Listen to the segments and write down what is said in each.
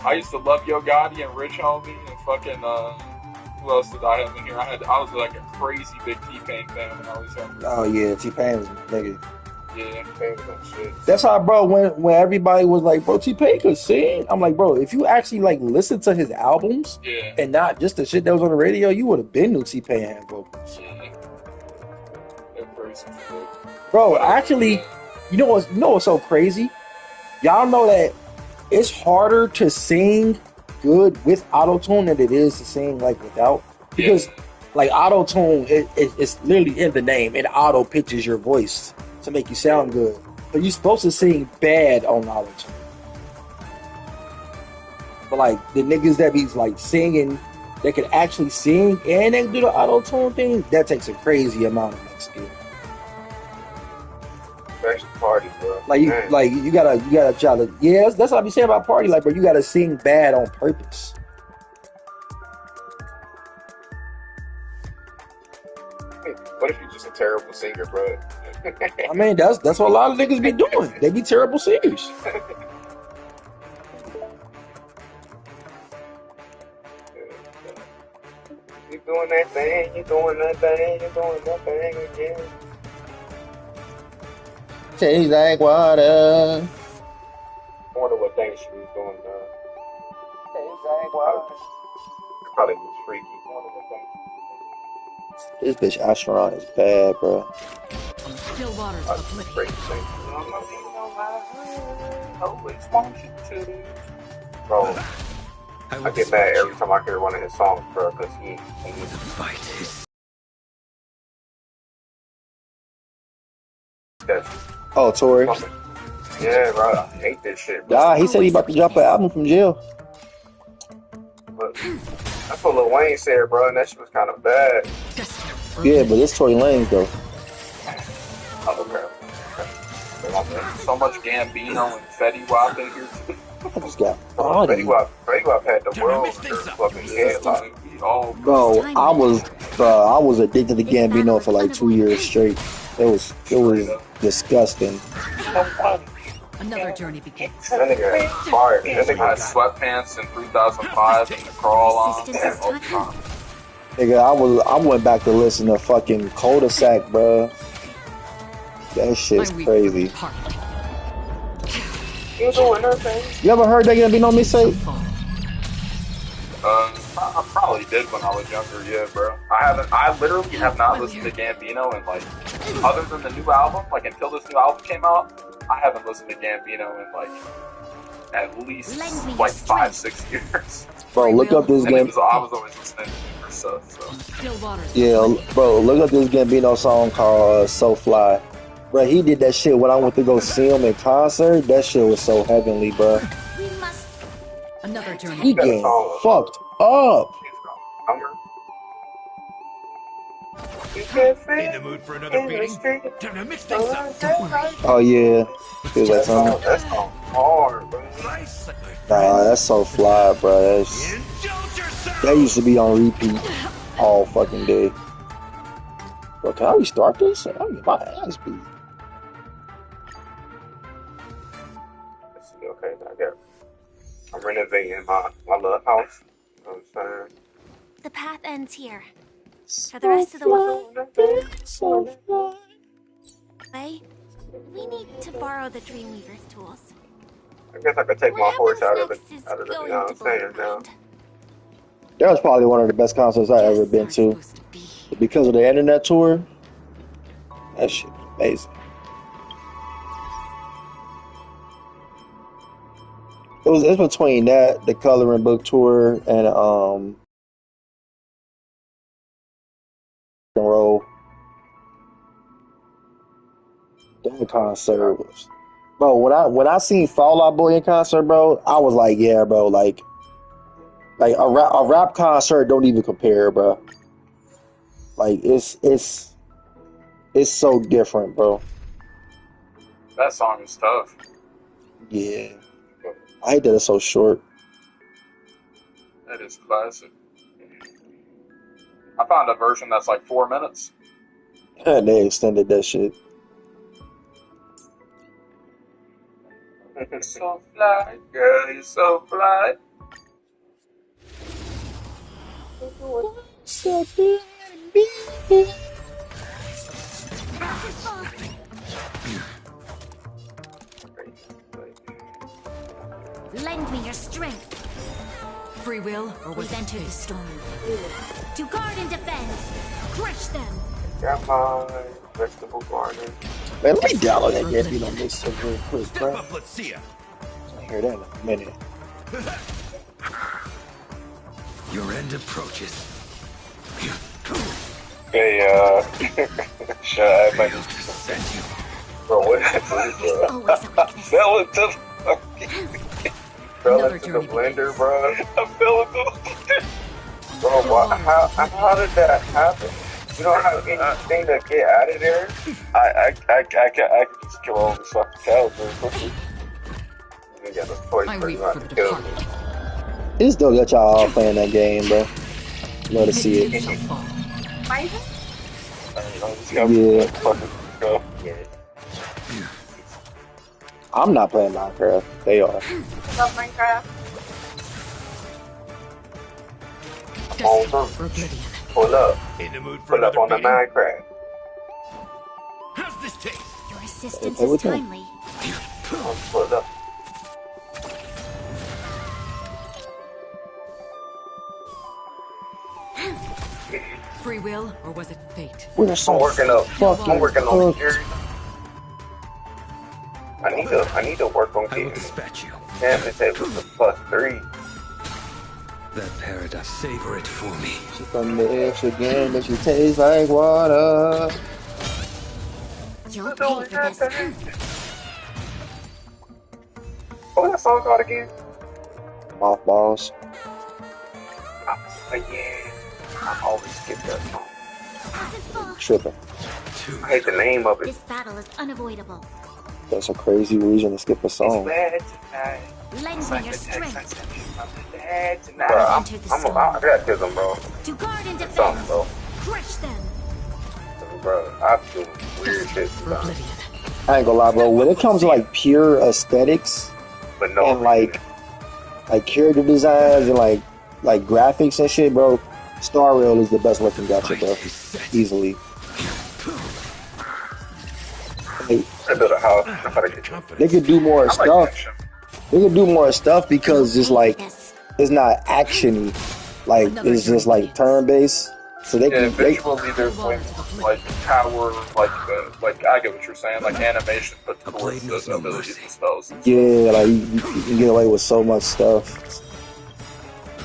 I used to love Yo Gotti and Rich Homie and fucking who else did I have in here? I was like a crazy big T Pain fan when I was younger. Oh yeah, T-Pain was nigga. Yeah, Pain was on shit. That's how, bro. When everybody was like, "Bro, T-Pain could sing," I'm like, "Bro, if you actually like listen to his albums yeah, and not just the shit that was on the radio, you would have been knew T-Pain had vocals." yeah. They're crazy shit. Bro, But actually, you know what's so crazy? Y'all know that it's harder to sing good with auto-tune than it is to sing like without, yeah, because like auto-tune, it's literally in the name. It auto pitches your voice to make you sound good, but you're supposed to sing bad on auto-tune. But like the niggas that be like singing, they can actually sing and they do the auto-tune thing. That takes a crazy amount of like skill. Back to party, bro. Like you, Man. like you gotta try to. Yeah, that's what I be saying about party. Like, bro, you gotta sing bad on purpose. What if you're just a terrible singer, bro? I mean, that's what a lot of niggas be doing. They be terrible singers. You doing that thing, you doing that thing, you doing that thing again. Tastes like water. I wonder what thing she was doing. Tastes like water. Probably was freaky. I wonder what thing she This bitch Asheron is bad, bro. Still waters was of doing. Oblivion. Freaky thing. always want you to. Bro, I I will get mad dispatch every you. time I hear one of his songs, bro, because he The fight is that's Oh, Tory. something. Yeah, bro, I hate this shit, bro. Nah, he said he about to drop an album from jail. But that's what Lil Wayne said, bro, and that shit was kind of bad. Yeah, but it's Tory Lanez though. Oh, okay. So much Gambino and Fetty Wap in here too. I just got Fetty body. Wap had the Damn, I world mixed things up. fucking headline. We all Bro, I was addicted to Gambino for like 2 years straight. It was disgusting. Another journey begins. That nigga had fire. That I nigga had had sweatpants in 3005 and the crawl on. Resistance is all the time. time. Nigga, I went back to listen to fucking Cul-de-sac, bro. That shit's My week crazy. party. You doing nothing. You ever heard that Gambino mixtape? I probably did when I was younger, yeah, bro. I literally have not listened to Gambino in like, other than the new album, like until this new album came out, I haven't listened to Gambino in like, at least Lend me like your 5-6 years. Bro, look up this And game. I was always listening to newer stuff, so. Still waters. Yeah, bro, look up this Gambino song called So Fly. Bro, he did that shit when I went to go see him in concert. That shit was so heavenly, bro. We must. Another He journey. getting fucked up. Hunger. in the mood for another beating. Time to mix things up. Don't worry. Oh yeah, feels like something. That's hard, bro. Nice. Nah, that's So Fly, bro. Indulge yourself. That used to be on repeat all fucking day. Bro, can I restart this? I'm get my ass beat. Let's see, okay, I'm renovating my love house. You know what I'm saying? The path ends here. For the rest of the way, we need to borrow the Dreamweaver's tools. I guess I could take my What horse out happens of next is the, you know going what to I'm blow your saying now. mind. That was probably one of the best concerts I ever been Guests to. aren't supposed to be. Because of the internet tour, that shit was amazing. It's between that, the coloring book tour, and and roll. That concert was, bro. When I seen Fall Out Boy in concert, bro, I was like, yeah, bro, like a rap concert don't even compare, bro. Like it's so different, bro. That song is tough. Yeah, I hate that it's so short. That is classic. I found a version that's like 4 minutes. And they extended that shit. So fly, girl, you're so fly. Lend me your strength. Free will or was We've it entered the fate? storm. To guard and defend. Crush them. Got my vegetable garden. Man, let me download that Gambino mix real quick, Step bro. up, let's see ya. I hear that in a minute. Your end approaches. Hey, shut up, man. Failed to send you. Bro, what There's always a weakness. fell into Fell Another into the journey blender, bro. I fell into Bro, how did that happen? You don't have anything to get out of there? I can just kill all these fucking cows very quickly. You got a choice I for reap you not for to the kill departed. me. It's dope that y'all all playing that game, bro. Love to see You it. shall fall. These guys Yeah. fucking go. Yeah. I'm not playing Minecraft. They are. Love Minecraft. Hold Destined on. for oblivion. Pull up. In the mood for Pull up another on the beating? Minecraft. How's this taste? Your assistance Hey, is what's that? timely. Pull up. Free will or was it fate? We're so I'm working up. fucking I'm working on cooked. security. I need to work on I will getting dispatch you. damage tables to +3. That paradise, savor it for me. She's from Michigan, but she tastes like water. You'll pay for this. What that song called again? Mothballs. Yeah. I always skip that song. Hasn't fall. Tripping. I hate the name of it. This battle is unavoidable. That's a crazy reason to skip a song. Bad tonight. Lend me your strength. Bro, I gotta kill them, bro. To guard and Something, defend. bro. Crush them. Bro, I do weird shit For sometimes. oblivion. I ain't gonna lie, bro. When it comes to like pure aesthetics But no, and like character designs and like graphics and shit, bro, Star Rail is the best looking gacha, bro. Easily. Like, I built a house. I gotta get you. they could do more I like stuff. action. They could do more stuff because it's like Yes. it's not actiony. Like it's just like turn based. So they Yeah, can they, visually there's like power, like I get what you're saying, like animation, but A towards blade knows the no abilities mercy. themselves. yeah, like you can get away with so much stuff.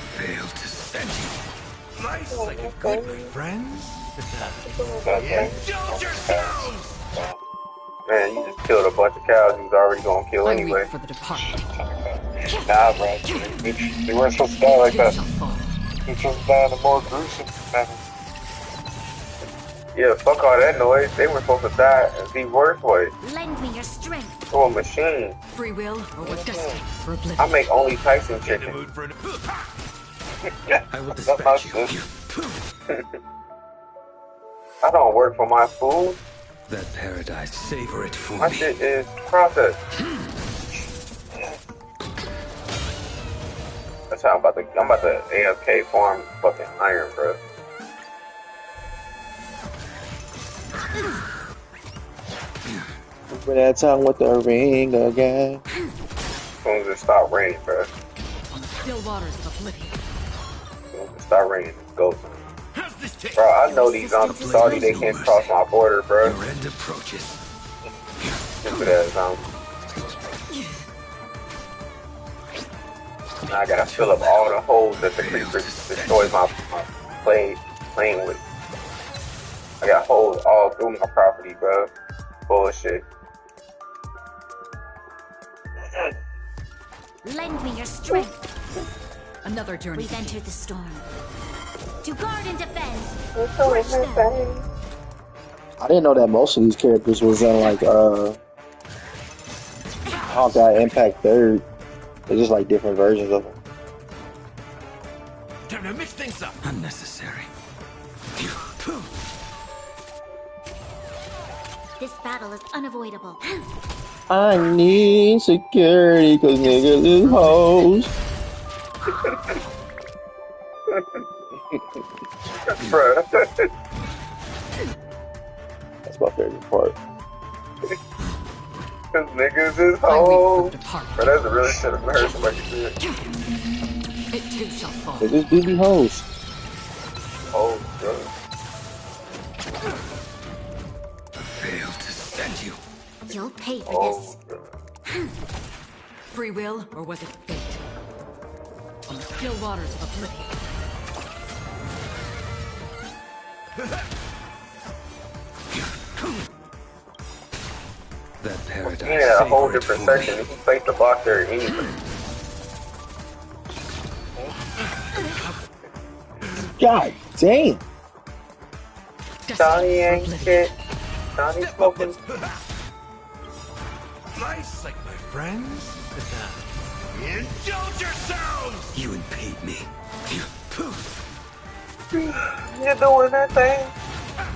Failed to send you. Nice like a good my friends. Okay. Indulge yourselves! Man, you just killed a bunch of cows you was already gonna kill I anyway. reap for the departed. Nah, bro, they weren't supposed to die like You that. shall fall. They're supposed to die in a more gruesome manner. Yeah, fuck all that noise. They were supposed to die the worst way. Lend me your strength. To a machine. Free will or was destined for oblivion. I make only Tyson In the chicken. mood for I will That's not dispatch good. you. I don't work for my food. That paradise, savor it for My me. shit is processed. That's how I'm about to AFK farm fucking iron, bro. Remember that time with the ring again? As soon as it stop raining, bro. As On the still waters of oblivion. soon as it stop raining, it's go time. How's this taste? Bro, I know these Saudi, they can't cross my border, bro. Your end approaches. Stupid ass Now I gotta fill up all the holes that the creeper destroys my plane with. I got holes all through my property, bro. Bullshit. Lend me your strength. Another journey. We've entered the storm. To guard and defend. It's so Crush them. insane. I didn't know that most of these characters was in like Hawkeye Impact Third. They're just like different versions of them. Time to mix things up. Unnecessary. This battle is unavoidable. I need security cause niggas is hoes. Bruh. That's my favorite part. Cause niggas is I weep for hoes. the departed. But that's a really shit I've heard somebody say. It too shall fall. They just do be hoes. Oh, bro. Failed to send you. You'll pay for Oh, this. bro. Free will, or was it fate? On the still waters of oblivion. That paradise. He had a whole savored different for me. section. He placed the block there anyway. God damn. Johnny ain't shit. Johnny smoking. Nice, like my friends. Indulge yourselves. You impede me. Poof. You're doing that thing.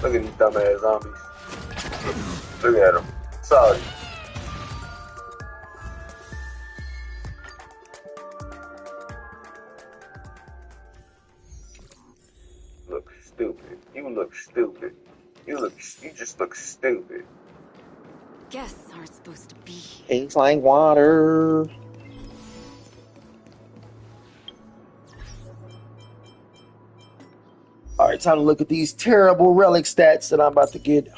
Look at these dumbass zombies. Look at them. Sorry. Look stupid. You look stupid. You just look stupid. Guests aren't supposed to be here. Tastes like water. Alright, time to look at these terrible relic stats that I'm about to get.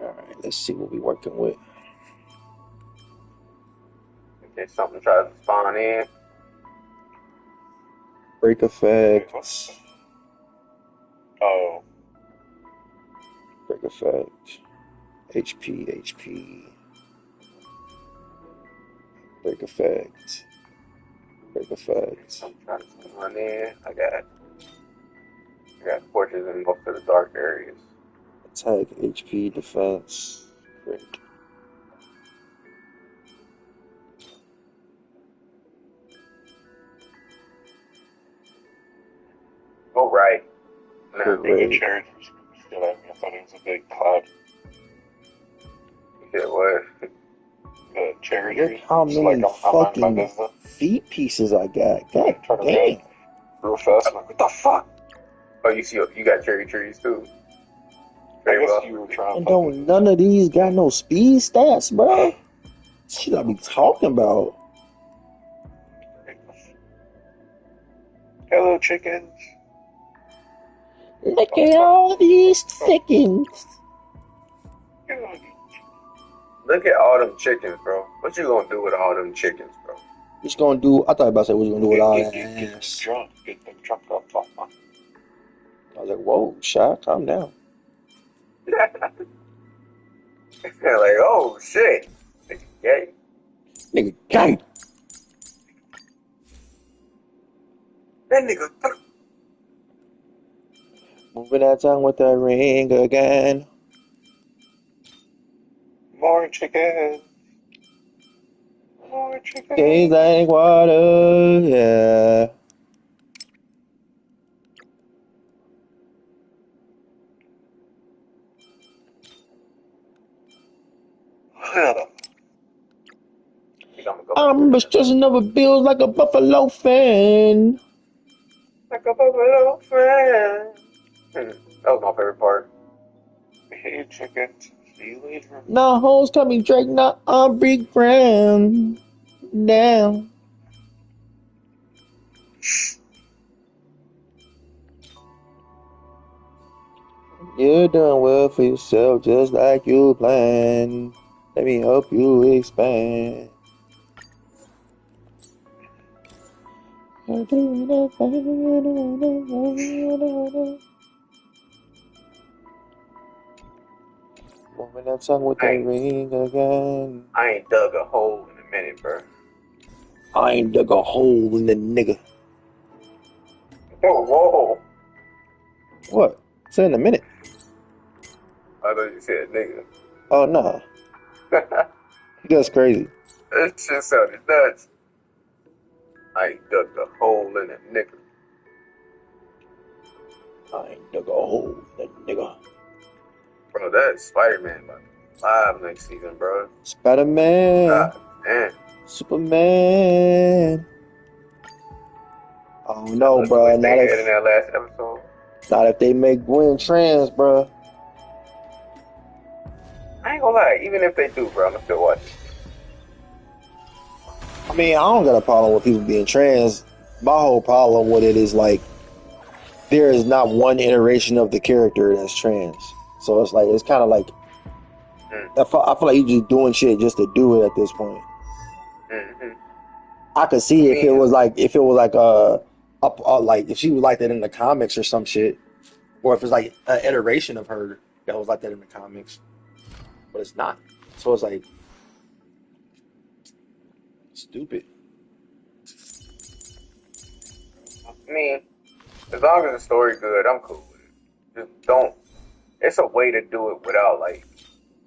Alright, let's see what we're working with. Okay, something tries to spawn in. Break effect. Oh, Break effect. HP. Break effect. Break effect. Something tries to spawn in. I got torches in most of the dark areas. Attack, HP, defense. Break. Oh, right. Good Now, the raid. cherry was still at me. I thought it was a big cloud. it was. The cherry Look tree. how It's many like I'm minding my fucking business. feet pieces I got. God Turn damn. around real fast. I'm like, what the fuck? Oh, you got cherry trees too. I Very guess well. you were trying And to fuck with don't none of these got no speed stats, bro. Shit I be talking about. Hello, chickens. Look at all these chickens. Look at all them chickens, bro. What you gonna do with all them chickens, bro? Just gonna do. I thought about to say what you gonna do with all that Get them ass. drunk. Get them drunk up. I was like, whoa, shot, calm down. They're like, oh shit. Nigga gay. Nigga, gang. That nigga. Moving that tongue with that ring again. More chicken. More chicken. Tastes like water, yeah. I'm just stressing over bills like a Buffalo fan. Like a buffalo friend. That was my favorite part. Hey, chicken. See you later. Now hoes tell me Drake, not Aubrey Graham. Down. You're doing well for yourself, just like you planned. Let me help you expand. You're doing it better. Moving that tongue with that ring again. I ain't dug a hole in a minute, bro. I ain't dug a hole in the nigga. Oh, whoa. What? Say in a minute. I thought you said nigga. Oh, no. That's crazy. That shit sounded nuts. I ain't dug a hole in a nigga. I ain't dug a hole in the nigga. Bro, that's Spider-Man, man. Live next season, bro. Spider-Man, God damn. Superman. Oh no, Look bro. what they had in that last episode. Not if they make Gwen trans, bro. I ain't gonna lie, even if they do, bro, I'm gonna still watch it. I mean, I don't got a problem with people being trans. My whole problem with it is like there is not one iteration of the character that's trans. So it's like it's kind of like I feel like you just doing shit just to do it at this point. Mm-hmm. I could see if it was like like if she was like that in the comics or some shit, or if it's like an iteration of her that was like that in the comics, but it's not. So it's like stupid. I mean, as long as the story's good, I'm cool with it. Just don't. It's a way to do it without like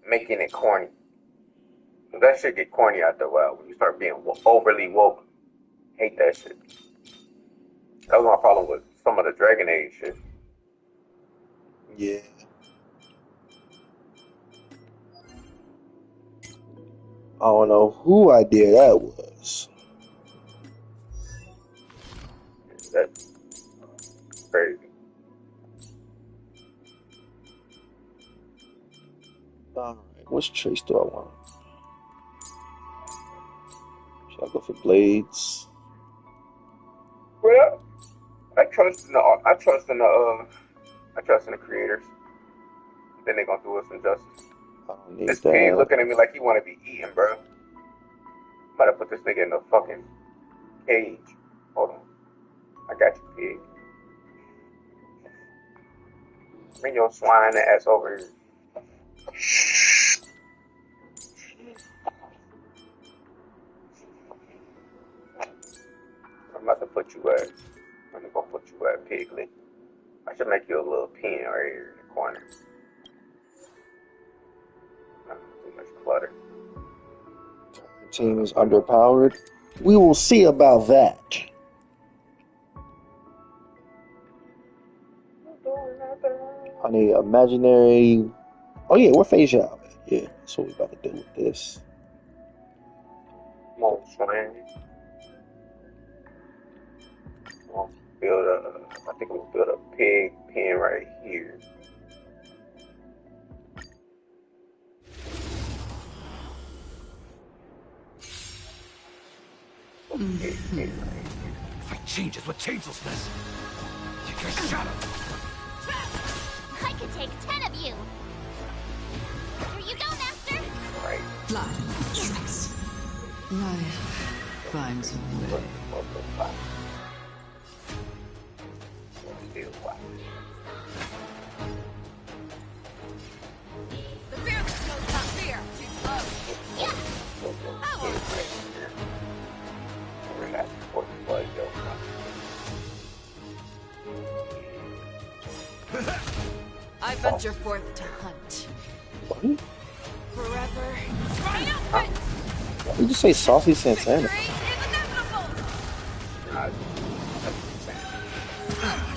making it corny. That shit get corny after a while when you start being overly woke. Hate that shit. That was my problem with some of the Dragon Age shit. Yeah. I don't know who idea that was. That's crazy. Alright, which trace do I want? Should I go for blades? Well, I trust in the creators. Then they gonna do us some justice. I don't need This pig that. looking at me like he wanna be eaten, bro. I'm about to put this nigga in the fucking cage. Hold on. I got you, pig. Bring your swine ass over here. I'm about to put you at. I'm gonna put you at Piglet. I should make you a little pen right here in the corner. Too much clutter. Team is underpowered. We will see about that. I need imaginary. Oh yeah, we're phase out. Yeah, that's what we about to do with this. Come on, swine. Build a. I think we'll build a pig pen right here. Fight changes with changelessness. You guys shut up. I could take 10 of you. Here you go, Master. Right. Life finds a way. The fear that knows not fear. Too slow. I venture forth to hunt. What? Forever. Did you say Saucy Santana?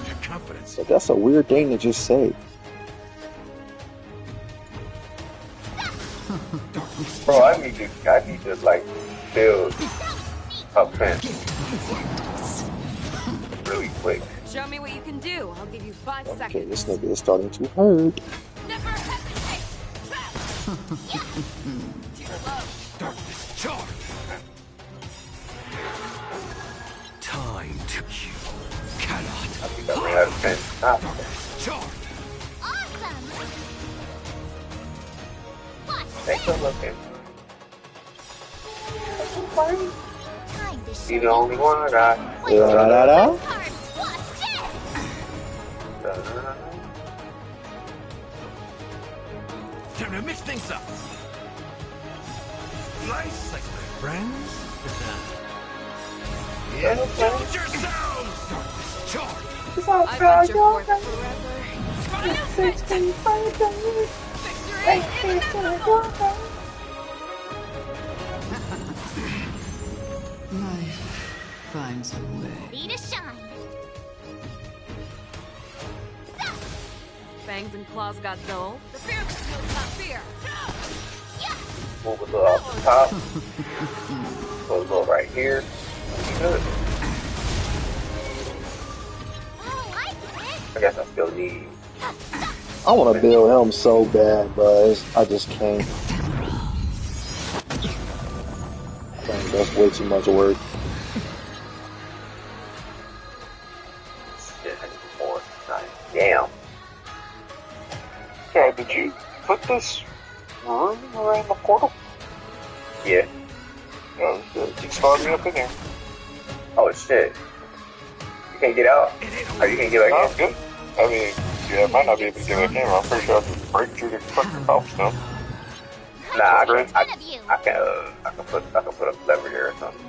Your confidence. But that's a weird thing to just say. Bro, I need to like build a fence really quick. Show me what you can do. I'll give you 5 Okay, seconds. this nigga is starting to hurt. Never hesitate. Too slow. Darkness charge. Time to you. Cannot. I think I ran out of fence. Darkness charge. Awesome. Watch Thanks for looking. time to show Be the only one I got. Da-da-da-da. Watch this. Time to mix things up. Slice like my friends. Indulge yourselves. Darkness charge. I venture forth forever. Life finds a way. Ready to shine. Fangs and claws got dull. The fear that knows not fear. Move a little off the top. Go a little right here. Good. I guess I still need. I want to build him so bad, but I just can't. Dang, that's way too much work. Shit, I need more. Damn. Yeah, did you put this room around the portal? Yeah. Oh, good. You started me up in here. Oh shit. You can't get out? Or you can't get back No, in? good. I mean, yeah, I might not be able to get back in. I'm pretty sure I can break through the fucking cobblestone. Nah, I Great. can put a lever here or something.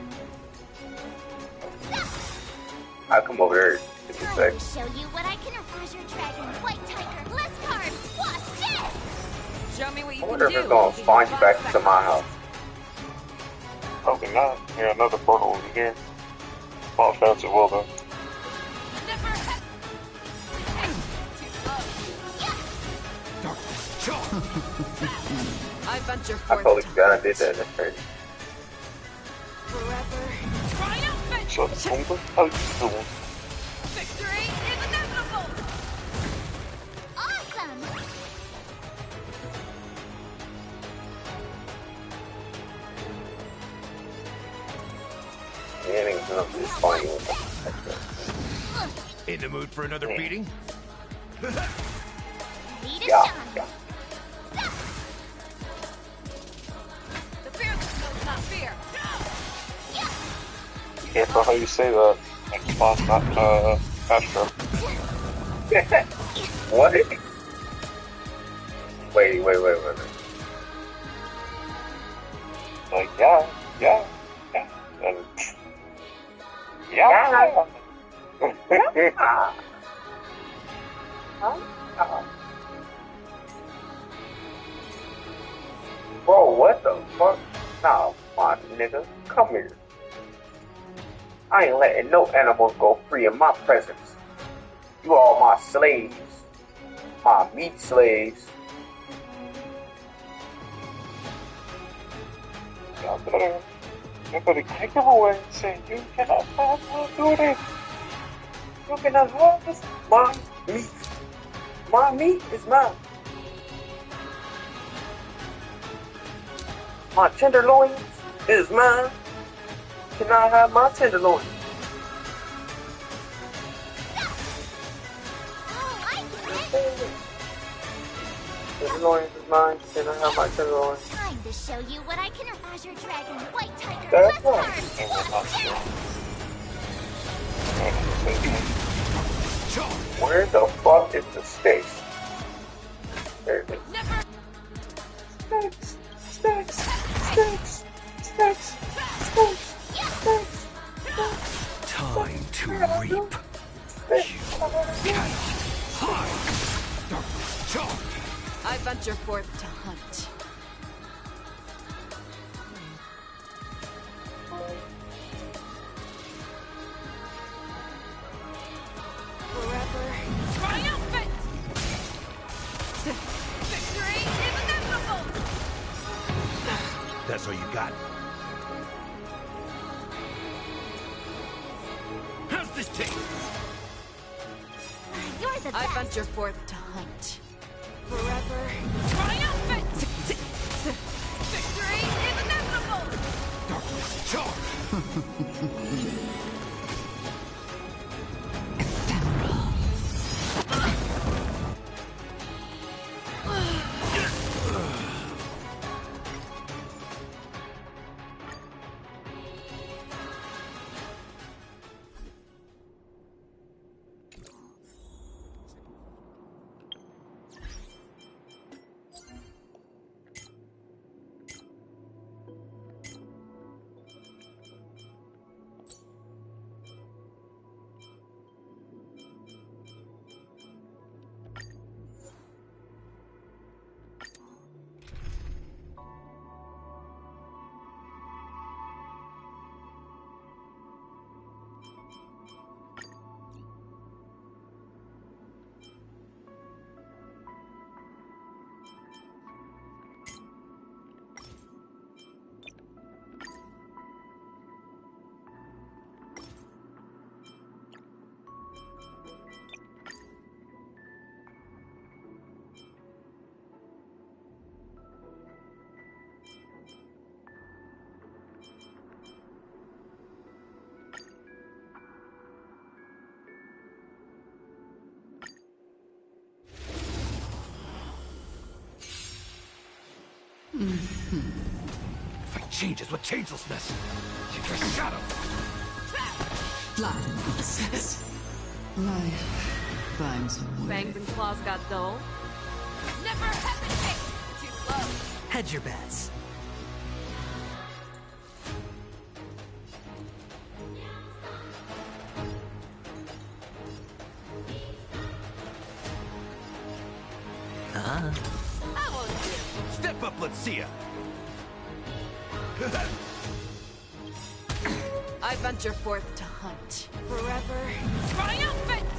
I'll come over there in just a Time sec. to show you what I can. Azure Dragon, White Tiger, less cards. Watch this. Show me what you I can wonder if do. it's gonna spawn you back into my house. Probably not. Here, another portal over here. Small chance it will, though. I venture I forth totally to forgot I did that. That's crazy. forever. Triumphant! So, how you doing? Victory is inevitable! Awesome. Yeah, niggas gonna just spawn you with that. In the mood for another beating? Ready to Yeah, shine. yeah. The fearless knows not fear. Can't tell how you say that. Like, Spawn's not, Astro. What? Wait. Like, yeah. And, yeah. Bro, what the fuck? Nah, my nigga, come here. I ain't letting no animals go free in my presence. You all my slaves. My meat slaves. Y'all better kick him away and say, you cannot have my duty. You cannot have this. My meat. My meat is mine. My tenderloins is mine. Can I have my tenderloin? Oh, I get it. Tenderloin is mine. Can I have my tenderloin? Time to show you what I can. Azure Dragon, White Tiger, That's less right. cards. And we're not sure. Where the fuck is the space? There it is. Time to reap. You cannot hide. I venture forth to hunt. Forever. Triumphant! Victory is inevitable! That's all you got. How's this taste? You're the I best. venture forth to hunt. Forever. Triumphant! Victory is inevitable! Fight changes with changelessness. You just shadow. Blind process. Life finds a way. Fangs and claws got dull. Never hesitate! Too slow. Hedge your bets. I won't do. Step up, let's see ya. I venture forth to hunt. Forever. Triumphant!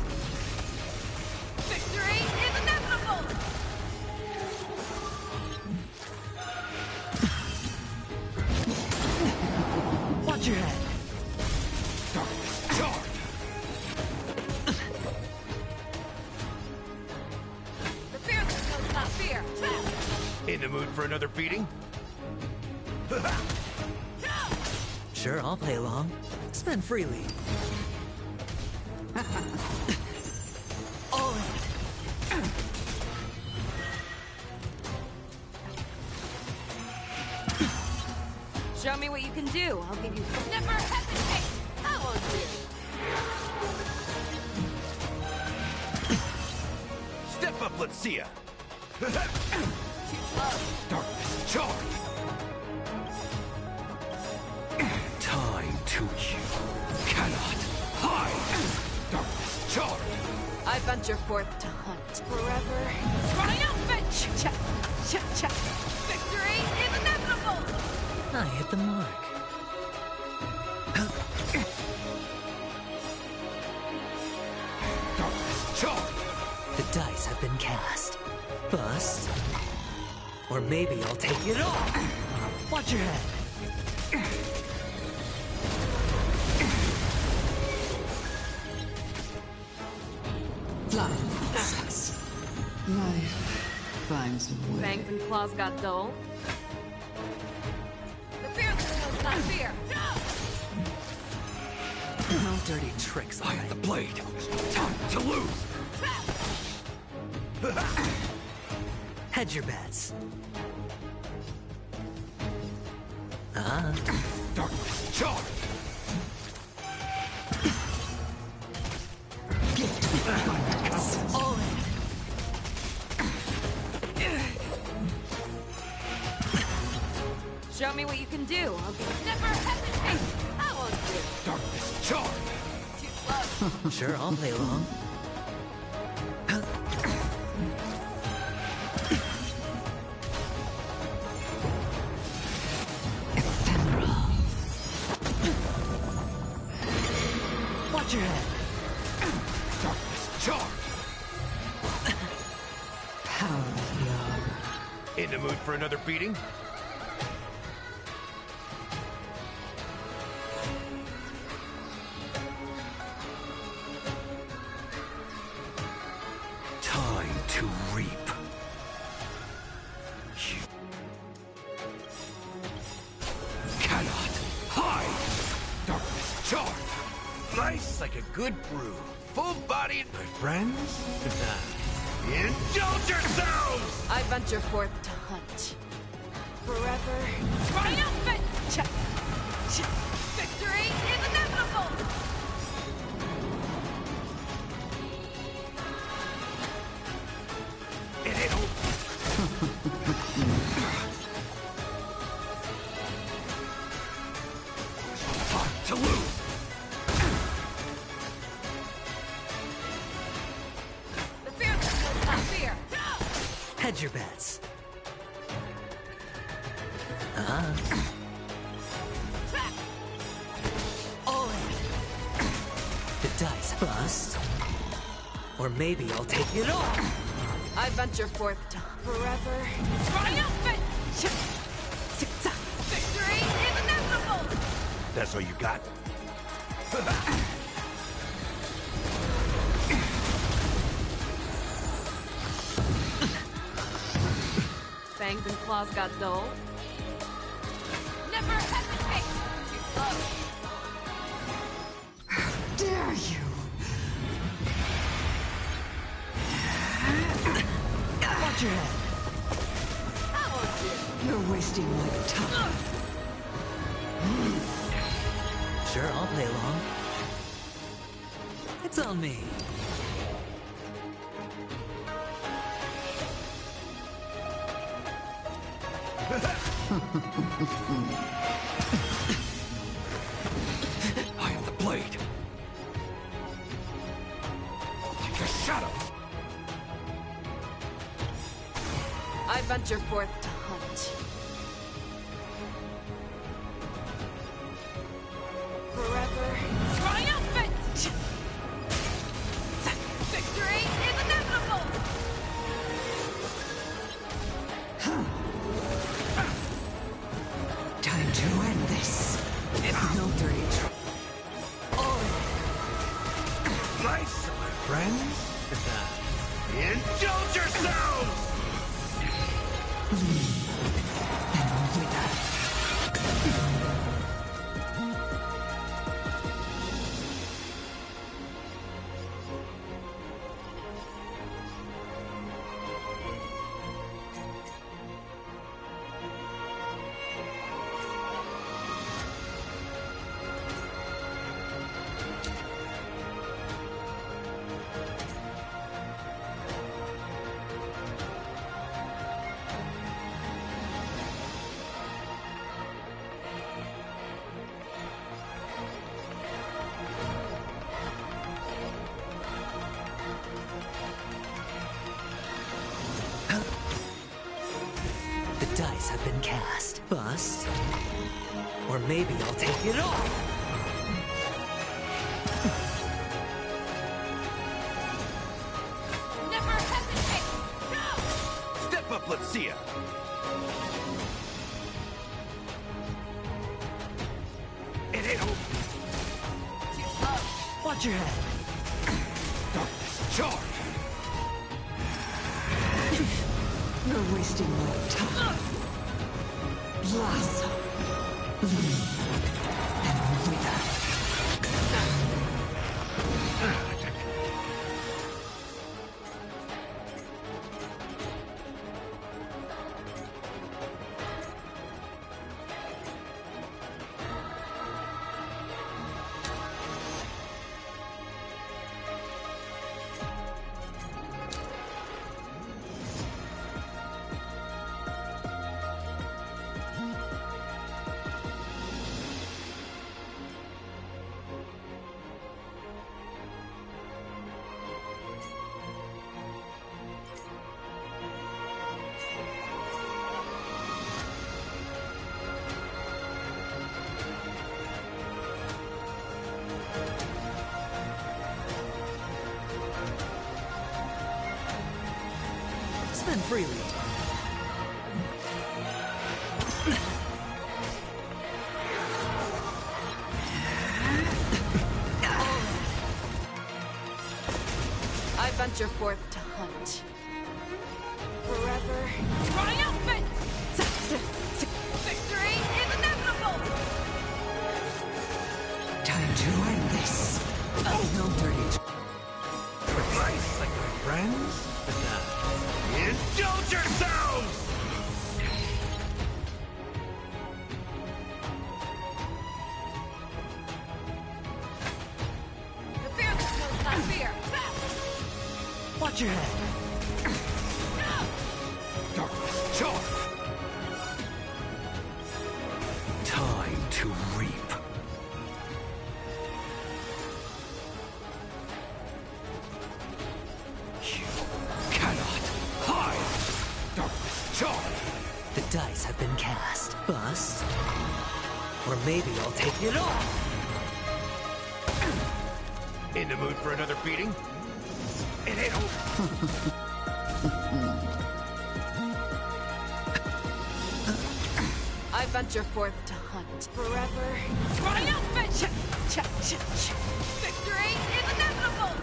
Victory is inevitable! Watch your head. Darkness, charge! The fearless knows not fear. In the mood for another beating? Sure, I'll play along. Spend freely. All in. Show me what you can do. I'll give you. Never hesitate! I won't do. Step up, let's see ya. Too slow. Darkness, charge! Time to you cannot hide. Darkness, charge! I venture forth to hunt. Forever. Triumphant! Cha cha cha. Victory is inevitable! I hit the mark. Darkness, charge! The dice have been cast. Bust. Or maybe I'll take it all. Watch your head. Blind process. Life finds a way. Fangs and claws got dull. The fearless knows not fear. No dirty tricks on I have me. the blade. Time to lose. Hedge your bets. Darkness, charge! All in. Show me what you can do. I'll give. Never hesitate! I won't do. Darkness, charge! Too slow. Sure, I'll play along. Watch your head. Darkness, charge! Power of love. In the mood for another beating? Time to reap. You cannot hide! Darkness, charge! Nice like a good brew. Full-bodied, my friends. Indulge yourselves! I venture forth to hunt. Forever. Triumphant! Cha cha. Victory is inevitable! It ain't over. Time to lose. The fearless knows not fear. Hedge your bets. All in. The dice bust. Or maybe I'll take it all. I venture forth to forever. Triumphant! Cha cha. Victory is inevitable! That's all you got? Fangs and claws got dull. Never hesitate! Too slow. Dare you? Watch your head. I won't do. You're wasting my time. Sure, I'll play along. It's on me. I am the blade. Like a shadow. I venture forth to hunt. Forever triumphant! Victory is inevitable! Time to end this. No dirty Nice, my friends. Indulge yourselves! The dice have been cast. Bust. Or maybe I'll take it all. Never hesitate! Go! Step up, let's see ya. It ain't over. Watch your head. Darkness, charge! You're wasting my time. Blossom. And wither. Spend freely. I venture forth to hunt. Forever triumphant! Victory is inevitable! Time to end this. No dirty. Nice, like my friends. Indulge yourselves! The fearless knows not fear! Watch your head. Darkness, charge! Time to reap. You cannot hide! Darkness, charge! The dice have been cast. Bust. Or maybe I'll take it all. In the mood for another beating? It ain't over. I venture forth to hunt. Forever triumphant! Victory is inevitable!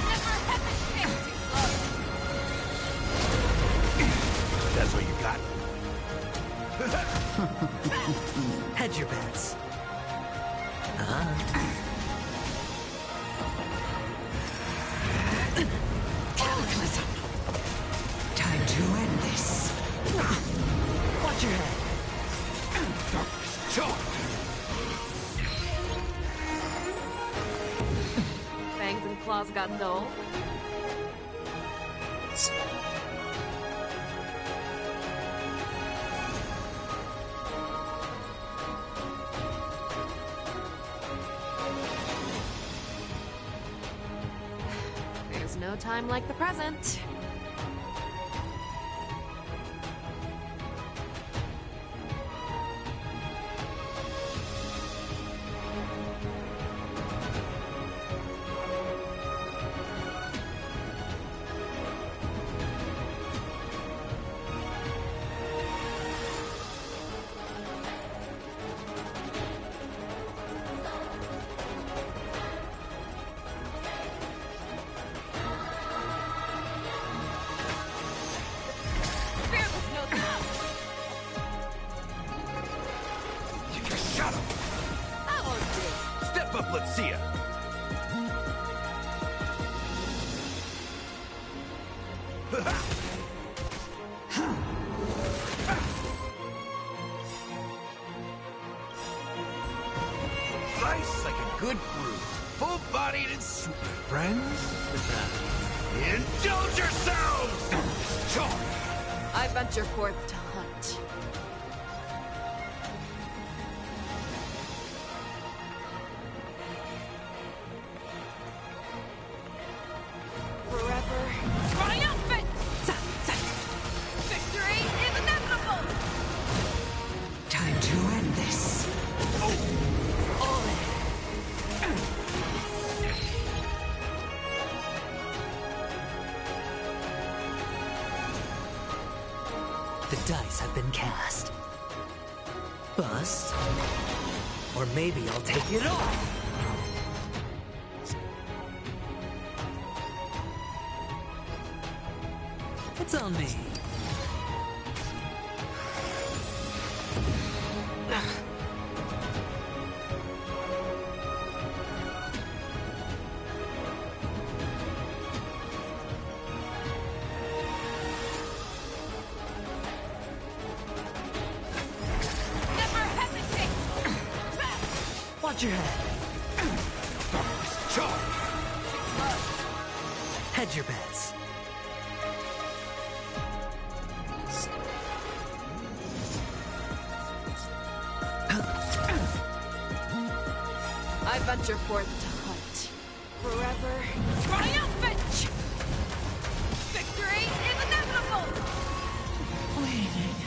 Never hesitate to love! That's what you got? Hedge your bets. No time like the present. Step up, let's see ya. Slice like a good brew. Full-bodied and super, friends. Indulge yourselves! I venture forth to hunt. Forever triumphant! Victory is inevitable! Time to end this. All in. The dice have been cast. Bust. Or maybe I'll take it all. It's on me. Never hesitate! Watch your head. Hedge your bets. I venture forth to hunt. Forever Triumphant! Victory is inevitable! Waiting.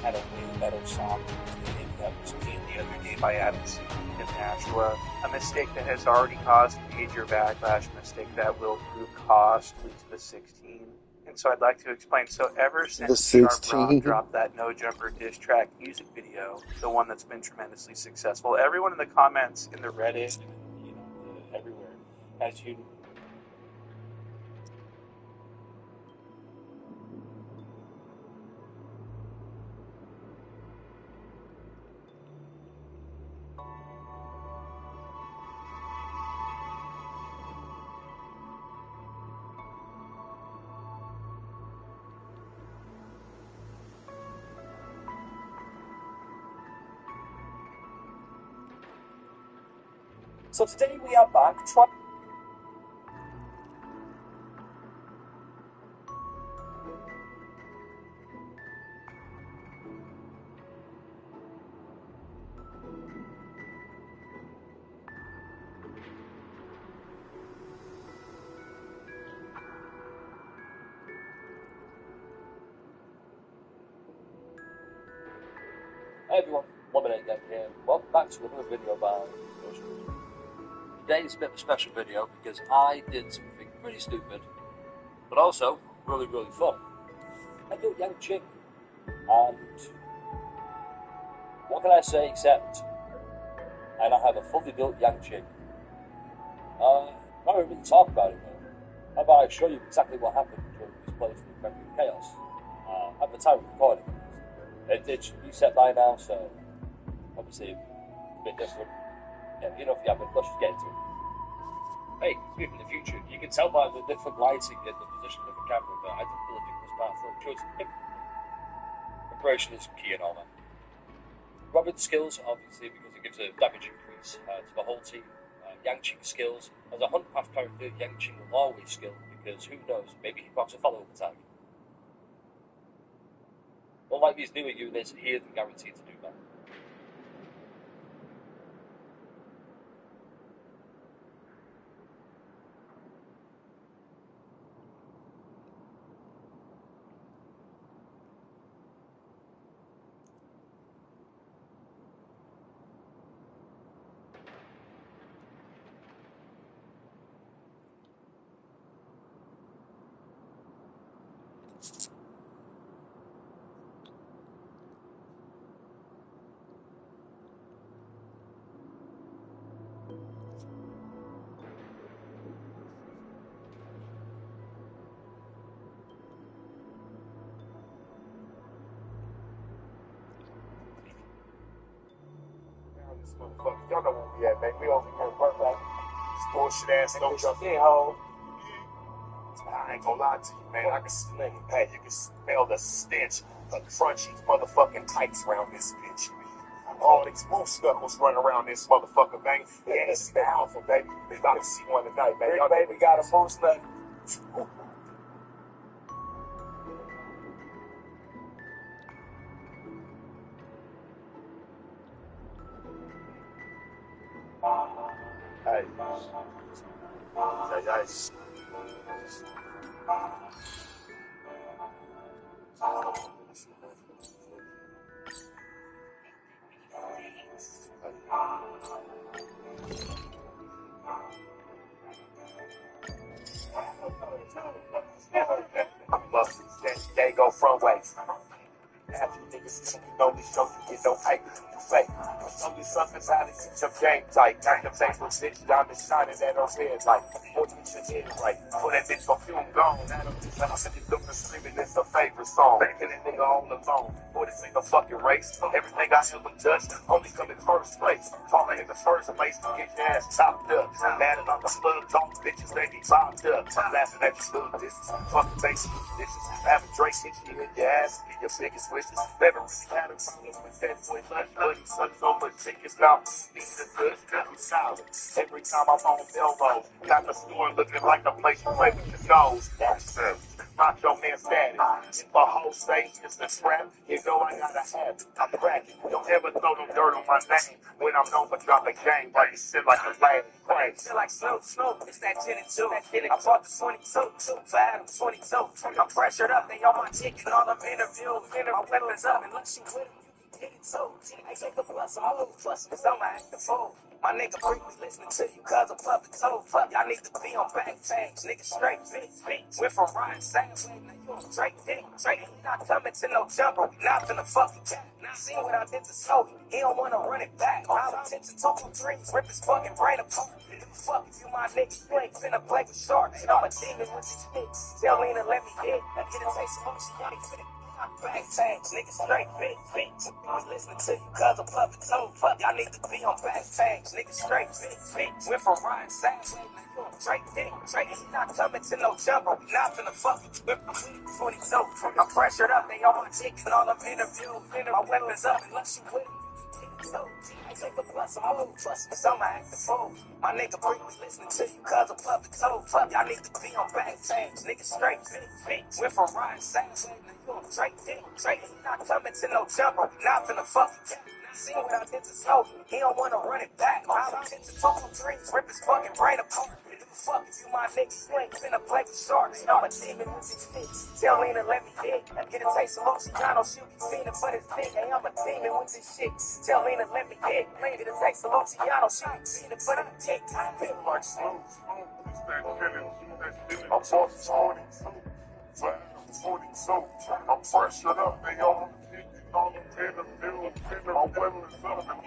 Had a way better song. Maybe that was me the other day by Adam C. and Nashua. A mistake that has already caused major backlash, a mistake that will prove costly to the 16. And so I'd like to explain. So ever since Sharp Rock dropped that No Jumper diss track music video, the one that's been tremendously successful, everyone in the comments in the Reddit, everywhere, has you. So today we are back trying. Hey everyone, Lemonade Gang here. Welcome back to another video by Ghost. Today is a bit of a special video because I did something pretty stupid, but also really, really fun. I built Yang Ching, and what can I say except I now have a fully built Yang Ching. Not really talk about it though. How about I show you exactly what happened during this playthrough of Memory of Chaos? At the time of recording, it did reset by now, so obviously a bit different. Yeah, you know, if you have any questions, get into it. Hey, speaking of the future, you can tell by the different lighting and the position of the camera that I didn't really think this part for a choice. Preparation is key and all that. Robin's skills, obviously, because it gives a damage increase to the whole team. Yanqing's skills, as a hunt path character, Yanqing will always skill, because who knows, maybe he blocks a follow-up attack. Unlike these newer units, he isn't guaranteed to do that. Y'all know where we at, man. We over here work like this bullshit ass no jump in hole. I ain't gonna lie to you, man. I can smell it. Hey, you can smell the stench of crunchy motherfucking tights around this bitch. All these moose knuckles running around this motherfucker, man. Yeah, this is the alpha, baby. We about to see one tonight, man. Y'all baby got a moose knuckle. Hey. Hey, There you go, front way. After you niggas, you know me, show you get no hype, you fake. Show me something's how to keep your game tight. Got them things with bitch, diamond shining at her head like, what you should hit right. Put that bitch perfume gone. I'm sitting doing the screaming, it's a favorite song. Making that nigga all alone. Boy, this ain't a fucking race. Everything I ever touched only come in first place. Falling in the first place, get your ass chopped up. Mad about the slug talk, bitches, they be bobbed up. Laughing at your little disses, fucking basic dishes. Having Drake hit you in your ass, be your biggest wishes. Never really had a problem with that boy, bloody son, so much chickens now. These are good, I'm solid. Every time I'm on elbow, got the store looking like the place you play with your nose. That's it. Not your man status. If a whole state is the trap, you know I gotta have it. I'm cracking. Don't ever throw no dirt on my name when I'm known for dropping game. Like shit like a lame. Right. Feel like Snoop, it's that gin and two. I bought the 22, for Adam 22. I'm pressured up, they on my chicken, all them interviews. My weapons up, and look, she with him. You can get it too. I take a plus, I'm a plus, cause I'm an active fool. My nigga freak was listening to you cause I'm public told. Fuck, y'all need to be on backpage. Nigga straight fit. Went from Ryan Savage, now you on straight dick. Straight, he not coming to no jumper. We not finna fucking cat. Now see what I did to Snowy. He don't wanna run it back. All attention to my dreams. Rip his fucking brain apart. Fuck if you my nigga, you ain't finna play with sharks. I'm a demon with these niggas. Tell Lena let me hit. I get a taste of motion, y'all ain't finna. Backpage, nigga straight fit. I was listening to you cause I'm public told. Fuck, y'all need to be on backpage, nigga straight fit. Went from Ryan Savage, now you on straight dick. Straight, he not coming to no jumper. We not finna fucking whip my 22. I'm pressured up, they on my chicken, all them interviews. My weapons up, and look, she with him. I take a plus, I'm a plus, cause I'm an active fool. My nigga Bree was listening to you cause I'm public told. Fuck, y'all need to be on backpage, nigga straight fit. Went from Ryan Savage, now you on straight dick. Straight, he not coming to no jumper. We not finna fucking cat. See what I did to Snowy. He don't wanna run it back. All attention to my dreams, rip his fucking brain apart. Fuck if you my nigga, you ain't finna play with sharks. I'm a demon with these sticks. Tell Lena let me hit. I get a taste of Luciano, she be feeling for this dick. Hey, I'm a demon with this shit. Tell Lena let me hit. Get a taste of Luciano, she be feeling for this dick. I feel like slow. I'm 42. I'm pressured up, they on the interview. My weapons up and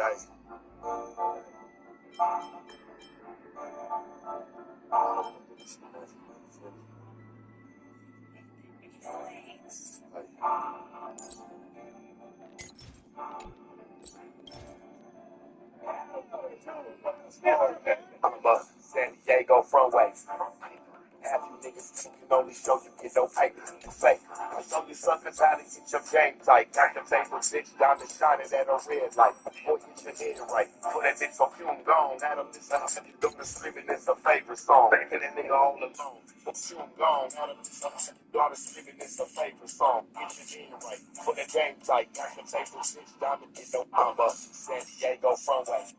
ay. I'm a San Diego frontway. Half you niggas can only show you get no paper to fake. I show you suckers how to get your game tight. Got the table bitch down the shining at a red light. Boy, get your head right. Put that bitch perfume gone. Adam, this house and you doing the sleeping is a favorite song. Making that nigga all alone. Perfume gone. Adam, this house and you doing the sleeping is a favorite song. Get your head right. Put that game tight. Got the table bitch down to get no number. San Diego frontway.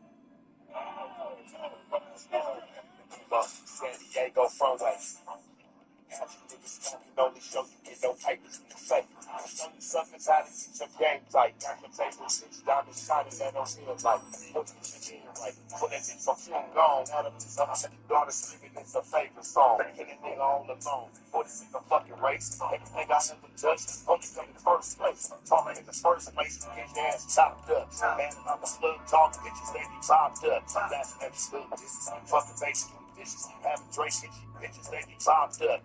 San Diego frontway. Half you niggas can only show you get no papers to fake. I show you suckers how to get your game tight. Got the table six diamonds shining at no real light. Put your shit in right. Put that bitch perfume gone. Adam, this house and your daughter sleeping is a favorite song. Making that nigga all alone. Boy, this is a fucking race. Everything I ever touched, only come in first place. Talking in the first place, get your ass chopped up. Man, I'm a slug talking, bitches, they be popped up. Laughing at the slug, this is fucking basic. Bitches, having Drake, bitches, they be popped up.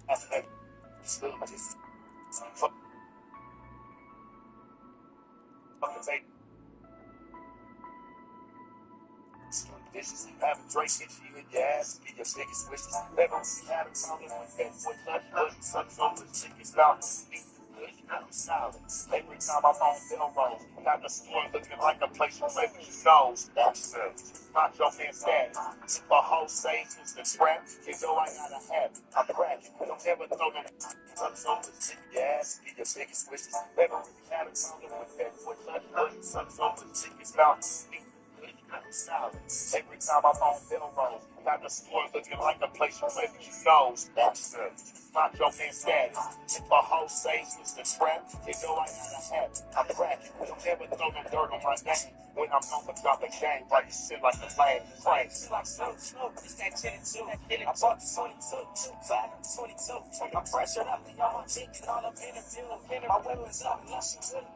Laughing at the slug, this is fucking basic. Dishes, having Drake hit you in your ass, get your biggest wishes. Never see how to tell it with that foot, nothing, such over the chicken's mouth. I'm silent. Every time I'm on Bill Road, got the store looking like a place where maybe you know. Not your man status. A whole sage is the trap. You know I gotta have it. I'm cracking. Don't ever throw them. Touch over the chicken ass, get your biggest wishes. Never really had a tell it with that foot, nothing, such over the chicken's mouth. I'm silent. Every time I'm on Bill Road, got the store looking like a place where maybe you know. Not your man status. If a whole sage is the trap, you know I gotta have it. I'm cracking. Don't ever throw no dirt on my name. When I'm on the drop a game, like you shit like a lame frame. Like Snoop, it's that chin too. I bought the 22, 22. I'm pressured up the on my cheek and all up in the field. My women's up, unless you couldn't.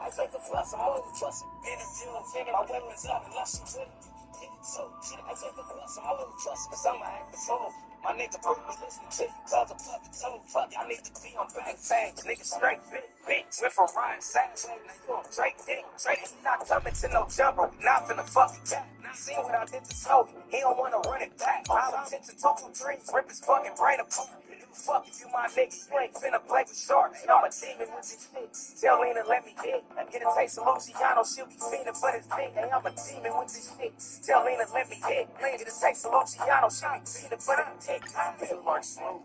I take the plus, I'm over trust. In the field, my women's up, unless you couldn't. I take the plus, I'm over trust. Cause I'm an active fool. My nigga Bruce was listening to you, cause I'm fucking told. Fuck, I need to be on bang bang. Nigga straight big. Went from Ryan Sass, now you on Drake Dick. Drake is not coming to no jumper. Not finna fucking cat. Seen what I did to Snowy. He don't wanna run it back. I'll attention to 2 dreams. Rip his fucking brain apart. Fuck if you my nigga, you ain't finna play with sharks. I'm a demon with this shit. Tell Lena let me hit. Get a taste of Luciano, she'll be feeding for this thing. Hey, I'm a demon with this shit. Tell Lena let me hit. Get a taste of Luciano, she'll be feeding for this thing. I feel like smooth.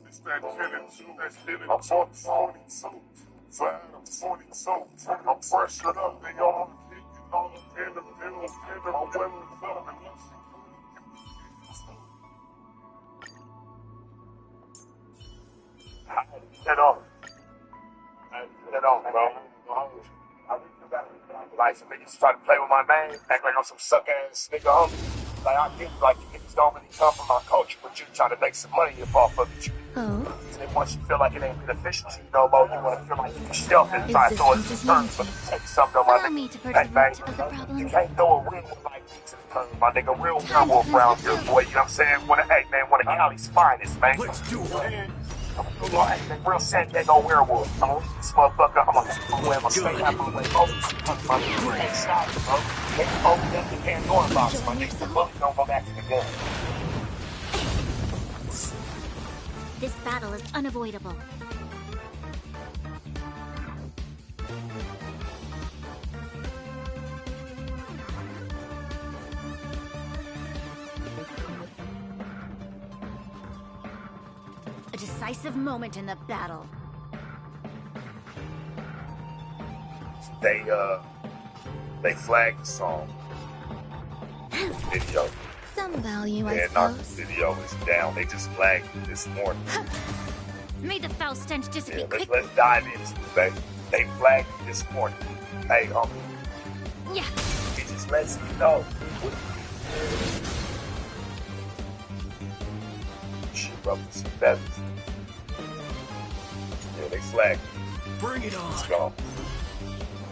It's that killing, I'm 42. Flat, I'm 42. I'm pressured up, they all all in the middle, my women's up. Head on. Head on, bro. Like some niggas try to play with my name, act like I'm some suck ass nigga homie. Like I get like you niggas don't really come from my culture, but you trying to make some money off of it. And then once you feel like it ain't beneficial to you no more, you want to feel like you yourself and try to throw it to the curb, but take something on my nigga. Hey, bang, you can't throw a real one like me to the curb, my nigga. Real werewolf around here, boy. You know what I'm saying? One of Cali's finest, man. Let's do it. I'm like, real San Diego werewolf. I'm this motherfucker. I'm gonna stay out my way. My nigga ain't stopping, bro. They open up the Pandora box, my nigga. The bullet don't go back to the gun. This battle is unavoidable. A decisive moment in the battle. They flagged the song. Video. Some value, I Yeah, suppose. not the video is down. They just flagged it this morning. May the foul stench dissipate quickly. Let's dive into it. They flagged it this morning. Hey, yeah. It just lets you know. She rubbing some feathers. Yeah, they flagged it. Bring it on. Let's go.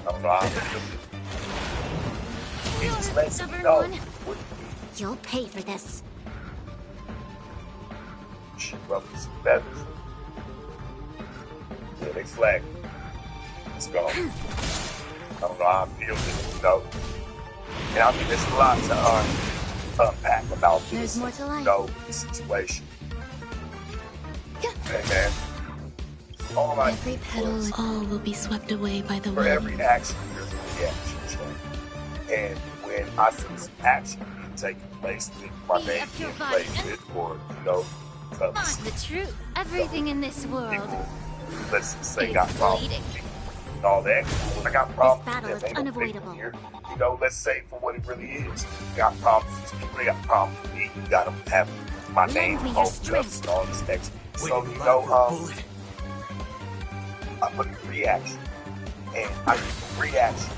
I don't know how to feel it. It just lets me know what You'll pay for this. shit ruffles some feathers. Yeah, they flag. Let's go. I don't know how I feel this, you know. And I mean, there's a lot to unpack about this, There's more to life. you know, this situation. Hey, man. All I Every petal, all will be swept away by the for wind. every action, there's a reaction chain. And when I see some action taking place with my Be name up your being body, played with, or, you know, The truth. Everything in this world people, let's just say, is got problems bleeding. and all that. I got problems. battle with is them. Ain't no big unavoidable. deal here. You know, let's say for what it really is. You got problems with people, they got problems with me. You got them having my name, me your all strength. just and all this next. So, you know, I look at reaction. And I get the reaction.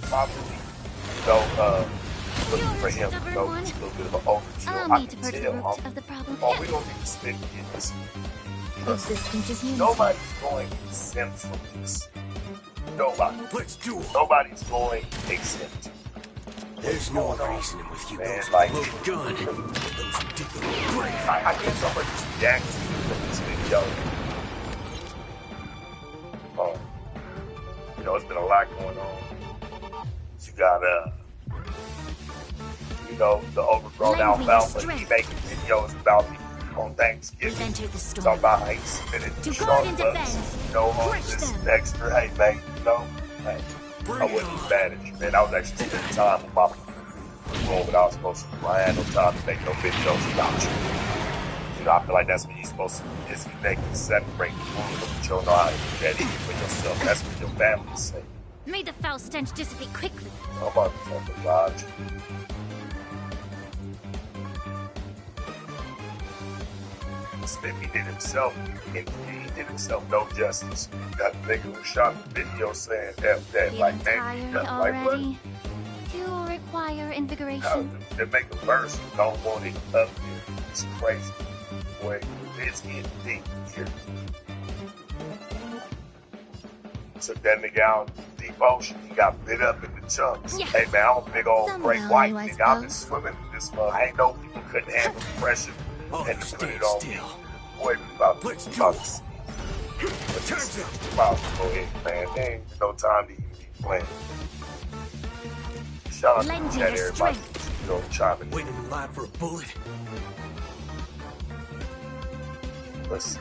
Probably, you know, looking for him, you know, just a little bit of an overkill. Allow I me to can purge the tell, root of the problem. oh, we don't need to spend in this. Existence is unity. Nobody's going to exempt from this. Nobody. Let's do it. Nobody's going exempt. There's no reasoning with you. Man, Those like, load gun. Those who dig the grave. I guess I'm going to react to this video. You know, there's been a lot going on. You got, you know, the overgrown Lend me your alfalfa. He strength. making videos about me on We've Thanksgiving. entered the Talking storm. about how he submitted To to guard and Starbucks. defend. You know, on Crush this them. extra, hey, mate, you know, hey, I wasn't as bad as you, man. I was actually spending time with my role that I was supposed to do. I had no time to make no videos about you. You know, I feel like that's what you're supposed to do, disconnect and separate the wound, but you don't know how to do that even for yourself. That's what your family's saying. May the foul stench dissipate quickly. I'm about to talk to Raj. Smithy did himself, and he did himself no justice. That nigga who shot the video saying F that, Feeling like, man, tired like, what? already? Do you require invigoration? They make a verse and don't want it up there. It's crazy. Boy, it's getting deep here. Took that nigga out in deep ocean. He got bit up into chunks. Yeah. Hey man, I'm a big old Some great value, white I nigga. I've been suppose. swimming in this mud. I ain't know people couldn't handle the pressure Oh, and to put stand it on me. still. Boy, we about Let's to do talk. it. Turns out. About to go ahead, man. There ain't no time to even be playing. Shout out to Lend the me chat, your everybody. strength. You know, chiming in. Waiting in line for a bullet. Let's see.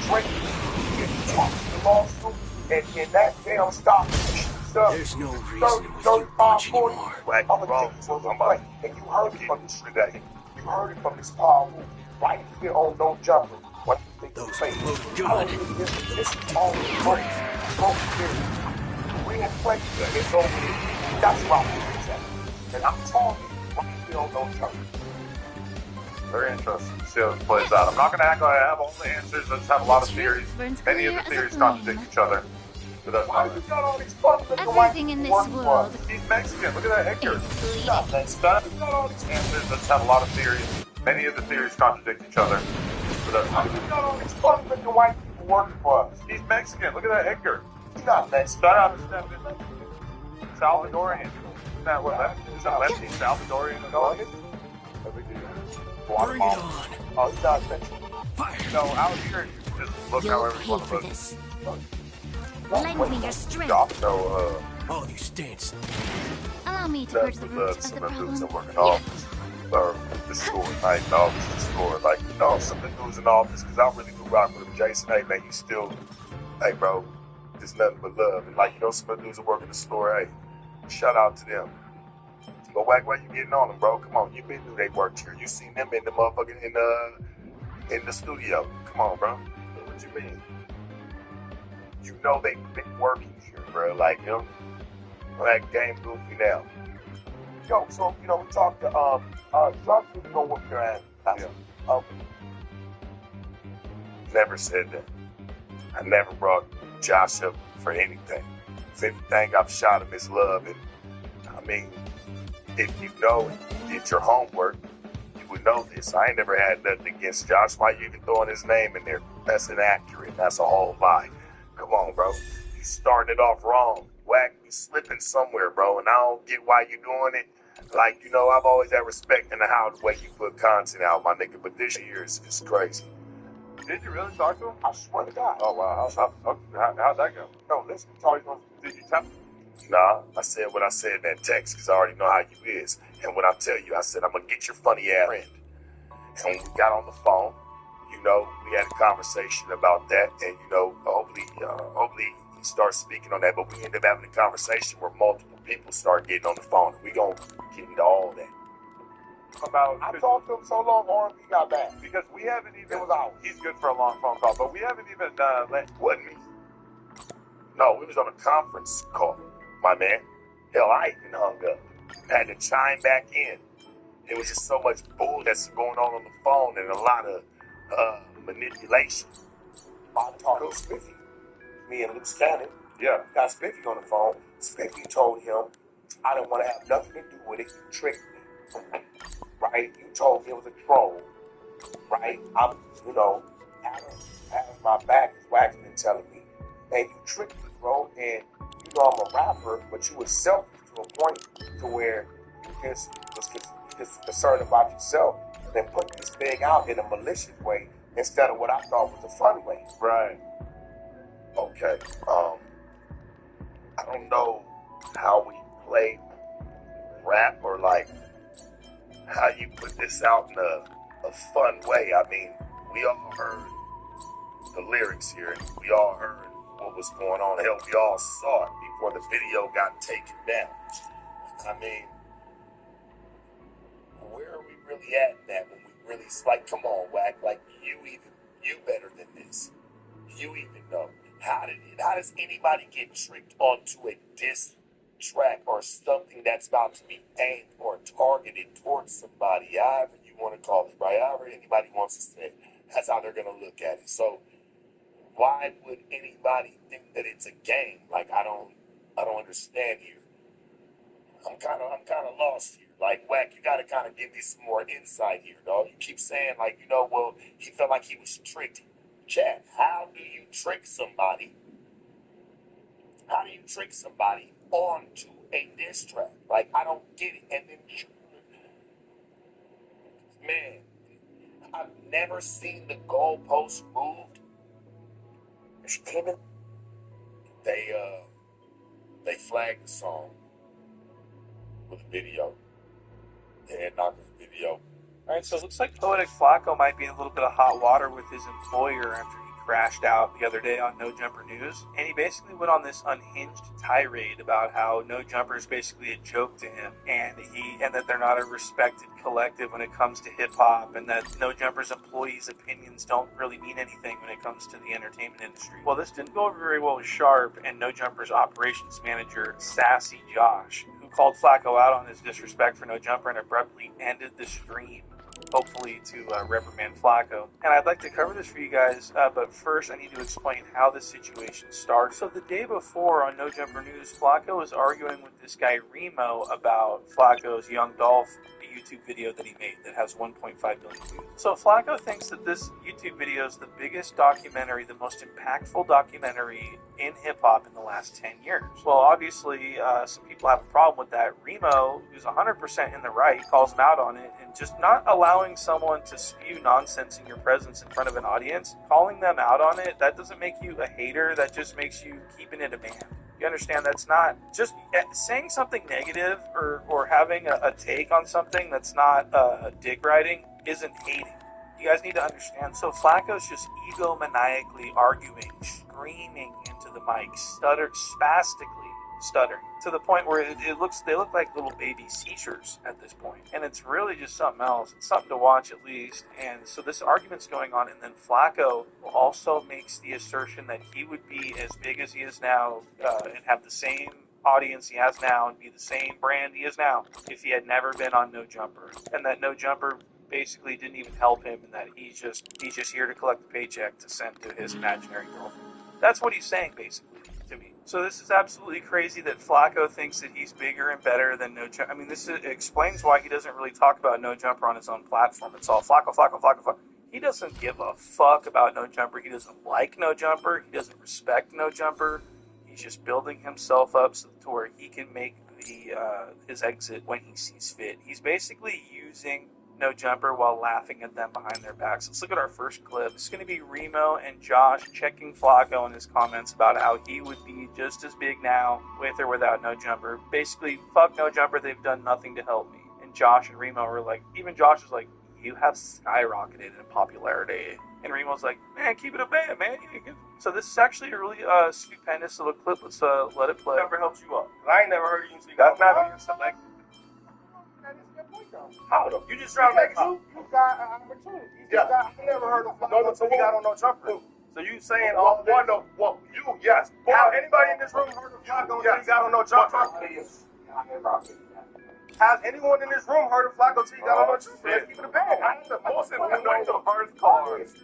Drake, you talk to the lawsuit, and that damn stop. There's no reason with you punch anymore. Like, I'm wrong. Somebody, and you heard it from this today. You heard it from this power move right here on No Jumper. What you think Those you say? loaded I gun. don't think this is all broke here. Real play, it's over here. That's why I'm saying. And I'm talking right here on No Jumper. Very interesting. See how this plays out. I'm not going to act like I have all the answers. I just have a lot of theories. burns Many of clear the as a theories flame. contradict each other. But that's why you got all these fucking Everything in this world He's Mexican. Look at that Hector. is bleeding. You got all these answers. I just have a lot of theories. Many of the theories contradict each other. But that's why you got all these fucking white people working for us. He's Mexican. Look at that Hector. He's not Mexican. Shout out to Stephen. Salvadorian. Isn't that what that is? That lefty Salvadorian? Bring it on. Oh, he's not Mexican. Fire. No, out here, you just look You'll however you pay want for to look. this. Lend me your strength. So, Oh, you stand still. Allow me to that purge the was root of some the of the dudes that problem. work in office, or the store, like the office, the store, like, you know, some of the dudes in office, because I really do rock with them. Jason, hey, man, you still, hey, bro, there's nothing but love. And, like, you know, some of the dudes that work in the store, hey, shout out to them. Go back while you getting on them, bro. Come on, you been through they worked here. You seen them in the motherfucking, in the studio. Come on, bro. What you mean? You know they been working here, bro. Like, you know, that game goofy now. Yo, so, you know, we talked to, Josh, you know what your ass. Never said that. I never brought Josh up for anything. If anything, I've shot him his love. And, I mean, if you know and you did your homework, you would know this. I ain't never had nothing against Josh. Why you even throwing his name in there? That's inaccurate. That's a whole lie. Come on, bro. You starting it off wrong. Whack, you slipping somewhere, bro, and I don't get why you doing it. Like, you know, I've always had respect in the way you put content out, my nigga, but this year is crazy. Did you really talk to him? I swear to God. Oh, wow. How'd that go? No, listen. Did you tell him? Nah, I said what I said in that text because I already know how you is. And when I tell you, I said, I'm going to get your funny ass friend. And when we got on the phone, you know, we had a conversation about that. And, you know, hopefully he starts speaking on that. But we ended up having a conversation where multiple people start getting on the phone. And we going to get into all that. I talked to him so long, R&B got back. Because we haven't even... It was out. He's good for a long phone call, but we haven't even Wasn't me. No, we was on a conference call, my man. Hell, I even hung up. Had to chime back in. It was just so much bull that's going on the phone and a lot of manipulation. I talked to Spiffy. Me and Luke Scannon. Yeah. Got Spiffy on the phone. Spiffy told him, I didn't want to have nothing to do with it. You tricked me. Right? You told me it was a troll. Right? I'm, you know, Adam my back is Wax been telling me. And you tricked me, bro. And you know I'm a rapper, but you were selfish to a point to where you just was concerned about yourself and then put this thing out in a malicious way instead of what I thought was a fun way. Right. Okay. I don't know how we play rap or like how you put this out in a fun way. I mean, we all heard the lyrics here and we all heard what was going on. Hell, we all saw it before the video got taken down. I mean, where are we really at in that when we really, like, come on, Wack, like, you better than this. You even know. How does anybody get tricked onto a diss track or something that's about to be aimed or targeted towards somebody, however you want to call it, right? However anybody wants to say it, that's how they're going to look at it. So why would anybody think that it's a game? Like, I don't understand here. I'm kind of lost here. Like, Wack, you got to kind of give me some more insight here, dog. You keep saying, like, you know, well, he felt like he was tricked. Chad, how do you trick somebody? How do you trick somebody onto a diss track? Like, I don't get it. And then, man, I've never seen the goalpost moved. She came in. They flagged the song with a video. They had knocked the video. Alright, so it looks like Poetic Flacco might be in a little bit of hot water with his employer after he crashed out the other day on No Jumper News. And he basically went on this unhinged tirade about how No Jumper is basically a joke to him, and that they're not a respected collective when it comes to hip-hop, and that No Jumper's employees' opinions don't really mean anything when it comes to the entertainment industry. Well, this didn't go over very well with Sharp and No Jumper's operations manager, Sassy Josh, who called Flacco out on his disrespect for No Jumper and abruptly ended the stream, hopefully to reprimand Flacco. And I'd like to cover this for you guys, but first I need to explain how this situation started. So the day before on No Jumper News, Flacco was arguing with this guy Remo about Flacco's Young Dolph YouTube video that he made that has 1.5 billion views. So Flacco thinks that this YouTube video is the biggest documentary, the most impactful documentary in hip-hop in the last 10 years. Well, obviously, some people have a problem with that. Remo, who's 100% in the right, calls him out on it, and just not allowing someone to spew nonsense in your presence in front of an audience, calling them out on it, that doesn't make you a hater, that just makes you keeping it a band. You understand? That's not just saying something negative or having a take on something that's not dick riding isn't hating. You guys need to understand. So Flacco's just egomaniacally arguing, screaming into the mic, spastically stuttering, to the point where they look like little baby seizures at this point. And it's really just something else. It's something to watch at least. And so this argument's going on, and then Flacco also makes the assertion that he would be as big as he is now and have the same audience he has now and be the same brand he is now if he had never been on No Jumper, and that No Jumper basically didn't even help him, and that he's just here to collect the paycheck to send to his imaginary girlfriend. That's what he's saying basically to me. So this is absolutely crazy that Flacco thinks that he's bigger and better than No Jumper. I mean, this explains why he doesn't really talk about No Jumper on his own platform. It's all Flacco, Flacco, Flacco, Flacco. He doesn't give a fuck about No Jumper. He doesn't like No Jumper. He doesn't respect No Jumper. He's just building himself up so to where he can make his exit when he sees fit. He's basically using No Jumper while laughing at them behind their backs. Let's look at our first clip. It's going to be Remo and Josh checking Flacco in his comments about how he would be just as big now with or without No Jumper. Basically, fuck No Jumper, they've done nothing to help me. And Josh and Remo were like, even Josh was like, you have skyrocketed in popularity. And Remo's like, man, keep it a band, man. So this is actually a really stupendous little clip. Let's let it play. Never helped you up. I ain't never heard of you. So that's not on your select. How though? You just trying to make it. You got an opportunity. I never heard of Flacco until he got on No Jumper. So you saying all one of you? Yes. Have anybody in this room heard of Flacco until he got on No Jumper? Has anyone in this room heard of Flacco until he got on No Jumper? Let's keep it a band. I have the most important the first cars.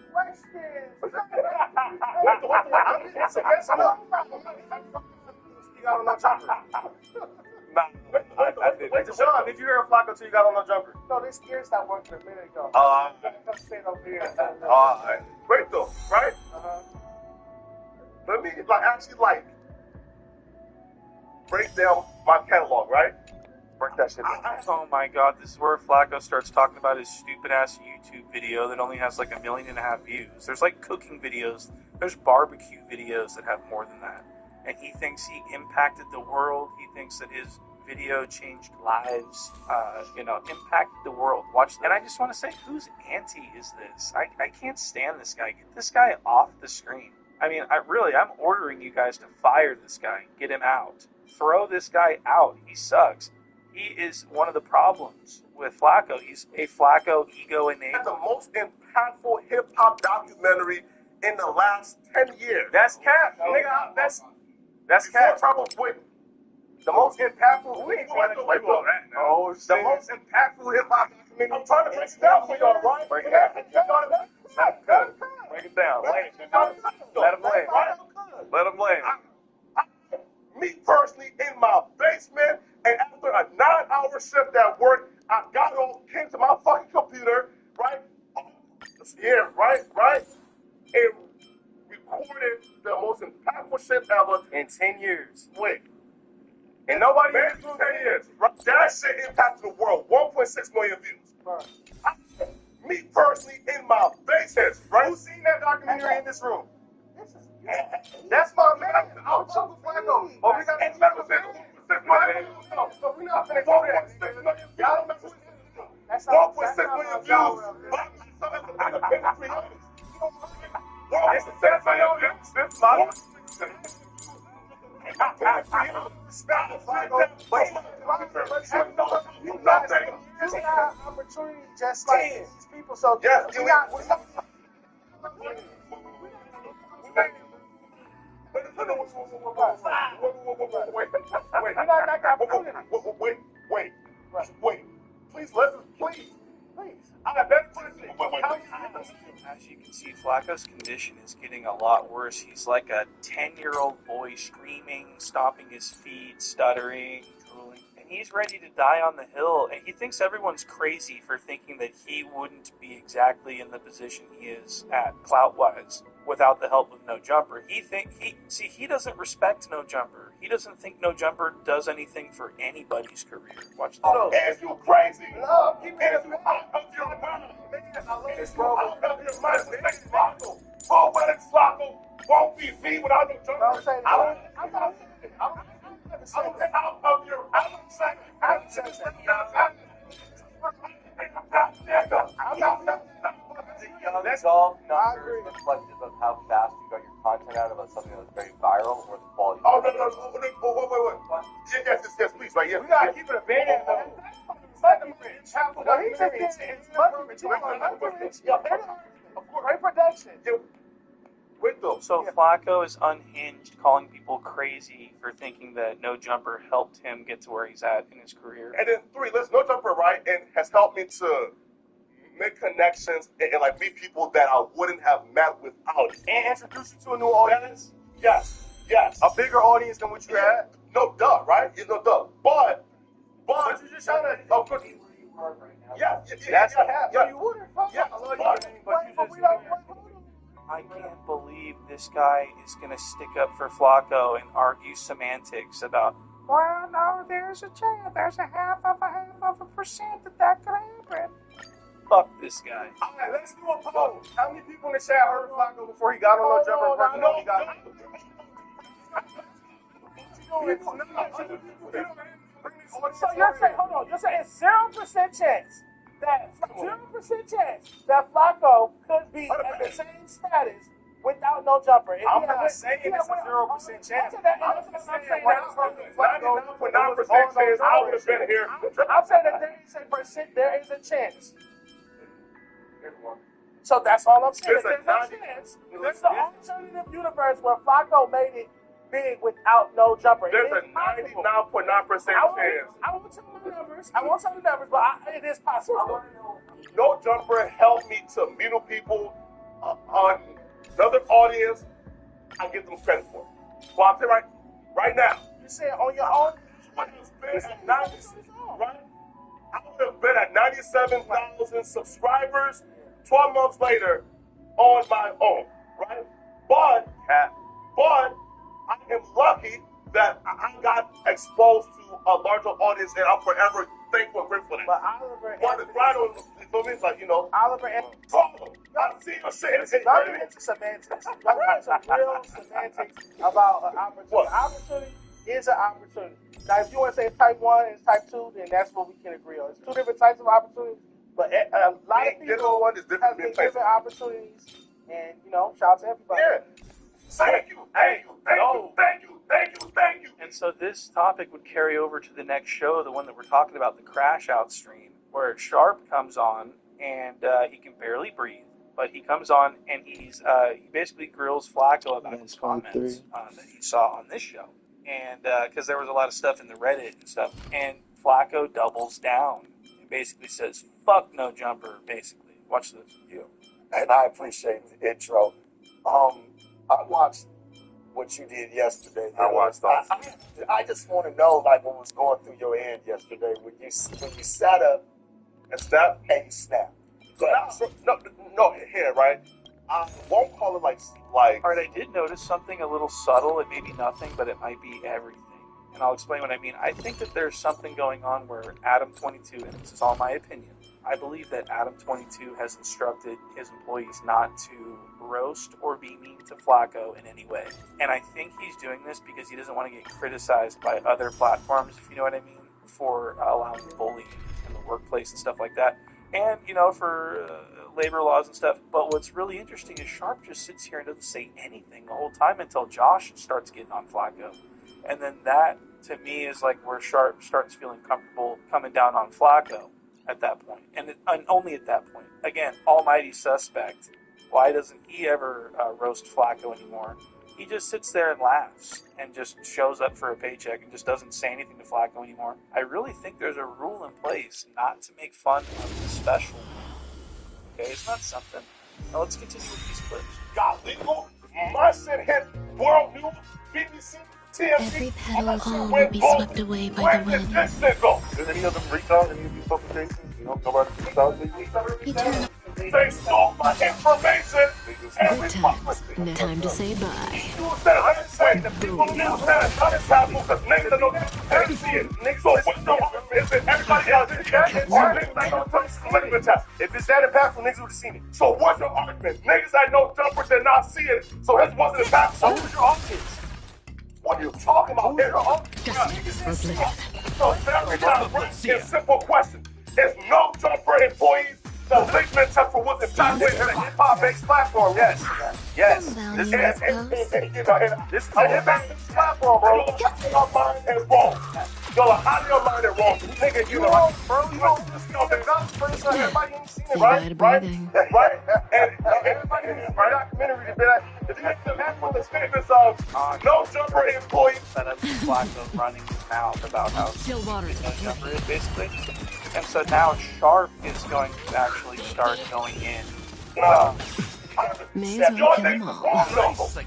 He got on No Jumper. Wait, Deshaun, did you hear of Flacco until you got on No Jumper? No, this gear stopped working a minute ago. Wait though, right? Let me break down my catalog, right? Break that shit down. Oh my god, this is where Flacco starts talking about his stupid ass YouTube video that only has like 1.5 million views. There's like cooking videos, there's barbecue videos that have more than that. And he thinks he impacted the world. He thinks that his video changed lives, impacted the world. Watch, and I just want to say, whose auntie is this? I can't stand this guy. Get this guy off the screen. I mean, I'm ordering you guys to fire this guy. Get him out. Throw this guy out. He sucks. He is one of the problems with Flacco. He's a Flacco ego enabled. The most impactful hip hop documentary in the last 10 years. That's cap, nigga. That's cap. The most impactful. The most impactful hip hop documentary. I'm trying to break it down for y'all, right? Break it down. Break it down. Let him lay. Let him lay. Me personally, in my basement, and after a 9-hour shift at work, I got on, came to my fucking computer, right? Yeah, right? And recorded the most impactful shit ever. In 10 years. Wait. And nobody in this room 10 years. Right? That shit impacted the world. 1.6 million views. Right. Me personally, in my basement, right? Who's seen that documentary in this room? That's my man. I'll talk with Flacco. But we got to make a video. But we're not going to go there. Y'all don't mess with it. That's 1.6 million views. This my opportunity just like these people. So yeah, we got. Wait. Please, listen, please. As you can see, Flacco's condition is getting a lot worse. He's like a 10-year-old boy screaming, stomping his feet, stuttering, drooling. And he's ready to die on the hill. And he thinks everyone's crazy for thinking that he wouldn't be exactly in the position he is at, clout-wise, without the help of No Jumper. He doesn't respect No Jumper. He doesn't think No Jumper does anything for anybody's career. Watch this. Is you crazy? No, he made us out of your mind. Flacco won't be me without No Jumper. I'm not out of your That's all not very reflective of how fast you got your content out about something that was very viral or the quality. Oh, no. Yes, please, right? Yes. We gotta keep it abandoned, though. So Flacco is unhinged, calling people crazy for thinking that No Jumper helped him get to where he's at in his career. And then 3, No Jumper, right, and has helped me to make connections and like meet people that I wouldn't have met without it. And introduce you to a new audience. Yes. A bigger audience than what you had. No duh, right? No duh. But you just trying to heart right now. Yeah, you would have. Yeah, I can't believe this guy is going to stick up for Flacco and argue semantics about, well, no, there's a chance, there's a half of a percent that could happen. Fuck this guy. Alright, let's do a poll. How many people in the chat heard of Flacco before he got on no jumper versus when he got So you're saying, hold on, you're saying 0% chance that Flacco could be at the same status without no jumper. I'm not saying it's a 0% chance. I'm just saying when I heard of Flacco 99.9% chance I would have been here. I'm saying that there is a percent, there is a chance. So that's all I'm saying. There's a chance. There's the alternative universe where Flacco made it big without no jumper. There's a 99.9% chance. I won't tell the numbers. But it is possible. No jumper helped me to meet people on another audience. I give them credit for it. Well, I'm saying right now. You saying on your own? Right? I would have been at 97,000 subscribers 12 months later on my own, right? But I am lucky that I got exposed to a larger audience, and I'm forever thankful and grateful for that. But Oliver, Oliver, I see you saying it. Y'all into semantics. Y'all got some real semantics about an opportunity. What? Opportunity is an opportunity. Now, if you want to say type 1 and type 2, then that's what we can agree on. It's two different types of opportunities, but a lot of people have been given opportunities, and, shout out to everybody. Yeah. Thank you. And so this topic would carry over to the next show, the one that we're talking about, the Crash Out stream, where Sharp comes on, and he can barely breathe. But he comes on, and he basically grills Flacco about his comments that he saw on this show. And because there was a lot of stuff in the Reddit and stuff, and Flacco doubles down and basically says, fuck no jumper, basically. Watch this video. And I appreciate the intro. I watched what you did yesterday. I watched that. I just want to know, like, what was going through your head yesterday when you sat up and snapped and you snapped. No, here, right? I won't call it like. All right, I did notice something a little subtle. It may be nothing, but it might be everything. And I'll explain what I mean. I think that there's something going on where Adam22, and this is all my opinion, I believe that Adam22 has instructed his employees not to roast or be mean to Flacco in any way. And I think he's doing this because he doesn't want to get criticized by other platforms, if you know what I mean, for allowing bullying in the workplace and stuff like that. And, for labor laws and stuff. But what's really interesting is Sharp just sits here and doesn't say anything the whole time until Josh starts getting on Flacco. And then that, to me, is like where Sharp starts feeling comfortable coming down on Flacco at that point. And only at that point. Again, almighty suspect. Why doesn't he ever roast Flacco anymore? He just sits there and laughs and just shows up for a paycheck and just doesn't say anything to Flacco anymore. I really think there's a rule in place not to make fun of the special. Okay, it's not something. Now let's continue with these clips. Got legal. My shit hit World News, BBC, TMZ. Every petal all will be swept away by the wind. Did any of them reach out? Any of these publications? Nobody reached out to you? They stole my information. Good times. No time to say bye. If it's that impactful, niggas would have seen it. So what's your argument? Niggas that know jumpers did not see it, so this wasn't impactful. So who's your audience? What are you talking about? There's your audience. So very direct and simple question. Is no jumper employees the Lickman Temple was impacted in a hip-hop-based platform? Yes. This is a hip-hop-based platform, bro. Your mind is wrong. Y'all are out of your mind and wrong. Nigga, you know, bro, you know, everybody ain't seen it, right? And everybody in this documentary did that. If you make the half of the statements of no jumper employee. That I Flacco running his mouth about how no jumper is, basically. And so now Sharp is going to actually start going in. May as well kill them all. So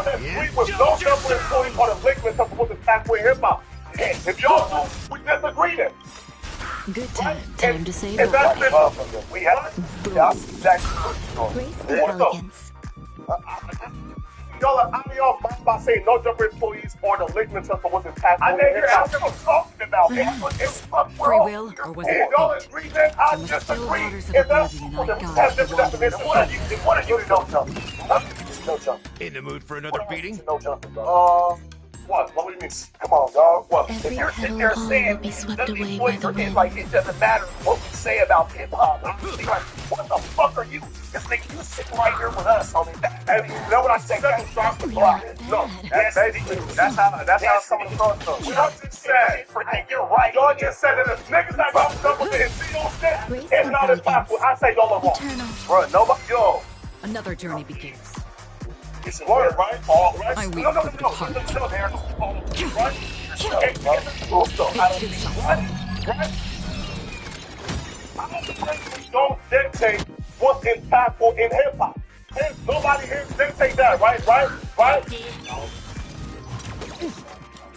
that tweet with no jumper employees on the Lickman Temple was impactful in hip-hop. If y'all do, we disagree then. Good time. Time to say If that's bye. been, we have Grace and elegance. Y'all are out of y'all mind by saying no jumper employees or the Lickman for what's impactful. I think you're out there talking about it. Free will, or was it Y'all fate? agree then? I From the still disagree. waters of If that's oblivion, what I the guard test the definition, water. what are you no jump? No jump. In the mood for another beating? No jump. What? What do you mean? Come on, dog. What? Every If you're sitting petal there hole saying will be swept that away these by boys the are wind. like it doesn't matter what we say about hip hop. I'm just like, what the fuck are you? It's like you sitting right here with us on it. And you know what I say? That's drop the block. No, that's basically that's how it's coming across though. What I just said, you're right. Y'all just said that if niggas not gonna jump with it and see those shit, it's not impactful. I say y'all are wrong. Bro, nobody, yo. Another journey begins. It's word, right? All right. I weep No, for the departed. Right? I don't dictate what's impactful in hip hop. Nobody here dictate that, right? Right?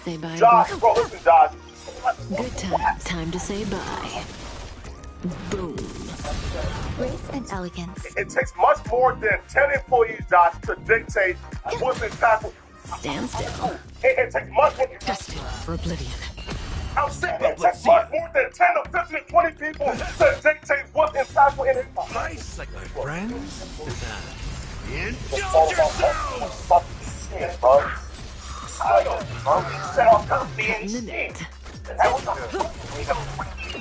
Say bye. Josh, bro, listen, Josh. Good time. Time to say bye. Boom. Grace and elegance. It takes much more than 10 employees, Josh, to dictate what's impactful. Stand still. It takes much more. Destined for oblivion. I'm saying it takes much more than 10 or 15 or 20 people to dictate what's impactful in hip hop. Nice, like my friends. Indulge yourselves! Shit, bro. I don't know. Set off company and shit.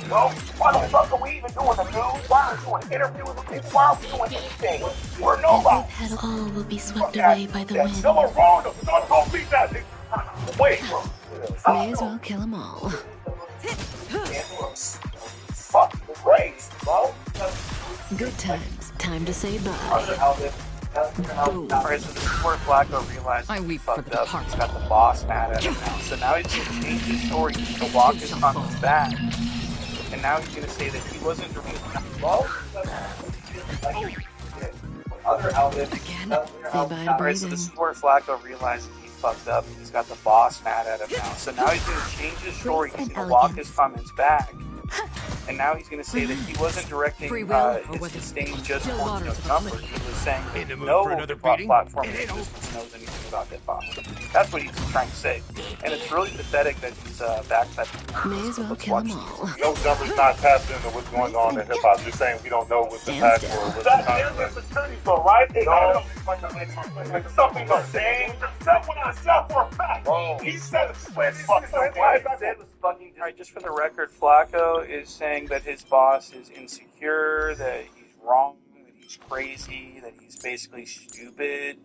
Well, why the fuck are we even doing the news? Why are we doing interviews with people? Why are we doing anything? We're nobody. Every petal all will be swept away by the wind. No one wrong. Don't beat that. Wait, bro. May as well kill them all. Fucking great, bro. Good times. Time to say bye. Boom. Alright, so this is where Flacco realized he fucked up. He's got the boss mad at him now. So now he's gonna change his story to walk his comments back. And now he's gonna say that he wasn't the reason. Other outlets. Again. Say bye to Alright, so breathing. this is where Flacco realizes he fucked up. He's got the boss mad at him now. So now he's gonna change his story. He's gonna walk his comments back. And now he's going to say that he wasn't directing his disdain just towards no jumper. He was saying that no platform existence knows anything about hip hop. That's what he's trying to say. And it's really pathetic that he's backpedaling. May as well kill them all. No jumper's not tapped into what's going on in hip hop. You're saying we don't know what's impactful or what's that's insecurity, though, right? No. Something the same. That's what I said for a fact. He said it's Alright, just for the record, Flacco is saying that his boss is insecure, that he's wrong, that he's crazy, that he's basically stupid,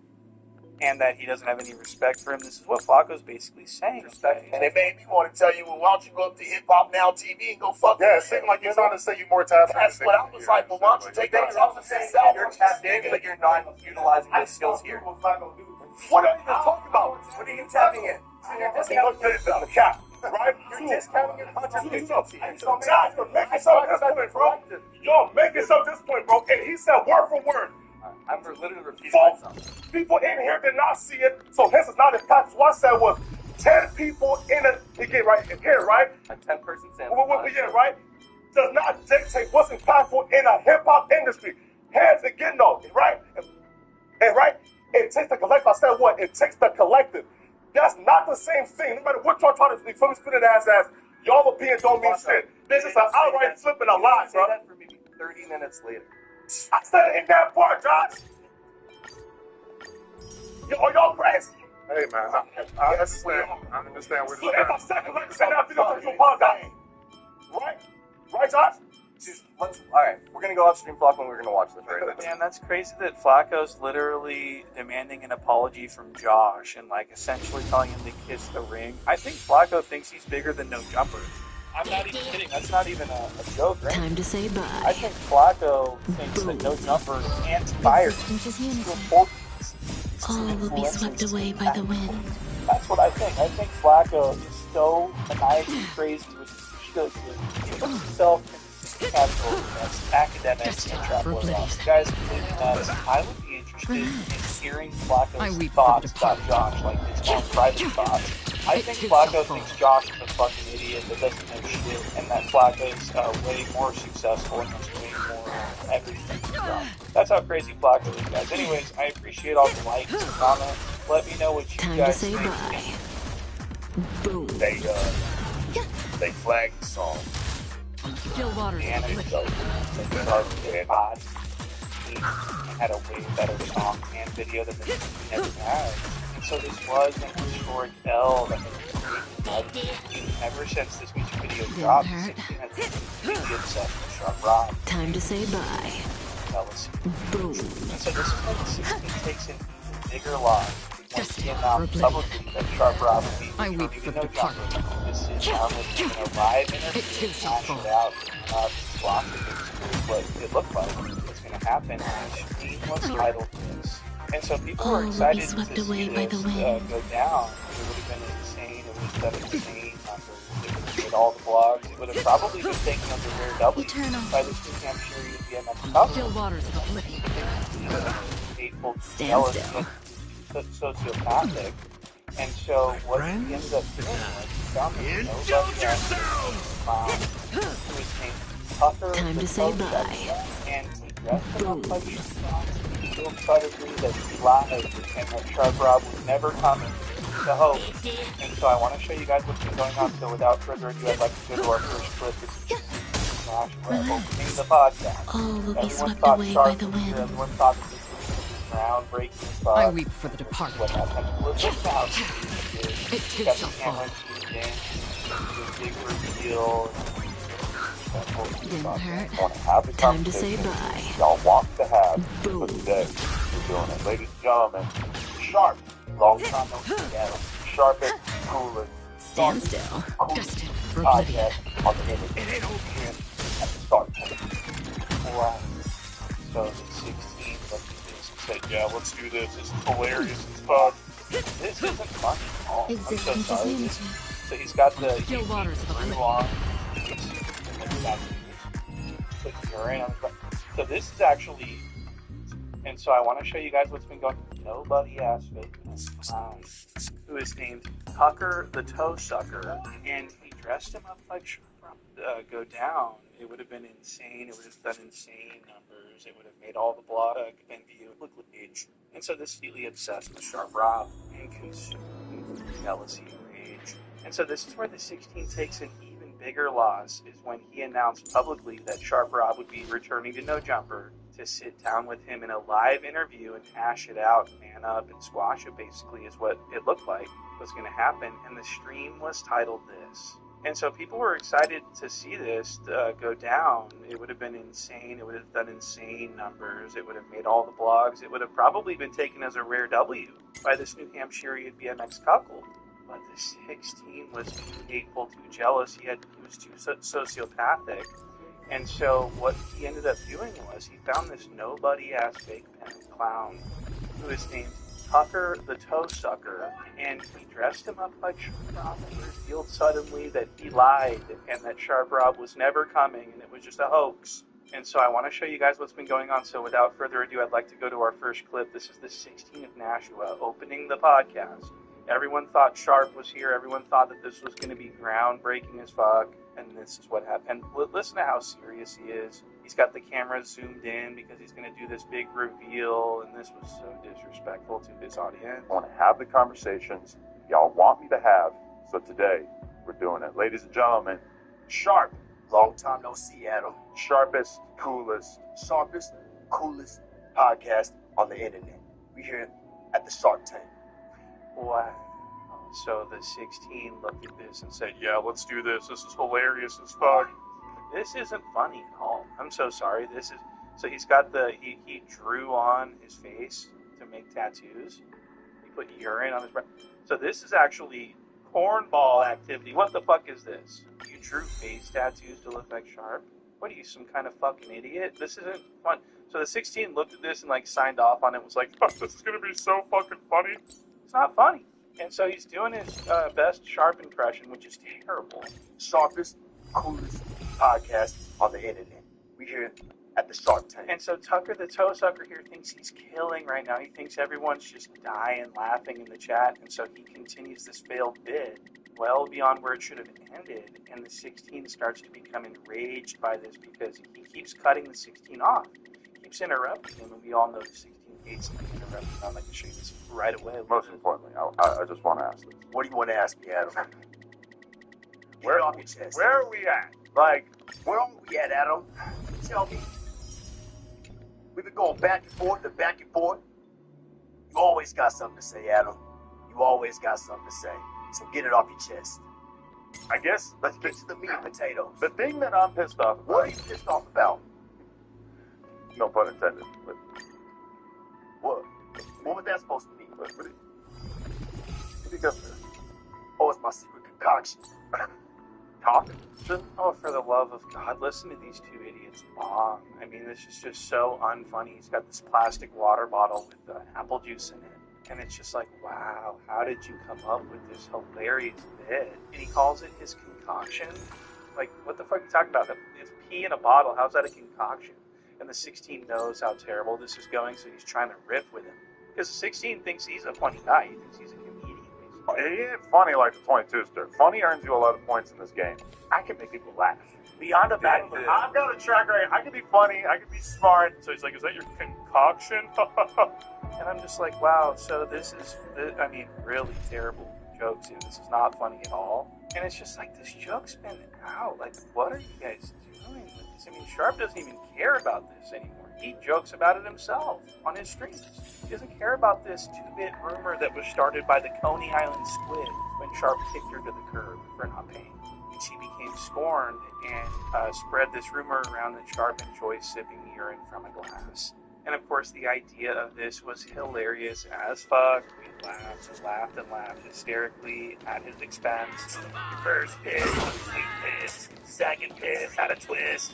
and that he doesn't have any respect for him. This is what Flacco's basically saying. And it made me want to tell you, well, why don't you go up to Hip Hop Now TV and go fuck it seemed like you're trying to say you more tapped in. That's what I was like, well, why don't you take things off and say you're tapped in, but you're not utilizing your skills here. What are you talking about? What are you tapping in? You're just the cap. Right? You're discounting your contributions. Josh, you're making something at this point, bro. You're making something at this point, bro. And he said word for word. I'm literally repeating myself. People in here did not see it, so his is not impactful. What I said was 10 people in a, again, right, in here, right? A 10-person sample. Yeah, right? Does not dictate what's impactful in a hip-hop industry. Hands again, though, right? And right? It takes the collective. I said what? It takes the collective. That's not the same thing. No matter what y'all trying to do, from spit it as y'all opinion don't mean shit. This is an outright flipping a lie, bro. That for maybe 30 minutes later. I said it in that part, Josh. Y'all crazy. Hey, man, I understand where this is. If I said collective, then I feel like you apologize. Right? Right, Josh? Alright, we're gonna go upstream Flock when we're gonna watch this, right? Man, that's crazy that Flacco's literally demanding an apology from Josh and like essentially telling him to kiss the ring. I think Flacco thinks he's bigger than No Jumper. I'm not even kidding. That's not even a joke, right? Time to say bye. I think Flacco thinks that No Jumper can't fire. All will be swept away by the wind. That's what I think. I think Flacco is so maniacally crazy with his self-control as academics and travel around. Guys, I would be interested in hearing Flacco's thoughts about Josh, like his own private thoughts. I think Flacco thinks Josh is a fucking idiot that doesn't know shit, and that Flacco's way more successful and has way more everything than Josh. That's how crazy Flacco is, guys. Anyways, I appreciate all the likes and comments. Let me know what you Time guys to say think. bye. Boom. They flagged the song. Stillwater's And a it's so odd. He had a way better song and video than this never had. And so this was an historic L that has ever since this music video dropped. It has completely obsessed with Sharp Rob. Time to say bye. Boom. And so this is when the 16 takes an even bigger loss. Because he announced publicly that Sharp Rob would be returning to No Jumper. This is now with a live interview and hash it out. Squash it what it looked like was going to happen. And the stream was titled this. And so people were excited to see this go down. It would have been insane. It would have been insane numbers. It would have made all the blogs. It would have probably been taken under rare W by this new Hampshire BMX Cup. Stillwater's oblivion. Hateful, jealous, sociopathic. And so what he ended up doing was he found this nobody else who was named Tucker. Time to say bye. And he dressed him up like Sharp. He so excitedly that he lied and that Sharp Rob was never coming to hope. And so I want to show you guys what's been going on. So without further ado, I'd like to go to our first clip. This is Smash. We're opening the podcast. All will be Everyone swept thought away Sharp by the was wind. here. Everyone thought that this was groundbreaking stuff. I weep for the departed. What happened? Look at how It too got shall the fall. camera zoomed in, the big reveal. Didn't hurt. Want to have the Time to say conversation bye. y'all want to have Boom. for today. We're doing it. Ladies and gentlemen, Sharp. Long time no see, Adam. Sharpest, coolest, Stand still. Destined for oblivion. podcast on the internet. Here at the start. Wow. So the 16 looked at this and said, yeah, let's do this. This is hilarious. It's fun. This isn't fun at all. I'm so Existence is sorry. unity. So he's got the Stillwater's blue on. Put urine on his butt. So this is actually, and so I want to show you guys what's been going. Nobody asked fake who is named Tucker the Toe Sucker, and he dressed him up like Sharp Go Down. It would have been insane. It would have done insane numbers. It would have made all the blog and view look page. And so this is really obsessed with Sharp Rob and consumed with jealousy and rage. And so this is where the 16 takes an even bigger loss, is when he announced publicly that Sharp Rob would be returning to No Jumper to sit down with him in a live interview and hash it out, man up, and squash it, basically, is what it looked like was going to happen. And the stream was titled this. And so people were excited to see this go down. It would have been insane. It would have done insane numbers. It would have made all the blogs. It would have probably been taken as a rare W by this New Hampshirean BMX couple. But the 16 was too hateful, too jealous. He was too sociopathic. And so what he ended up doing was he found this nobody-ass fake pen clown who is named Tucker the Toe Sucker, and he dressed him up like Sharp Rob and revealed suddenly that he lied and that Sharp Rob was never coming and it was just a hoax. And so I want to show you guys what's been going on. So without further ado, I'd like to go to our first clip. This is the 16 of Nashua opening the podcast. Everyone thought Sharp was here. Everyone thought that this was going to be groundbreaking as fuck. And this is what happened. And listen to how serious he is. He's got the camera zoomed in because he's going to do this big reveal. And this was so disrespectful to his audience. I want to have the conversations y'all want me to have. So today, we're doing it. Ladies and gentlemen, Sharp. Long time no see, Adam. Sharpest, coolest, Sharpest, coolest podcast on the internet. We here at the Shark Tank. Wow. So the 16 looked at this and said, yeah, let's do this. This is hilarious as fuck. This isn't funny at all. I'm so sorry. This is, so he's got he drew on his face to make tattoos. He put urine on his breath. So this is actually cornball activity. What the fuck is this? You drew face tattoos to look like Sharp? What are you, some kind of fucking idiot? This isn't fun. So the 16 looked at this and like signed off on it, was like, oh, this is going to be so fucking funny. It's not funny. And so he's doing his best Sharp impression, which is terrible. Sharpest, coolest podcast on the internet. We here at the Shark Tank. And so Tucker the Toe Sucker here thinks he's killing right now. He thinks everyone's just dying laughing in the chat, and so he continues this failed bid well beyond where it should have ended, and the 16 starts to become enraged by this because he keeps cutting the 16 off. He keeps interrupting him, and we all know the 16 hates to be interrupted. I'm going to show you this right away. Most importantly, I just want to ask this. What do you want to ask me, Adam? Where are we at? Like, where are we at, Adam? Tell me. We've been going back and forth and back and forth. You always got something to say, Adam. You always got something to say. So get it off your chest. I guess let's get to the meat and potatoes. The thing that I'm pissed off about. What are you pissed off about? No pun intended. But what was that supposed to mean? What do you got there? Oh, it's my secret concoction. Talk? Oh, for the love of God, listen to these two idiots long. I mean, this is just so unfunny. He's got this plastic water bottle with apple juice in it. And it's just like, wow, how did you come up with this hilarious bit? And he calls it his concoction. Like, what the fuck are you talking about? It's pee in a bottle. How's that a concoction? And the 16 knows how terrible this is going, so he's trying to riff with him. Because the 16 thinks he's a funny guy. He thinks he's a comedian. He ain't funny like the 22-ster. Funny earns you a lot of points in this game. I can make people laugh. Beyond a fact, I've got a track record. I can be funny. I can be smart. So he's like, is that your concoction? And I'm just like, wow, so this is, I mean, really terrible jokes here. This is not funny at all. And it's just like, this joke's been out. Like, what are you guys doing with this? I mean, Sharp doesn't even care about this anymore. He jokes about it himself on his streams. He doesn't care about this 2-bit rumor that was started by the Coney Island squid when Sharp kicked her to the curb for not paying. And she became scorned and spread this rumor around that Sharp enjoys sipping urine from a glass. And of course, the idea of this was hilarious as fuck. We laughed and laughed and laughed hysterically at his expense. First piss, sweet piss. Second piss had a twist.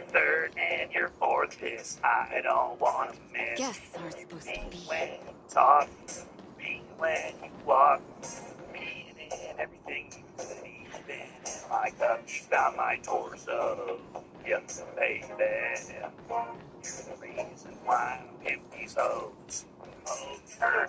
Third and your fourth piss, I don't want to miss. Guests are supposed to be when you talk, me when you walk, me in everything you believe in. My touch down my torso, yes, baby. You're the reason why I'm in these hoes. Oh, sure.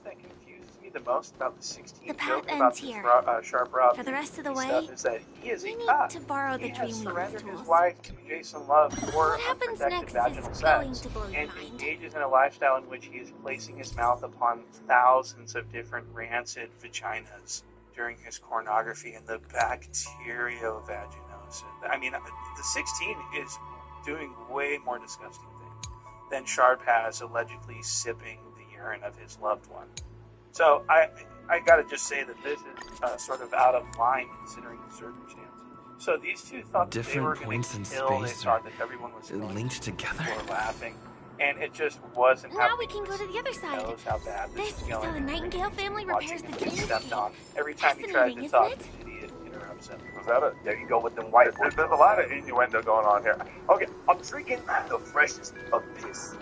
That confuses me the most about the 16 joke about this Sharp Rob for the rest of the way stuff is that he is we a need cop. to borrow the He has Dreamweaver surrendered tools. his wife to Jason Love for What happens unprotected next vaginal is going sex, to blow your and he mind. engages in a lifestyle in which he is placing his mouth upon thousands of different rancid vaginas during his pornography and the bacteriovaginosis. I mean, the 16 is doing way more disgusting things than Sharp has allegedly sipping the urine of his loved one. So I gotta just say that this is sort of out of line considering the circumstances. So these two thought that they were going to kill. They thought that everyone was linked together. Or laughing, and it just wasn't. Now we can go to the other side. Knows how bad This is going. how the Nightingale family repairs the dreamscape. Every time he tries to Fascinating, talk, isn't this idiot interrupts him. Was that it? There you go with them white boys. There's a lot of innuendo going on here. Okay, I'm drinking the freshest of piss.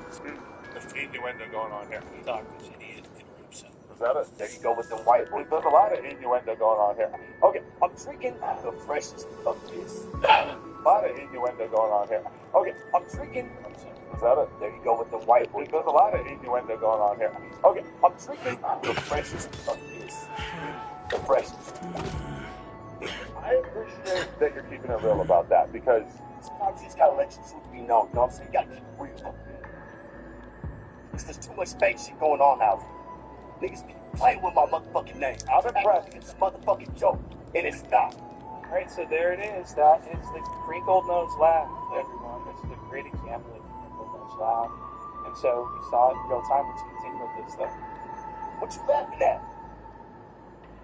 there's innuendo going on here. Talk, this idiot interrupts him. Was that it? There you go with them white boys. There's a lot of innuendo going on here. Okay, I'm drinking the freshest of piss. a lot of innuendo going on here. Okay, I'm drinking. was that it? There you go with them white boys. There's a lot of innuendo going on here. Okay, I'm drinking the freshest of piss. The freshest. I appreciate that you're keeping it real about that because sometimes you just gotta let your truth be known. You know what I'm saying? You gotta keep it real. There's too much fake shit going on out here. Niggas be playing with my motherfucking name. I'm impressed. It's a motherfucking joke, and it's not. Alright, so there it is. That is the Wrinkled Nose Laugh, everyone. This is a great example of the Wrinkled Nose Laugh. And so we saw it in real time. Let's continue with this stuff. What you laughing at?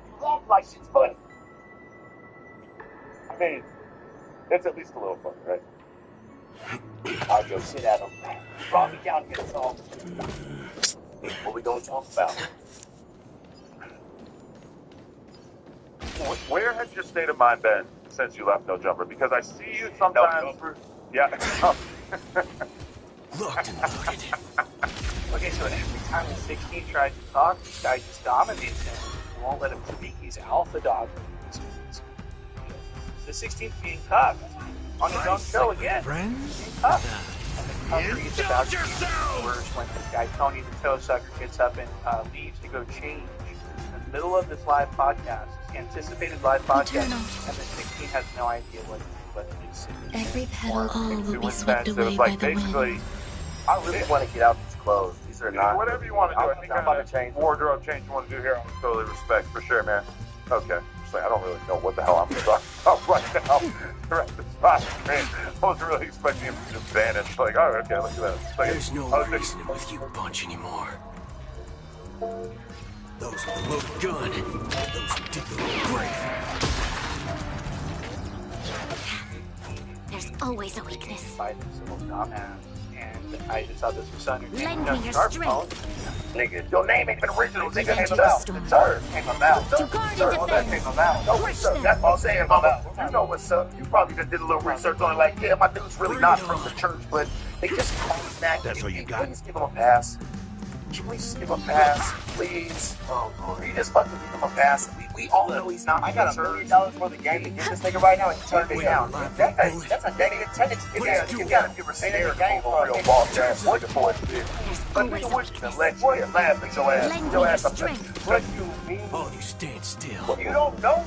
You laugh like shit's funny. I mean, it's at least a little fun, right? I'll go shit at him. Brought me down here, so what we gonna talk about? Where has your state of mind been since you left No Jumper? Because I see you sometimes. No Jumper? Yeah. Looked and looked. Okay, so every time the 16 tries to talk, this guy just dominates him. He won't let him speak. He's alpha dog. The 16's being cuffed on his own show again. Friends? Being cuffed. reads about worse when this guy Tony the Toe Sucker gets up and leaves to go change in the middle of this live podcast, anticipated live podcast, and the 16 has no idea what it's Every petal all will be It swept was away like by the basically, wind. I really want to get out these clothes. These are not. whatever you want to do. I think I'm about to change. wardrobe change you want to do here, I totally respect for sure, man. Okay. Just like, I don't really know what the hell I'm talking about right now. Right, this last man. I wasn't really expecting him to just vanish. Like, oh, okay, look at that. Like, There's no reason with you bunch anymore. Those with the loaded gun, those who dig their own grave. There's always a weakness. by this little dumbass, and I just thought this was so entertaining. Lend me your strength. Nigga, your name ain't been original. Nigga, Represent came your about. storm. Sir, came about. To guard Sir, and well, that defend. came about. No, Crush sir, them. that's what I'm saying, Mama. You know what's up. You probably just did a little research on it. Like, yeah, my dude's really not from the church, but they just call him that. That's all you got? Please give him a pass. Can we just give him a pass, please? Oh, Lord. You just fucking give him a pass. We all know he's not. I got $1 million for the game to get this nigga right now and turn it down. That's a negative tendency. You gotta give her a game for a real boss ass nigga for it. But nigga, what you can let you laugh at your ass. Your ass up there. What you mean? Oh, you stand still. You don't know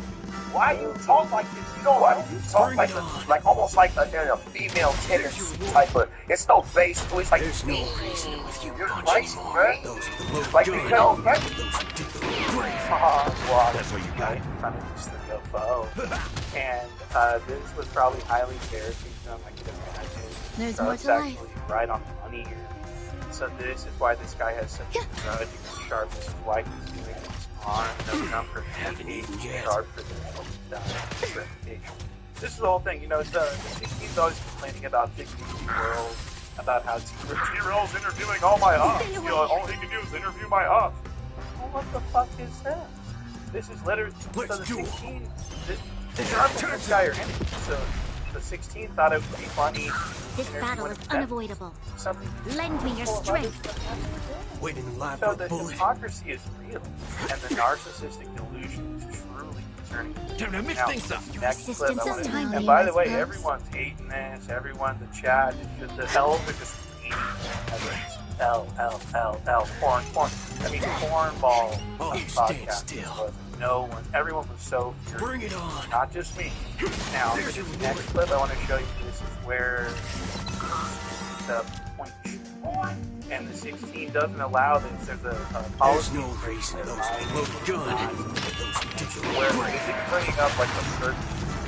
why you talk like this. You don't. Why you talk like almost like a female tennis type of. It's no bass. It's like There's no reason with you you're bunch crazy, anymore. man. Those with the loaded Like gun, you know, those who dig their own grave. Well, That's all you got? in front of this UFO, and this was probably highly embarrassing to him. I can imagine. There's So more it's to life. actually right on the money here. So this is why this guy has such a grudge against Sharp. This is why he's doing this on no number. Haven't eaten yet. Sharp for the reputation. This is the whole thing, you know. The 16's always complaining about Big Beauty World, about how T-Rail's interviewing all my ups. You know, all he can do is interview my ups. well, what the fuck is that? This is literally so the 16. The Sharp and this guy are in it. So the 16 thought it would be funny. This battle is unavoidable. Something. Lend me your strength. Waiting in line So for a the bullet. hypocrisy is real, and the narcissistic delusion is truly concerning. Time to mix Now, things up. next clip, Resistance I is wanna- tiny, and by the I way, suppose. everyone's hating this. Everyone, the chat, is just the L's are just reading. L, porn. I mean, cornball. Oh, you podcast stand still. was no one. Everyone was so furious. Bring it on. Not just me. Now, There's this your next clip I want to show you. This is where the point. And the 16 doesn't allow this. There's a There's policy. no reason. Those with the loaded gun, those who dig their Where own is grave. it bringing up like a certain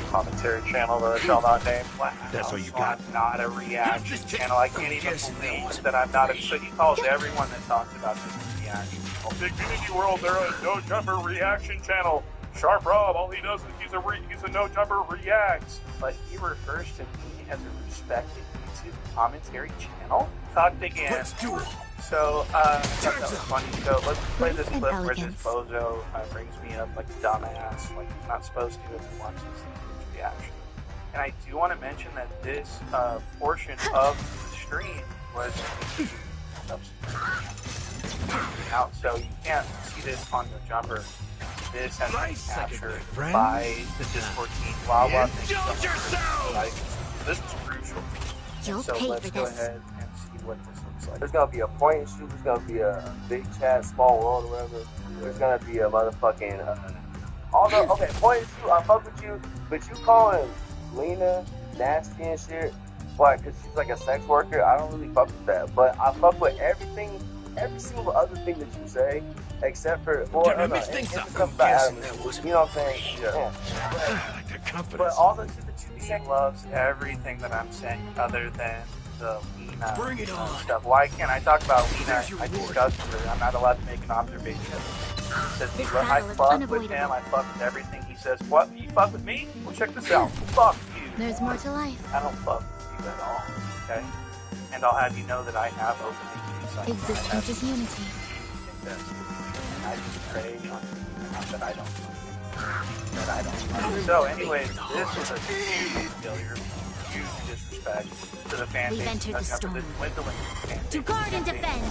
commentary channel that I shall not name? That's all you So got? I'm not a reaction channel. I can't even believe that I'm not a. So he calls everyone that talks about this a reaction. Big Community World, they're a no jumper reaction channel. Sharp Rob, all he does is he's a no jumper reacts. But he refers to me as a respected YouTube commentary channel. Talked again. Let's do it. So, I thought that was funny. So let's play this Grace and clip where this elegance. bozo brings me up like a dumbass, like he's not supposed to if he watches this reaction. And I do want to mention that this portion of the stream was out, so you can't see this on the jumper. This has been captured by the Discord team. Wawa, Indulge yourself! this is crucial. You'll So pay let's for go this. ahead and see what this looks like. There's gonna be a point and shoot. There's gonna be a big chat, small world, or whatever. There's gonna be a motherfucking. Okay, point and shoot. I fuck with you, but you calling Lena nasty and shit, why? Because she's like a sex worker. I don't really fuck with that. But I fuck with everything, every single other thing that you say, except for stuff about Adam. You know what I'm saying? Yeah. But all the shit that you saying loves everything that I'm saying, other than the Lena stuff. Why can't I talk about Lena? I discussed her. I'm not allowed to make an observation. He says, This I battle is fuck with unavoidable. him. I fuck with everything he says. What? You fuck with me? Well, check this out. Fuck you. There's more to life. I don't fuck with you at all. Okay? And I'll have you know that I have open insight. Existence is unity. I just pray on that I don't. So, anyways, this was a huge failure, huge disrespect to the fan We've base. entered the storm. Dwindling fan To base. guard and defend.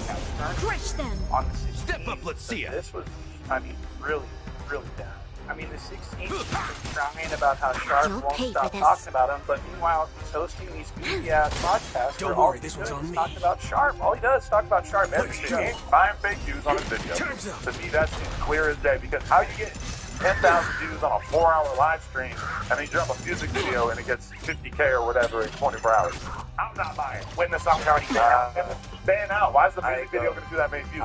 Crush them. On the 16th. Step up, let's see it. This was, I mean, really, really bad. I mean, the 16 is crying about how Sharp You'll won't pay stop for this. talking about him, but meanwhile, he's hosting these media podcasts. Don't where all worry, he this does one's on is me. talk about Sharp. All he does is talk about Sharp every He show. ain't buying fake views on his video. Time's up. To me, that's clear as day. Because how you get 10,000 views on a 4-hour live stream, and then you drop a music video and it gets 50K or whatever in 24 hours? I'm not buying. When the song's already banned out. Why is the music video going to do that many views?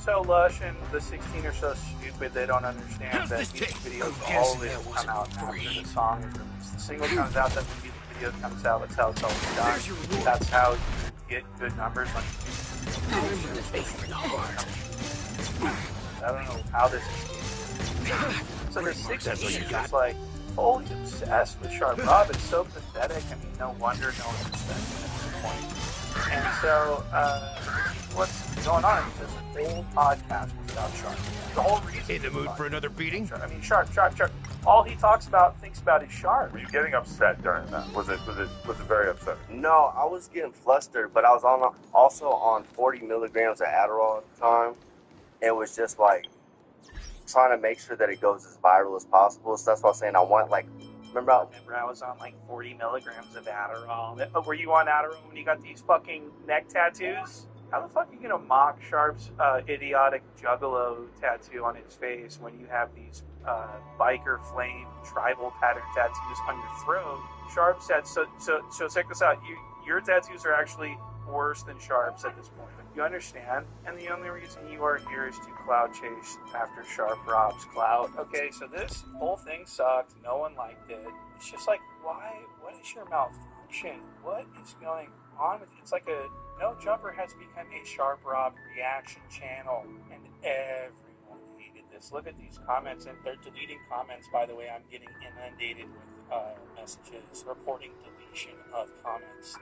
So Lush and the 16 are so stupid they don't understand that music videos always come out after the song is released. The single comes out, then the music video comes out. That's how it's always done. That's how you get good numbers on I don't know how this is. So the 16 is just like fully obsessed with Sharp Rob. It's so pathetic. I mean, no wonder no one respects him at this point. And so, what's going on? This whole podcast was about Sharp. The whole reason. In the mood for another beating? I mean, Sharp. All he thinks about is Sharp. Were you getting upset during that? Was it very upsetting? No, I was getting flustered, but I was also on 40 milligrams of Adderall at the time. It was just like trying to make sure that it goes as viral as possible. So that's why I was saying I want remember I was on like 40 milligrams of Adderall. Were you on Adderall when you got these fucking neck tattoos? How the fuck are you gonna mock Sharp's idiotic juggalo tattoo on his face when you have these biker flame tribal pattern tattoos on your throat? Sharp said so check this out. Your tattoos are actually worse than Sharp's at this point. You understand? And the only reason you are here is to cloud chase after Sharp Rob's clout. Okay, so this whole thing sucked. No one liked it. It's just like, why? What is your malfunction? What is going on with you? It's like No Jumper has become a Sharp Rob reaction channel, and everyone hated this. Look at these comments, and they're deleting comments, by the way. I'm getting inundated with messages reporting deletion of comments.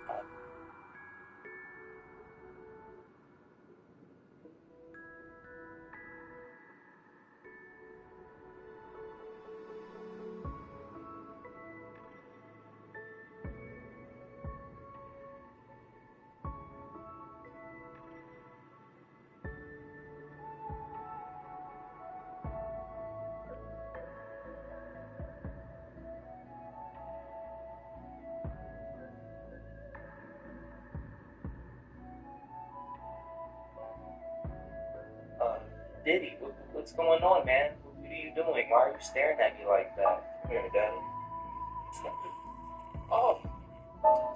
Diddy, what's going on, man? What are you doing? Why are you staring at me like that? Here, Daddy. Oh,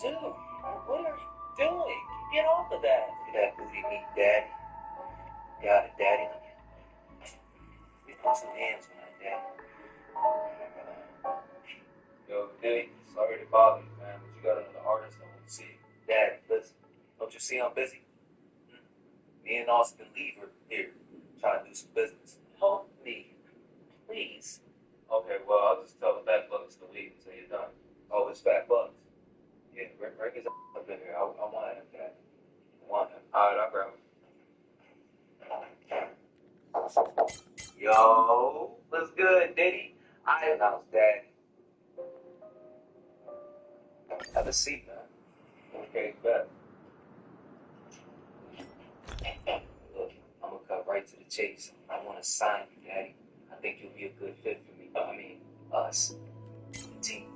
dude, what are you doing? Get off of that. That booty meat, Daddy. Got it, Daddy. You put some hands on that, Daddy. Yo, Diddy, sorry to bother you, man, but you got another artist I want to see. Daddy, listen, don't you see I'm busy? Me and Austin Lever here. Trying to do some business. Help me, please. Okay, well, I'll just tell the fat bucks to leave until you're done. Oh, it's fat bucks. Yeah, bring his up in here. I want him, Dad. I want him. Alright, I'll grab him. Yo, what's good, Diddy? I announced Daddy. Have a seat, man. Okay, bet. Cut right to the chase. I want to sign you, Daddy. I think you'll be a good fit for me. I mean, us. The team.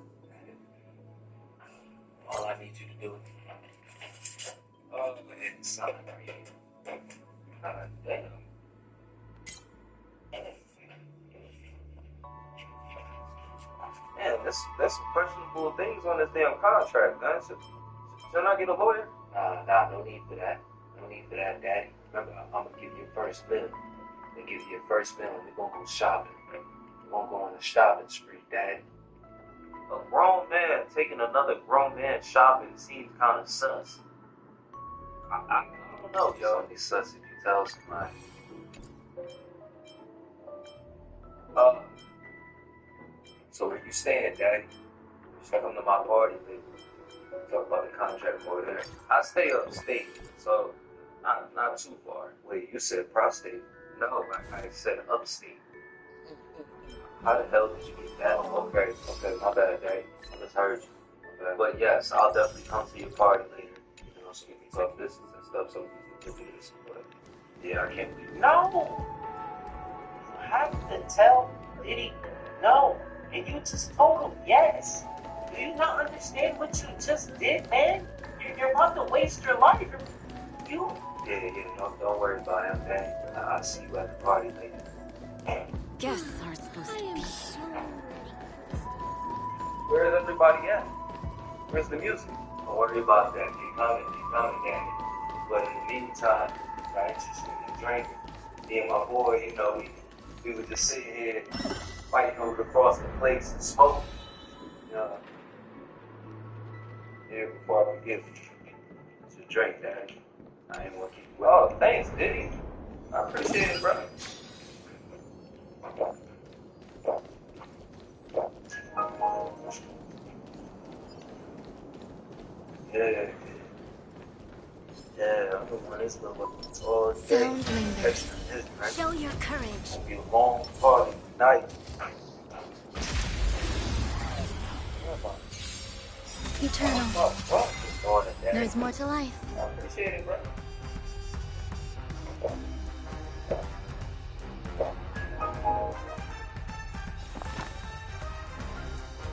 All I need you to do is go ahead and sign right here. Damn. Man, that's some questionable things on this damn contract, man. Should I get a lawyer? Nah, no need for that. No need for that, Daddy. Remember, I'm gonna give you your first bill. We're gonna go shopping. We're gonna go on a shopping spree, Daddy. A grown man taking another grown man shopping seems kind of sus. I don't know, yo. It's sus if you tell somebody. So where you staying, Daddy? Just come to my party, baby. Talk about the contract over there. I stay upstate, so not too far. Wait, you said prostate? No, I said upstate. How the hell did you get that? Okay, my bad, Daddy. I misheard you. Okay. But yes, I'll definitely come to your party later. You know, so we can talk business and stuff, so we can do this. But yeah, I can't leave. No! have to tell Diddy no, and you just told him yes. Do you not understand what you just did, man? You're about to waste your life. You. Yeah, don't worry about it, man. I'll see you at the party later. Guests aren't supposed to be. Where is everybody at? Where's the music? Don't worry about that. Keep coming, Danny. But in the meantime, I interested in drinking. Me and my boy, you know, we would just sit here fighting over across the place and smoke. You know. Yeah, before I get to drink, Danny. I ain't want to keep you. Oh, thanks, Diddy. I appreciate it, brother. Yeah, I'm the one that's been looking all day. Sound lingers. Show your courage. It'll be a long party tonight. Eternal. Oh, There's more to life. I appreciate it, bro.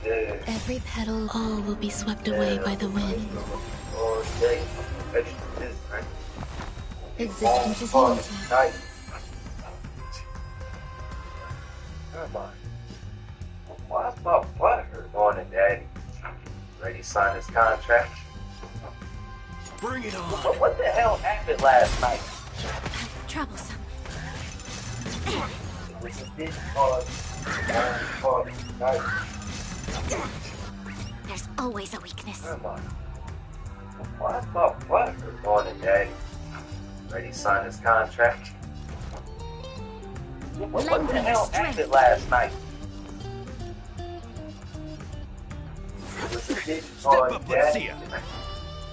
Yeah. Every petal, all will be swept away by the wind. All day. Existence is unity. Come on. Why's my butt hurt? Morning, Daddy. Ready to sign this contract? Bring it on. What the hell happened last night? Troublesome. It was a big party night. There's always a weakness. Come on. Why's my butt hurt? Morning, Daddy. Ready to sign this contract? What the hell happened last night? It was a big party, Daddy.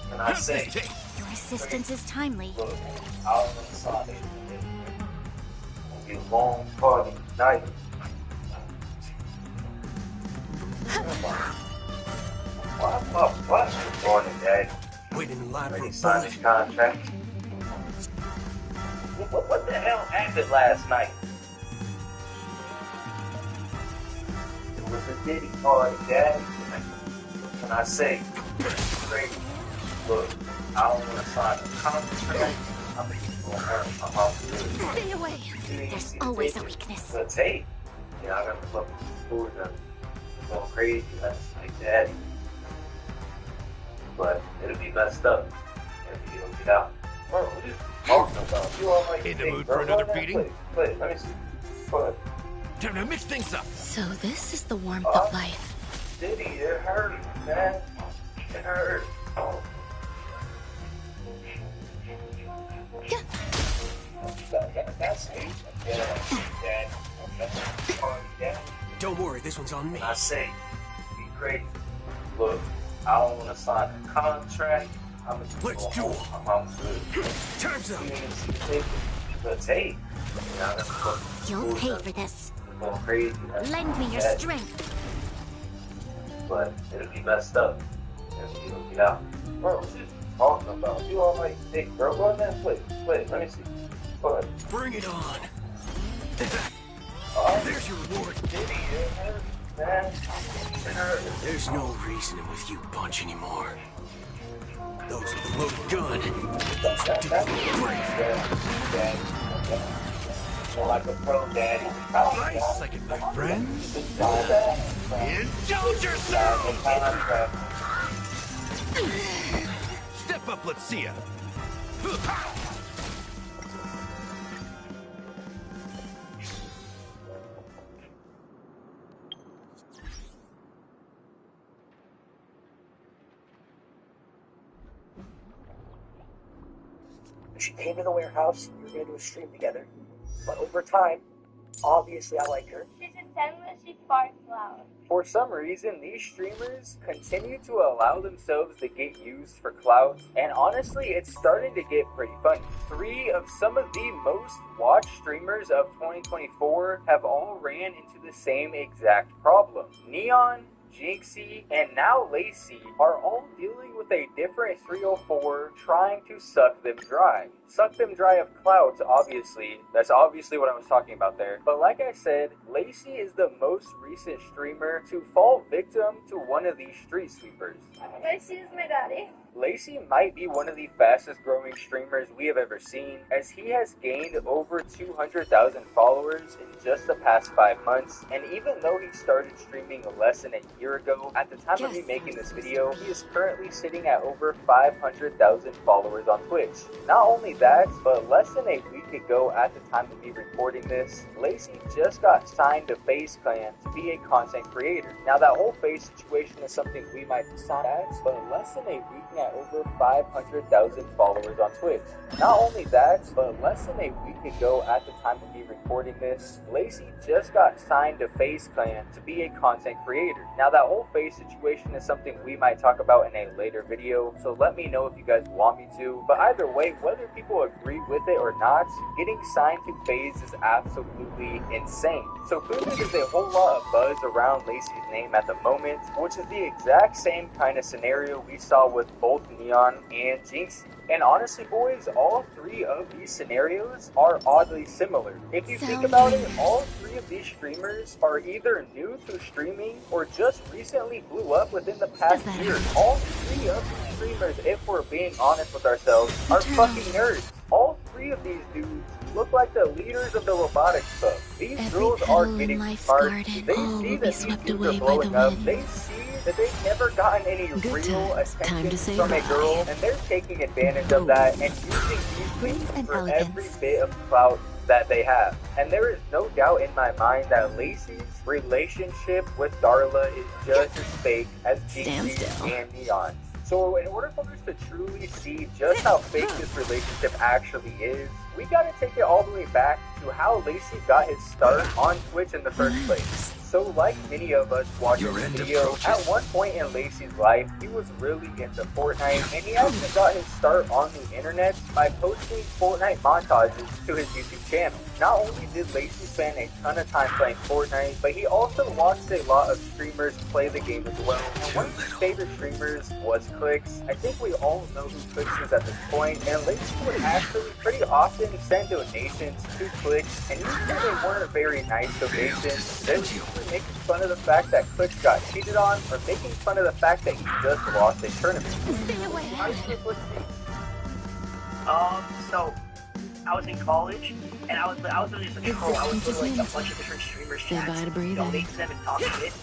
Can I say? Your assistance is timely. Look, I'll sign it. It'll be a long party night. Why's my butt hurt? Morning, Daddy. Waiting in line Ready for to sign this contract? What the hell happened last night? It was a Diddy party, Daddy. What can I say? Crazy. Look, I don't want to sign a contract. I'm gonna hurt my mouth. Stay away. There's always a weakness. The tape. Yeah, I got the fucking food and going crazy last night, Daddy. But it'll be messed up if you don't get out. Bro, what are you talking about? You all like in the mood for another beating? Play. Let me see. Go ahead. Time to mix things up. So this is the warmth of life. Diddy, it hurt, man. It hurt. That's me. Yeah. Don't worry, this one's on me. I say, be crazy. Look, I don't want to sign a contract. Let's do it. I'm good. Time's up. The tape. You'll pay for this. Going crazy. Lend me your strength. But it'll be messed up if you don't get out. Bro, what you talking about? You all like thick, bro. Go ahead and play. Let me see. Go ahead. Bring it on. There's your reward. Diddy, it hurt, man. It hurt. There's no reasoning with you bunch anymore. Those with the loaded gun. More like a pro, Daddy. Nice second, my friend. Indulge yourself! Step up, let's see ya. She came to the warehouse, we were going to do a stream together. But over time, obviously I like her. She's intense, but she farts loud. For some reason, these streamers continue to allow themselves to get used for clout, and honestly, it's starting to get pretty funny. 3 of some of the most watched streamers of 2024 have all ran into the same exact problem. Neon, Jinxie, and now Lacey are all dealing with a different 304 trying to suck them dry. Suck them dry of clouds, obviously. That's obviously what I was talking about there. But like I said, Lacey is the most recent streamer to fall victim to one of these street sweepers. Lacey is my daddy. Lacey might be one of the fastest growing streamers we have ever seen, as he has gained over 200,000 followers in just the past 5 months, and even though he started streaming less than a year ago, at the time of me making this video, he is currently sitting at over 500,000 followers on Twitch. Not only that, but less than a week ago at the time of me recording this, Lacey just got signed to FaZe Clan to be a content creator. Now that whole FaZe situation is something we might decide at, but less than a week at over 500,000 followers on Twitch. Not only that, but less than a week ago at the time of me recording this, Lacey just got signed to FaZe Clan to be a content creator. Now that whole FaZe situation is something we might talk about in a later video, so let me know if you guys want me to. But either way, whether people agree with it or not, getting signed to FaZe is absolutely insane. So clearly there's a whole lot of buzz around Lacey's name at the moment, which is the exact same kind of scenario we saw with both Neon and Jinxie. And honestly, boys, all three of these scenarios are oddly similar. If you think about it, all three of these streamers are either new to streaming or just recently blew up within the past year. All three of these streamers, if we're being honest with ourselves, are fucking nerds. All three of these dudes look like the leaders of the robotics club. These girls are getting smart. They see that these dudes are blowing up. They see that they've never gotten any real attention from a girl, and they're taking advantage of that and using these things for every bit of clout that they have. And there is no doubt in my mind that Lacey's relationship with Darla is just as fake as Jinxie and Neon's. So in order for us to truly see just how fake this relationship actually is, we gotta take it all the way back to how Lacey got his start on Twitch in the first place. So like many of us watching this video, at one point in Lacey's life, he was really into Fortnite, and he actually got his start on the internet by posting Fortnite montages to his YouTube channel. Not only did Lacey spend a ton of time playing Fortnite, but he also watched a lot of streamers play the game as well. And one of his favorite streamers was Clix. I think we all know who Clix is at this point, and Lacey would actually pretty often send donations to Clix, and usually they weren't very nice donations. They were usually making fun of the fact that Clix got cheated on, or making fun of the fact that he just lost a tournament. How did you Clix meet? So I was in college, and I was really just a troll. I was doing like a bunch of different streamers chats, donate to them and talk shit.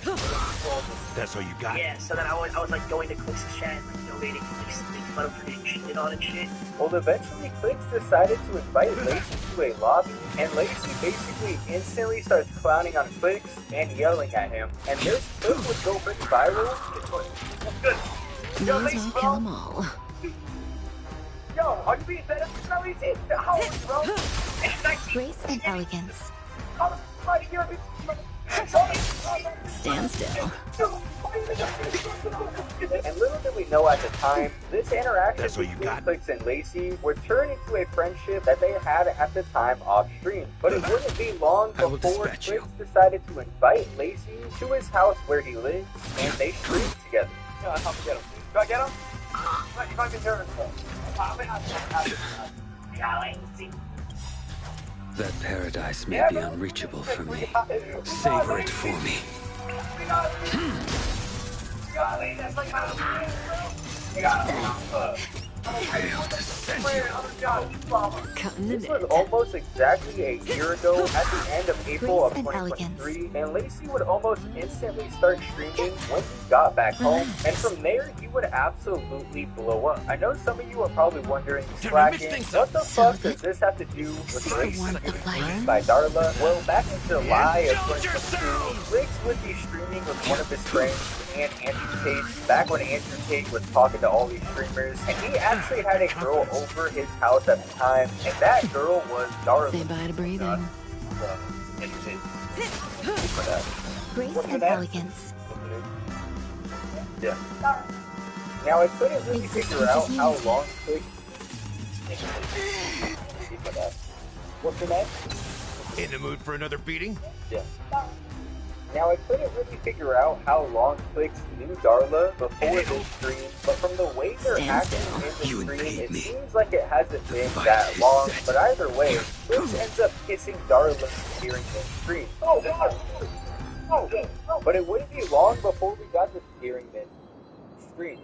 That's all you got? Yeah, so then I was like going to Clix's chat and like donating, like making fun of her getting cheated on and shit. Well, eventually Clix decided to invite Lacey to a lobby, and Lacey basically instantly starts clowning on Clix and yelling at him, and this clip would go pretty viral. Good. Yo, May as well kill them all. Yo, are you being fed up with Lacey? How old are you, bro? Grace and elegance. Stand still. And little did we know at the time, this interaction between Clix and Lacey would turn into a friendship that they had at the time off stream. But it wouldn't be long before Clix decided to invite Lacey to his house where he lives, and they streamed together. Yeah, I'll help you get him. Do I get him? You can't get nervous though. That paradise may be unreachable for me. Savor it for me. This was almost exactly a year ago at the end of April of 2023, and Lacey would almost instantly start streaming when he got back home, and from there he would absolutely blow up. I know some of you are probably wondering, Slacking, what the fuck does this have to do with Grace by Darla? Well, back in July of 2022, Clix would be streaming with one of his friends, and Andrew Tate, back when Andrew Tate was talking to all these streamers, and he actually had a girl over his house at the time, and that girl was Darla. Say bye to breathing. Grace What's and elegance. Yeah. Now I couldn't really figure out how long Clix. What's your name? In the mood for another beating? Yeah. Now, I couldn't really figure out how long Clix knew Darla before this stream, but from the way they're acting in the stream, it seems like it hasn't been that long. But either way, Clix ends up kissing Darla during the stream. Oh, God! Oh, but it wouldn't be long before we got to hearing the stream.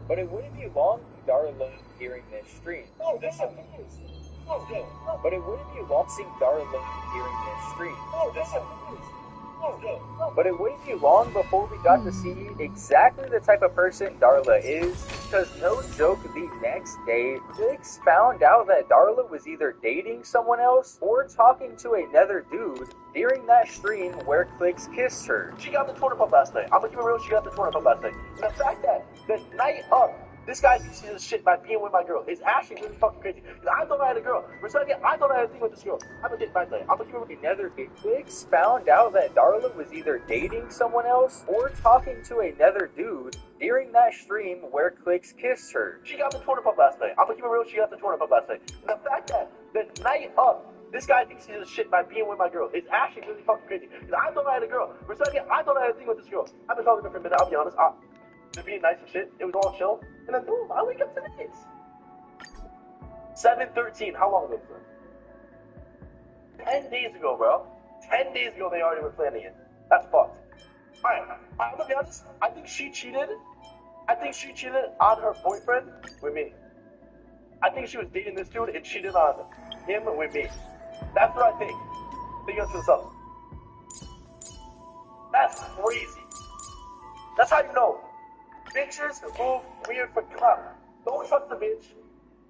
But it wouldn't be long for Darla hearing this stream. But it wouldn't be long seeing Darla hearing this stream. But it wouldn't be long before we got to see exactly the type of person Darla is, because no joke, the next day, Clix found out that Darla was either dating someone else or talking to another dude during that stream where Clix kissed her. She got the Twitter pump last night. I'm gonna keep it real, she got the Twitter pump last night. And the fact that the night up, this guy thinks he's shit by being with my girl is actually really fucking crazy. I thought I had a girl. For a second, I thought I had a thing with this girl. I'm gonna get my thing. I'm gonna keep it real. Another big Clix found out that Darla was either dating someone else or talking to another dude during that stream where Clix kissed her. She got the Twitter pump last night. I'm gonna keep it real, she got the Twitter pump last night. And the fact that the night up, this guy thinks he's shit by being with my girl is actually really fucking crazy. I thought I had a girl. For a second, I thought I had a thing with this girl. I've been talking to her for a minute, I'll be honest. Just being nice and shit. It was all chill. And then boom, I wake up to this. 7/13, how long ago was that? 10 days ago, bro. 10 days ago they already were planning it. That's fucked. Alright, I'm gonna be honest. I think she cheated. I think she cheated on her boyfriend with me. I think she was dating this dude and cheated on him with me. That's what I think. Think of yourself. That's crazy. That's how you know. Bitches move weird for clout. Don't trust the bitch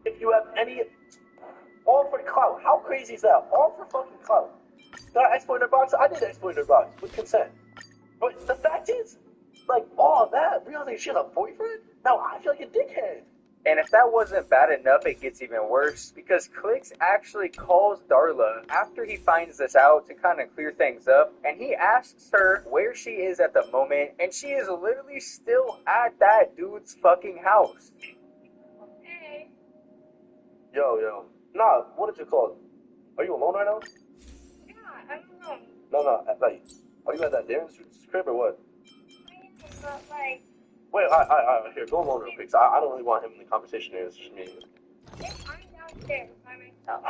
if you have any. All for clout. How crazy is that? All for fucking clout. Did I exploit her box? I did exploit her box with consent. But the fact is, like, all that, realizing she has a boyfriend? Now I feel like a dickhead. And if that wasn't bad enough, it gets even worse, because Clix actually calls Darla after he finds this out to kind of clear things up, and he asks her where she is at the moment, and she is literally still at that dude's fucking house. Hey. Yo. Nah, what did you call it? Are you alone right now? Yeah, I'm alone. No, like, are you at that Darren's crib or what? But, like... Wait, I here, go alone real quick. I don't really want him in the conversation here. It's just me. I'm downstairs by myself.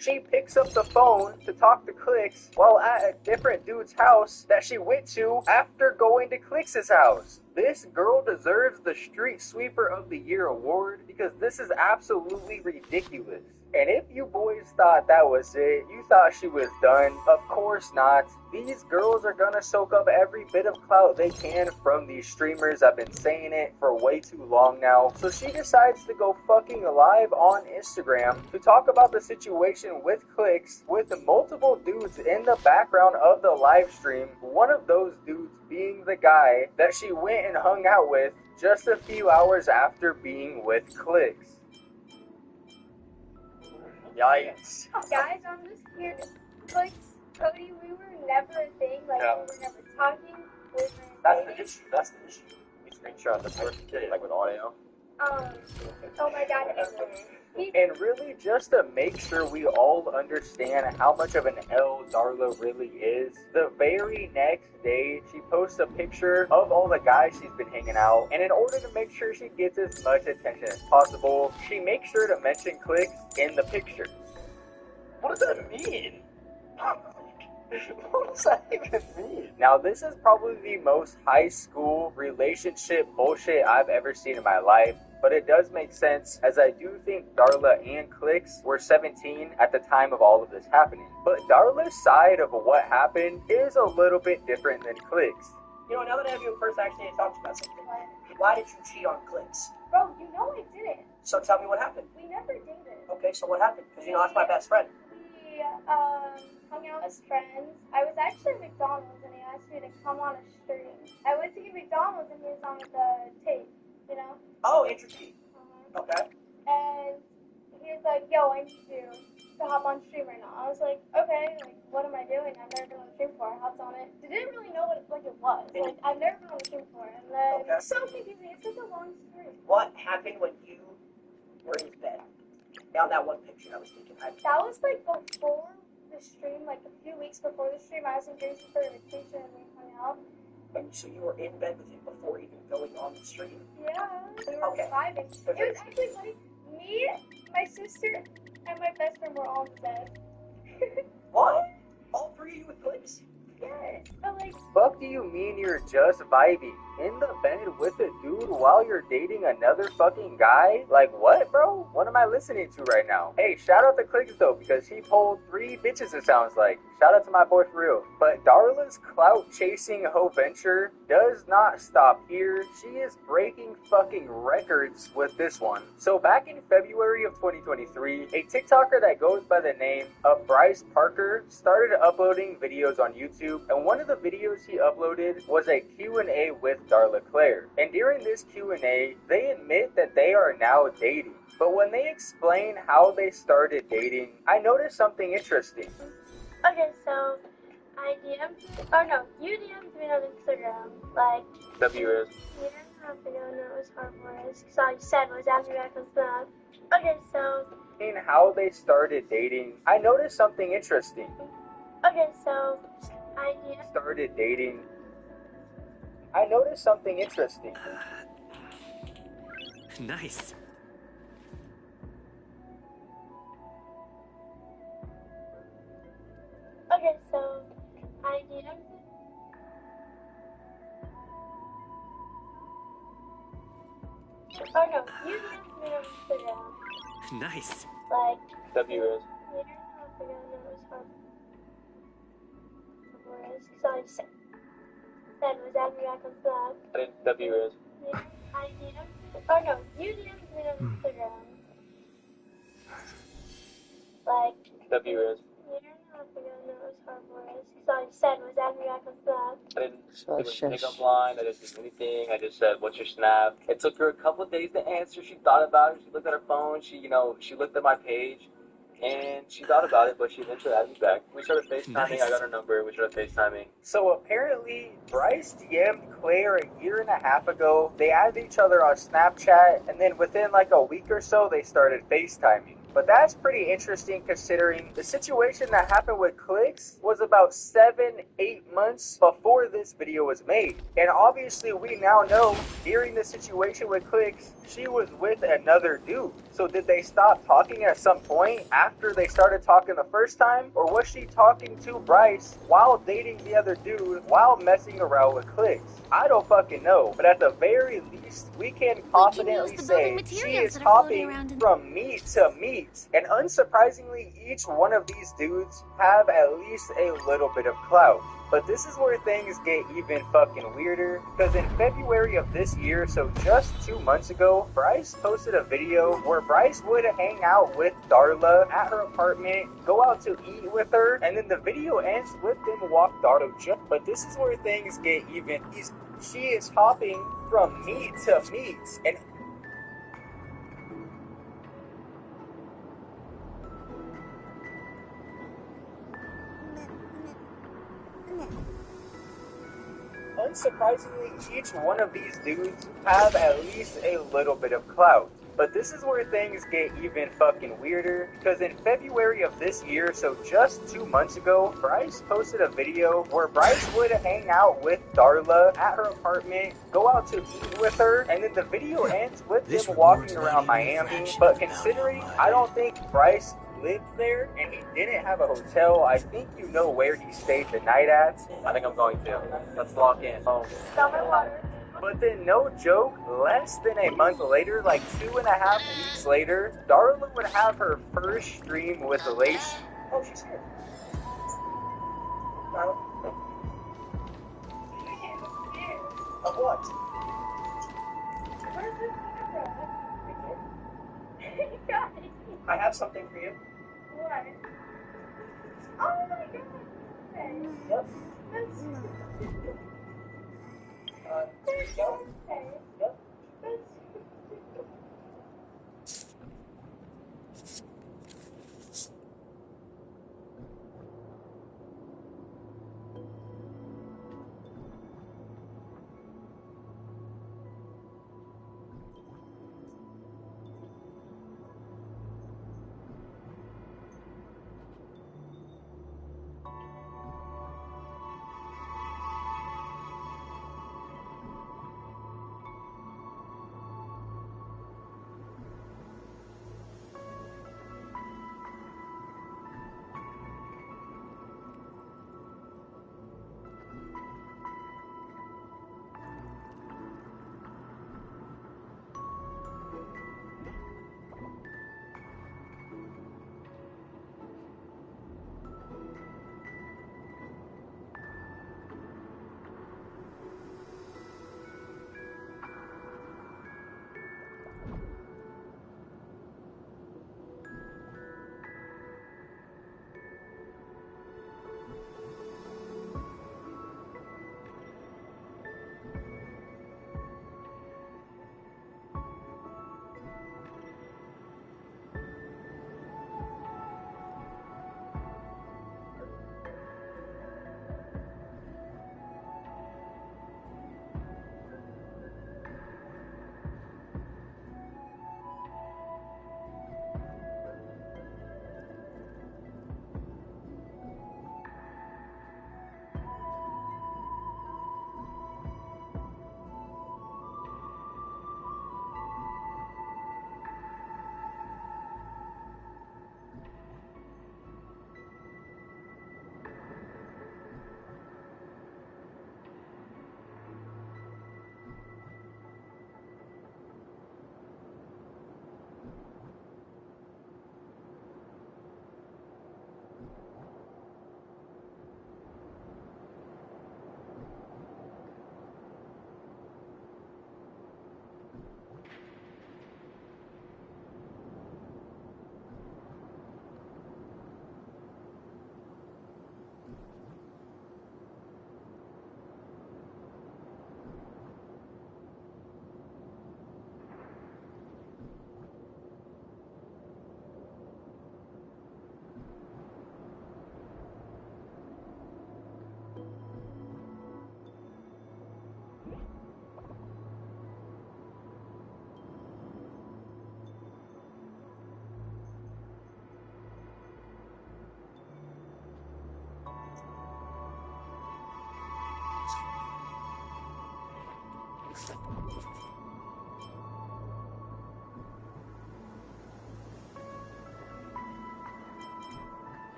She picks up the phone to talk to Clix while at a different dude's house that she went to after going to Clix's house. This girl deserves the Street Sweeper of the Year award because this is absolutely ridiculous. And if you boys thought that was it, you thought she was done, of course not. These girls are gonna soak up every bit of clout they can from these streamers. I've been saying it for way too long now. So she decides to go fucking live on Instagram to talk about the situation with Clix, with multiple dudes in the background of the live stream. One of those dudes being the guy that she went and hung out with just a few hours after being with Clix. Yikes. Guys, I'm just here. Like, Cody, we were never a thing. Like, Yeah. we were never talking. We were That's the issue. That's the issue. You screenshot this work, like with audio. oh my god. And really, just to make sure we all understand how much of an L Darla really is, the very next day, she posts a picture of all the guys she's been hanging out, and in order to make sure she gets as much attention as possible, she makes sure to mention Clix in the picture. What does that mean? What does that even mean? Now, this is probably the most high school relationship bullshit I've ever seen in my life. But it does make sense, as I do think Darla and Clix were 17 at the time of all of this happening. But Darla's side of what happened is a little bit different than Clix. You know, now that I have you in person, I actually need to talk to you about something. Why did you cheat on Clix? Bro, you know I didn't. So tell me what happened. We never dated. Okay, so what happened? Because you know that's my best friend. We hung out as friends. I was actually at McDonald's and he asked me to come on a stream. I went to get McDonald's and he was on the tape, you know? Oh, interesting. Okay. And he was like, yo, I need you. So to hop on stream right now. I was like, okay, like, what am I doing? I've never been on a stream before. I hopped on it. Didn't really know what it was. Like, I've never been on a stream before. And then, it's so confusing. It's such a long story. What happened when you were in bed? On that one picture I was thinking. That was like before the stream, like a few weeks before the stream. I was in Jersey for a vacation and we hung out. And so you were in bed with him before even going on the stream? Yeah, we were vibing. It was actually funny. Me, my sister, and my best friend were all in bed. What? All three of you with clicks? Yes, but like... Fuck do you mean you're just vibing? In the bed with a dude while you're dating another fucking guy? Like what, bro? What am I listening to right now? Hey, shout out to Clicks though, because he pulled 3 bitches it sounds like. Shout out to my boy for real. But Darla's clout chasing hoe venture does not stop here. She is breaking fucking records with this one. So back in February of 2023, a TikToker that goes by the name of Bryce Parker started uploading videos on YouTube, and one of the videos he uploaded was a Q&A with Darla Claire. And during this Q&A, they admit that they are now dating. But when they explain how they started dating, I noticed something interesting. Okay, so I DM'd, oh no, you DM'd me on Instagram, like, WS. year and a half ago, and it was hard for us, because all you said was after back on Snap. Okay, so... In how they started dating, I noticed something interesting. Okay, so I DM'd... Started dating. I noticed something interesting. Nice. Okay, so I DM'd... Oh no, you DM'd me on Instagram. Nice. Like... WS. Year and a half ago, and it was hard for us, because all you said was after back on Snap. I didn't WS. Yeah, I DM'd... Oh no, you DM'd me on Instagram. Like... WS. Year and a half ago, and it was hard for us, because all you said was after back on Snap. I didn't pick up line, I didn't do anything, I just said, what's your snap? It took her a couple of days to answer, she thought about it, she looked at her phone, she looked at my page, and she thought about it, but she eventually had me back. We started FaceTiming, Nice. I got her number, we started FaceTiming. So apparently, Bryce DM'd Claire a year and a half ago, they added each other on Snapchat, and then within like a week or so, they started FaceTiming. But that's pretty interesting considering the situation that happened with Clicks was about 7-8 months before this video was made. And obviously we now know during the situation with Clicks, she was with another dude. So did they stop talking at some point after they started talking the first time? Or was she talking to Bryce while dating the other dude while messing around with Clicks? I don't fucking know. But at the very least, we can confidently say she is hopping from meat to meat. And unsurprisingly, each one of these dudes have at least a little bit of clout. But this is where things get even fucking weirder, because in February of this year, so just 2 months ago, Bryce posted a video where Bryce would hang out with Darla at her apartment, go out to eat with her, and then the video ends with them walk Darla just. But this is where things get even. She is hopping from meat to meat, and unsurprisingly, each one of these dudes have at least a little bit of clout. But this is where things get even fucking weirder, because in February of this year, so just 2 months ago, Bryce posted a video where Bryce would hang out with Darla at her apartment, go out to eat with her, and then the video ends with them walking around Miami. But considering I don't think Bryce lived there and he didn't have a hotel, I think you know where he stayed the night at. I think I'm going to. Let's lock in. But then, no joke, less than a month later, like 2.5 weeks later, Darla would have her first stream with Lacey. Oh, she's here. Of what? I have something for you. What? Oh my god. Okay. Yep. That's... There you go. Okay. Yep.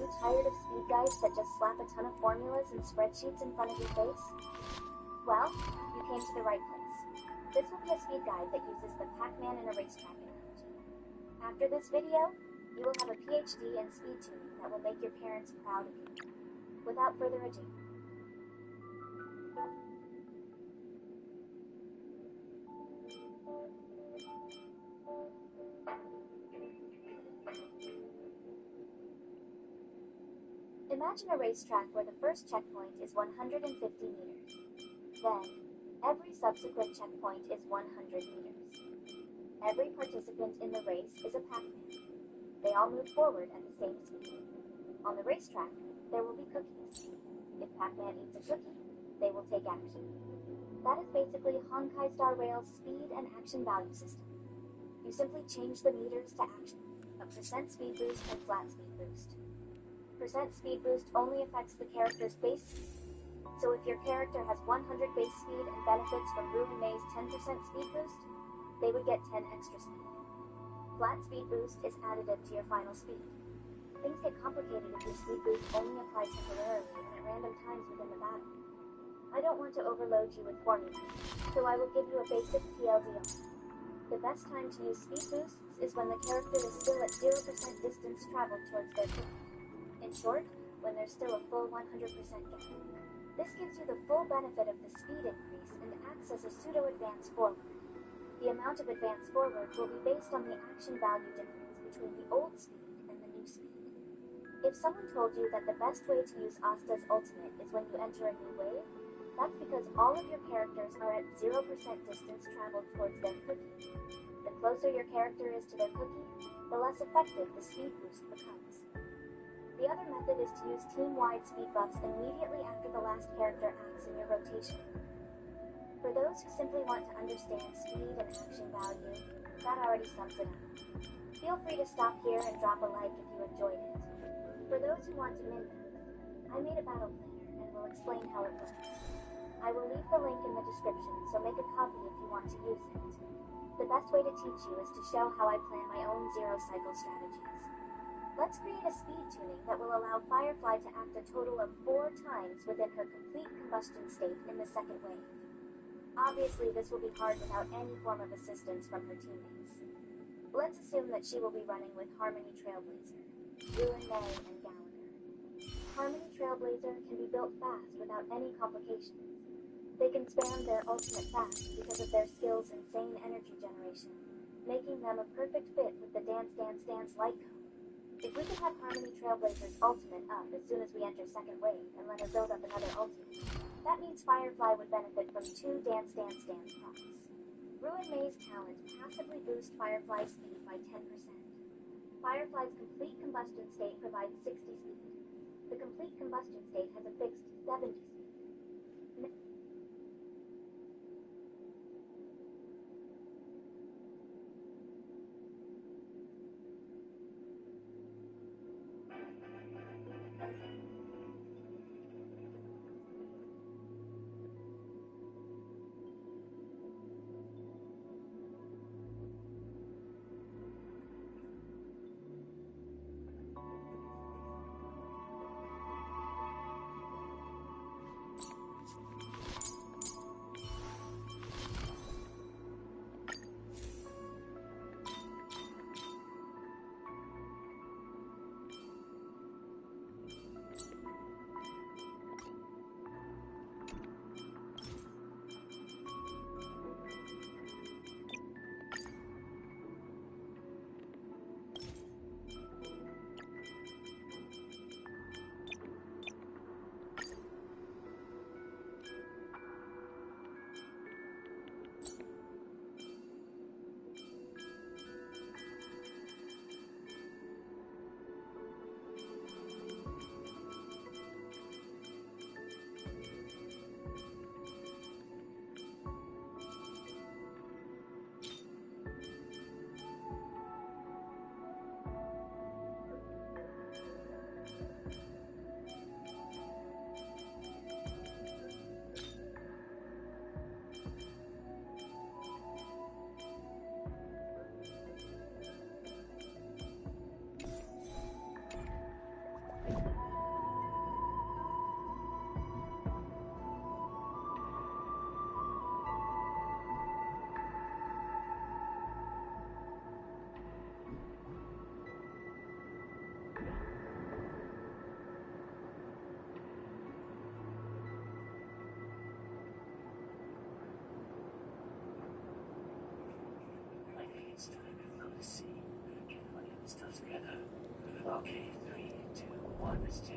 you tired of speed guides that just slap a ton of formulas and spreadsheets in front of your face? Well, you came to the right place. This will be a speed guide that uses the Pac-Man in a racetrack analogy. After this video, you will have a PhD in speed tuning that will make your parents proud of you. Without further ado, imagine a racetrack where the first checkpoint is 150 meters. Then, every subsequent checkpoint is 100 meters. Every participant in the race is a Pac-Man. They all move forward at the same speed. On the racetrack, there will be cookies. If Pac-Man eats a cookie, they will take action. That is basically Honkai Star Rail's speed and action value system. You simply change the meters to action, a percent speed boost and flat speed boost. Percent speed boost only affects the character's base speed, so if your character has 100 base speed and benefits from Ruin May's 10% speed boost, they would get 10 extra speed. Flat speed boost is additive to your final speed. Things get complicated if your speed boost only applies temporarily and at random times within the battle. I don't want to overload you with formulas, so I will give you a basic TLDR. The best time to use speed boosts is when the character is still at 0% distance traveled towards their cookie. In short, when there's still a full 100% gap. This gives you the full benefit of the speed increase and acts as a pseudo-advance forward. The amount of advance forward will be based on the action value difference between the old speed and the new speed. If someone told you that the best way to use Asta's ultimate is when you enter a new wave, that's because all of your characters are at 0% distance traveled towards their cookie. The closer your character is to their cookie, the less effective the speed boost becomes. The other method is to use team-wide speed buffs immediately after the last character acts in your rotation. For those who simply want to understand speed and action value, that already sums it up. Feel free to stop here and drop a like if you enjoyed it. For those who want to min math, I made a battle planner and will explain how it works. I will leave the link in the description, so make a copy if you want to use it. The best way to teach you is to show how I plan my own zero cycle strategies. Let's create a speed tuning that will allow Firefly to act a total of 4 times within her complete combustion state in the second wave. Obviously, this will be hard without any form of assistance from her teammates. Let's assume that she will be running with Harmony Trailblazer, Ruin May, and Gallagher. Harmony Trailblazer can be built fast without any complications. They can spam their ultimate fast because of their skill's insane energy generation, making them a perfect fit with the Dance Dance Dance light cone. If we could have Harmony Trailblazer's ultimate up as soon as we enter second wave and let her build up another ultimate, that means Firefly would benefit from 2 Dance Dance Dance procs. Ruin May's talent passively boosts Firefly's speed by 10%. Firefly's complete combustion state provides 60 speed. The complete combustion state has a fixed 70 speed. It's time to fill the sea. Everybody still together. Okay, 3, 2, 1, let's do.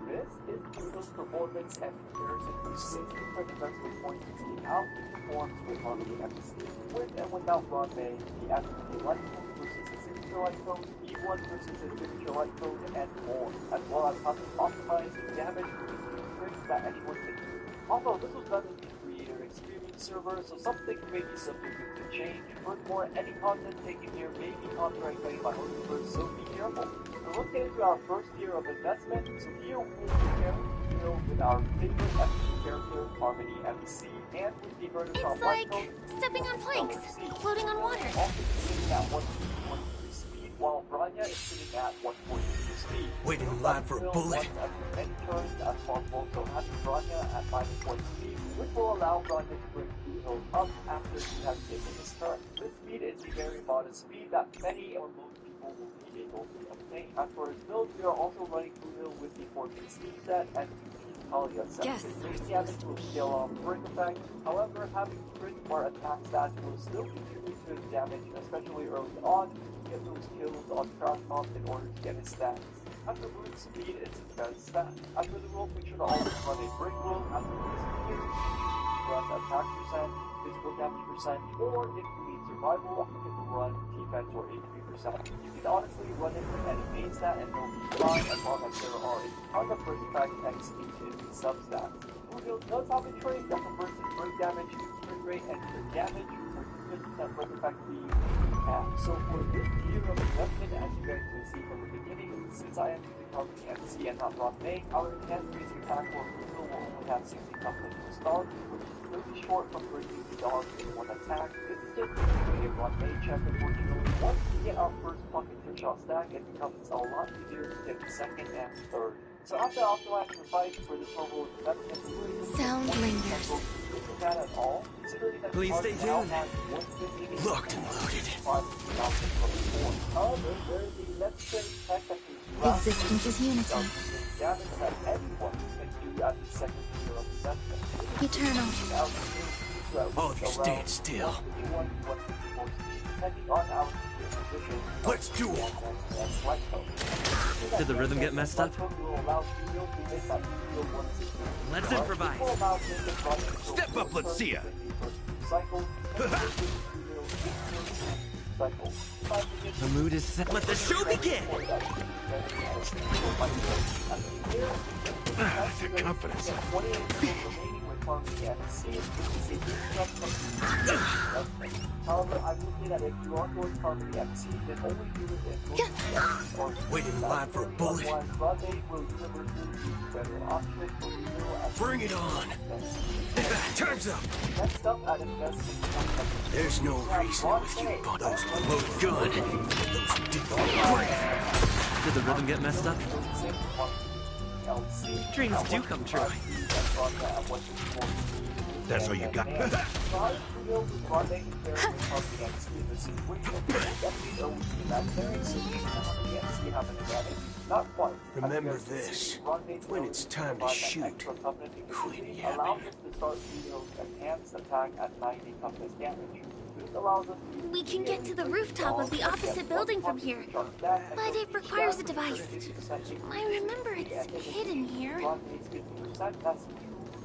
This is Pluto's performance and comparison to 6 different defensive points in how he performs with Harmony FC. With and without Broadway, the African Light Code versus a signature light code, E1 versus a signature light code, and more, as well as how to optimize damage tricks that anyone can do. Although this was done in the creator experience server, so some things may be subject to change. Furthermore, any content taken here may be copyright by Multiverse, so be careful. So let's get into our first year of investment. So here we will compare with our favorite FC character, Harmony MC, and with the murder from It's like stepping on planks, floating on water. Also sitting at 1.3 speed, while Bronya is sitting at 1.2 speed. Waiting in line for a bullet. As many turns as possible, so having Bronya at -1 speed, which will allow Bronya to bring Kuno up after he has taken his turn. This speed is a very modest speed that many or most people will be able to obtain. As for his build, we are also running Kuno with the 14 speed set and Talia set. Yes, His damage will scale off break effect. However, having crit or attack stats will still contribute to his damage, especially early on, to get those kills on crash off in order to get his stats. After brute speed, it's his best stat. After the roll, we should always run a break roll. After this speed, run attack percent, physical damage percent, or if you need survival, you can run defense or HP percent. You can honestly run it with any main stat and no fine as long as there are a ton of first effect XP in the substats. Uno does have a trait that converts his break damage to crit rate and crit damage for 50% first effect being half. So for this tier of investment, as you guys can see from the beginning, since I am using Harmony MC and not Rock May, our enhanced basic attack for Uno will only have 60 toughness to start, which is really short from breaking the dog in one attack. This is just a Rock May check, unfortunately. Once we get our first pocket trick-shot stack, it becomes a lot easier to get the second and third. So after optimizing the fight for this level of investment, Sound lingers. That at all, considering that Please stay tuned. Locked and loaded. However, there is a let's say tech that can Existence is unity. damage that anyone can do at the second tier of investment. Eternal. Oh, you stand still. Let's do it. Did the rhythm get messed up? Let's improvise. Step up, let's see ya. The mood is set. Let the show begin. The confidence. However, I will say that if you are going Harmony MC, then only do it in or waiting in line for a bullet. Bring it on. Time's up. Next up at investment. There's no reason with you, but those loaded gun. Those deep great. Did the rhythm get messed up? Dreams do come true. That's all you got. Remember this. When it's time to shoot, quit yapping. We can get to the rooftop of the opposite building from here, but it requires a device. I remember it's hidden here.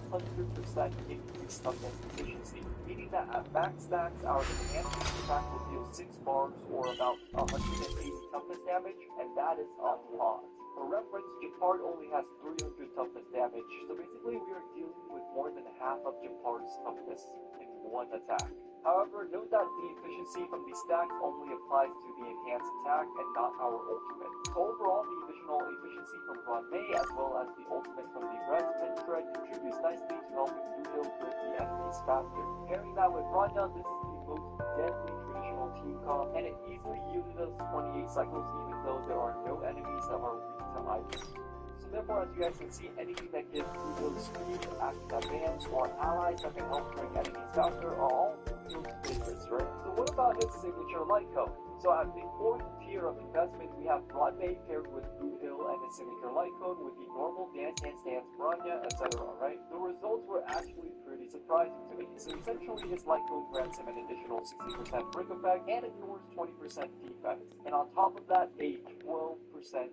100% increased toughness efficiency, meaning that at max stacks, our enhanced attack will deal 6 bars or about 180 toughness damage, and that is a lot. For reference, Gepard only has 300 toughness damage, so basically we are dealing with more than half of Gepard's toughness in one attack. However, note that the efficiency from these stacks only applies to the enhanced attack and not our ultimate. So overall, the additional efficiency from Ron May as well as the ultimate from the Breathspin Shred contributes nicely to helping Blue Hill grip the enemies faster. Pairing that with Ranya, this is the most deadly traditional team comp, and it easily yielded us 28 cycles even though there are no enemies that are weak to Hydra. So therefore, as you guys can see, anything that gives Blue Hill speed, active advance, or allies that can help bring enemies faster are all Blue Hill's favorites, right? So what about his signature light cone? So at the fourth tier of investment, we have Ron May paired with Blue Hill and his signature light cone with the normal Dance Dance Dance, Bronya, etc., right? The results were actually pretty surprising to me. So essentially, his light cone grants him an additional 60% brick effect and ignores 20% defense. And on top of that, a 12%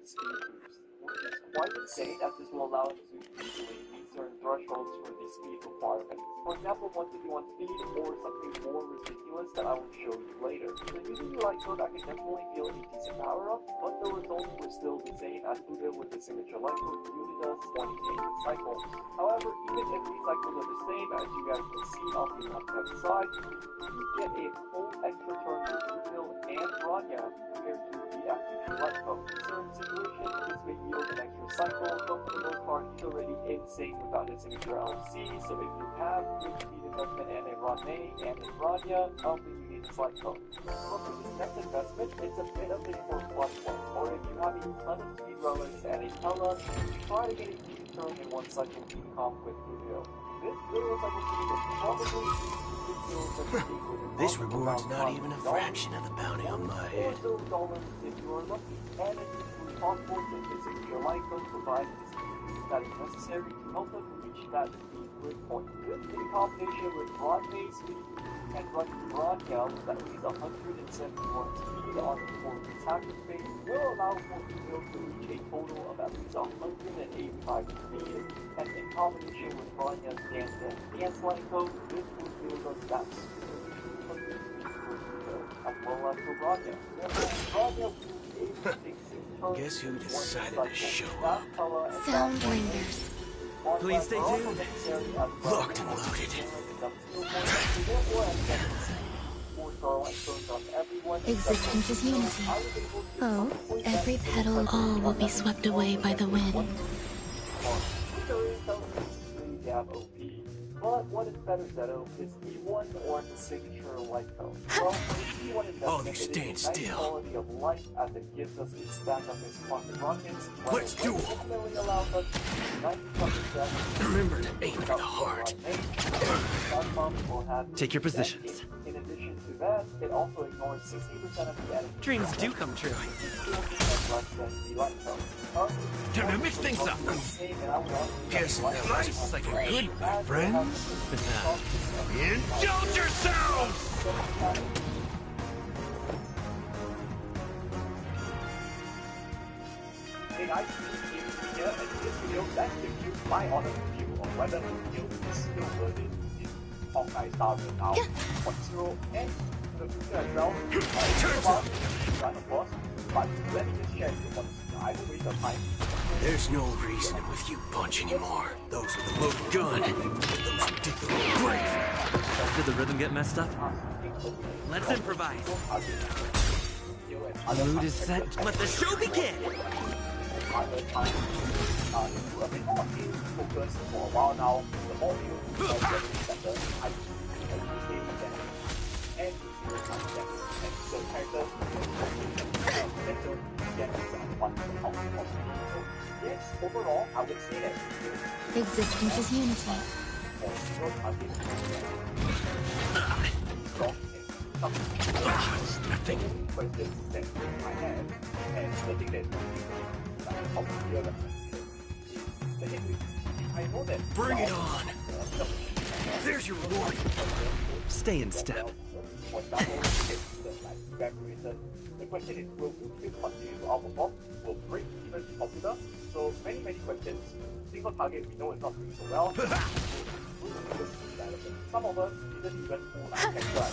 speed boost, which is quite insane as this will allow him to easily meet certain thresholds for the speed requirements. For example, 151 speed or something more ridiculous that I will show you later. So using the light code, I can definitely feel a decent power up, but the results were still the same as Blue Hill with the signature light code yielded us 28 cycles. However, even if these cycles are the same as you guys can see on the left-hand side, you get a full extra turn with Blue Hill and Bronya compared to the active light code. In certain situations, this may yield an extra cycle, but for the most part, he's already insane without his signature LC, so if you have good speed investment and a Ron May and a Bronya, I don't think you need a light code. But for this next investment, it's a bit of a for fun one, or if you have a ton of speed relics and a Pella, try to get a decent turn in one cycle team comp with Blue Hill. This Blue cycle team is probably This reward's not even a fraction of the bounty on my head. $4 if you are lucky, and it's easily possible to visit your light code provides the speed that is necessary to help them reach that speed grid point. This in combination with Ron May speed and running Bronya with at least 171 speed on the fourth attacking phase will allow for Blue to reach a total of at least 185 speed, and in combination with Bronya's Dance Light code, this will give us that super as well as for Bronya. Bronya will be able to take 6 turns. Guess who decided to show up? Soundlingers. Please stay tuned. Locked and loaded. Existence is unity. Oh, every petal, all will be swept away by the wind. But what is better, Zeto, is E1 or the signature light cone? Well, for E1 All you stand still. quality of life as it gives us a stack of his quantum rockets. Let's do it. Ultimately allows us 90%. Remember to aim for the heart. Take your positions. In addition to that, it also ignores 60% of the enemy. Dreams do come true. Time to mix things up. Guess that was like a goodbye, friends. Indulge yourselves! Hey guys, in this video, let's give you my honest review on whether the video is still worth it in Hawkeye Star Rail now 1.0 and the future as well. Run of course, but let me just share with you once. I will waste your time. There's no reason with you punch anymore. Those with the loaded gun, those who dig the grave. Did the rhythm get messed up? Let's improvise. The mood is set. Let the show begin. Yes, overall, I would say that Existence is unity. It's nothing. Bring it on. There's your reward. Stay in step. The question is, will you continue to outperform? Will break even be popular? So many questions. Single target we know is not doing so well. Some of us didn't even know like extra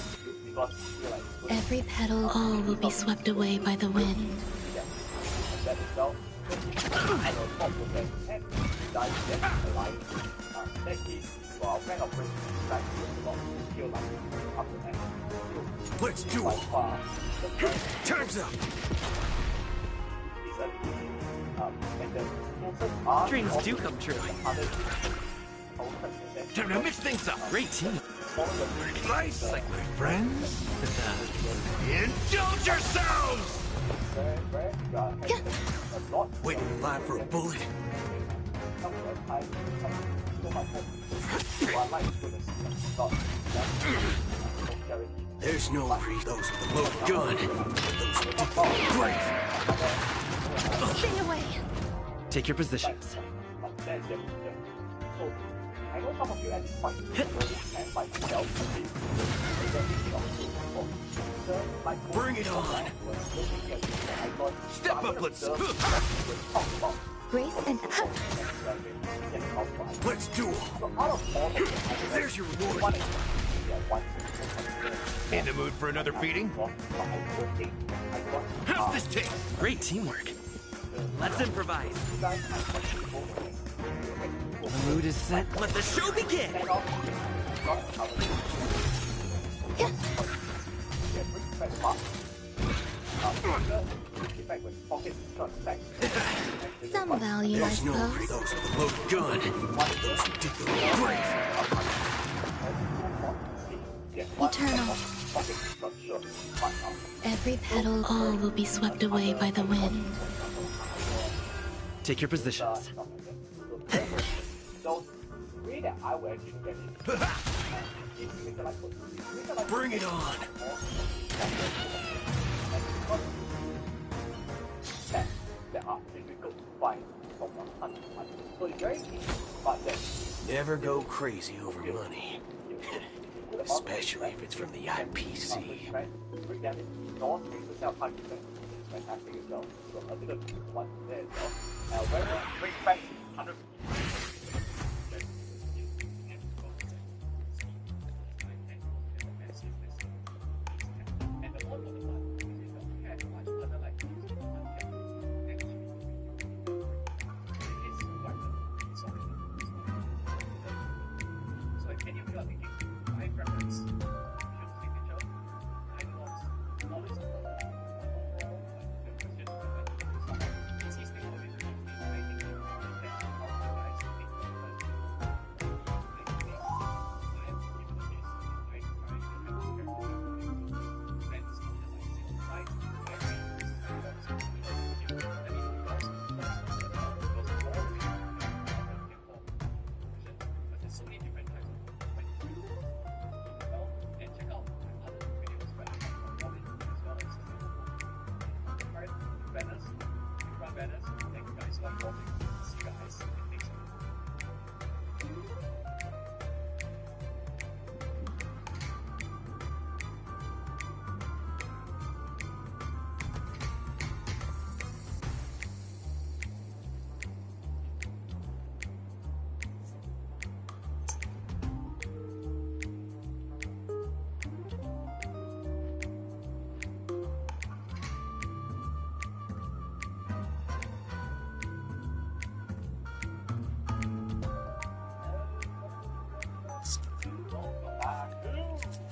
because we feel like Every petal, all will be swept away by the wind. that itself. And on top of that, and die dead alive. That case, Let's do it. Time's up. Dreams do come true. Time to mix things up. Great team. Nice, like my friends. Indulge yourselves! Waiting in line for a bullet. There's no reason. Those with the loaded gun. Those who dig the grave. Stay away. Take your positions. I know some of you at this point and myself. Bring it on. Step up, let's. Grace and Let's do it. There's your reward. In the mood for another beating? How's this taste? Great teamwork. Let's improvise. The mood is set. Let the show begin. Some value, I There's no suppose. those with the loaded gun. Those who dig the grave. Eternal. Every petal, all will be swept away by the wind. Take your positions. Bring it on. Never go crazy over money. Especially if it's from the IPC.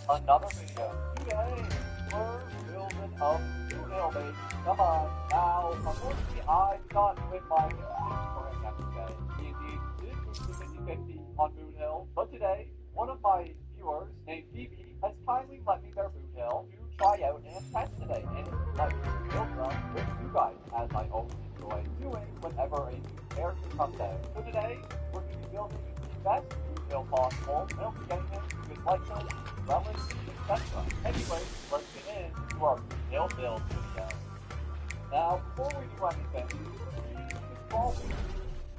Another video. Today, we're building up Boot Hill, baby. Come on. Now, unfortunately, I got with my correct yesterday. Indeed, did reach the 50-50 on Boot Hill, but today, one of my viewers named Phoebe has kindly let me their Boot Hill to try out and test today, and like build them with you guys, as I always enjoy doing whenever a new character comes out. So today, we're going to be building the best Boot Hill possible, and I'll be getting him to good likeness, relics, etc. Anyway, let's get into our Boot Hill build video. Now, before we do anything, there's probably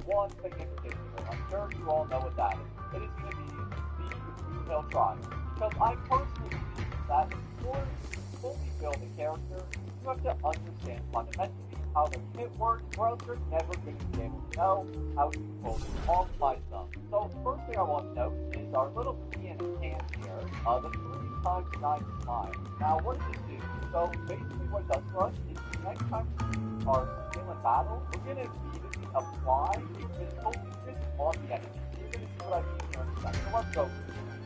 one thing in particular. I'm sure you all know what that is. It is going to be the Boot Hill trial. Because I personally believe that before you fully build a character, you have to understand fundamentally how the kit works, or else you're never going to be able to know how to fully optimize them. So, first thing I want to note is our little key in its hand here, the 3x9 line. Now, what does it do? So, basically what it does for us is next time we are still in battle, we're going to immediately apply a physical weakness on the enemy. You're going to see what I mean here in a second. So let's go.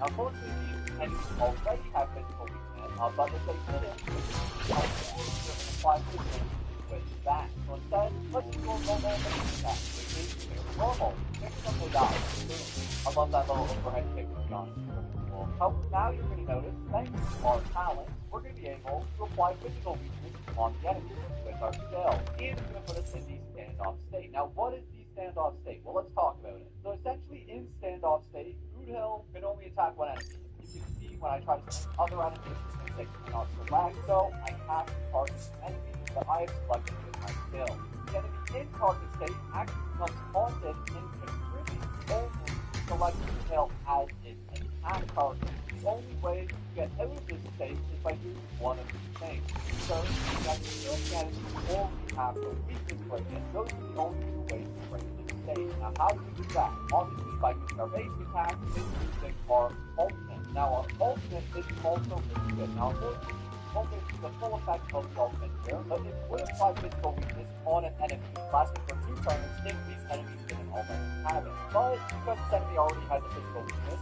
Now, fortunately, these enemies already have physical weakness, but if they didn't, we can apply physical with that. So instead, let's just go normal attack. Normal. Next time we die. I love that little overhead kick we've done. So now you're going to notice, thanks to our talents, we're going to be able to apply physical weakness on the enemy with our skill. And it's going to put us in the standoff state. Now, what is the standoff state? Well, let's talk about it. So essentially, in standoff state, Boothill can only attack one enemy. You can see when I try to select other enemies, they cannot select, so I have to target enemies that I have selected with my skill. The enemy in target state actually becomes haunted and contributes only to select Boothill as its attack target. The only way to get out of this state is by doing one of these things. So, you have to still get it, or we have to weakness break it. Those are the only two ways to break this state. Now, how do we do that? Obviously, by using our basic attack and using our ultimate. Now, our ultimate is also really good. Now, unfortunately, won't get the full effect of the ultimate here, but it would apply physical weakness on an enemy, lasting for 2 turns if these enemies didn't already have it. But because this enemy already has a physical weakness,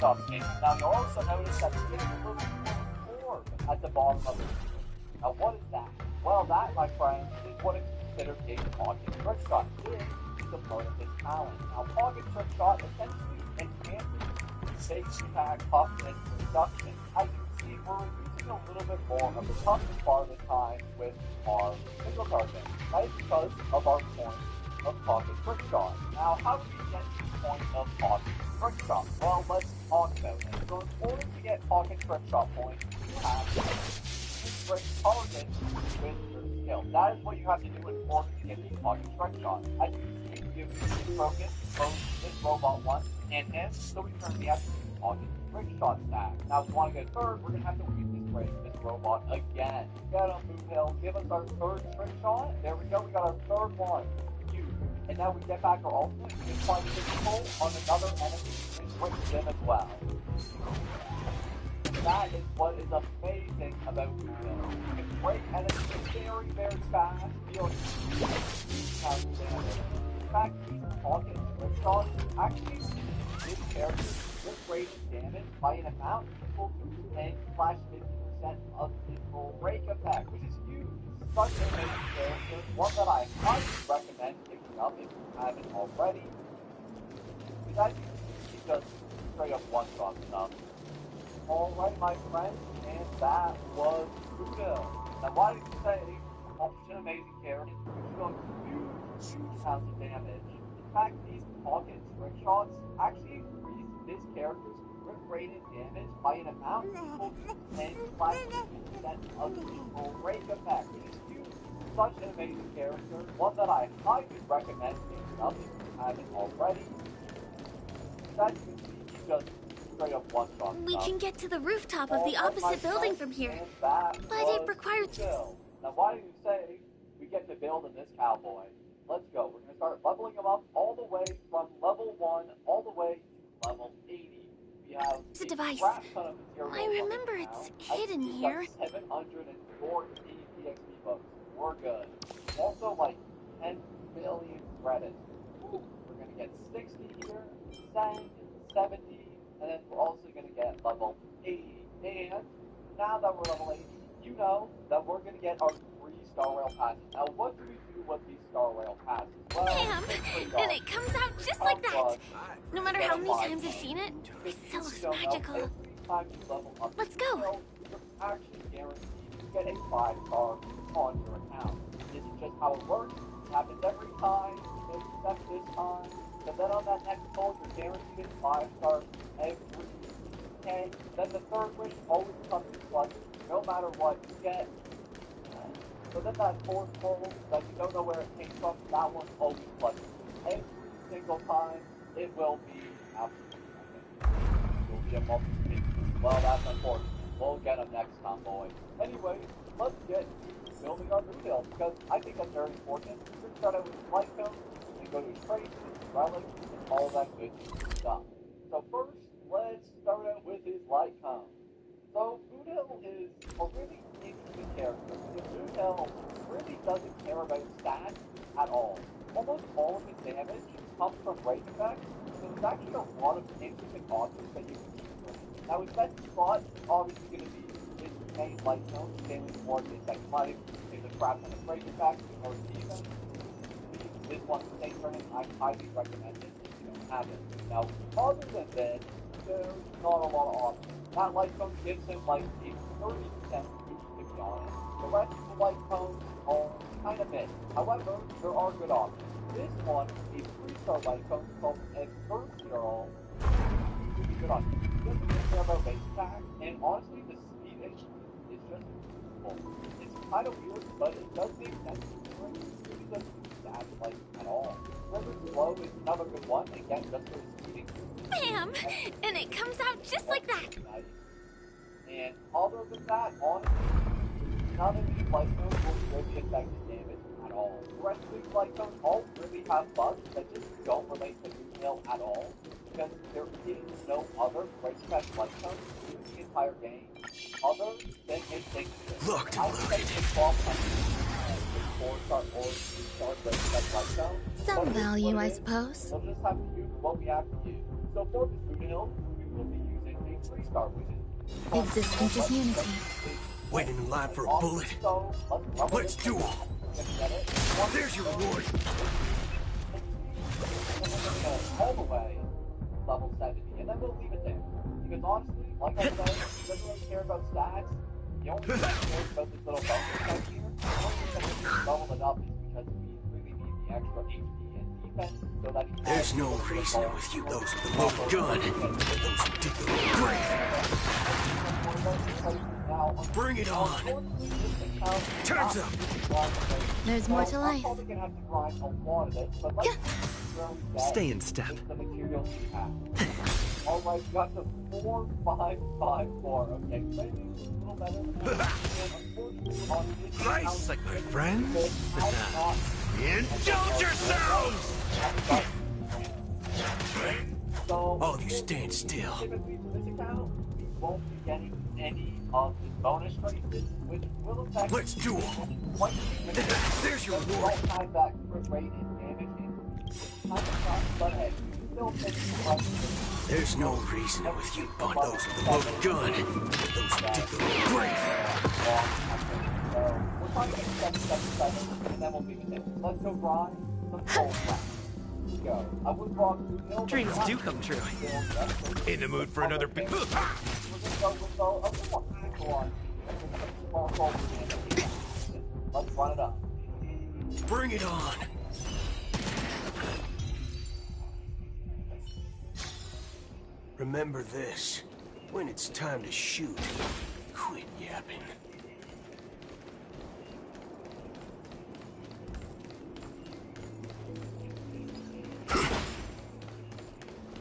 standoff state. Now you'll also notice that it's a little orb at the bottom of the screen. Now what is that? Well, that, my friends, is what is considered a pocket trick shot. It is a part of this talent. Now pocket trick shot essentially enhances base attack, toughness, reduction. As you can see, we're using a little bit more of the toughness bar this time with our single target. That is because of our point of pocket trick shot. Now, how do we get to the point of pocket trick shot? Well, let's talk about it. So in order to get pocket trick shot points, you have to break target with your skill. That is what you have to do in order to get these pocket trick shots. As you can see, you focus both this robot once and him, so we currently have to use pocket trick shot stack. Now, if we want to get third, we're going to have to weakness break this robot again. Get on Boothill, give us our third trick shot. There we go, we got our third one. And now we get back our ultimate, we can find physical on another enemy and break them as well. That is what is amazing about Boothill. You can break enemies very, very fast, deal huge damage. In fact, these pocket trick shots actually give characters with rated damage by an amount equal to 10/50% of the full break effect, which is huge. Such an amazing character, one that I highly recommend picking up if you haven't already. Because as you can see, he just straight up one-shot stuff. Alright, my friends, and that was Boothill. Now, why did you say such an amazing character? He's doing huge amounts of damage. In fact, these pocket trick shots actually increase this character's crit rated damage by an amount equal to 10/50% of the full break effect, which is huge. Such an amazing character, one that I highly recommend picking up if you haven't already. As you can see, he just straight up one-shot. We can get to the rooftop of the opposite building from here, but it requires... Now, why do you say we get to build in this cowboy? Let's go. We're going to start leveling him up all the way from level 1 all the way to level 80. We have a device. Ton of material. I remember it's hidden here. 704 EXP bucks. We're good. Also, like 10 billion credits. We're going to get 60 here, 70, and then we're also going to get level 80. And now that we're level 80, you know that we're going to get our 3 Star Rail passes. Now, what do we do with these Star Rail passes? Well, bam! And it comes out just like that. No matter how many times I've seen it, it still looks magical. Let's go. You're actually guaranteed to get a 5-star on your account. This is just how it works. It happens every time, except this time. And then on that next goal, you're guaranteed 5 stars every day. Then the third wish always comes in clutch, no matter what you get. So then that fourth goal that you don't know where it came from, that one's always clutch. Every single time, it will be absolutely nothing. You'll be a multi-hit. Well, that's unfortunate. We'll get them next time, boys. Anyway, let's get to building our Boothill, because I think that's very important. We're going to start out with his life cone, and go to his traits, relics, and all that good stuff. So first, let's start out with his light cone. So Boothill is a really interesting character because Boothill really doesn't care about stats at all. Almost all of his damage comes from rage effects, so there's actually a lot of interesting options that you can use for him. Now his best spot is obviously going to be his main light zone, scaling towards his second life, his crap ton of rage effects, or defense. This one to take for him, I highly recommend it if you don't have it. Now, other than this, there's not a lot of options. That light cone gives him like a 30% boost to be honest. The rest of the light cones are kind of mid. However, there are good options. This one, a 3-star light cone called Excelsior, really good option. He doesn't really care about base attack, and honestly, the speed is just useful. It's kind of weird, but it does make sense. It really doesn't use that like at all. River's Glow is another good one, again, just for his speeding. Bam! And it comes out just like that. Nice. And other than that, honestly, none of these light cones will really affect his damage at all. The rest of these light cones all really have bugs that just don't relate to Boothill at all, because there is no other break effect light cones in the entire game other than his signature. Looked I would say his 4-star or 3-star break effect light cone. Some value, I suppose. We'll just have to use what we have to use. So for this Boothill, we will be using a 3-star wizard. Existence is unity. Waiting in line for a bullet. Let's do it. There's your reward. All the way level 70, and then we'll leave it there. Because honestly, like I said, he doesn't really care about stats. He only cares about this little bonus right here. The only reason we leveled it up is because we really need the extra HP and defense so that he There's no reasoning with you. Those with the loaded gun. Those who dig the grave. Bring it on. Time's up. There's more to life. Stay in step. Alright, we got the 4-5-5-4. Okay, maybe a little better than that. Nice, like my friend. Indulge yourselves! All of you stand still. Typically for this account, we won't be getting any of the bonus traces, which will affect. Let's do it. There's your reward. Right time back crit rate and damage but hey, still taking There's no reasoning with you, bud. Those with the loaded gun. Those who dig the grave. We're trying to get 777, and then we'll leave it there. Let's go grind some cold back. Go. I would rock Boothill. Dreams do come true. In the mood for another big. We're gonna go with a little more tackle on Let's run it up. Bring it on. Remember this. When it's time to shoot, quit yapping.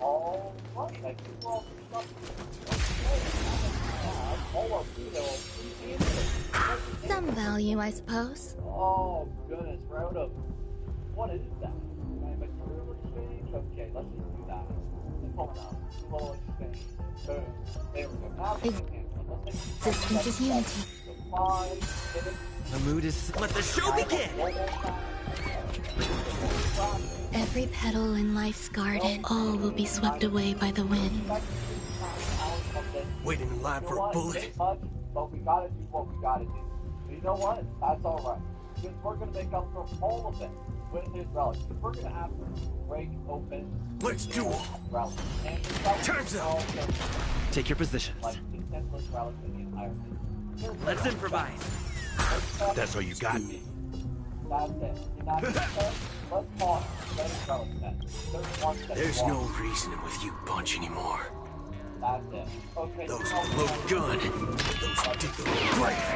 All right, I think we're all Some value, I suppose. Oh, goodness, round of... What is that? Material exchange? Okay, let's just do that. Hold on. Little exchange. Boom. There we go. Now we can Existence is unity. The mood is... Let the show begin! Every petal in life's garden, all will be swept away by the wind. Waiting in line for a bullet. But we gotta do what we gotta do. But you know what? That's alright. Because we're gonna make up for all of it with his relics. We're gonna have to break open. Let's do it. Relics. Time's up. Take your positions. Like the simplest relics in the entire thing. Let's improvise. That's all you got. That's it. In that case, let's pause. There's no reasoning with you bunch anymore. That's it. Okay. Those with the loaded gun. Those who dig the grave.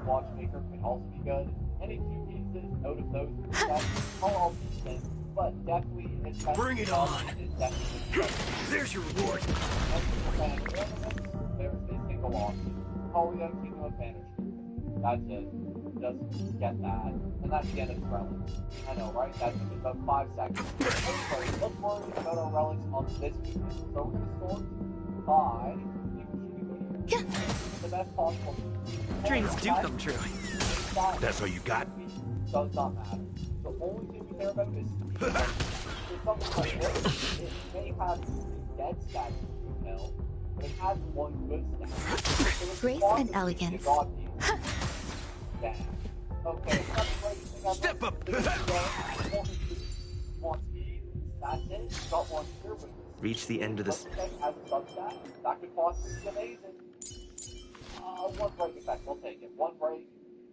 Watchmaker can also be good. Any 2 pieces out of those sets are all decent, but definitely it's best. Bring it on. There's your reward. There's a single option. All we gotta keep no advantage. That's it. just get that. And that's the end of the relics. I know, right? That's just about 5 seconds. Anyway, let's worry about our relics on this unit. So we're gonna sort by the best possible. Dreams do come true. That's all you got? Does not matter. The only thing we care about is for something like this, it may have 3 dead stats to kill, but it has 1 good stat. Grace and elegance. Yeah. Okay, step up! That's it. Got 1 here, but Reach the end of this. as a substat, that could possibly be amazing. 1 break effect, we'll take it. 1 break,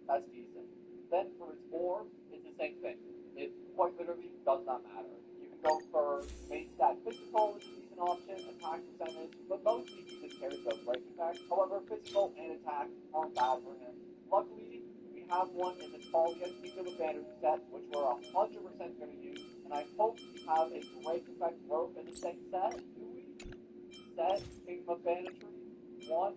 that's decent. Then for its orb, it's the same thing. It quite literally does not matter. You can go for main stat physical, which is a decent option, attack percentage, but mostly he just cares about break effect. However, physical and attack aren't bad for him. Luckily, we have one in the Talia Kingdom of Banditry set, which we're 100% going to use, and I hope we have a break effect rope in the same set. Do we? Set Kingdom of Banditry 1,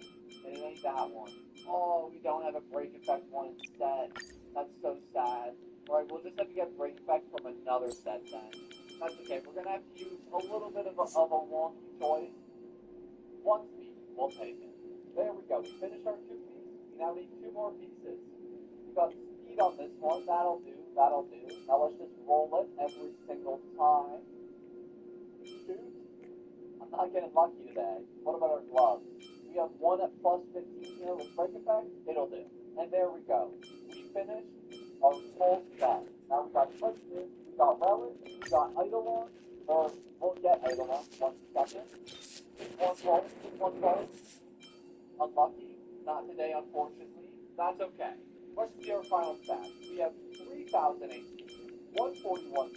and it ain't that one. Oh, we don't have a break effect 1 set. That's so sad. Alright, we'll just have to get break effect from another set then. That's okay, we're gonna have to use a little bit of a wonky choice. 1 speed, we'll take it. There we go, we finished our 2 pieces. We now need 2 more pieces. We got speed on this one, that'll do, that'll do. Now let's just roll it every single time. Shoot. I'm not getting lucky today. What about our gloves? We have 1 at plus 15 here with break effect, it'll do. And there we go. We finished our full set. Now we got Twisted, we got Relic, we got Eidolon, or we'll get Eidolon, 1 second. 1 vote. Unlucky, not today unfortunately. That's okay. Let's see our final stats. We have 3,000 HP, 141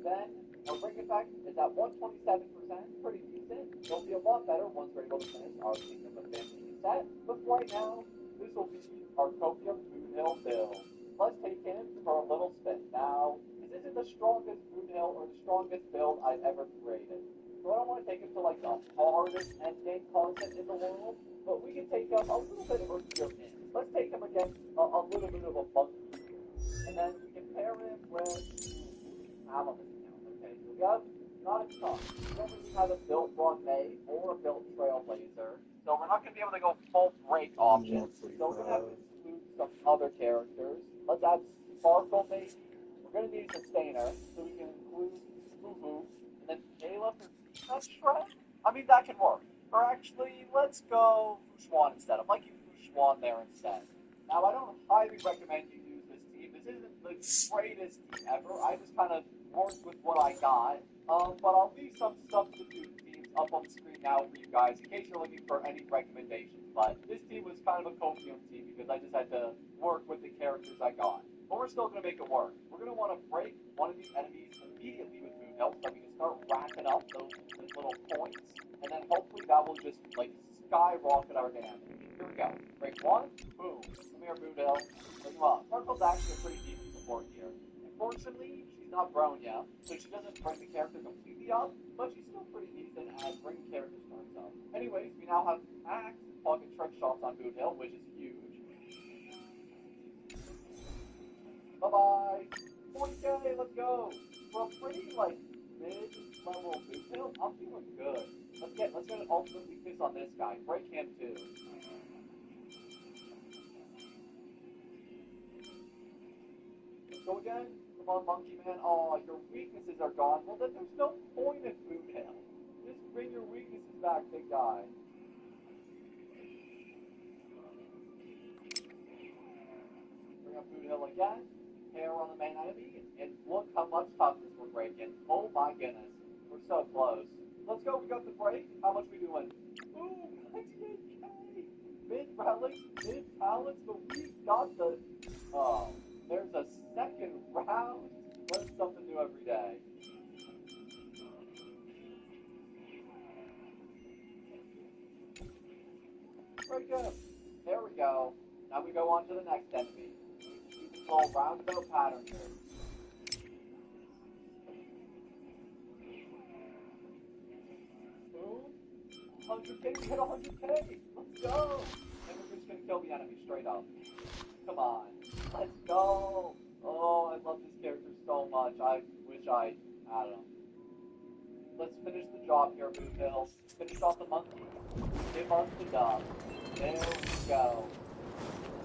Then our break effect is at 127%, pretty decent. It'll be a lot better once we're able to finish our Kingdom of Banditry set. But for right now, this will be our Copium Moonhill build. Let's take him for a little spin. Now, this isn't the strongest Moonhill or the strongest build I've ever created. So I don't want to take him to like the hardest endgame content in the world, but we can take him a little bit earlier in. Let's take him against a little bit of a monkey. And then we can pair him with Alice. Okay, so we have not a ton. We don't really have a built Ron May or a built Trailblazer. So we're not going to be able to go full break options. So we're going to have to include some other characters. Let's add Sparkle maybe. We're going to need a Sustainer, so we can include Boo-Boo. And then Ayla for Peanut Shred? I mean, that can work. Or actually, let's go Fushwan instead. I'm liking Fushwan there instead. Now, I don't highly recommend you use this team. This isn't the greatest team ever. I just kind of worked with what I got. But I'll leave some substitute teams up on the screen now for you guys in case you're looking for any recommendations. But this team was kind of a Copium team because I just had to work with the characters I got. But we're still going to make it work. We're going to want to break one of these enemies immediately with Moonhill so we can start racking up those little points. And then hopefully that will just like skyrocket our damage. Here we go. Break 1. Boom. Come here, Moonhill. Bring him up. Sparkle's actually a pretty decent support here. Unfortunately, she's not grown yet, so she doesn't bring the character completely up, but she's still pretty decent at bringing characters to herself. Anyways, we now have Axe plugging trick shots on Moonhill, which is huge. Bye-bye. 40k, let's go. For a pretty, like, mid-level Moonhill, I'm feeling good. Let's get an ultimate weakness on this guy. Break him, too. Let's go again. Come on, Monkey Man. Oh, your weaknesses are gone. Well, then there's no point in Moonhill. Just bring your weaknesses back, big guy. Bring up Moonhill again. Hair on the main enemy. And look how much toughness we're breaking. Oh my goodness. We're so close. Let's go. We got the break. How much we doing? Ooh, 98k. Mid-relics, mid-talents, but we got the... Oh, there's a second round. Learn something new every day. Very good. There we go. Now we go on to the next enemy. We control roundabout pattern here. Boom. 100k, we hit 100k. Let's go. And we're just gonna kill the enemy straight up. Come on. Let's go! Oh, I love this character so much. I wish I had him. Let's finish the job here, Boonville. Finish off the monkey. Give us the dub. There we go.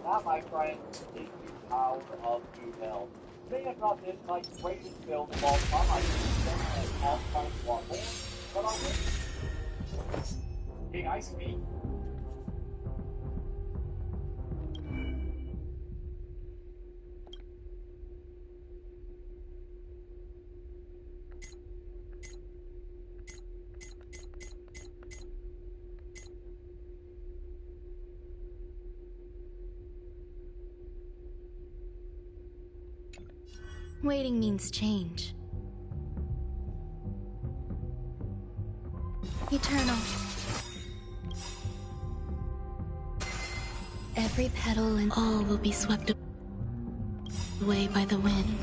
That, my friend, is the power of Boonville. May have not been my greatest build of all time. I think that all time a lot more, but I will. Hey, Ice Me. Waiting means change. Eternal. Every petal and all will be swept away by the wind.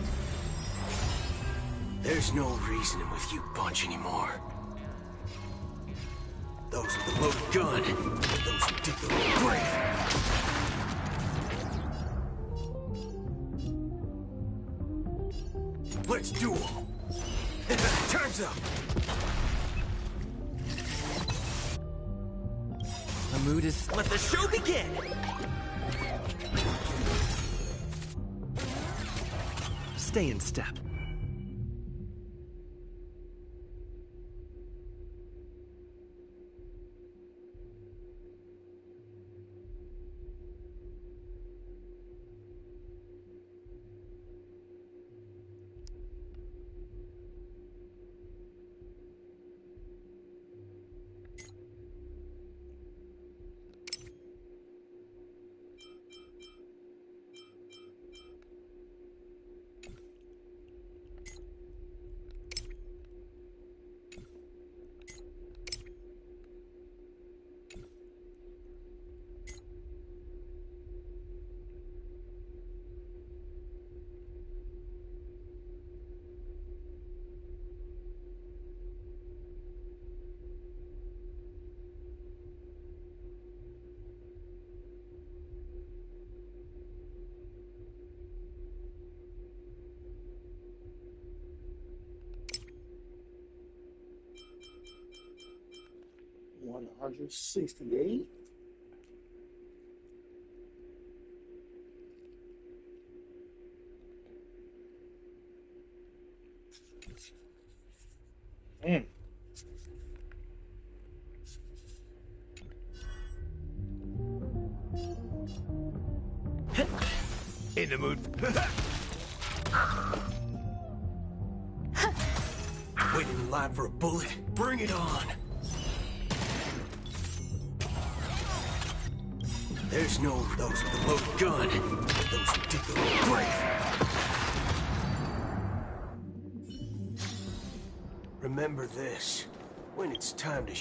There's no reasoning with you bunch anymore. Those with the loaded gun, those who dig their own grave. Let's duel! Time's up! The mood is... Let the show begin! Stay in step. $168. In the mood. Waiting in line for a bullet? Bring it on! There's no those with the loaded gun, those who dig their own grave. Remember this, when it's time to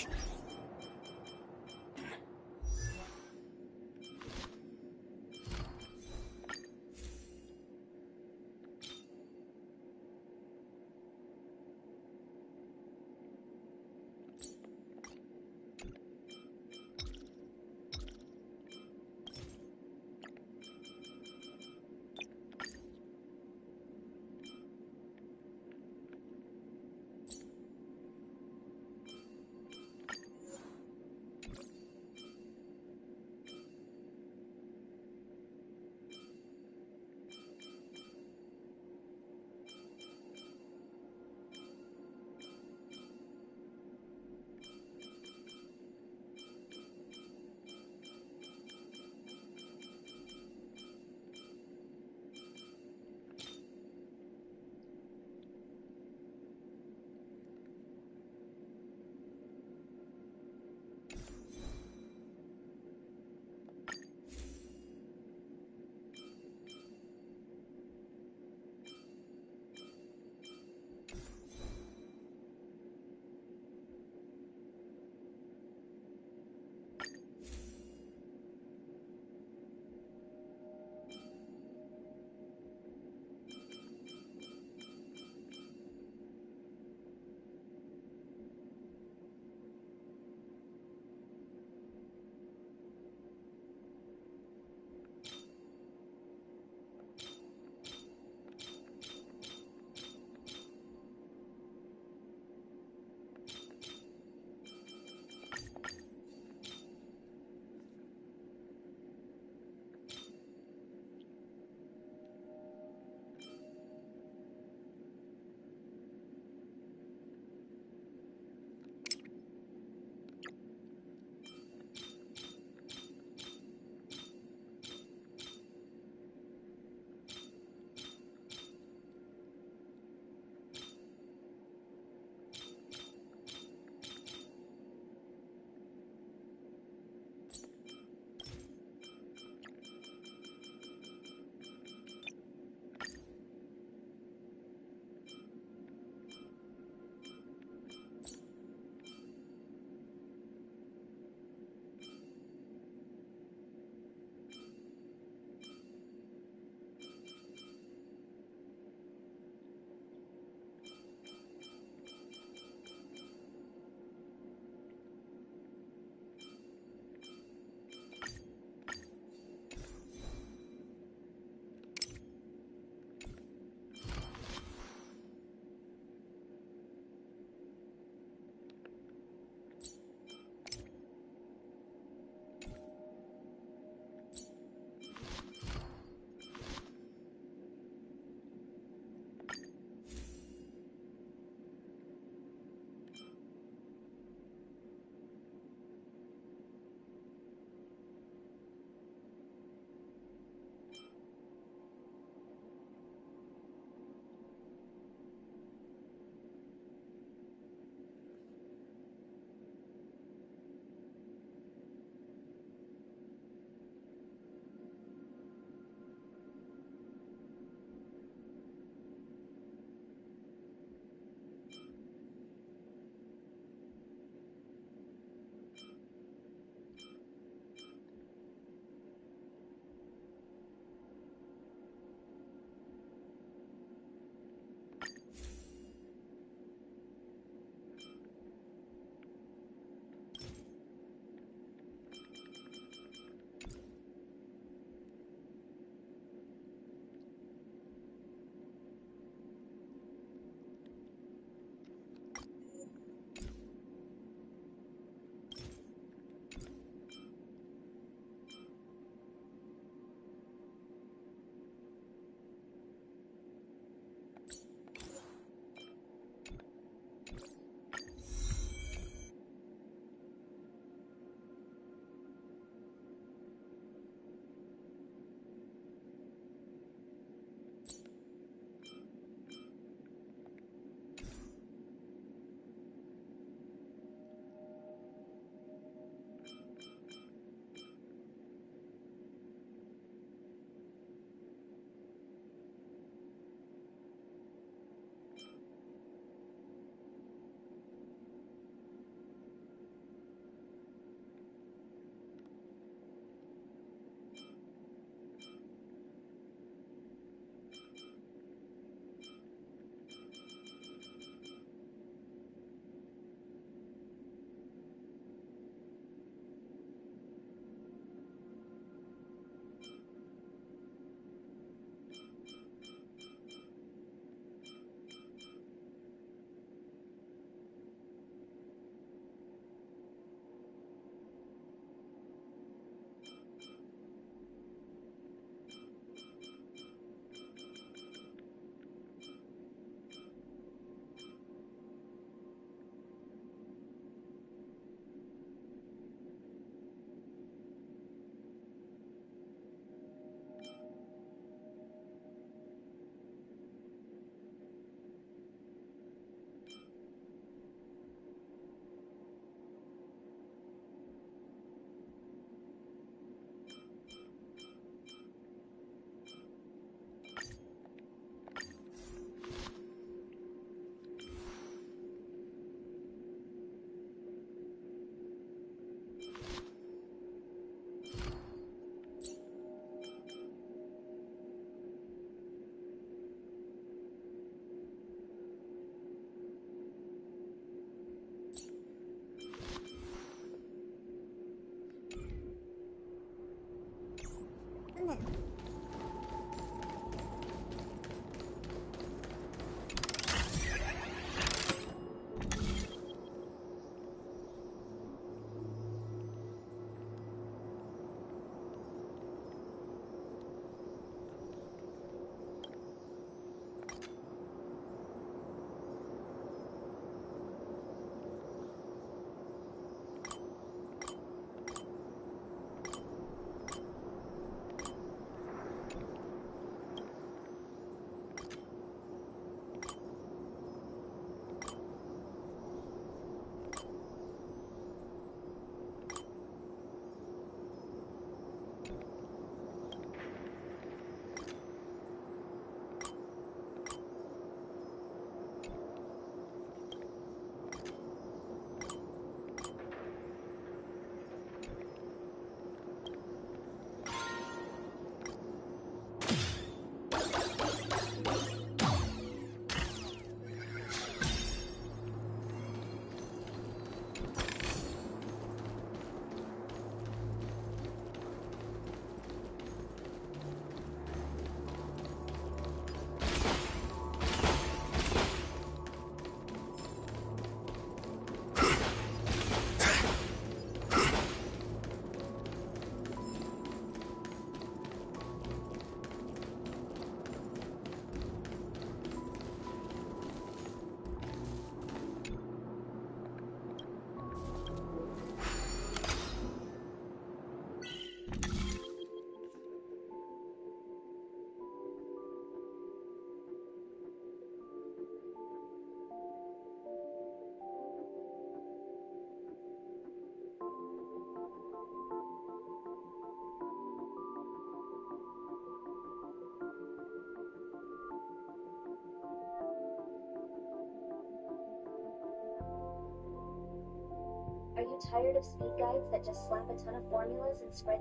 Are you tired of speed guides that just slap a ton of formulas and spread...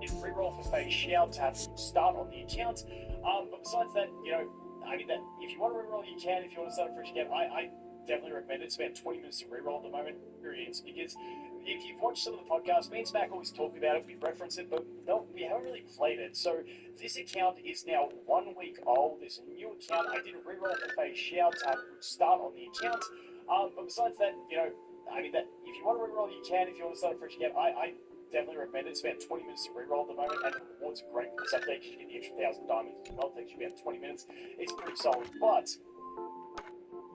If reroll for Phase Shout tab would start on the account. But besides that, I mean, that if you want to reroll, you can. If you want to start a fresh account, I definitely recommend it. It's about 20 minutes to reroll at the moment. Because if you've watched some of the podcasts, me and Smack always talk about it, we reference it, but no, we haven't really played it. So this account is now 1 week old. It's a new account. I did a reroll for Phase Shout tab would start on the account. But besides that, you know, I mean, that if you want to reroll, you can. If you want to start fresh again, I definitely recommend it. It's about 20 minutes to reroll at the moment, and the rewards are great for this update. You get the extra 1,000 diamonds as well. It takes you about 20 minutes. It's pretty solid, but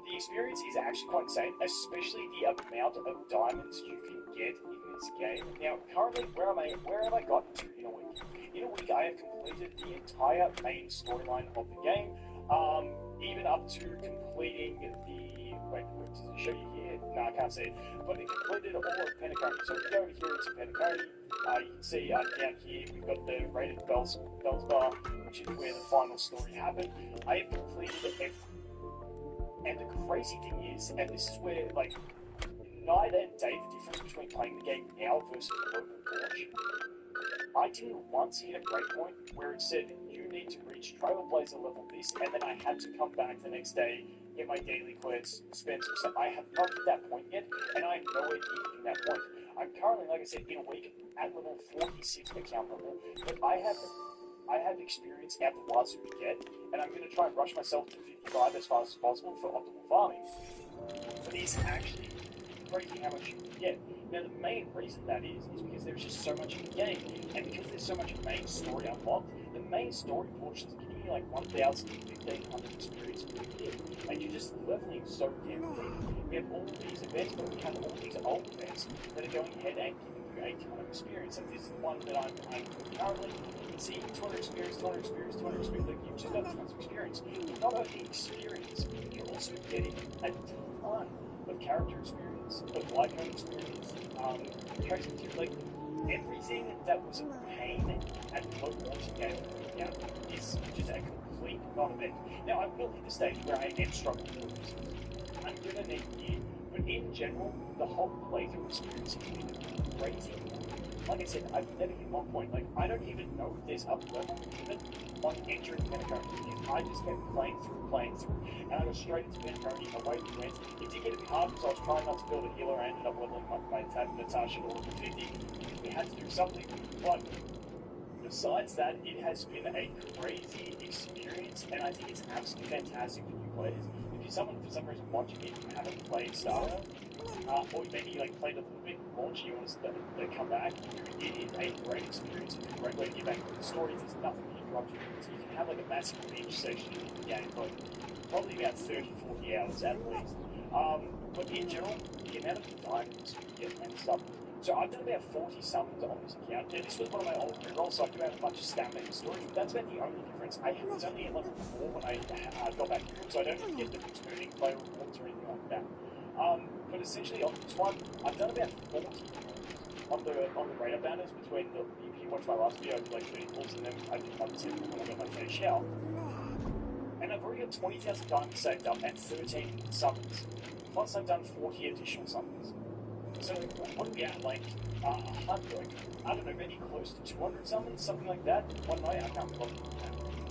the experience is actually quite insane, especially the amount of diamonds you can get in this game. Now, currently, where have I gotten to in a week? In a week, I have completed the entire main storyline of the game, even up to completing the... Wait, does it show you here? No, I can't see it. But it completed all of Penacony. So if you go over here into Penacony, you can see down here, we've got the rated Bellsbar, which is where the final story happened. I have completed everything. And the crazy thing is, and this is where, like, night and day the difference between playing the game now versus the local launch. I didn't once hit a breakpoint where it said, you need to reach Trailblazer level this, and then I had to come back the next day, get my daily quests, spend some stuff. I have not hit that point yet, and I'm nowhere near hitting that point. I'm currently, like I said, in a week at level 46 account level, but I have experience at the wazoo to get, and I'm going to try and rush myself to 55 as fast as possible for optimal farming. But it's actually crazy how much you can get. Now, the main reason that is because there's just so much in the game, and because there's so much main story unlocked, the main story portions are giving you like 1,000 to 1,500 experience per year, and you're just leveling so damn quick. We have all these events, but we have all these old events that are going ahead and giving you a ton of experience. And this is the one that I'm currently seeing 200 experience, 200 experience, 200 experience. Like, you've just got tons of experience. Not only experience, you're also getting a ton of character experience, of Lycone experience, character material, like everything that was a pain at local launch game now is just a complete non-event. Now, I will hit the stage where I am struggling with this. I'm gonna need gear, but in general, the whole playthrough experience has been crazy. Like I said, I've never hit one point. Like, I don't even know if there's up level limit on entering Penacony because I just kept playing through, and I got straight into Penacony, away we went. It did get a bit hard because I was trying not to build a healer. I ended up leveling my Natasha to level 50 because we had to do something. But besides that, it has been a crazy experience, and I think it's absolutely fantastic for new players. If you're someone for some reason watching it who haven't played Star Rail, or maybe like played a little bit launch, you want to come back, it is a great experience. It's a great way to get back to the story. There's nothing to interrupt you. So you can have like a massive binge session in the game for probably about 30-40 hours at least. But in general, the amount of diamonds you get and stuff. So I've done about 40 summons on this account. Now, this was one of my old rerolls, so I do have a bunch of stamina and storage, but that's about the only difference. I was only at level 4 when I got back through, so I don't get the exploding player rewards or anything like that. But essentially on this one, I've done about 40 on the radar banners between the, if you watch my last video, I did like 30 pulls, and then I did another 10 when I got my first shell. And I've already got 20,000 diamonds saved up and 13 summons. Plus I've done 40 additional summons. So what are we at, like 100, I don't know, maybe close to 200 summons, something like that. One night, I can't remember.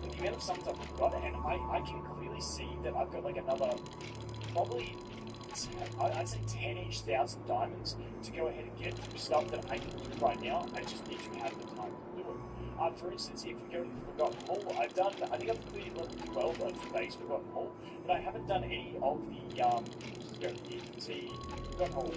But the amount of summons I've got, and I can clearly see that I've got like another, probably, I'd say 10-ish thousand diamonds to go ahead and get through stuff that I can do right now. I just need to have the time to do it. For instance, if we go to the Forgotten Hall, I think I've cleared level 12 of the base Forgotten Hall, but I haven't done any of the, just go here, you can see Forgotten Hall.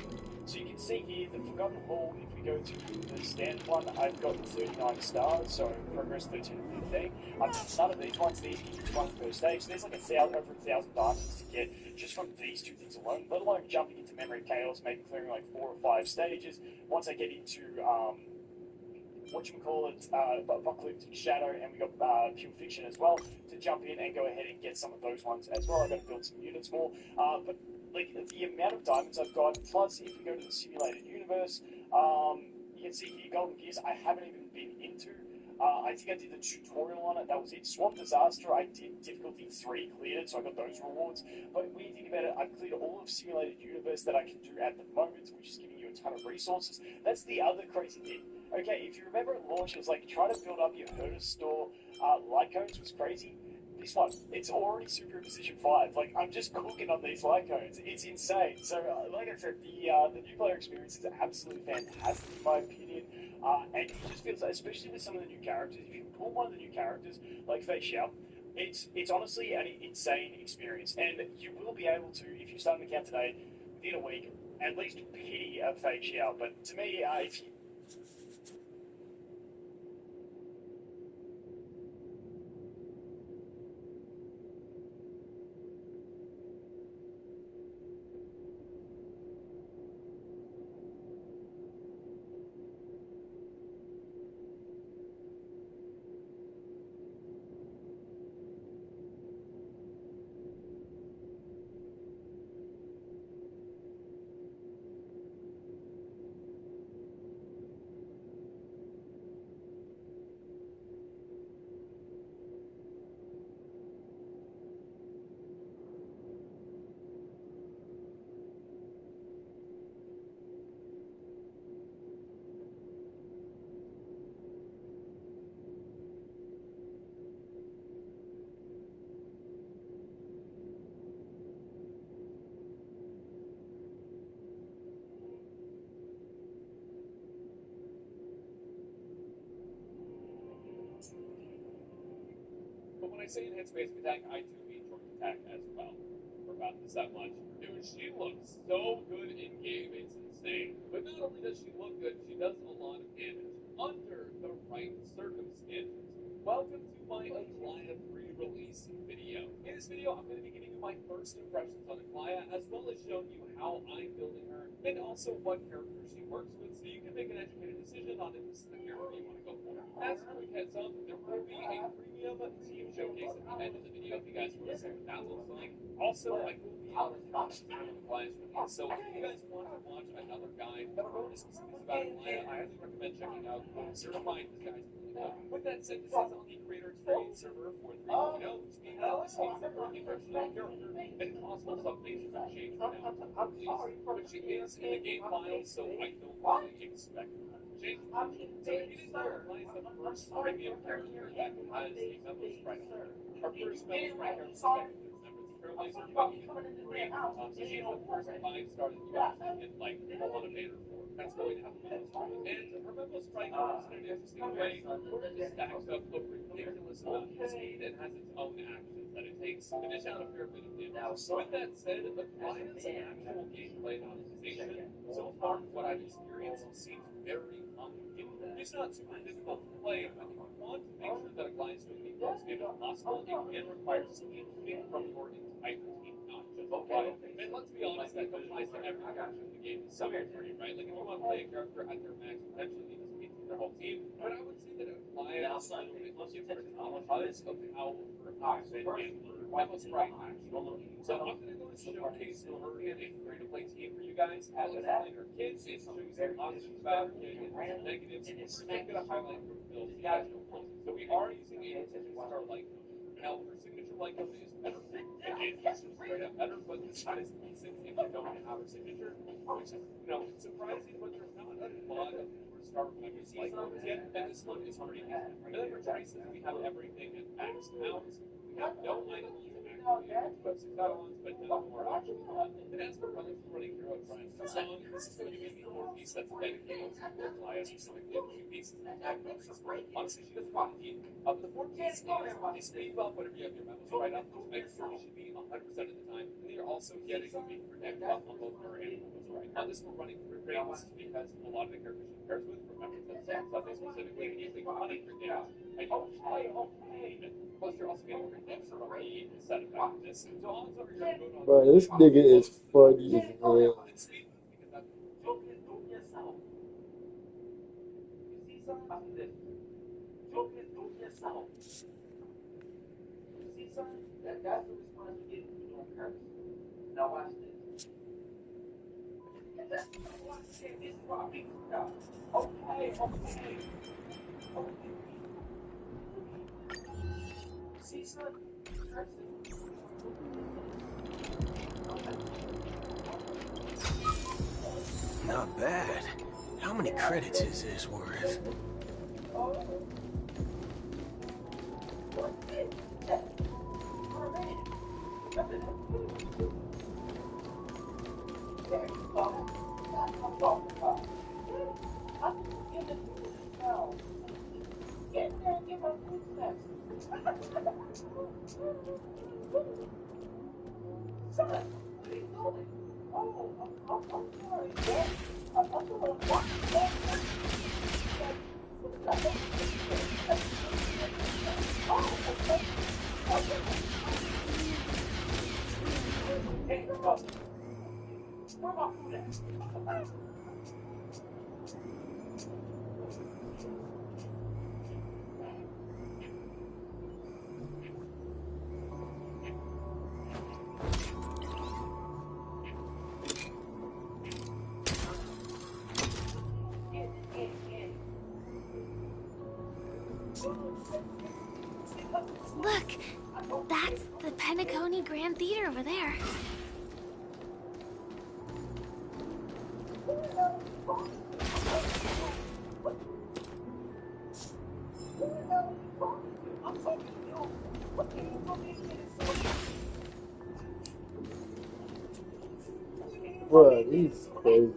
So you can see here, the Forgotten Hall, if we go to the standard one, I've got 39 stars, so progress 13 and 15. I've done none of these ones, these give you 1 per stage, so there's like over 1,000 diamonds to get just from these two things alone, let alone jumping into Memory of Chaos, maybe clearing like 4 or 5 stages. Once I get into, Apocalyptic Shadow, and we got Pure Fiction as well, to jump in and go ahead and get some of those ones as well. I've got to build some units more, but like the amount of diamonds I've got, plus if we go to the simulated universe, you can see here Golden Gears I haven't even been into. I think I did the tutorial on it, that was it. Swamp Disaster, I did difficulty 3, cleared it, so I got those rewards. But when you think about it, I've cleared all of Simulated Universe that I can do at the moment, which is giving you a ton of resources. That's the other crazy thing. Okay, if you remember at launch, it was like, try to build up your Herder store, Lycones was crazy. This one, it's already super position 5. Like, I'm just cooking on these Lycones. It's insane. So, like I said, the new player experience is absolutely fantastic, in my opinion. And it just feels, especially with some of the new characters, if you pull one of the new characters, like Fei Xiao, it's honestly an insane experience. And you will be able to, if you start an account today, within a week, at least pity Fake Xiao. But to me, if you, but when I say enhanced basic attack, I do mean short attack as well. We're about this that much. Dude, she looks so good in game, it's insane. But not only does she look good, she does a lot of damage under the right circumstances. Welcome to my Aglaia pre-release video. In this video, I'm going to be giving you my first impressions on Aglaia, as well as showing you how I'm building her, and also what character she works with, so you can make an educated decision on if this is the character you want to go for. As a quick heads up, there will be a premium team showcase at the end of the video if you guys want to see what that looks like. Also, I will be on the Aglaia release, so if you guys want to watch another guide that are really specific about Aglaia, I highly recommend checking out Certified Disguise. With that said, this is on the Creator Experience server for 3.0, which means that this means that we're the original character, and possible updates will change from now to release. But she is in the game file, so I don't really expect her to change. So if you didn't know, Aglaia is the first premium character that has a Memo Sprite on her. Our first Memo Sprite character is Trailblazer, but you can free. So she's the first 5-star that you actually get, like, a lot of banner for. That's going to have a Memo Sprite. And her Memo Sprite works in an interesting way, where it just stacks up a ridiculous amount of speed and has its own actions that it takes to dish out a fair bit of damage. With that said, Aglaia is an actual gameplay optimization. So far, what I've experienced seems very complicated. It's not super difficult to play, but if you want to make sure that Aglaia is doing the most damage possible, it can require speed from your entire team, not just Aglaia. And let's be honest, that applies to every character in the game to some degree, right? Like, if you want to play a character at their max potential, you need to speed through their whole team. But I would say that Aglaia is a little bit different because of how her action and her Memo Sprite actually. So I'm going to go to showcase her in a free-to-play team for you guys. I'll explain her kids, and show you some positives about her kid and some negatives. I'm going to highlight her builds you guys know closely. So we are using a star like code. Now, her signature like code is better. It's just straight up better, but this is decent if you don't have her signature, which is, surprising, but there's not a lot of star members like codes yet, and this one is pretty decent. And then for choices, we have everything at max pounds. We have no items activate, but 6 add-ons, but none more actually on. And as for running Hero Triumph song, this is going to be the core piece that's dedicated to Aglaia, specifically the 2 pieces of diagnosis. Honestly, she doesn't want to eat. The 4 pieces is speed bump whenever you have your Memo Sprite up, which makes sure you should be 100% of the time. And then you're also getting a big protect buff on both her and Memo Sprite. Now, this we're running through rate, this is because a lot of the characters she pairs with, remember that something specifically, usually 100 damage. And you okay. Plus, you're also getting protect from the set of this. So odds are you're going on. Bro, this nigga is funny as hell. That's the response you get when you don't curse. Now watch this. Watch this. This is why people stop. Okay. See, son? Not bad. How many credits is this worth? Son, what are you doing? Look, that's the Penacony Grand Theater over there. Bruh, he's crazy.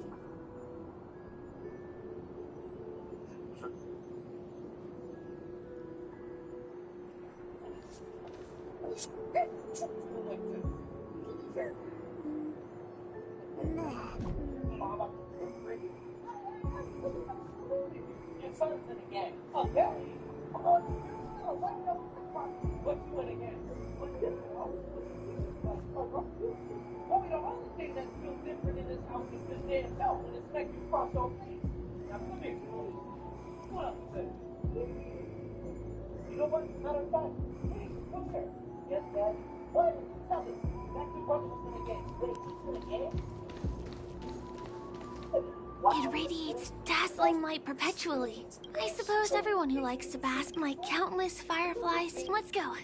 It radiates dazzling light perpetually. I suppose everyone who likes to bask in my countless fireflies. Let's go.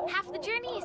Half the journey is...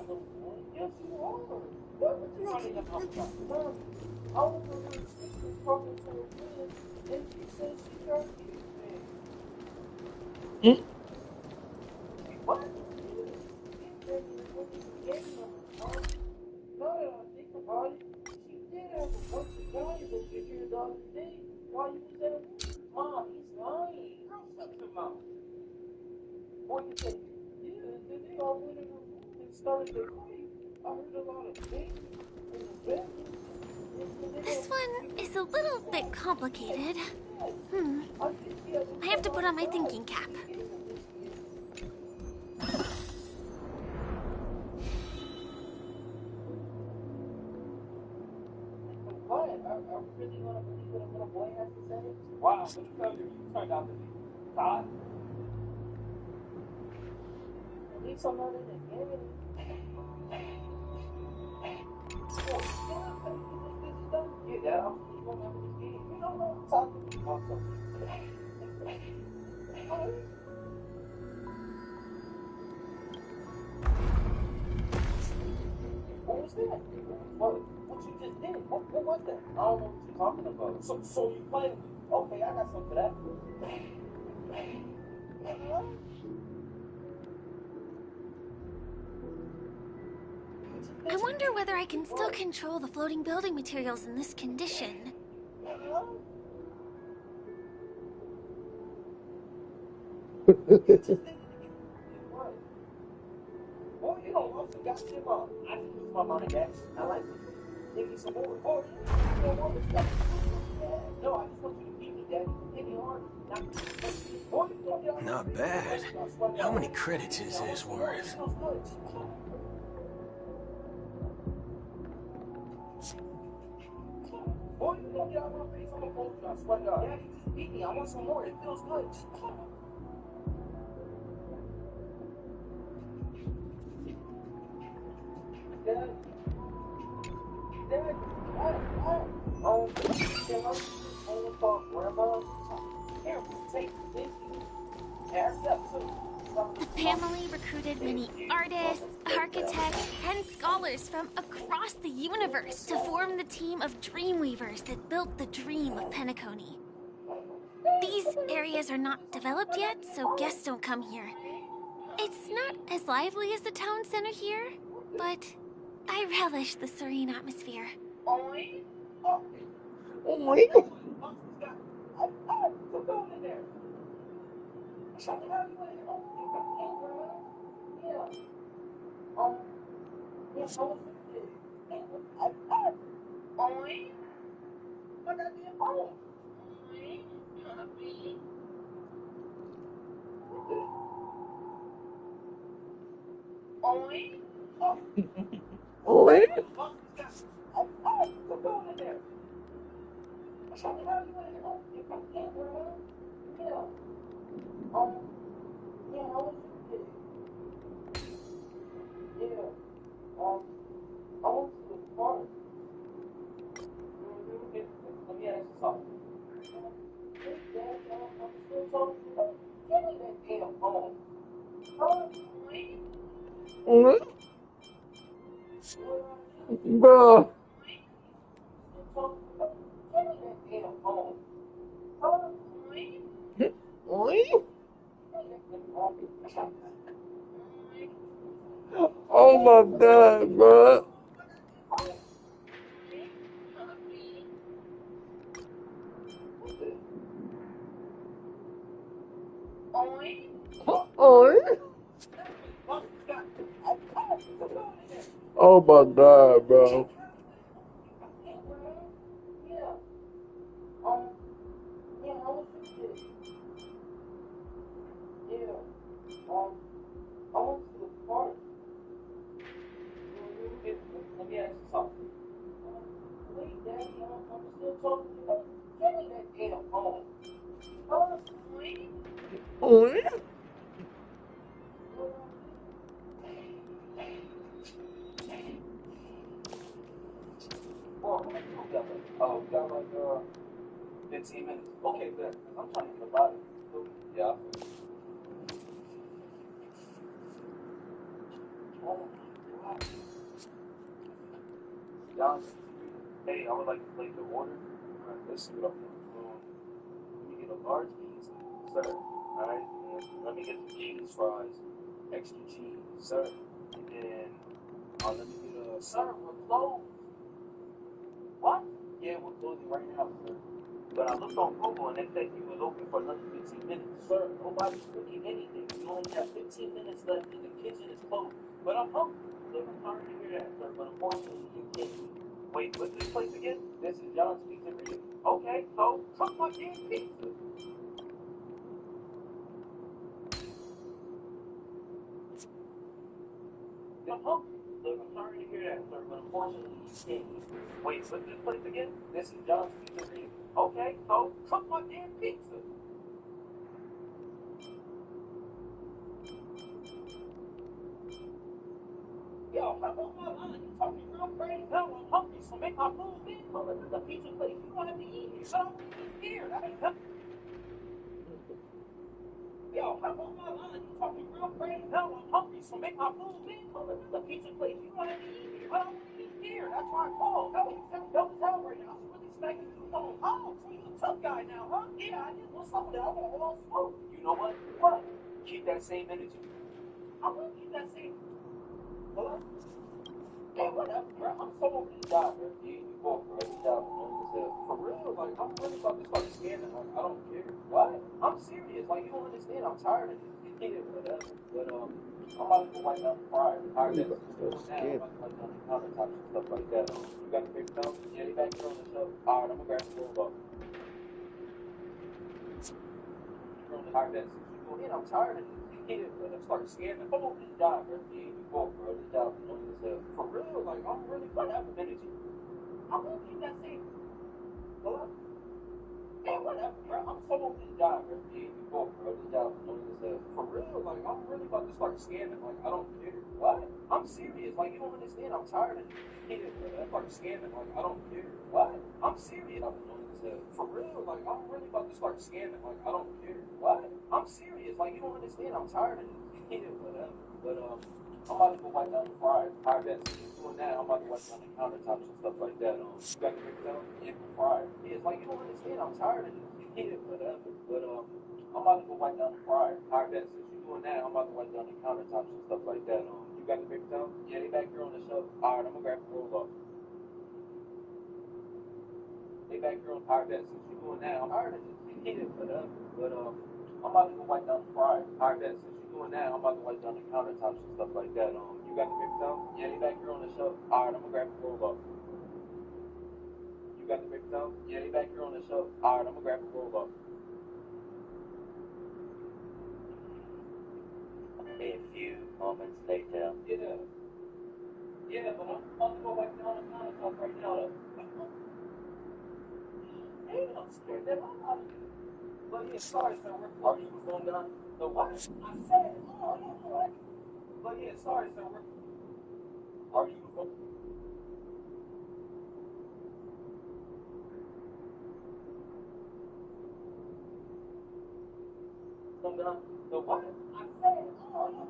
This one is a little bit complicated. I have to put on my thinking cap. Wow, let me tell you, you turned out to be hot. At least I'm not in the game. Yeah, Dad, I'm going to this game. You don't know what I'm talking about. What was that? What you just did? What was that? I don't know what you're talking about. So you played with me. Okay, I got some for that. I wonder whether I can still control the floating building materials in this condition. Oh, you know, also got some, I can use my money back. I like it. Give me some more. Oh, you don't want this stuff. No, I just want you to beat me, Daddy. Give me hard. Not bad. How many credits is this worth? Boy, you know, I want to pay some more. I swear to God. Daddy, just beat me. I want some more. It feels good. Dad. Dad. The family recruited many artists, architects, and scholars from across the universe to form the team of Dreamweavers that built the dream of Penacony. These areas are not developed yet, so guests don't come here. It's not as lively as the town center here, but I relish the serene atmosphere. Oi. What that damn phone? Oi. Copy. Oi. Oh. Oi. Oh, what's going in there? What's the hell you in there? Oh, you got that, bro? Yeah. Yeah, how was your day? Yeah. I went to the park. Let me ask you something. Hey, Dad, I'm still talking to you. Give me that damn phone. Oi. Bro. Oi. Oh my god, bro. Oi. Oh my god, bro. Yeah, how was your day? Yeah. I went to the park. Let me ask you something. Wait, Daddy, I'm still talking to you. Give me that damn phone. Oi. Oh, we got like 15 minutes. Okay, good. I'm trying to get about it. Yeah. Oh my god. John, hey, I would like to place the order. Alright, let's see what I'm doing. Let me get a large pizza, sir. Alright, and let me get the cheese fries. Extra cheese, sir. And then let me get a sir, we're closed. What? Yeah, we're closing right now, sir. But I looked on Google and it said you was open for another 15 minutes. Sir, nobody's cooking anything. You only have 15 minutes left and the kitchen is closed. But I'm hungry. Look, I'm sorry to hear that, sir, but unfortunately you can't eat. Wait, what's this place again? This is John's Pizzeria. Okay, so cook my damn pizza. I'm hungry. Look, I'm sorry to hear that, sir, but unfortunately you can't eat. Wait, what's this place again? This is John's Pizzeria. Okay, so cook my damn pizza. Yo, how about my line? You talking real crazy? No, I'm hungry, so make my food, man. Well, this is a pizza place. You don't have to eat here. So I'm scared. Yo, how about my line? You talking real crazy? No, I'm hungry, so make my food, man. Well, this is a pizza place. You don't have to eat here. I don't want to be scared. That's why I called. No, you sound dumb as hell right now. I was really expecting you to come home. So you a tough guy now, huh? Yeah, I just want some of that. I want all smoke. You know what? What? Keep that same energy. I will keep that same. Hello? Hey, whatever, bro. I'm so over this job, bro. You both, bro. This job is long as hell. For real, like, I'm really about to start scamming. Like, I don't care. What? I'm serious. Like, you don't understand. I'm tired of this. Yeah, whatever. But, I'm about to go wipe down the fryer. Alright, that's what's going on. I'm about to wipe down the countertops and stuff like that. You got the paper towel? Yeah, they back here on the shelf. Alright, I'm gonna grab the roll up. Alright, that's I'm tired of this. Yeah, but I'm starting scamming. Come on, this job, bro. You both, bro. This job is long as hell. For real, like, I'm really whatever, energy. I will keep that same. Hello? Hey, whatever, bro. I'm so over this job, bro. You both, bro. This job is long as hell. For real, like, I'm really about to start scamming. Like, I don't care. What? I'm serious. Like, you don't understand. I'm tired of this. Yeah, bro. I'm starting scamming. Like, I don't care. What? I'm serious. I'm long as hell. For real, like, I'm really about to start scamming. Like, I don't care. What? I'm serious. Like, you don't understand. I'm tired of this. Yeah, whatever. But, I'm about to go wipe down the fryer. Alright, that's doing that. I'm about to wipe down the countertops and stuff like that. You got the paper towel? Yeah, the fryer. Yeah, it's like, you don't understand. I'm tired of this. Yeah, whatever. But, I'm about to go wipe down the fryer. Alright, that's since you're doing that. I'm about to wipe down the countertops and stuff like that. You got the paper towel? Yeah, they back here on the shelf. Alright, I'm gonna grab the roll up. They back here on alright, that's since you're doing that. I'm tired of this. Yeah, whatever. But, I'm about to go wipe down the fryer. Alright, that's since you're doing that. I'm about to wipe down the countertops and stuff like that. You got the paper towel? Yeah, they back here on the shelf. Alright, I'm gonna grab the roll up. You got the paper towel? Yeah, they back here on the shelf. Alright, I'm gonna grab a roll up. A few moments later. Yeah, but I'm about to go back down and find myself right now. Hey, I'm scared that I'm out of here. But yeah, sorry, sir. Are you the phone guy? The what? I said, oh, yeah, all right. But yeah, sorry, sir. Are you the phone? Phone guy? The what? I said, oh, yeah.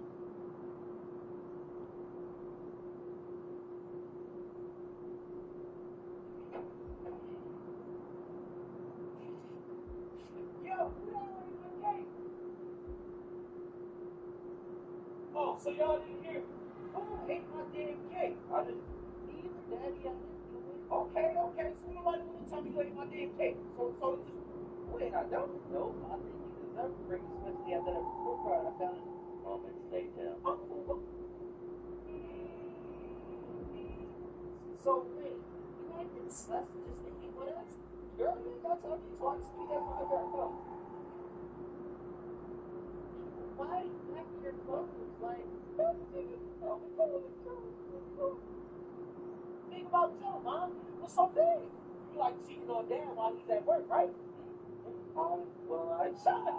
Oh, so y'all didn't hear? Who ate my damn cake? I just neither daddy I didn't do it. Okay, so nobody want to tell me you ate my damn cake. So just wait, I don't know. I think you deserve to bring especially after that report card I found Moments later. So wait, you ain't been stressed just to eat with us? Girl, you ain't got to tell me twice. Speak that my girl. Come. Why are you back in your clothes? Like, think about Joe, Mom. What's so big? You like cheating on Dad while he's at work, right? Well, I shot him.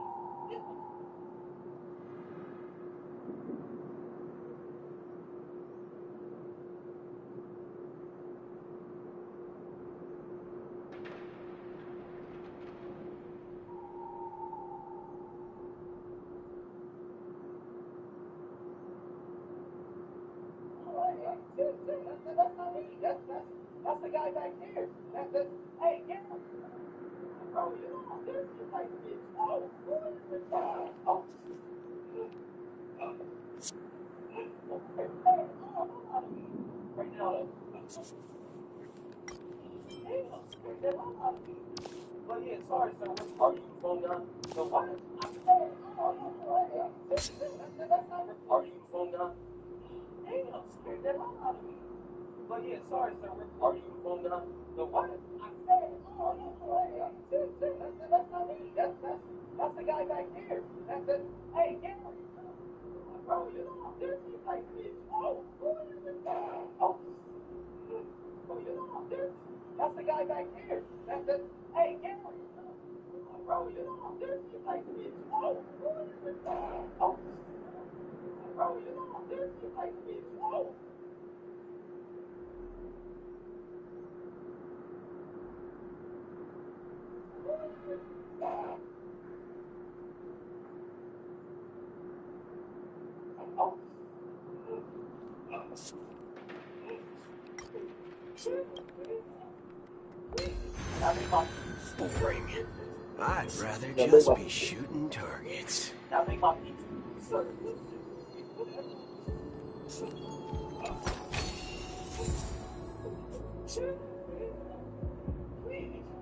That's not me. That's the guy back there. Hey, get him. Bro, you know, there's just like this. Oh, who is this guy? Oh. Hey, right now, but yeah, sorry, sir. Are you the phone guy? The what? I said, oh, that's not. Are you the phone guy? Damn, scared that out of me. But yeah, sorry, sir. Are you the phone guy? The what? I said, oh, that's not me. That's the guy back there. Hey, Gary. Bro, you know, there's these like this. Oh, who is this guy? Oh, you know, that's the guy back there. Hey, Gary. Bro, you know, there's these like this. Oh, who is this guy? Oh, bro, you know, there's these like this. Oh. Boring. I'd rather just be shooting targets. Now make my pizza.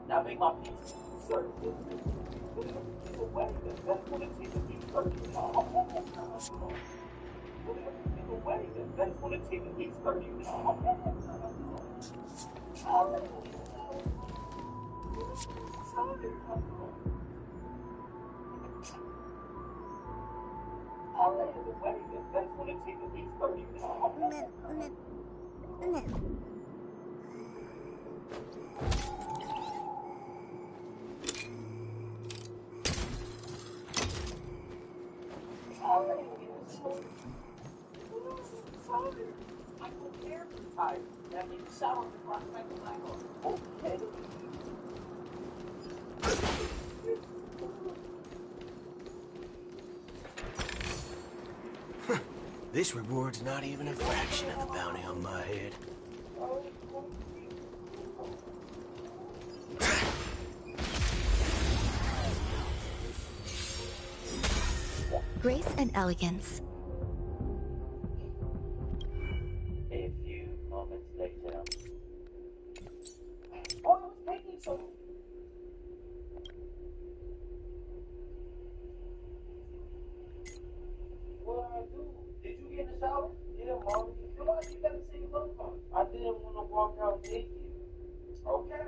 Now make my pizza. That's what it takes to be perfect. That's what it takes to be perfect. This reward's not even a fraction of the bounty on my head. Grace and elegance. A few moments later. Oh, it was taking so. What I do? Did you get in the shower? Yeah, Mom. Why you gotta say look? I didn't want to walk out naked. Okay.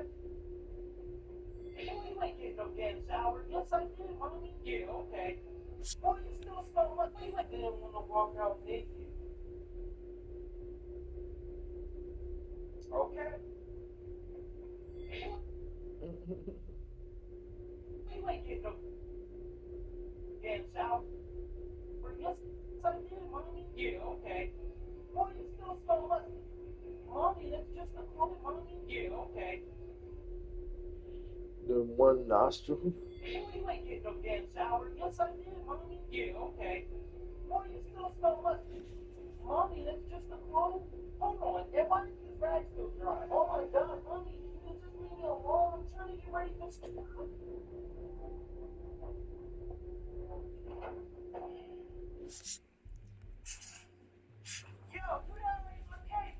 You ain't getting no damn shower. Yes, I did, mommy. Yeah, okay. Boy, you still smell like you didn't want to walk out naked. Okay. You ain't getting no damn shower. Yes, I did, mommy. Yeah, okay. Boy, you still smell like mommy. That's just a clone, mommy. Yeah, okay. The one nostril. You ain't getting no damn shower. Yes, I did, mommy. Yeah, okay. Boy, you still smell like mommy. That's just a clone. Hold on. And why did these rags still dry? Oh my God, mommy. You just leave me alone. I'm trying to get ready for school. Yo, who that ate my cake?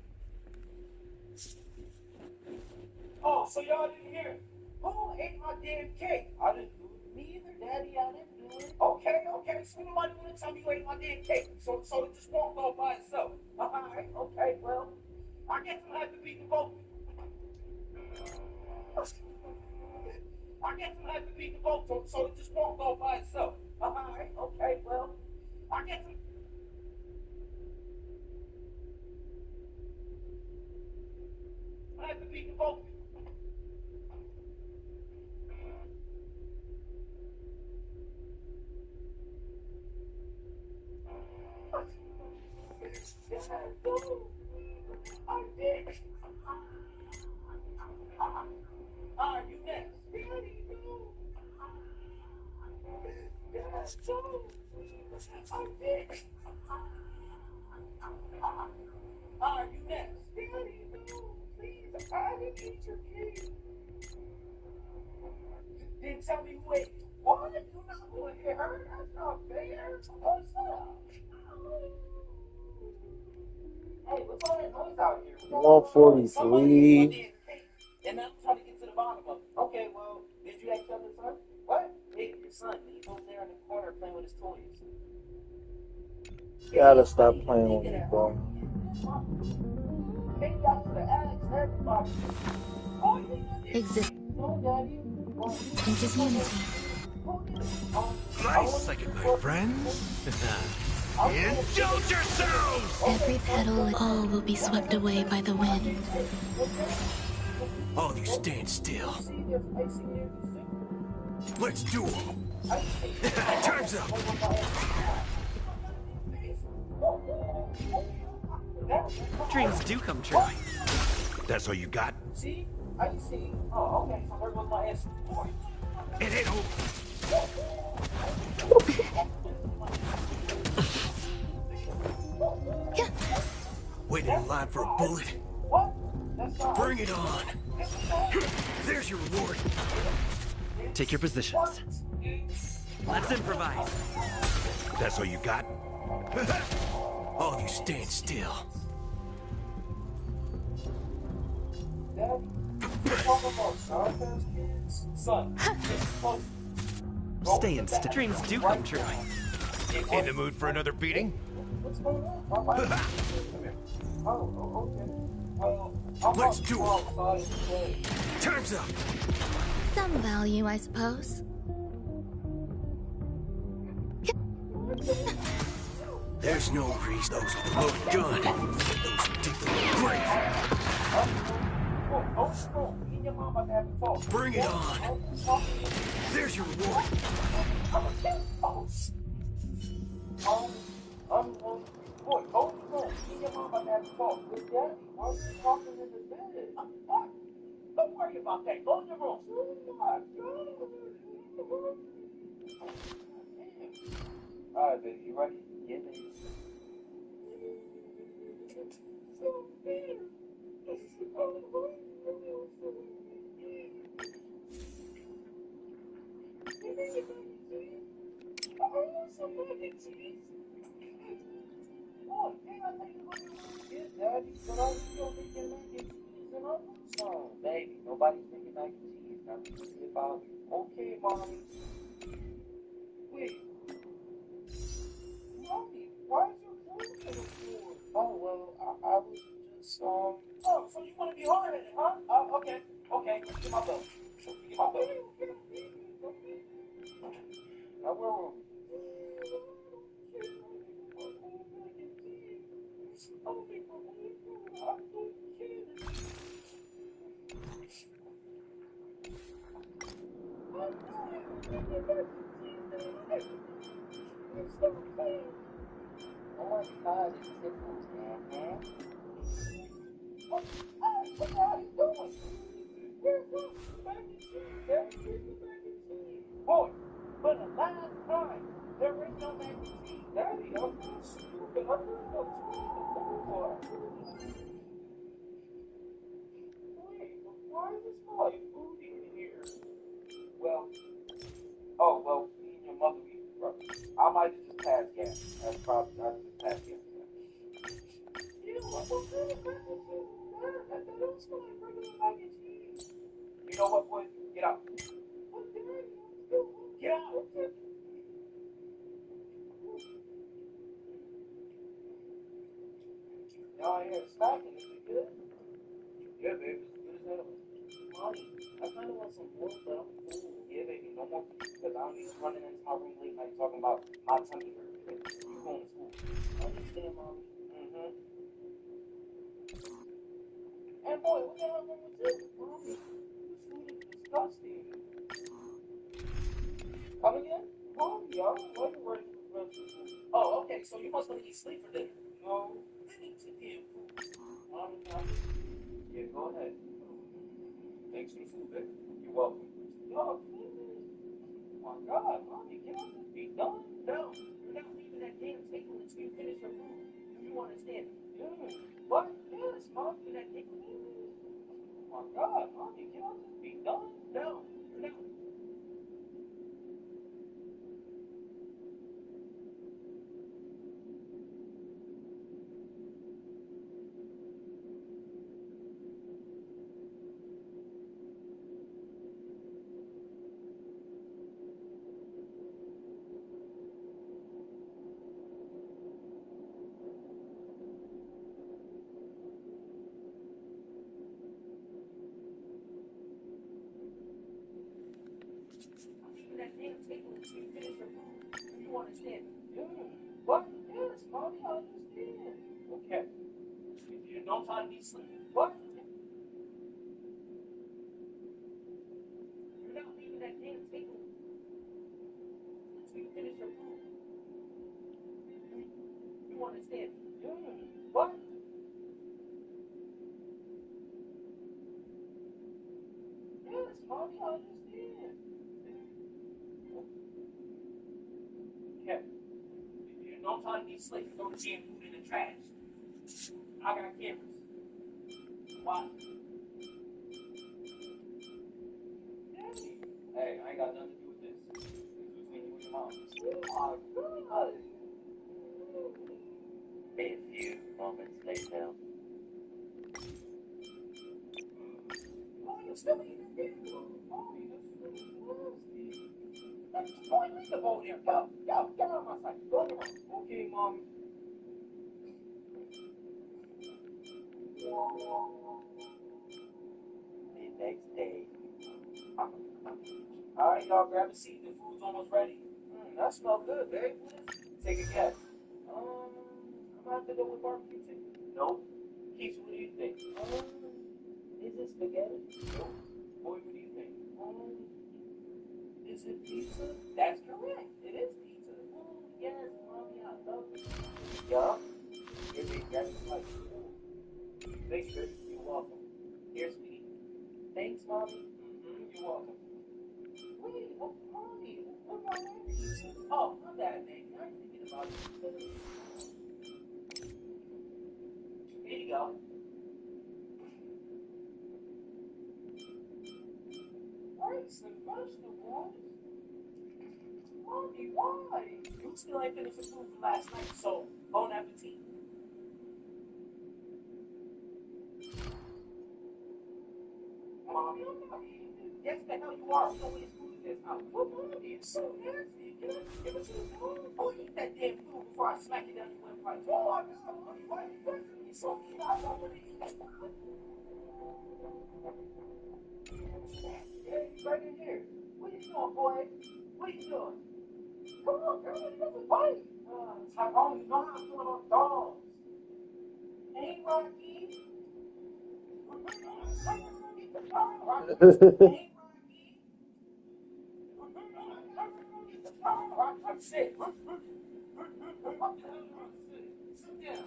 Oh, so y'all didn't hear? Who ate my damn cake? I didn't do it. Me either, Daddy. I didn't do it. Okay. So nobody want to tell me you ate my damn cake. So it just walked off by itself. Alright, okay, well, I guess I'm gonna have to beat the boat. So it just walked off by itself. Alright, okay, well, I guess I have to beat the boat. I did. You next. Daddy, no. Yes, no. I did. You next. Daddy, no. Please, I didn't eat your cake. Didn't tell me who ate. What? You're not going to get hurt? That's not fair. Oh, shut up. Hey, what's all that noise out here? 143. And I'm trying to get to the bottom of it. Okay, well, did you ask your son? What? Hey, your son. He's over there in the corner playing with his toys. Gotta stop playing with me, bro. Maybe I should have asked everybody. Existence is unity. Nice second, my friends. Indulge yourselves! Every petal, all will be swept away by the wind. All you stand still. Let's duel. Time's up. Dreams do come true. That's all you got? See? I see. Oh, okay. So there goes my answer. It ain't over. Waiting in line for a bullet? Bring it on. There's your reward. Take your positions. Let's improvise. That's all you got? All you stand still. Stay in step. Dreams do come true. In the mood for another beating? Let's do it. Time's up. Some value, I suppose. There's no reason those with the loaded gun. Those who dig the grave. Bring it on. There's your reward. Boy, hold on. Me and your mama had to talk. With Daddy, why are you talking in the bed? What? Don't worry about that. Go in your room. Alright, baby, you ready? Yeah, baby. So weird. Somebody cheese. Oh, dang, I think you're going to get Daddy, but I was still thinking mac and cheese and other songs. Baby, nobody's thinking mac and cheese. Now, if I, okay, Mommy. Wait. Mommy, why is your phone to the floor? Oh, well, I was just, Oh, so you want to be hard at it, huh? Okay. Get my belt. Get my belt. Now where were we? Oh my god, it's tickles. What the hell are you doing? Where's the mac and cheese? Where's the mac and cheese? Boy, for the last time, there is no mac and cheese. Daddy, I'm not stupid. I'm not a boy. Wait, why does it smell like food in here? Well, me and your mother, I might have just passed gas. I just passed gas. You know what kind of mac and cheese is that? That don't smell like regular mac and cheese. You know what, boy? Get out. What, Daddy? Get out. Y'all here smacking. Is it good? Yeah, baby. It's good as hell. Mommy, I kind of want some more, but I'm full. Yeah, baby. No more food because I don't need you running into my room late night talking about my tummy hurt. You going to school. I understand, Mommy. Mm-hmm. And boy, what the hell wrong with you? Mommy, this food is disgusting. Come again? Mommy, I don't like the way you rest your food. Oh, okay, so you must want to eat sleep for dinner. No. Then eat your damn food. Mommy, yeah, go ahead. Thanks for the food, baby. You're welcome. Yo, please. Oh my God, Mommy, can I just be done? No, you're not leaving that damn table until you finish your food. Do you understand? What? Yes, Mom, you're not taking me. Oh my God, Mommy, can I just be done? No, you're not. That damn table until you finish your food. Do you understand? What? Yes, Mommy, I understand. Okay. You don't try to be sleeping. What? You're not leaving that damn table until you finish your food. You understand? What? Yes, Mommy, I understand. Okay. You don't try to be sleeping. Throw the damn food in the trash. I got cameras. Why? Hey, I ain't got nothing to do with this. It's between you and your mom. Oh, God. A few moments later. Oh, you're still eating this food. Oh, you're still nasty. Boy, leave the bowl here. Go, get out of my sight. Go in the room. Okay, Mommy. The next day. Alright, y'all grab a seat. The food's almost ready. That smells good, babe. Take a guess. I'm gonna have to go with barbecue chicken. Nope. Keith, what do you think? Is it spaghetti? Nope. Boy, what do you think? Is it pizza? That's correct. It is pizza. Yes, Mommy, I love it. Yup. Give me that's like thanks, Chris. You're welcome. Here's me. Thanks, Mommy. You're welcome. Wait, Mommy, what about that pizza? Oh, my bad, baby. I ain't thinking about it. Here you go. Rice and vegetables? Mommy, why? You still ain't finished the food from last night, so bon appetit. Mommy, I'm not eating this. Yes, the hell you are. We don't waste food in this house. Well, Mommy, it's so nasty. Give it to me. Oh, eat that damn food before I smack it down your windpipe. Oh, my God, Mommy, why are you pressing me so mean? I don't want to eat that. Hey, right in here. What are you doing, boy? What are you doing? Come on, girl, it doesn't bite. Tyrone, you know how I feel about dogs. Hey, Rocky. I'm sick. Sit down.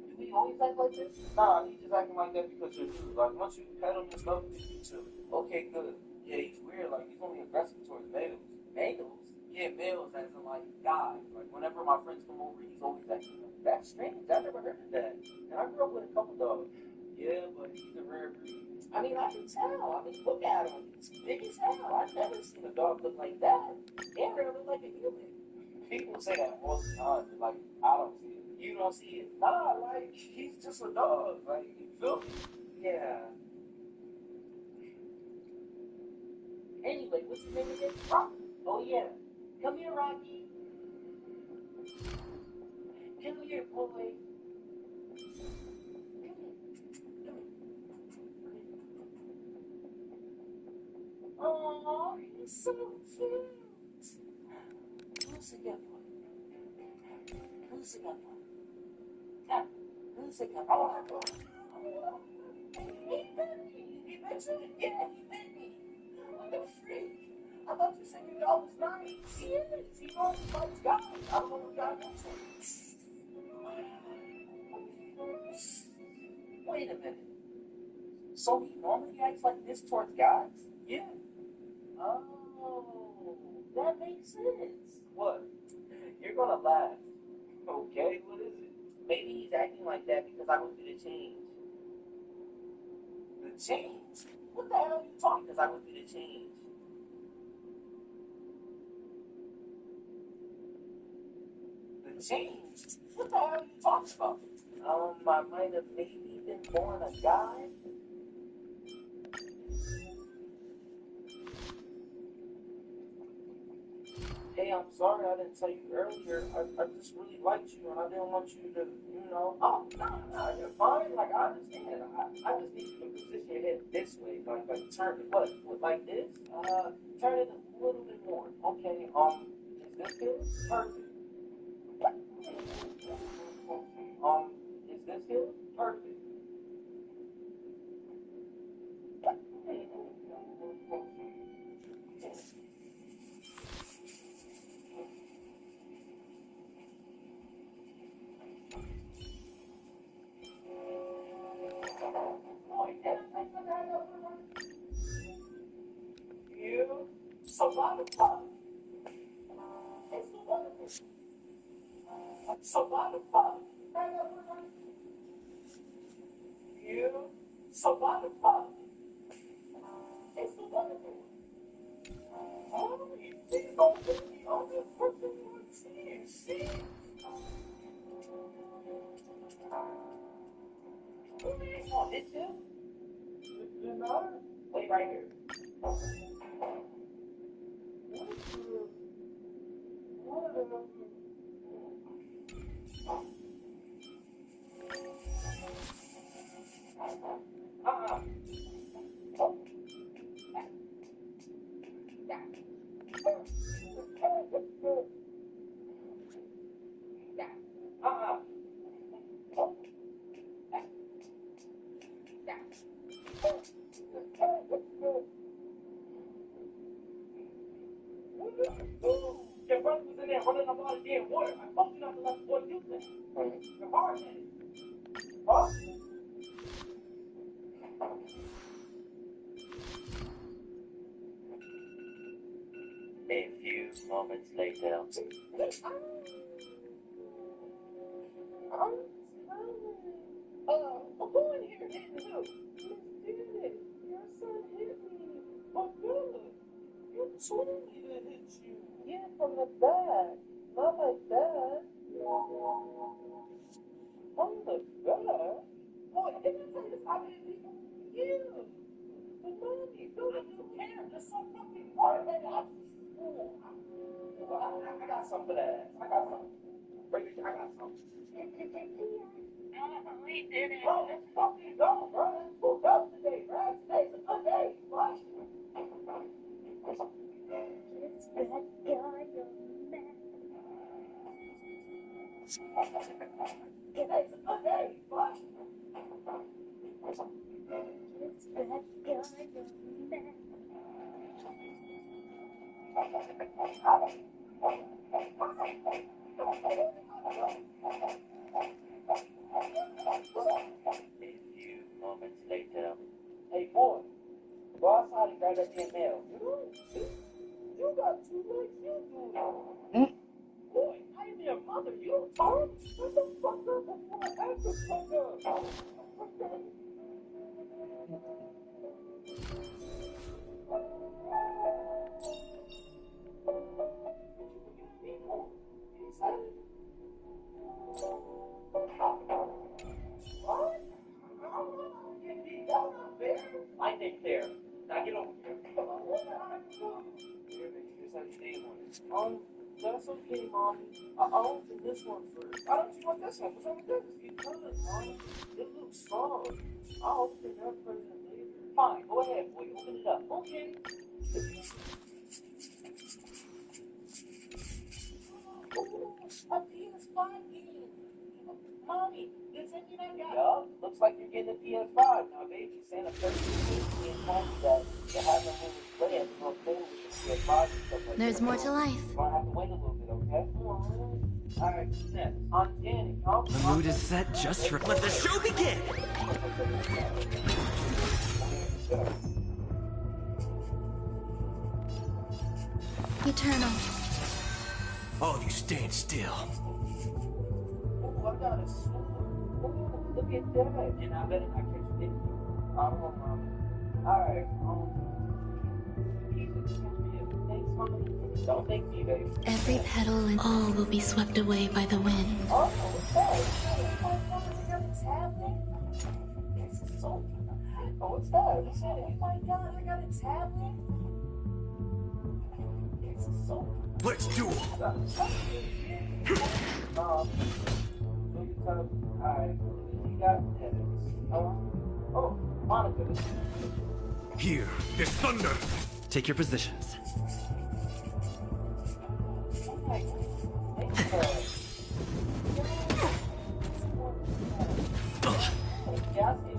Do we always act like this? Nah, he's just acting like that because you're new. Like, once you pet him and stuff, he's new too. Okay, good. Yeah, he's weird. Like, he's only aggressive towards males. Males? Yeah, males as in, like, guys. Like, whenever my friends come over, he's always acting like that. That's strange. I never heard of that. And I grew up with a couple dogs. Yeah, but he's a rare breed. I mean, I can tell. I mean, look at him. He's big as hell. I've never seen a dog look like that. And they look like a human. People say that all the time, but, like, I don't see it. You don't see it? Nah, like, he's just a dog. Like, you feel me? Yeah. Anyway, what's his name again? Rocky. Oh, yeah. Come here, Rocky. Come here, boy. Oh, he's so cute. Who's a good one? Who's a good one? Yeah, who's a good one? He bit me. He bit you? Yeah, he bit me. What the freak? I thought you said your dog was nice. He is. He always bites guys. I don't know what guy wants him. Wait a minute. So he normally acts like this towards guys? Yeah. Oh, that makes sense. What? You're gonna laugh. Okay, what is it? Maybe he's acting like that because I went through the change. The change? What the hell are you talking? Because I went through the change. The change? What the hell are you talking about? I might have maybe been born a guy. Hey, I'm sorry I didn't tell you earlier. I just really liked you and I didn't want you to, you know. Oh, no, you're fine. Like, I understand. I just need you to position your head this way. Like turn it. What, like this? Turn it a little bit more. Okay, is this good? Perfect. Is this good? Perfect. You, a lot of fun. It's wonderful. It's a lot of fun. You, a lot of fun. It's wonderful. Oh, you think don't put me on the person you want to see. Oh, did you? You know? Wait right here. Your brother was in there running up all the damn water. I told you not to let the boy do that. You're hard-headed. Huh? A few moments later. Who in here hit you? Your son hit me. But good. You told me to hit you. Yeah, from the back. Not like that. From the back? Boy, didn't you say this how many people? You. But mommy, build a new camp. That's so fucking hard. I got some for that. I got some. Bring it. I got some. We did it. Bro, let's fucking go, bro. Let's go today, bro. Today's a good day. What? Today's a good day, but Moments later. Hey, boy. Go outside and grab that damn mail. you got two legs, you do. Boy, I am your mother. You don't talk. What the fuck up before I have to fuck up? I think there. Now get over here. That's okay, Mommy. I'll open this one first. Why don't you want this one? What's wrong with this? Because, Mommy, it looks strong. I'll open that present later. Fine, go ahead, boy. Open it up. Okay. A PS5 game. Mommy, does that mean I got Yeah, looks like you're getting a PS5. Now, baby, Santa Claus is being told that you have no more play and no play with the PS5 and stuff like There's that. more to life. You're gonna have to wait a little bit, okay? Alright, next. On Danny, come. The mood is set just for. Let the show begin! Eternal. All of you stand still. Oh, I got a sword. Oh, look at that. And I better not catch it. Mommy. Alright, thanks, Mommy. Don't thank me, baby. Every petal and all will be swept away by the wind. Oh, what's that? I got a tablet. This is so. Oh, what's that? Oh my God, I got a tablet. This is so. Let's duel. Alright, you got oh, Monica. Here, there's thunder. Take your positions.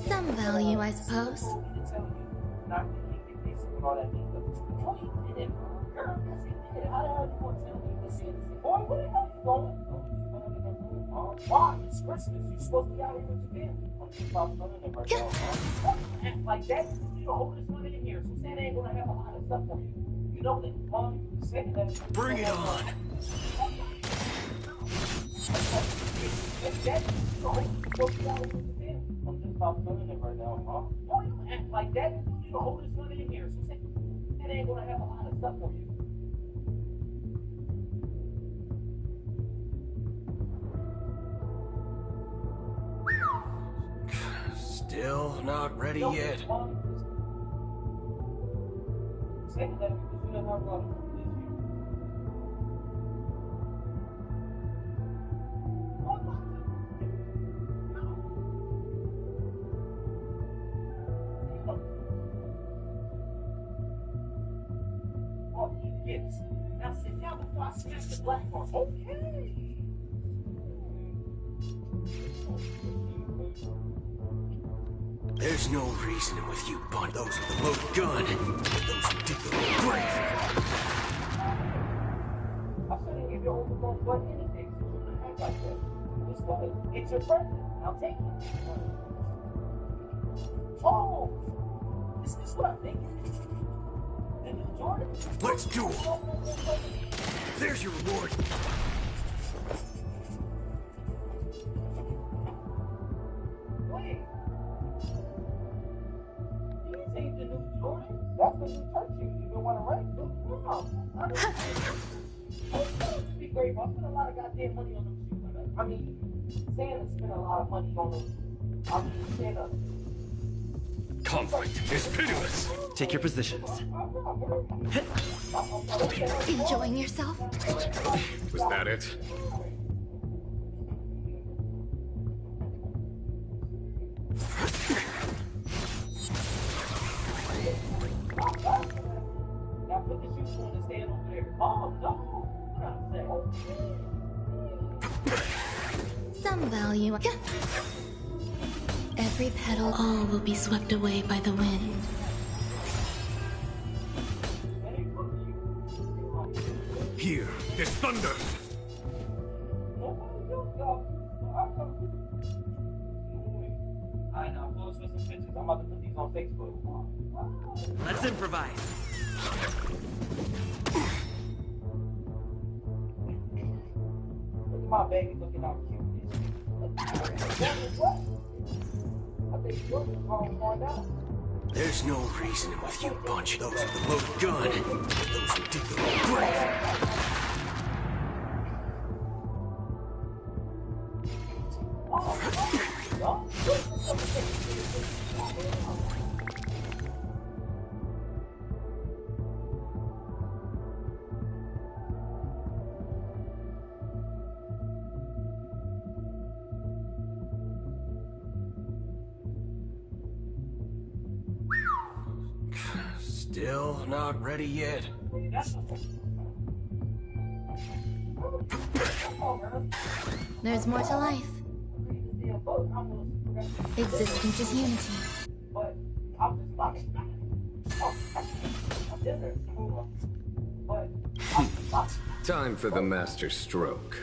Some value, I suppose. Why? It's Christmas. You're supposed to be out here with your family. Act like that. You're the oldest one in here, so Santa ain't gonna have a lot of stuff for you. You know that, Mom. Say that. Bring it on. Don't act like that. You're the oldest one in here, so Santa ain't gonna have a lot of stuff for you. Still not ready yet. Now sit down before I smash the black one. Okay. There's no reasoning with you, bun. Those with the loaded gun, those who dig the grave. I shouldn't give you all the blood anything, so you don't act like that. This one, it's your present. I'll take it. Oh, is this what I'm thinking? The new Jordan? Let's duel. There's your reward. Wait. These ain't the new Jordan. That's the new church you don't want to write. No, I don't be great. I spent a lot of goddamn money on them shoes. I mean, Santa spent a lot of money on them. I mean, Santa. Conflict is pitiless. Take your positions. Enjoying yourself? Was that it? Now put the shoes on and stand over there. Oh, no. What I'm saying. Some value. Every petal, all will be swept away by the wind. Here, there's thunder. I know. Post with some pictures. I'm about to put these on Facebook. Let's improvise. Look at my baby looking out cute. There's no reasoning with you bunch. Those with the loaded gun. Those who dig their own grave. Still not ready yet. There's more to life. Existence is unity. Time for the master stroke.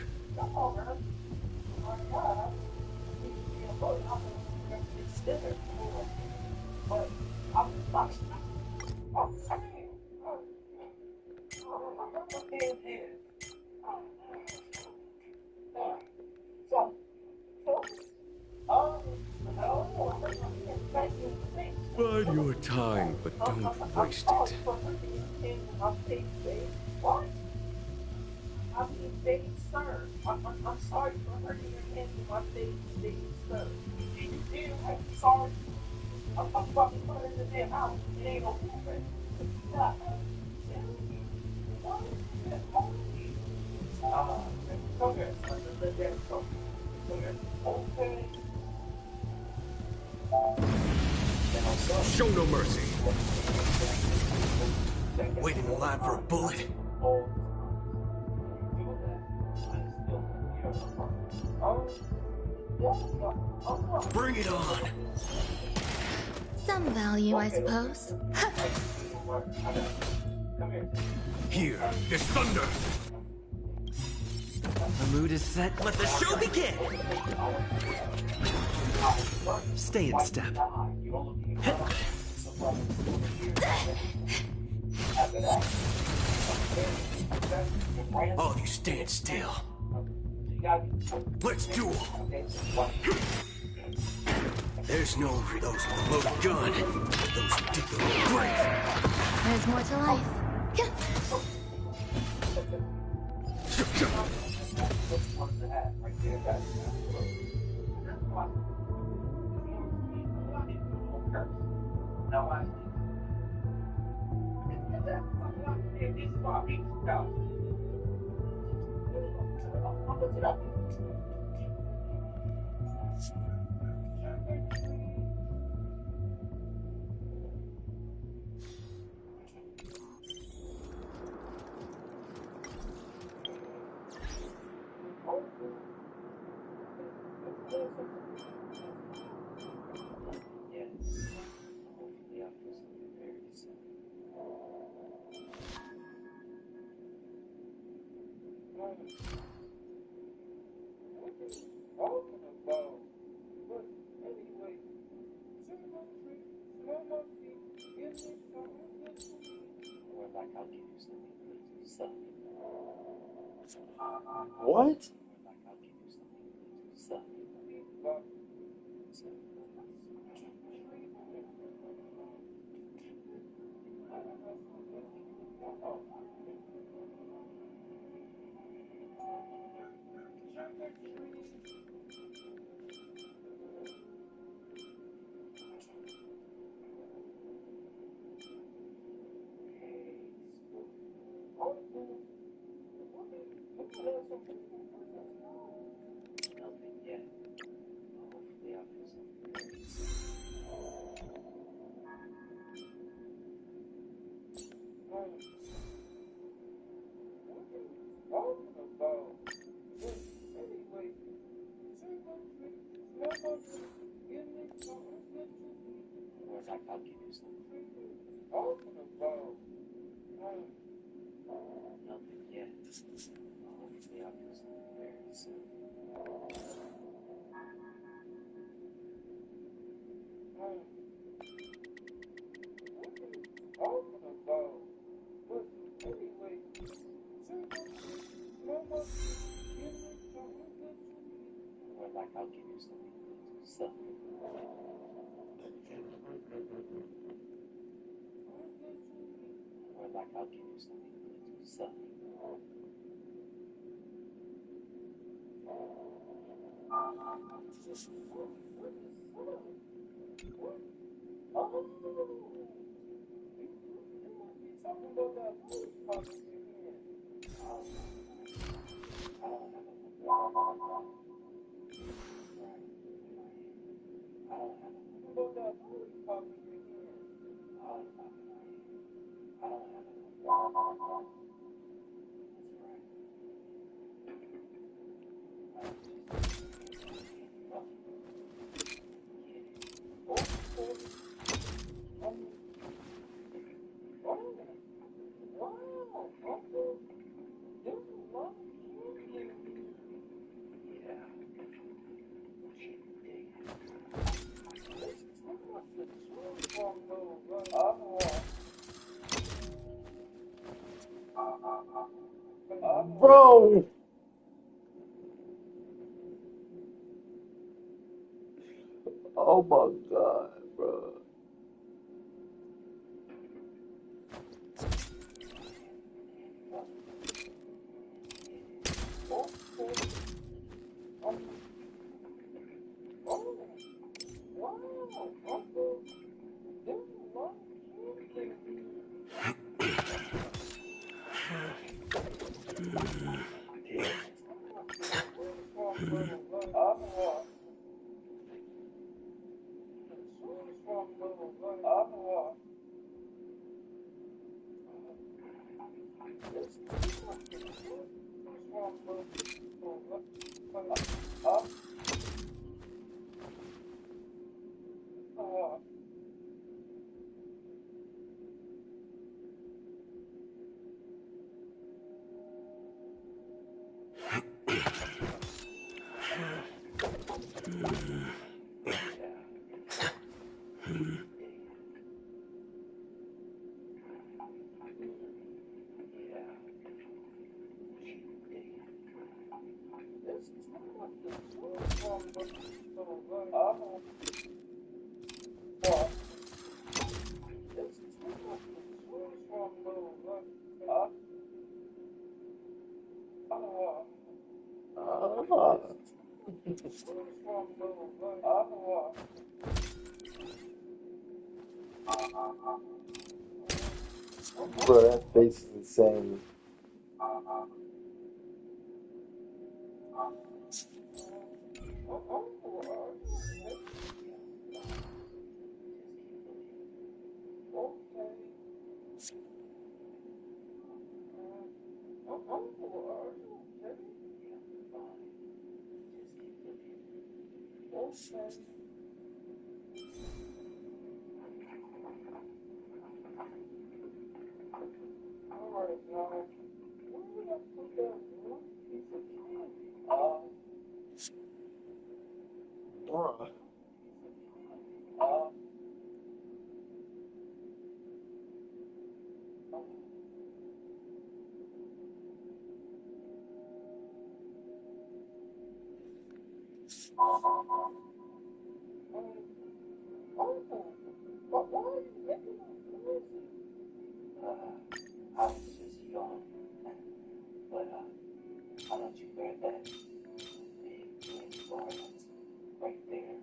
Bide your time, but don't waste it. I'm sorry for hurting your hand with my face, sir. You did, I'm sorry. I'm fucking putting in the damn house. It ain't no movement. Come here. Come here. Okay. Show no mercy. Waiting in line for a bullet. Bring it on. Some value, I suppose. Here, there's thunder. The mood is set. Let the show begin. Stay in step. All you stand still. Let's duel. There's no those with a loaded gun. Those who dig their own grave. There's more to life. What? back, I'll give you something. Nothing yet. Hopefully I'll do something very soon. Well, like I'll give you something to suck. Or like I'll give you something to suck. Bro! Oh my god, bro. Bro, that face is insane. I was just young, but I'll let you wear that big red garment right there.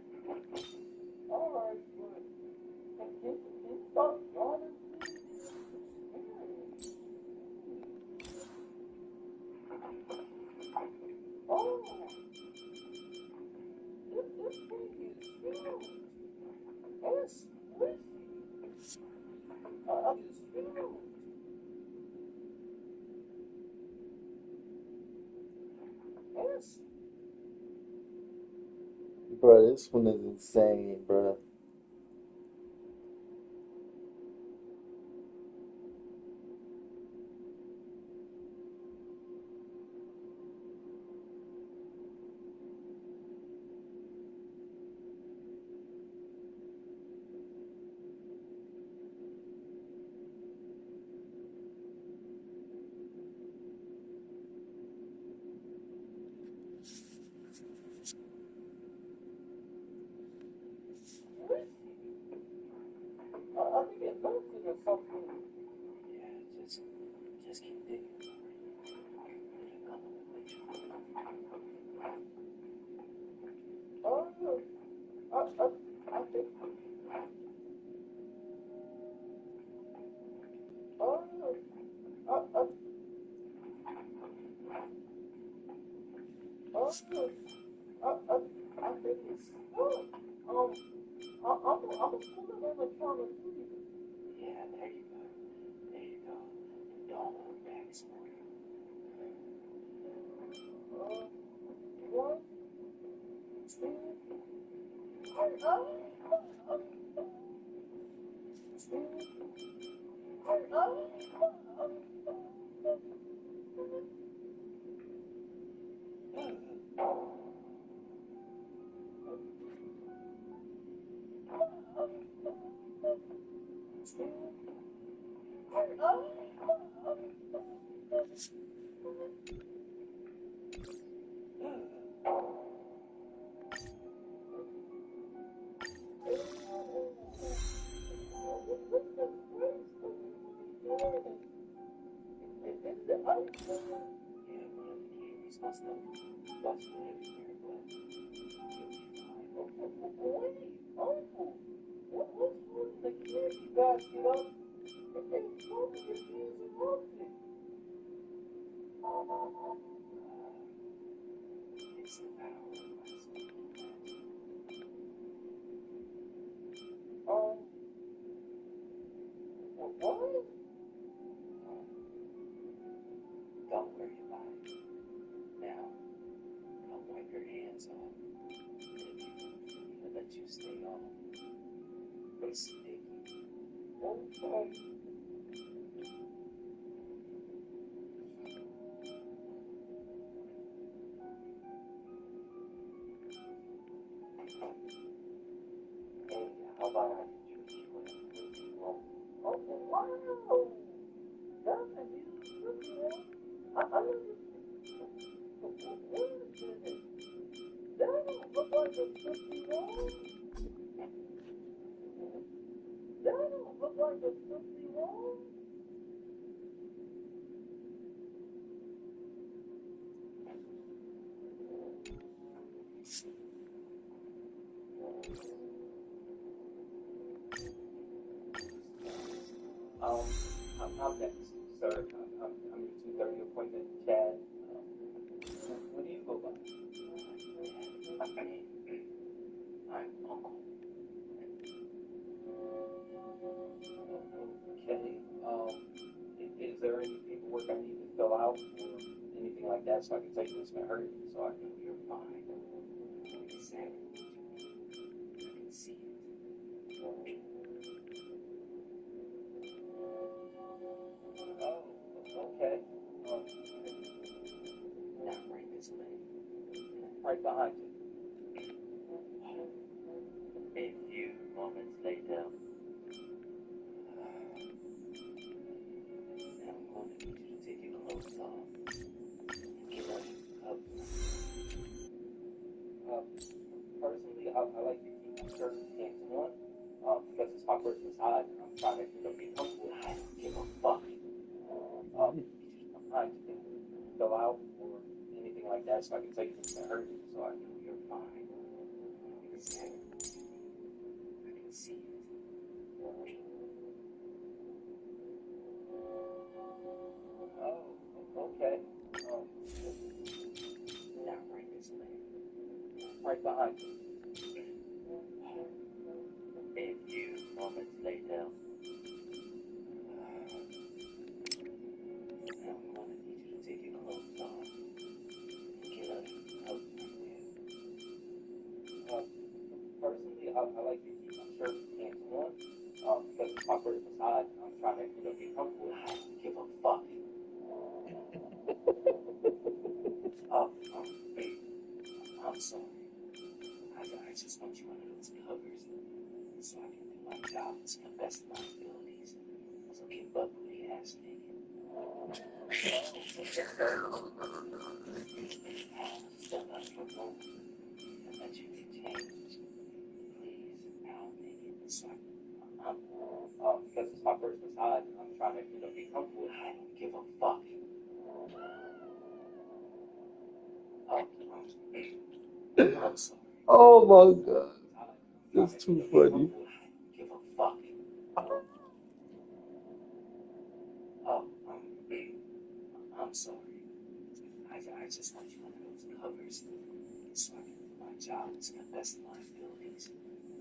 Alright, but can you stop yawning? Oh, this thing is huge. It's squishy. It's huge. Yes. Bro, this one is insane, bro. Yeah, just keep digging. Yeah, there you go. There you go. And don't look back, Smoker. Don't worry about it. Now, I'll wipe your hands off. And let you stay on. But sticky. Hey, how about I introduce you with a roll? Oh, wow! That's a beautiful roll. That don't look like a tootsie roll. That don't look like a tootsie roll. I'm next, sir. I'm your 2:30 appointment, Chad. What do you go by? I'm Uncle. Okay. Is there any paperwork I need to fill out or anything like that so I can take this to her so I can you're fine? Exactly. I can see it. Oh, okay. Now right this way. Right behind you. A few moments later. Now I'm going to need you to take your clothes off. Get up. Personally, I like to keep my shirt and pants on. Because it's my personal side and I'm trying to get comfortable. I don't give a fuck. I'm trying to fill out or anything like that so I can take it to her so I know you're fine. You can see it. I can see it. Oh, okay. Now right this way. Right behind you. A few moments later. Now I'm going to need you to take your clothes off. Get up. Personally, I like to keep my shirt and pants on. Because it's my personal side. I'm trying to get comfortable. I don't give a fuck. I'm sorry. I just want you under those covers so I can do my job to the best of my abilities. So get bubbly ass naked. Step out for a moment and let you get changed. Please, now naked so I can Because it's my first massage, and I'm trying to, get comfortable. I don't give a fuck. Oh my god. That's too funny. Give a fuck. I'm sorry. I just want you under those covers so I can do my job to the best of my abilities.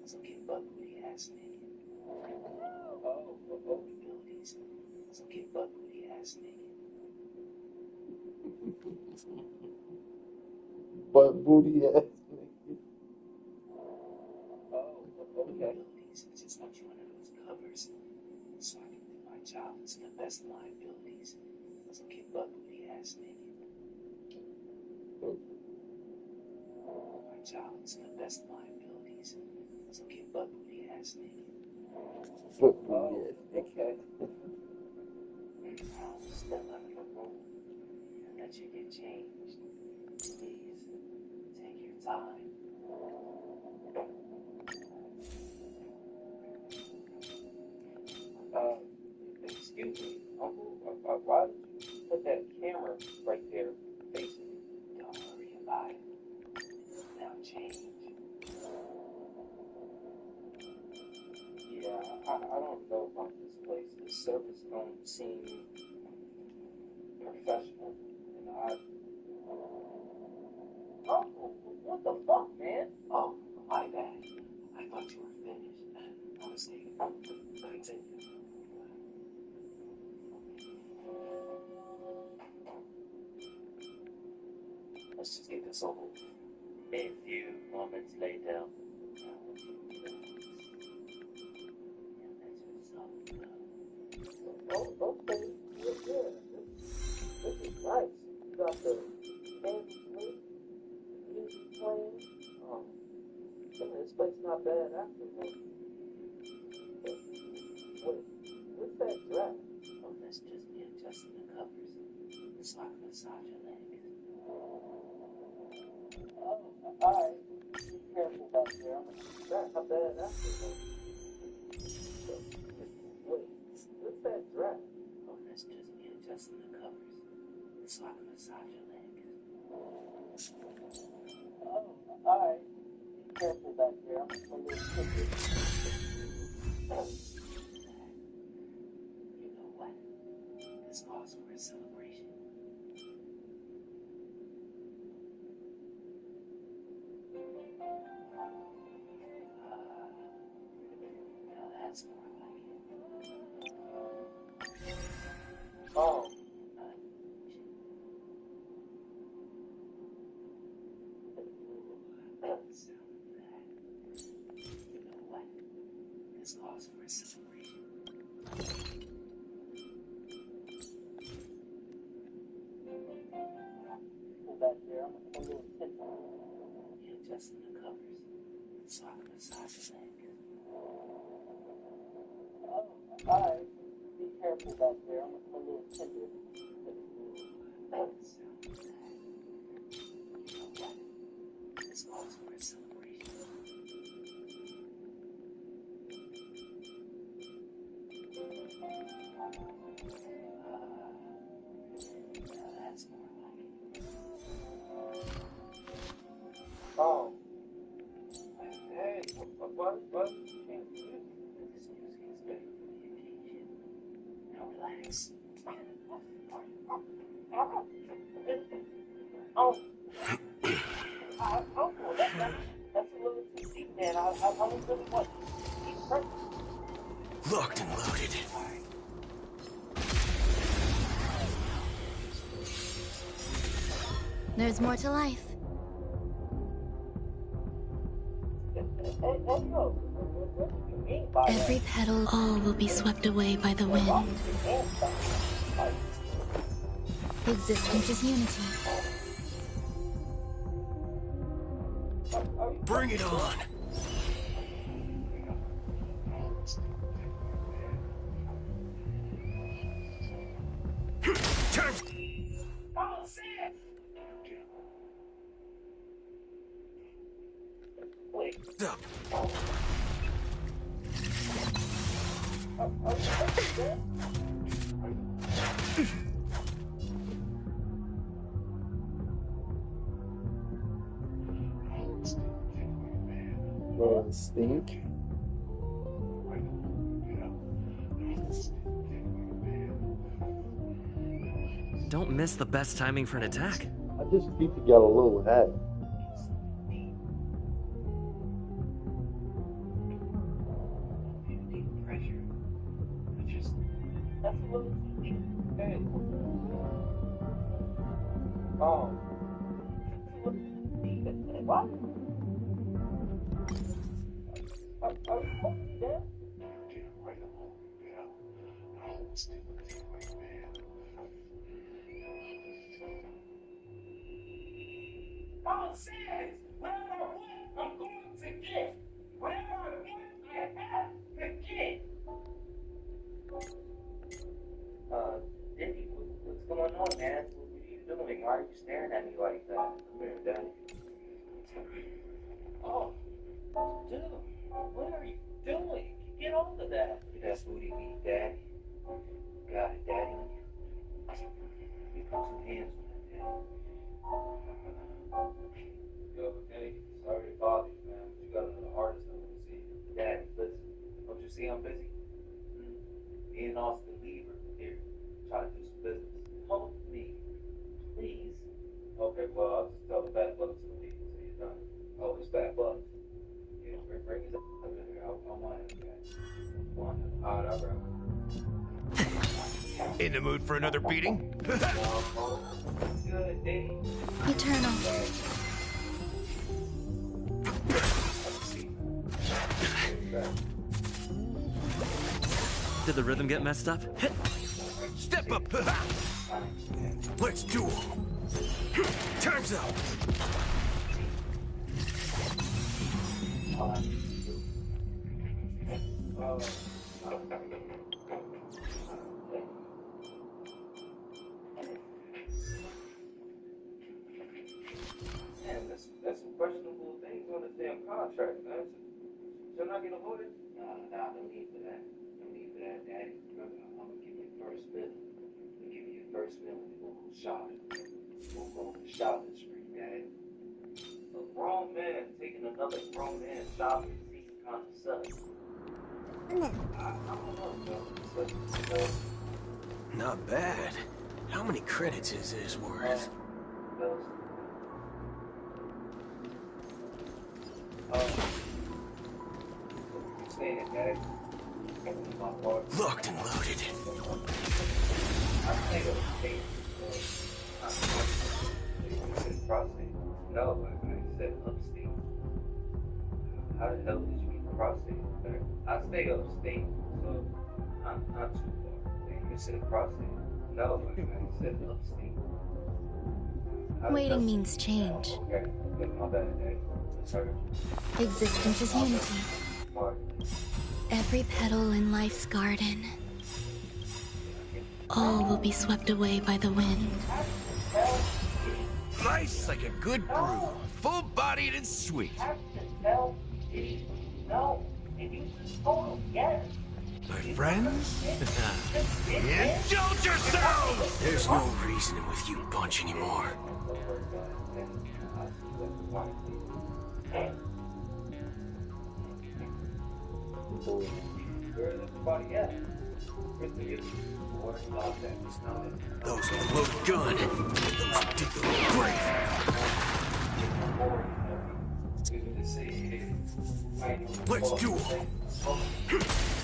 So get butt booty ass naked. Abilities. So get butt booty ass naked. But booty ass nigga. Okay. Abilities. I just want you under those covers so I can do my job to the best of my abilities. So get butt booty ass naked. My job to the best of my abilities. So get butt booty ass naked. Okay. I'll step out of the room and let you get changed. Please, take your time. Excuse me, Uncle, why did you put that camera right there facing me? Don't worry about it. Now change. Yeah, I don't know about this place. The service don't seem professional. And Oh, what the fuck, man? Oh, my bad. I thought you were finished. I'm mistaken. Continue. Let's just get this over with. A few moments later. Oh, okay. Yeah. This is nice. You got the music playing. This place not bad after all. Wait, what's that dress? Oh, that's just me adjusting the covers. It's like a massage your legs. Oh, alright. Be careful back there. That's not bad after all. Wait, what's that dress? Oh, that's just me adjusting the covers. It's like a massage your legs. Oh, alright. Be careful back there. I'm a little tricky. You know what? This calls for a celebration. Now that's more like it. Oh. You know what? This calls for a celebration. Pull back there. I'm a little tender. You're adjusting the covers so I can massage your legs. Oh, alright. Be careful back there. I'm a little tender. You know what? This calls for a celebration. Now that's more like it. Oh. Hey, what? This music is better for the occasion. Now relax. Oh. Uncle, that's a little too deep, man. I was really want to eat first. Locked and loaded. There's more to life. Every petal, all will be swept away by the wind. Existence is unity. Bring it on. Oh, Sam! Wait. Up. Stink. Don't miss the best timing for an attack. I just need to get a little ahead. Oh. What? Common sense. Whatever I want, I'm going to get. Whatever I want, I have to get. Diddy, what's going on, man? What are you doing? Why are you staring at me like that? Come here, Daddy. Oh, dude, what are you doing? Get on to that. That's booty meat, Daddy. Got it, Daddy. You put some hands on it, Daddy. Yo, okay, sorry to bother you, man, but you got another artist I want to see. Daddy, listen. Don't you see I'm busy? Me and Austin Lever here try to do some business. Help me, please. Okay, well, I'll just tell the bad bugs to leave until you're done. Oh, it's bad bugs. Yeah, bring his ass over here. I want him, guys. Want him. Alright, I'll grab him. In the mood for another beating? Good, Daddy. Eternal. Did the rhythm get messed up? Step up! Let's duel! Time's up! Man, that's some questionable things on this damn contract, man. Should I get a voted? Nah, no need for that. No need for that, Daddy. Remember, I'm gonna give you your first bill. I'm gonna give you your first bill and we'll go shopping. We'll go on the shopping spree, Daddy. A grown man taking another grown man shopping seems kind of sucks. I don't know, bro. Not bad. How many credits is this worth? Locked and loaded. No, I said upstate. How the hell did you get prostate? I stay upstate, so not too far. You said prostate. No, I said upstate. Waiting means change. Okay, my bad, Dad. Sorry. Existence is unity. Every petal in life's garden. All will be swept away by the wind. Nice like a good brew. Full-bodied and sweet. No, it uses total, yes. My friends? Indulge yourselves! There's no reasoning with you bunch anymore. Where's everybody at? Where's the youth? Those with the loaded gun. Those who dig their own grave. Let's duel.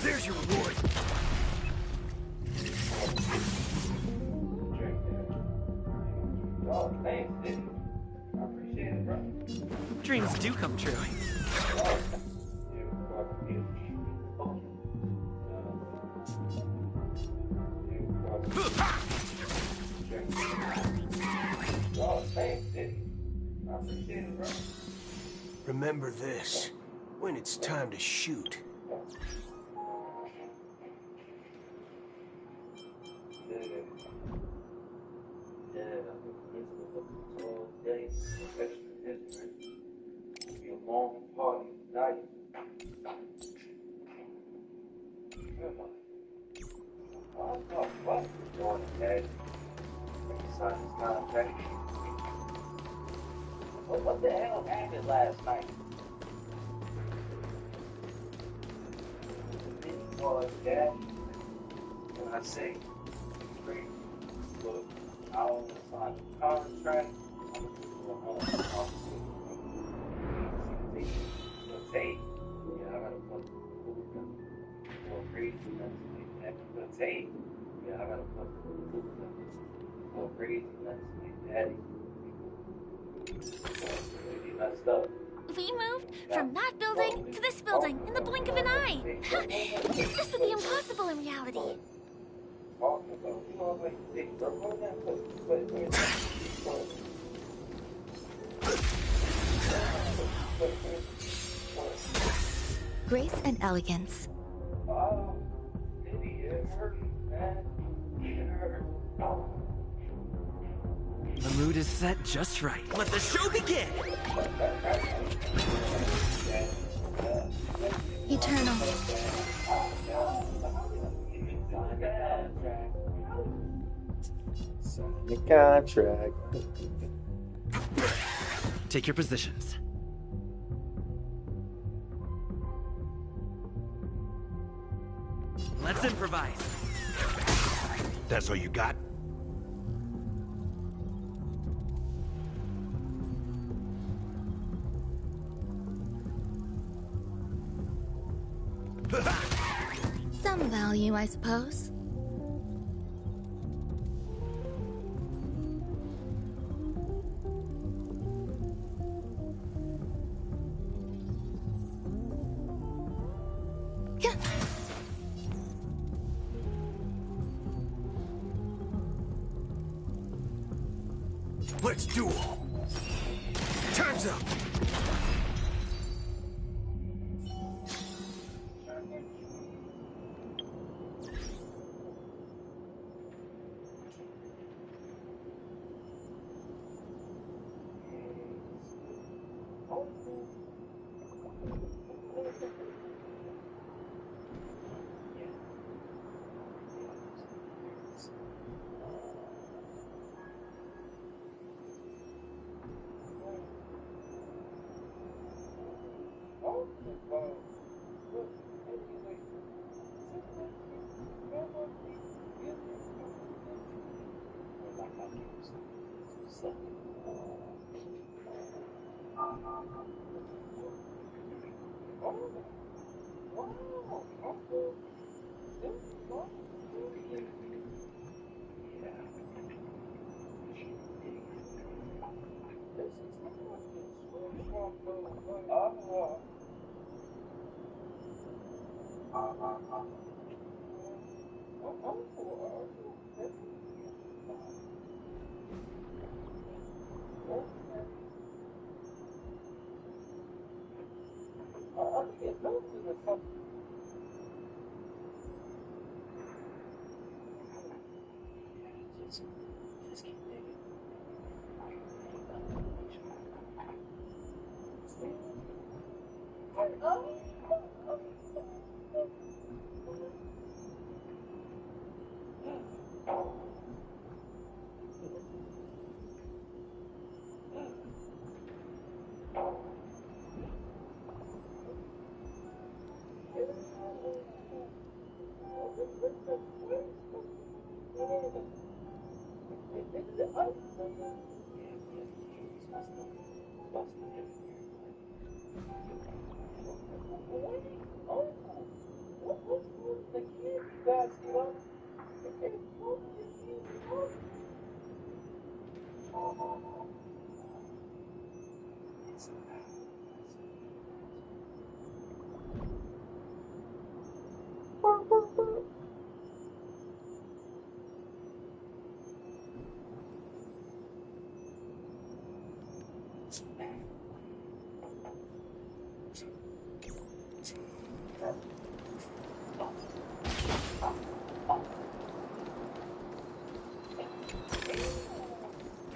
There's your reward. Oh, thanks, Diddy. I appreciate it, bro. Dreams do come true. Remember this, when it's time to shoot. Be a long party night. Where am I? sign this contract. What the hell happened last night? Dad, when I say great, look, I don't sign the contract. I'm going to do a home tape. Yeah, I gotta put crazy. That's tape. Yeah, I gotta put crazy. That's my daddy. He messed up. We moved from that building to this building in the blink of an eye. This would be impossible in reality. Grace and elegance. The mood is set just right. Let the show begin! Eternal. Sign the contract. Take your positions. Let's improvise. That's all you got? Some value, I suppose. Let's duel. Time's up.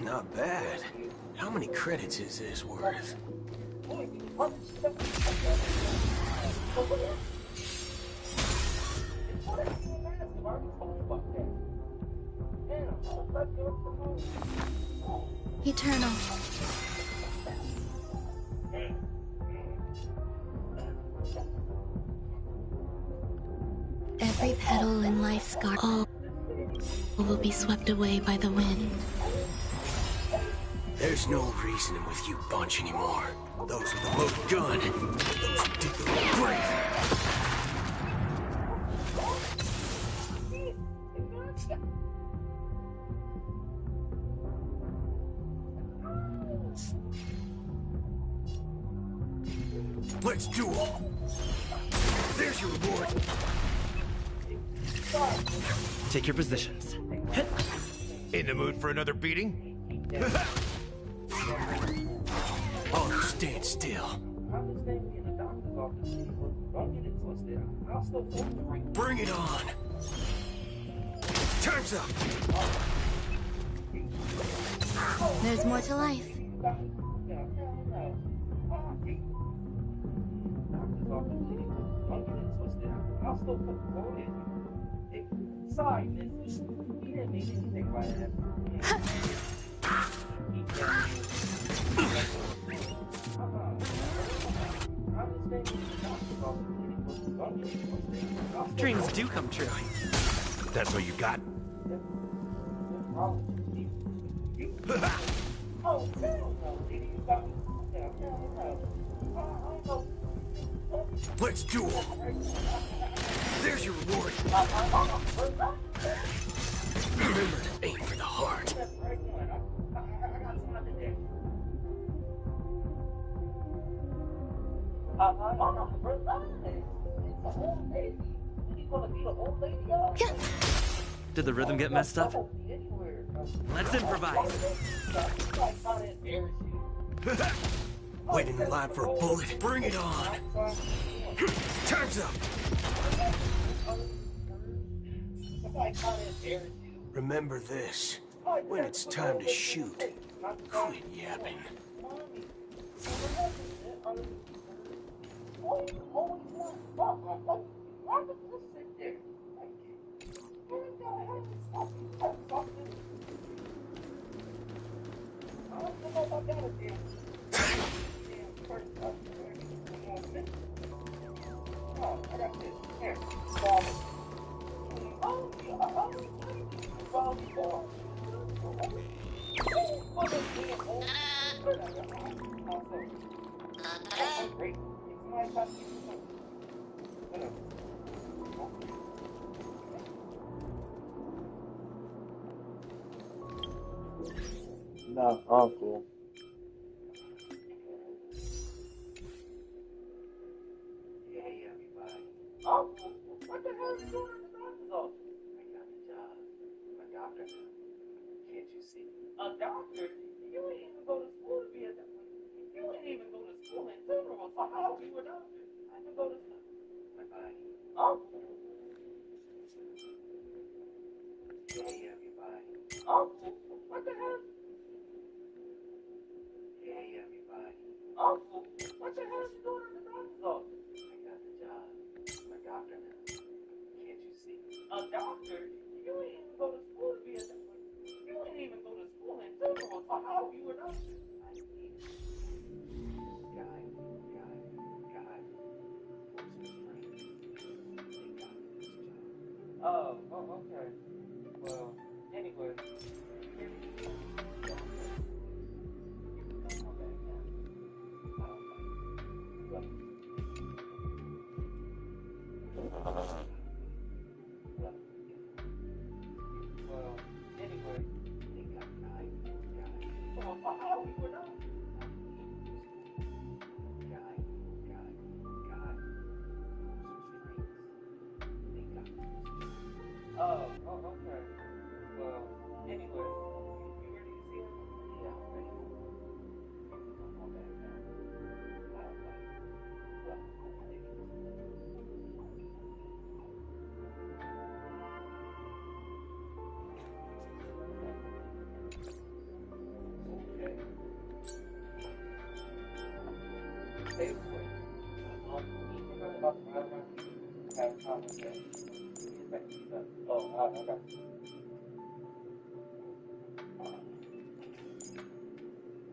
Not bad. How many credits is this worth? Yeah. Eternal. Every petal in life's garden, all will be swept away by the wind. There's no reasoning with you bunch anymore. Those with the loaded gun, those who dig their own grave. Let's duel. There's your reward. Take your positions. In the mood for another beating? Oh, stand still. Bring it on. Time's up. There's more to life. Sorry, miss. He didn't mean anything by that. Dreams do come true. That's what you got? Let's duel. There's your reward. Remember to aim for the heart. Did the rhythm get messed up? Let's improvise. Waiting in line for a bullet. Bring it on. Time's up. Remember this. When it's time to shoot, quit yapping. Nah, uncle. Uncle, what the hell are you doing in the doctor's office? I got the job. I'm a doctor now. Can't you see? A doctor? You ain't even go to school to be a doctor. You ain't even go to school in general, so how are you a doctor? I can go to school. My body. Uncle. Hey, everybody. Uncle, what the hell? Hey, everybody. Uncle, what the hell are you doing in the doctor's office? I got the job. I'm a doctor now. Can't you see? A doctor? You ain't even go to school to be a doctor. You ain't even go to school in general, so how are you a doctor? I need guy. Oh, okay. Well, anyway.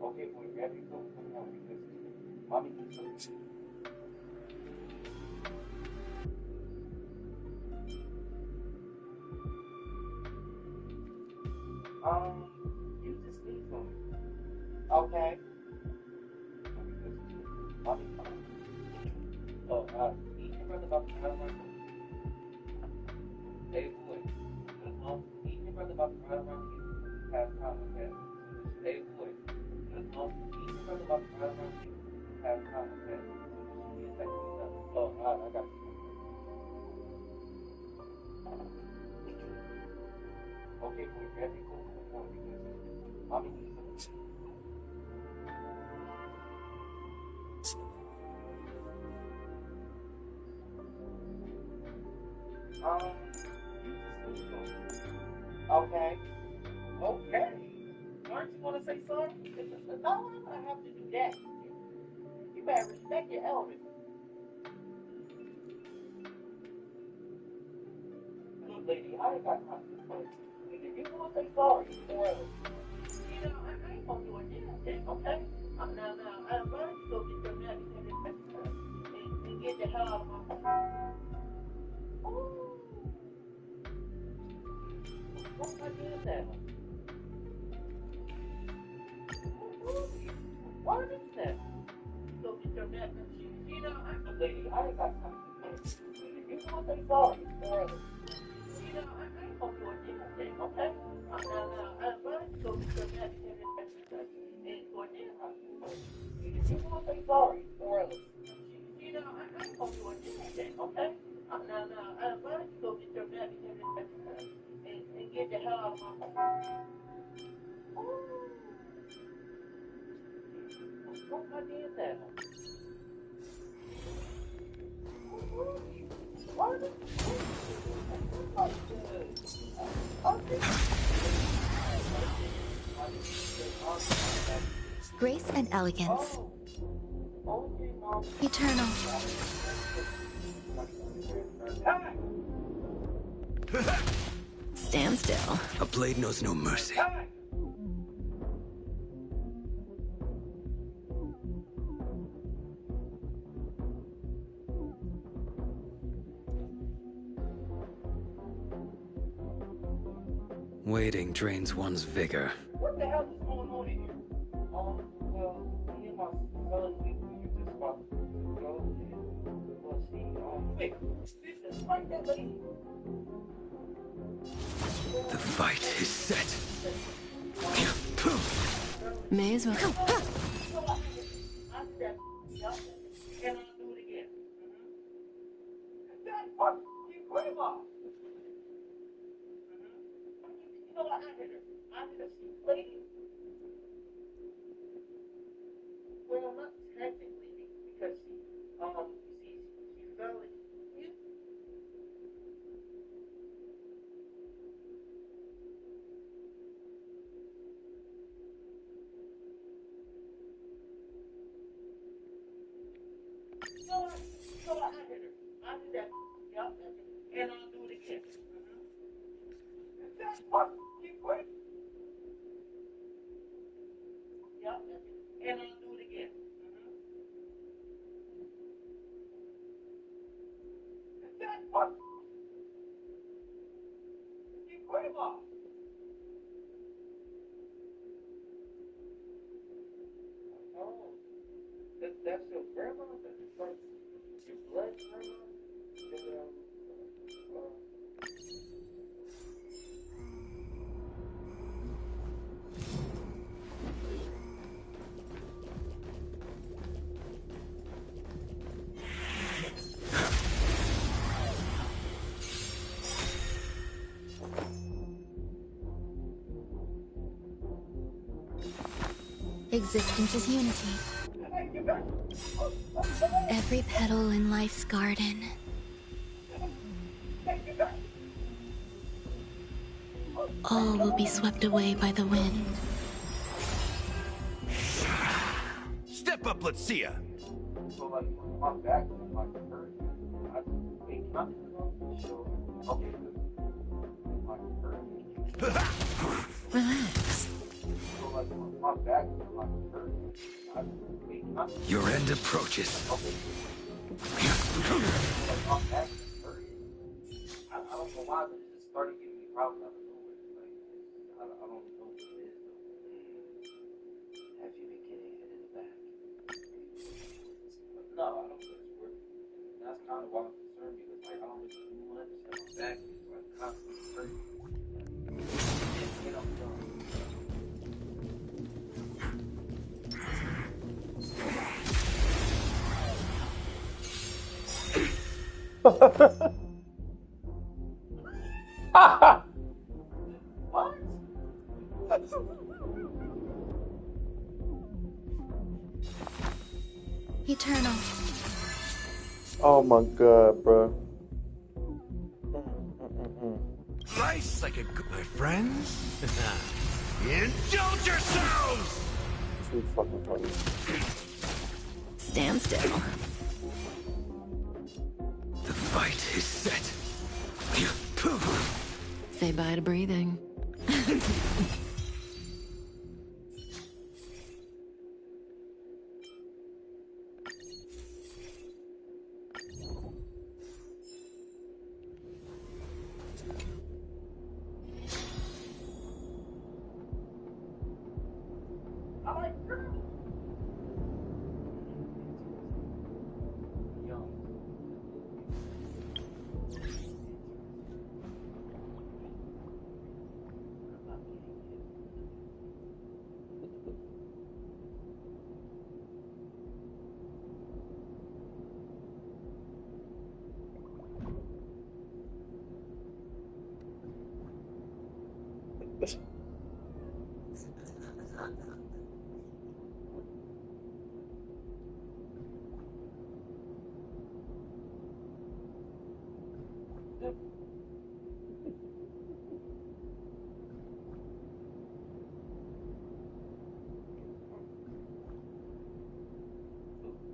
Okay, boy, grab your coat and come on because mommy needs something. Use this sneeze on me. Okay. Mommy, eat your brother about the right around here. Hey, boy. Eat your brother about the right around here. Have time with that. Hey, boy. Eat your brother about the right around here. Have time with that. I got you. Okay, boy, grab your coat and come on because mommy needs something. Okay. Okay. Aren't you gonna say sorry? No, I'm gonna have to do that. You better respect your elders. Look, lady, I ain't got time to do this. Either you gonna say sorry or else. You know, I ain't gonna do a damn thing, okay? Now, I'm going to go get your daddy and get the hell out of my home. Oh. What's my damn that? What is that? Go get your daddy. You know, lady, I ain't got time to do this. Either you gonna say sorry or else. You know, I ain't gonna do a damn thing, okay? Now, I'm going to go get your daddy and go damn house. Either you gonna say sorry or else. You know, I ain't gonna do a damn thing, okay? Now, I'm going to go get your daddy and get the hell out of my home. Oh. What my damn that? What is Grace and elegance. Eternal. Stand still. A blade knows no mercy. Waiting drains one's vigor. What the hell is going on in here? Well, me and my son, we were just about to go and, wait, just like that lady. The fight is set. May as well. I did that, and I'll do it again. That fucking grandma. You know what? I hit her. I hit her. She lady. Well, not technically, because she fell in. You know what? I hit her. I did that. Yup. And I'll do it again. That's fucking quick. Yup. And I'll do it again. That's fucking grandma. Oh, that's your grandma? That's like your blood grandma? Existence is unity. Every petal in life's garden. All will be swept away by the wind. Step up, let's see ya. So, like, I'm back and like her. Hey, can I show? Okay, Relax. so, like, My back is like hurt. Your end approaches. My back is hurt. I don't know why, but it just started giving me problems out of nowhere. Like, I don't know what it is, though. Have you been getting hit in the back? No, I don't think it's worth it. That's kind of why I'm concerned, because like, I don't really do much, and my back is like constantly hurting. What? Eternal. Oh my god, bro. Nice like a good... My friends? Indulge yourselves! Too fucking funny. Stand still. The fight is set. Say bye to breathing.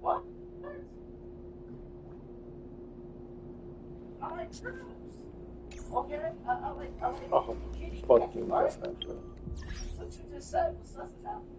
What? I like turtles. Okay? I like Oh, kitty fucking cats, that's not true. What you just said was such a happening.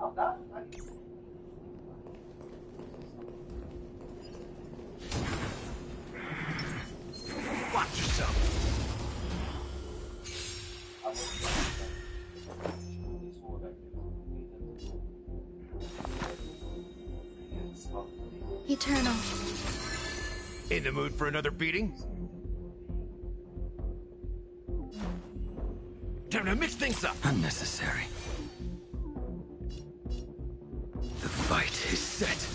Oh, God. Watch yourself. Eternal. In the mood for another beating? Time to mix things up. Unnecessary. The fight is set.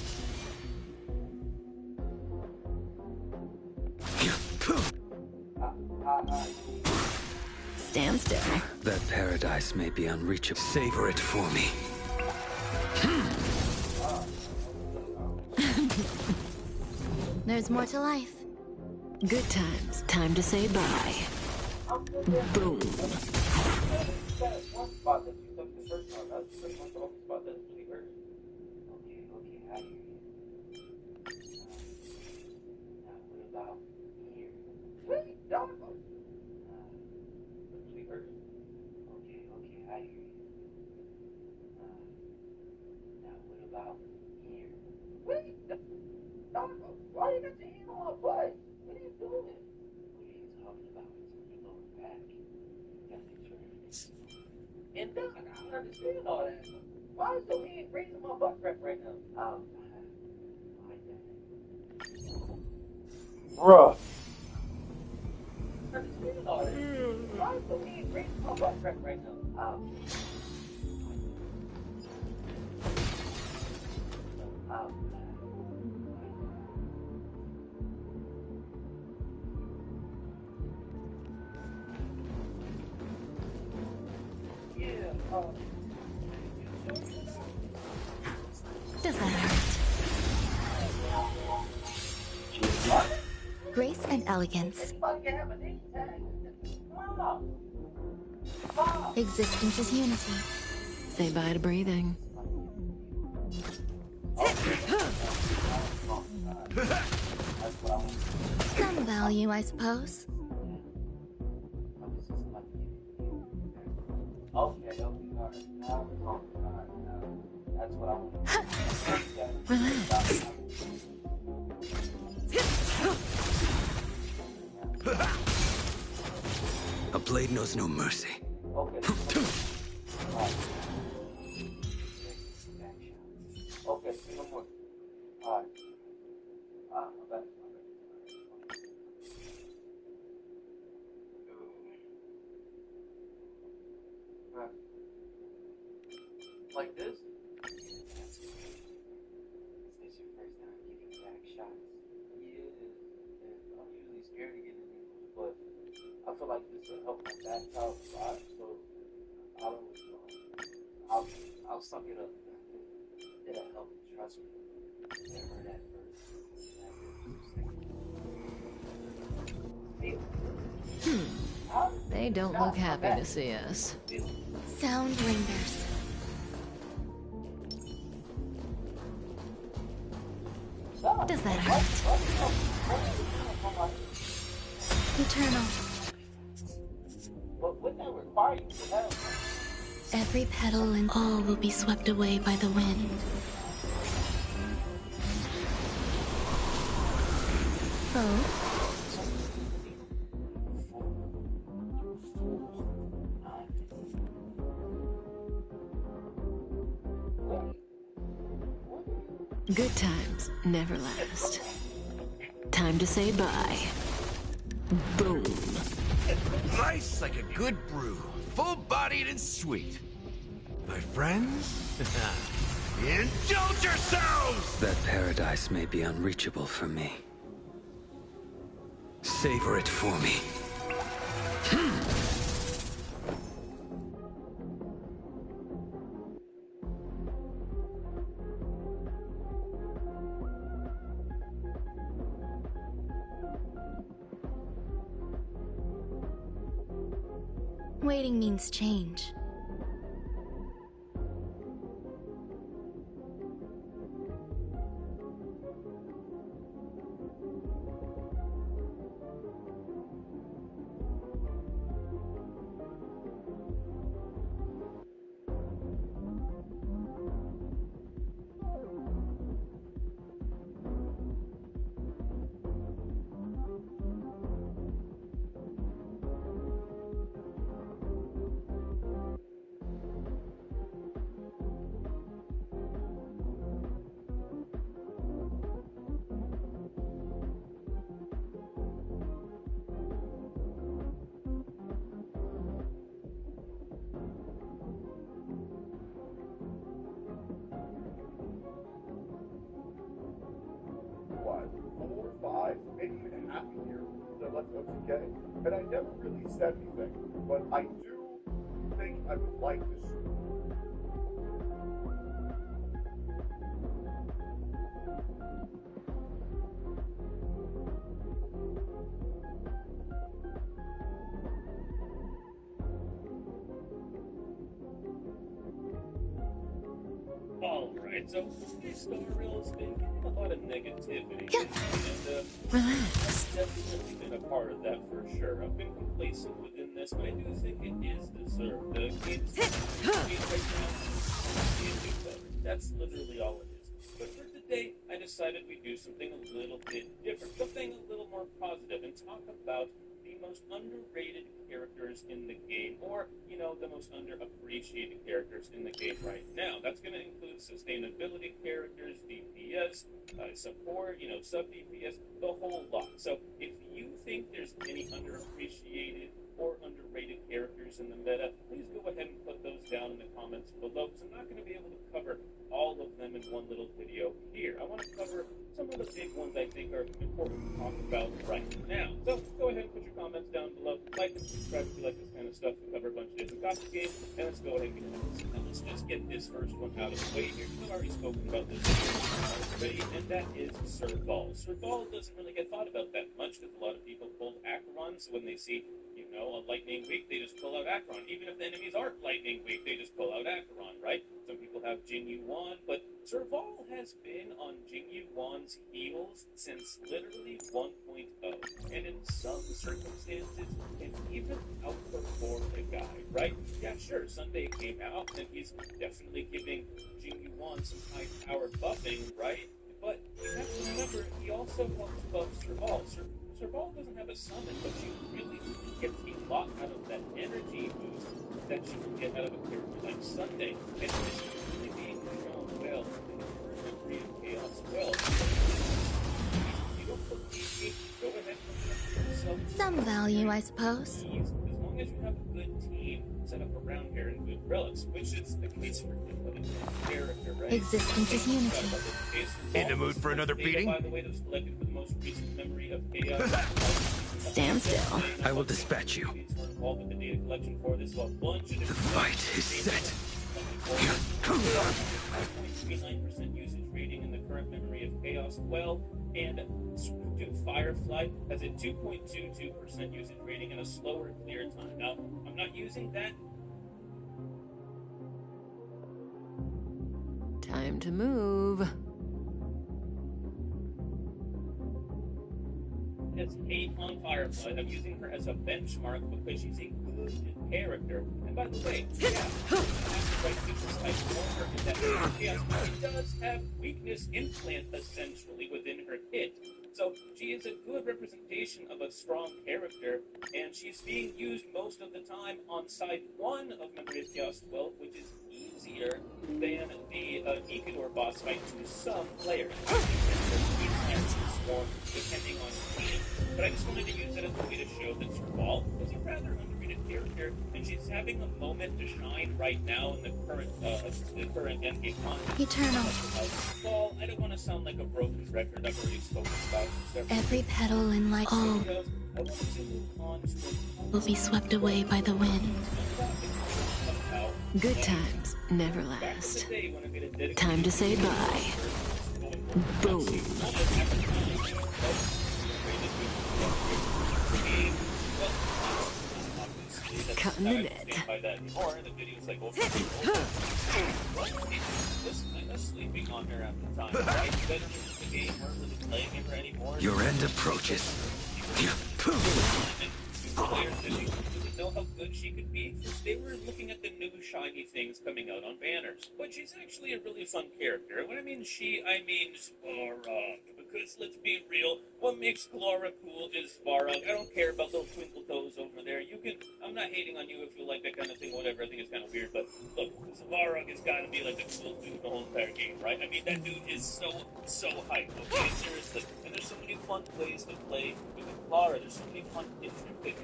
Stand still. That paradise may be unreachable. Savor it for me. There's more to life. Good times. Time to say bye. Boom. Why you got your hand on my butt? What are you doing? What are you talking about? It's on your lower back. You gotta make sure everything's... And then I don't understand all that. Why is the wind raising my butt crack right now? Bruh. Why is the wind raising my butt crack right now? Does that hurt? Grace and elegance. Existence is unity. Say bye to breathing. Some value, I suppose. That's what I want. Relax. A blade knows no mercy. Okay, no more. Alright. I'm back. Like this? That's great. Is this your first time getting back shots? Yeah, I'm usually scared to get in these, but I feel like this will help my back out a lot, so I don't know. I'll suck it up. It'll help, trust me. It hurt at first. They don't look happy to see us. Sound lingers. Does that hurt? Eternal. But would that require you to have? Every petal and all will be swept away by the wind. Oh? Good times never last. Time to say bye. Boom. Nice like a good brew. Full-bodied and sweet. My friends? Indulge yourselves! That paradise may be unreachable for me. Savor it for me. Waiting means change. Maybe even half a year. So that's okay. And I never really said anything, but I do think I would like to see. Alright, so Star Rail's been getting a lot of negativity. And, Relax. I've definitely been a part of that for sure. I've been complacent within this, but I do think it is deserved. The game's right now can do better. That's literally all it is. But for today, I decided we'd do something a little bit different, something a little more positive, and talk about the the most underrated characters in the game, or, you know, the most underappreciated characters in the game right now. That's going to include sustainability characters, DPS, support, you know, sub-DPS, the whole lot. So if you think there's any underappreciated or underrated characters in the meta, please go ahead and put those down in the comments below, because I'm not going to be able to cover all of them in one little video here. I want to cover some of the big ones I think are important to talk about right now. So go ahead and put your comments down below. Like and subscribe if you like this kind of stuff. We cover a bunch of different gotcha games, and let's go ahead and get into this. Now let's just get this first one out of the way here. We've already spoken about this already, and that is Serval. Serval doesn't really get thought about that much, because a lot of people pull Acheron, so when they see, you know, a lightning weak, they just pull out Acheron. Even if the enemies aren't lightning weak, they just pull out Acheron, right? Some people have Jing Yuan, but Serval has been on Jing Yuan's heels since literally 1.0, and in some circumstances can even outperform the guy, right? Yeah, sure, Sunday came out, and he's definitely giving Jing Yuan some high-powered buffing, right? But you have to remember, he also helps buff Serval. Serval doesn't have a summon, but you really get a lot out of that energy boost that you can get out of a character like Sunday. And this is really being shown well in the Memory of Chaos 12. You don't put PG, go ahead and put yourself. Some value, I suppose. As long as you have a good team set up around here and good relics, which is the case for him, but it's a character, right? Existence is unity. In the mood for another beating? By the way, that was collected for the most recent Memory of Chaos. Stand still. I will dispatch you. The fight is set. 0.39% usage rating in the current Memory of Chaos 12, and Firefly has a 2.22% usage rating and a slower clear time. Now, I'm not using that. Time to move. As hate on Firefly, I'm using her as a benchmark because she's a good character. And by the way, yeah, right weakness type warmer in that she does have weakness implant essentially within her kit. So she is a good representation of a strong character, and she's being used most of the time on side 1 of Memory of Chaos 12, which is easier than the Nikador boss fight to some players. Depending on team. But I just wanted to use that as a way to show that Serval is a rather underrated character, and she's having a moment to shine right now in the current endgame content. Eternal. Serval, I don't want to sound like a broken record. I've already spoken about it. Every petal in life will be swept away by the wind. Good times never last. Time to say bye. Boom. Cutting the net. Your end approaches. Players didn't really know how good she could be. They were looking at the new shiny things coming out on banners. But she's actually a really fun character. And when I mean she, I mean Svarog. Because let's be real, what makes Glora cool is Svarog. I don't care about those twinkle toes over there. You can, I'm not hating on you if you like that kind of thing, whatever. I think it's kind of weird. But look, Svarog has got to be like the coolest dude in the whole entire game, right? I mean, that dude is so hype. Okay, seriously. And there's so many fun ways to play with Glora. There's so many fun, intricate,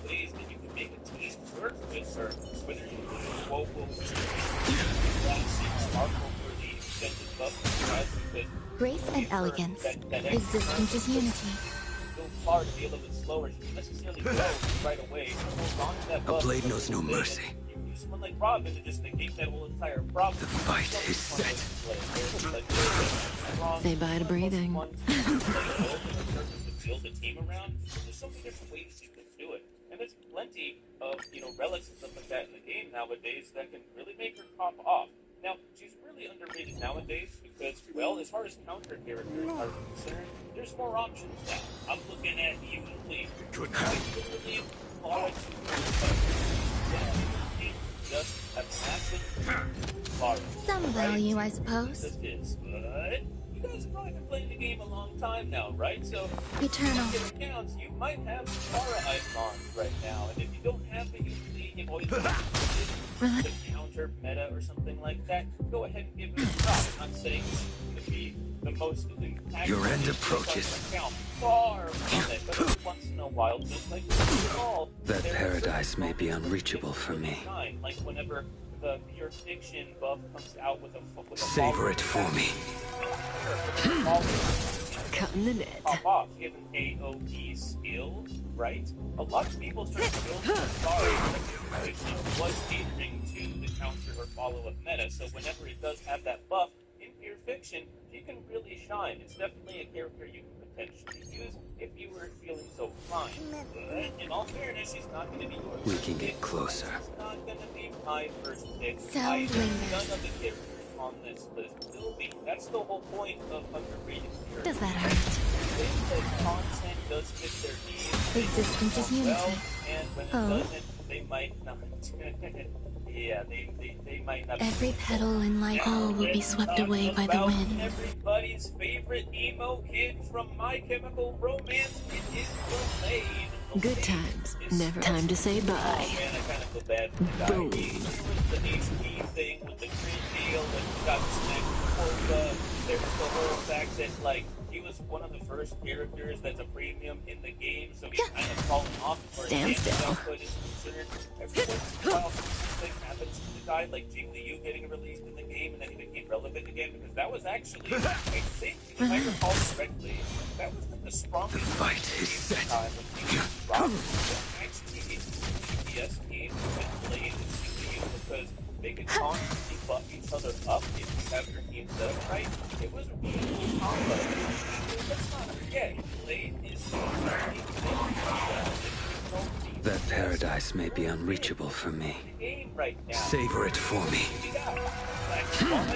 ways that you can make a team work with her, whether you use Wobo, Sparkle for the extended buff, Grace and elegance. Existence is unity. Go far to be a little bit slower. She doesn't necessarily go right away. A blade knows no mercy. Use someone like Robin to just negate that whole entire problem. The fight is set. Say bye to breathing. Build a team around. There's so many different ways you can do it. And there's plenty of, relics and stuff like that in the game nowadays that can really make her pop off. Now, she's really underrated nowadays because, well, as far as counter characters are concerned, there's more options now. I'm looking at you, Lee. Good night. Just a massive Some value, I suppose. But you guys have probably been playing the game a long time now, right? So, Eternal. if it counts, you might have Chara icons right now, and if you don't have it, usually you always the counter meta or something like that. Go ahead and give it a try. I'm not saying it's going to be the most impactful. Your end approaches. Far from it, but every once in a while, just like all, That paradise may be unreachable for me. like whenever the pure fiction buff comes out with a Savor it for me. Cutting the net. Pop off. You have an AOE skill, right? A lot of people start to build sorry fiction was catering to the counter or follow-up meta, so whenever it does have that buff in pure fiction, she can really shine. It's definitely a character you can potentially use if you were feeling so inclined. But in all fairness, she's not going to be yours. We can get closer. It's not going to be my first pick. Sound None of the characters on this list will be. That's the whole point of underrated characters. Does that hurt? If the content does fit their needs, Existence is unity. well, and when it doesn't, they might not. Yeah, they might not. Every petal in light all will be swept away by the wind. Everybody's favorite emo kid from My Chemical Romance, it is Blade. Good times. Never time to say bye. Oh man, I kind of feel bad for the guy. Boom. He was the HP thing with the green deal and got smacked with there's the whole fact that, like, he was one of the first characters that's a premium in the game, so he's kind of fallen off for Stand still. But it's considered every once in a while something happens to the guy, like Jiggly getting released in the game and then he became relevant again, because that was actually, I think, if I recall correctly, that was the strongest Fight is set. time when he was rocked. Actually, it's DPS games that played in CPU because they could constantly buff each other up if you have your team set up right. It was a really cool combo. Let's not forget, Blade is the only thing That paradise may be unreachable for me. game right now. Savor it for me. Yeah, that's not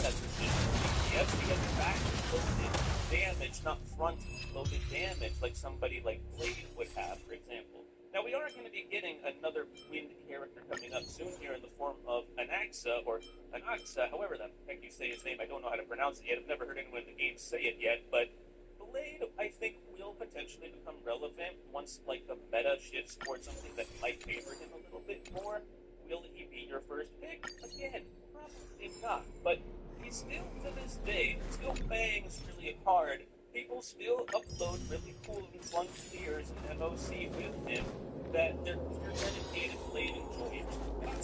a DPS because back loaded damage, not front loaded damage like somebody like Blade would have, for example. Now, we are going to be getting another wind character coming up soon here in the form of Anaxa, or Anaxa, however the heck you say his name. I don't know how to pronounce it yet. I've never heard anyone in the game say it yet, but Blade, I think, will potentially become relevant once, like, the meta shifts towards something that might favor him a little bit more. Will he be your first pick? Again, probably not, but he still, to this day, still bangs really hard. People still upload really cool and fun clears in MOC with him that they're dedicated Blade enjoys.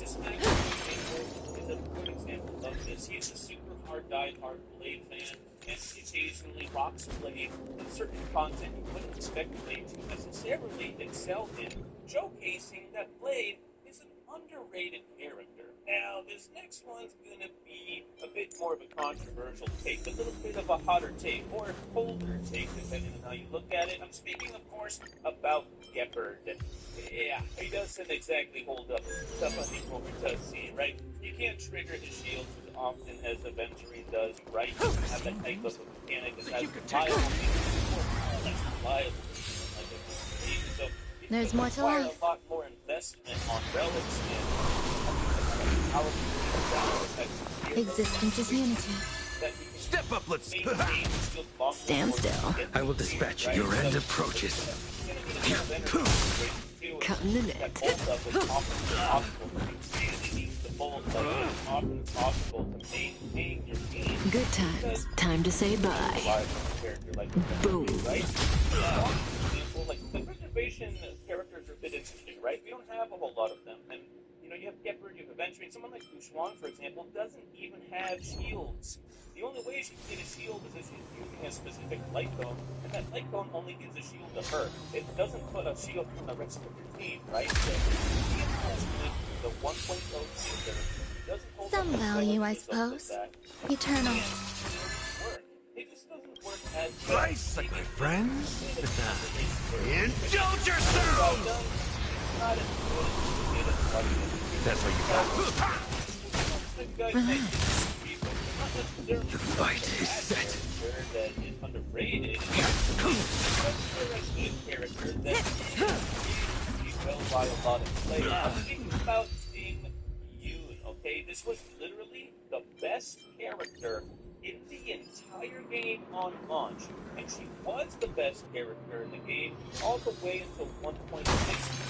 Just Max is a good example of this. He's a super die-hard Blade fan, and he occasionally rocks Blade in certain content you wouldn't expect Blade to necessarily excel in, showcasing that Blade is an underrated character. Now, this next one's gonna be a bit more of a controversial take, a little bit of a hotter take, or a colder take, depending on how you look at it. I'm speaking, of course, about Gepard. Yeah, he doesn't exactly hold up stuff on the Overtouch scene, right? You can't trigger his shields as often as Aventurine does, right? You don't have that type of a mechanic that has reliable, so There's more to require life. a lot more investment on relics Existence is unity. Step up, let's... Stand still. I will dispatch your end approaches. Cutting the net. Good times. Time to say bye. Boom. Like, the preservation characters are a bit interesting, right? We don't have a whole lot of them, and you know, you have Gepard, you have Aventurine. Someone like Bouchouan, for example, doesn't even have shields. The only way she can get a shield is if she's using a specific light cone, and that light cone only gives a shield to her. It doesn't put a shield from the rest of your team, right? So, the 1.0 shieldder doesn't hold Some value, I suppose. Eternal. It just doesn't work as Nice, like my friends. Indulge yourself! That's what you got. The fight is set. That is underrated. Character that is well by a lot of players. I'm speaking about Sting Yoon, okay? This was literally the best character in the entire game on launch, and she was the best character in the game all the way until 1.6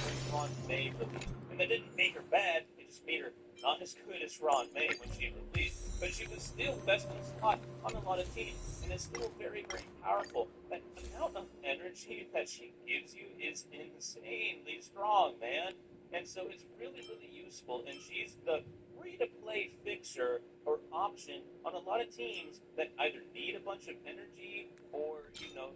when Ron May released. And that didn't make her bad, it just made her not as good as Ron May when she released, but she was still best in slot on a lot of teams, and is still very, very powerful. That amount of energy that she gives you is insanely strong, man. And so it's really, really useful, and she's the free-to-play fixer or option on a lot of teams that either need a bunch of energy or,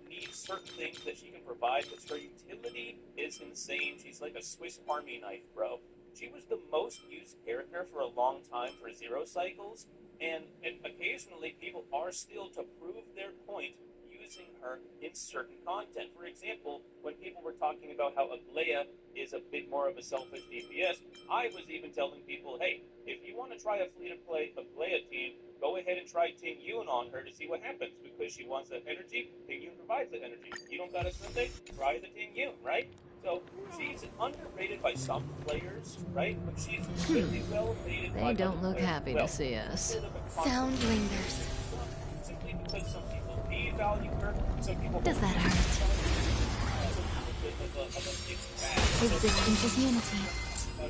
need certain things that she can provide, because her utility is insane. She's like a Swiss Army knife, bro. She was the most used character for a long time for Zero Cycles, and occasionally people are still to prove their point using her in certain content. For example, when people were talking about how Aglaia is a bit more of a selfish DPS, I was even telling people, hey, if you want to try a free-to-play Aglaia team, go ahead and try Ting Yun on her to see what happens, because she wants that energy, Ting Yun provides that energy. You don't got a Sunday? Try the Ting Yun, right? So she's underrated by some players, right? But she's really well rated by They don't other look players happy as well. to see us. Sort of a Sound constant lingers. simply because some people devalue her, some people Does that hurt? Existence is unity.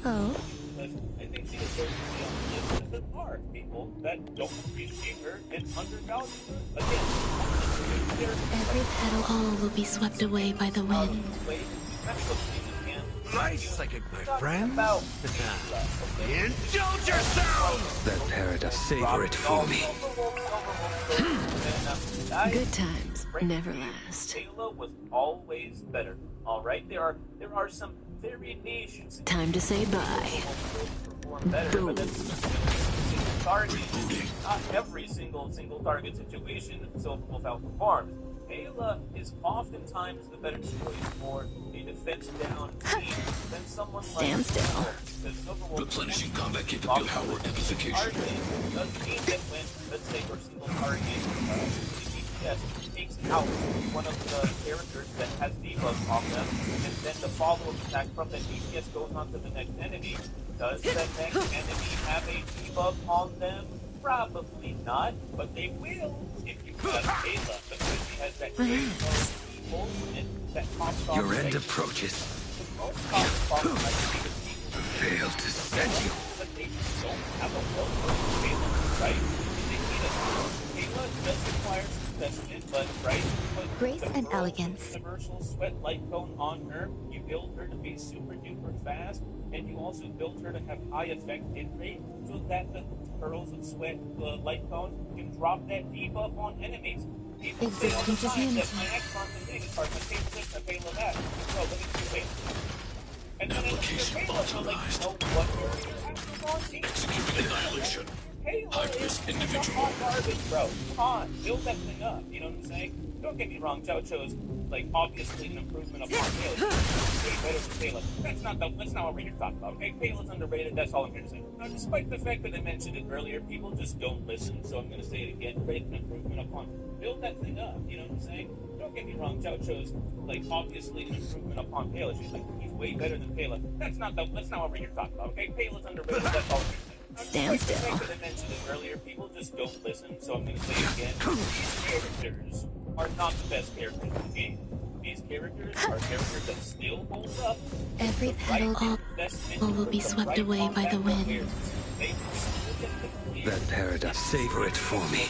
Oh? I think she deserves to be on the list, because there are people that don't appreciate her and undervalue her. Again, Every petal all will be swept away by the wind. Nice psychic, my friend. Indulge yourself! That paradise, savor it for me. Good times never last. Kayla was always better. All right, there are some very niche Time to say bye. better, but that's single target. Not every single target situation Silver Wolf outperforms. Kayla is oftentimes the better choice for a defense down team than someone like Stand still. Replenishing combat capability power amplification. Doesn't mean that when, let's say, your single target DPS takes out one of the characters that has debuffs on them, and then the follow-up attack from that DPS goes on to the next enemy, does the next enemy have a debuff on them? Probably not, but they will if you have Kayla, because she has that great evil and that pops off. Your end approaches. Failed to send you. But they don't have a well-known Kayla, right? They need a Kayla does require some investment, but right? But Grace the and Pearl elegance. Universal Sweat Light Cone on her, you build her to be super duper fast, and you also build her to have high effect hit rate, so that the Pearls of Sweat Light Cone can drop that debuff on enemies. People say all the Existence is time that unity. my Axon's the biggest part, my Kayla this, my Kayla that. So look at your Kayla. And then I look at your Kayla, and I'm like, what are your Axon team? Executing annihilation. High-risk individual. Hot garbage, bro. Come on, build that thing up. You know what I'm saying? Don't get me wrong, JoJo's like obviously an improvement upon Kayla. Way better than Kayla. That's not what we're here to talk about. Okay, Kayla's underrated. That's all I'm here to say. Now, despite the fact that I mentioned it earlier, people just don't listen. So I'm going to say it again. Great an improvement upon. Build that thing up. You know what I'm saying? Don't get me wrong, JoJo's like obviously an improvement upon Kayla. She's like he's way better than Kayla. That's not what we're here to talk about. Okay, Kayla's underrated. That's all I'm here to say. Stand still. I mentioned it earlier, people just don't listen, so I'm going to say it again. These characters are not the best characters in the game. These characters are characters that still hold up. Every petal all will be swept away by the wind. That paradise, savor it for me.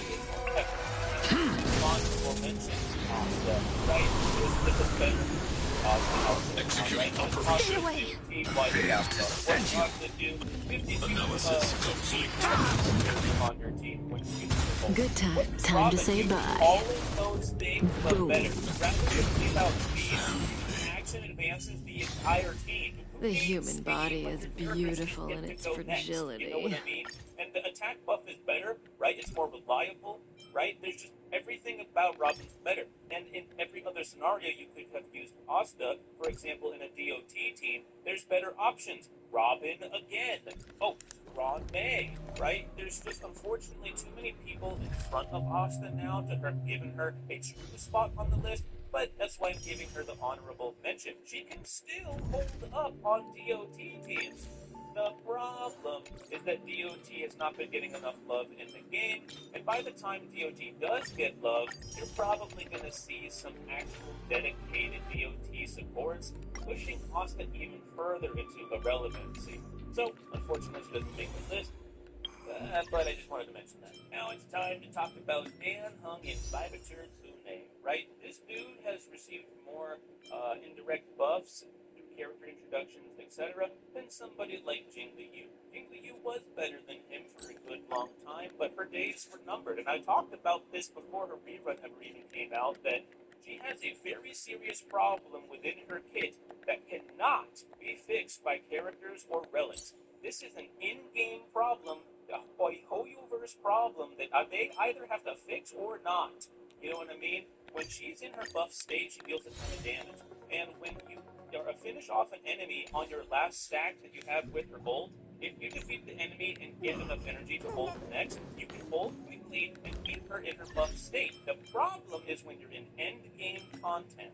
Executing operation. Failed to send you. Analysis complete. On your team when you Good time to say bye. all of those things, but Boom. better. Rather than leave out speed, action advances the entire team. The human body is beautiful in its fragility. You know what I mean? And the attack buff is better, right? It's more reliable, right? There's just everything about Robin's better. And in every other scenario, you could have used Asta, for example, in a DOT team. There's better options. Robin again. Oh, Ron May, right? There's just unfortunately too many people in front of Asta now to have given her a true spot on the list. But that's why I'm giving her the honorable mention. She can still hold up on DOT teams. The problem is that DOT has not been getting enough love in the game, and by the time DOT does get love, you're probably going to see some actual dedicated DOT supports, pushing Asta even further into irrelevancy. So, unfortunately, she doesn't make the list, but I just wanted to mention that. Now it's time to talk about Dan Heng and Vibrator Lune, right? This dude has received more indirect buffs through character introductions, etc., than somebody like Jing Liu. Jing Liu was better than him for a good long time, but her days were numbered. And I talked about this before her rerun ever even came out, that she has a very serious problem within her kit that cannot be fixed by characters or relics. This is an in-game problem, a Hoyoverse problem that they either have to fix or not. You know what I mean? When she's in her buff state, she deals a ton of damage. And when you finish off an enemy on your last stack that you have with her ult, if you defeat the enemy and get enough energy to ult next, you can ult quickly and keep her in her buff state. The problem is when you're in end-game content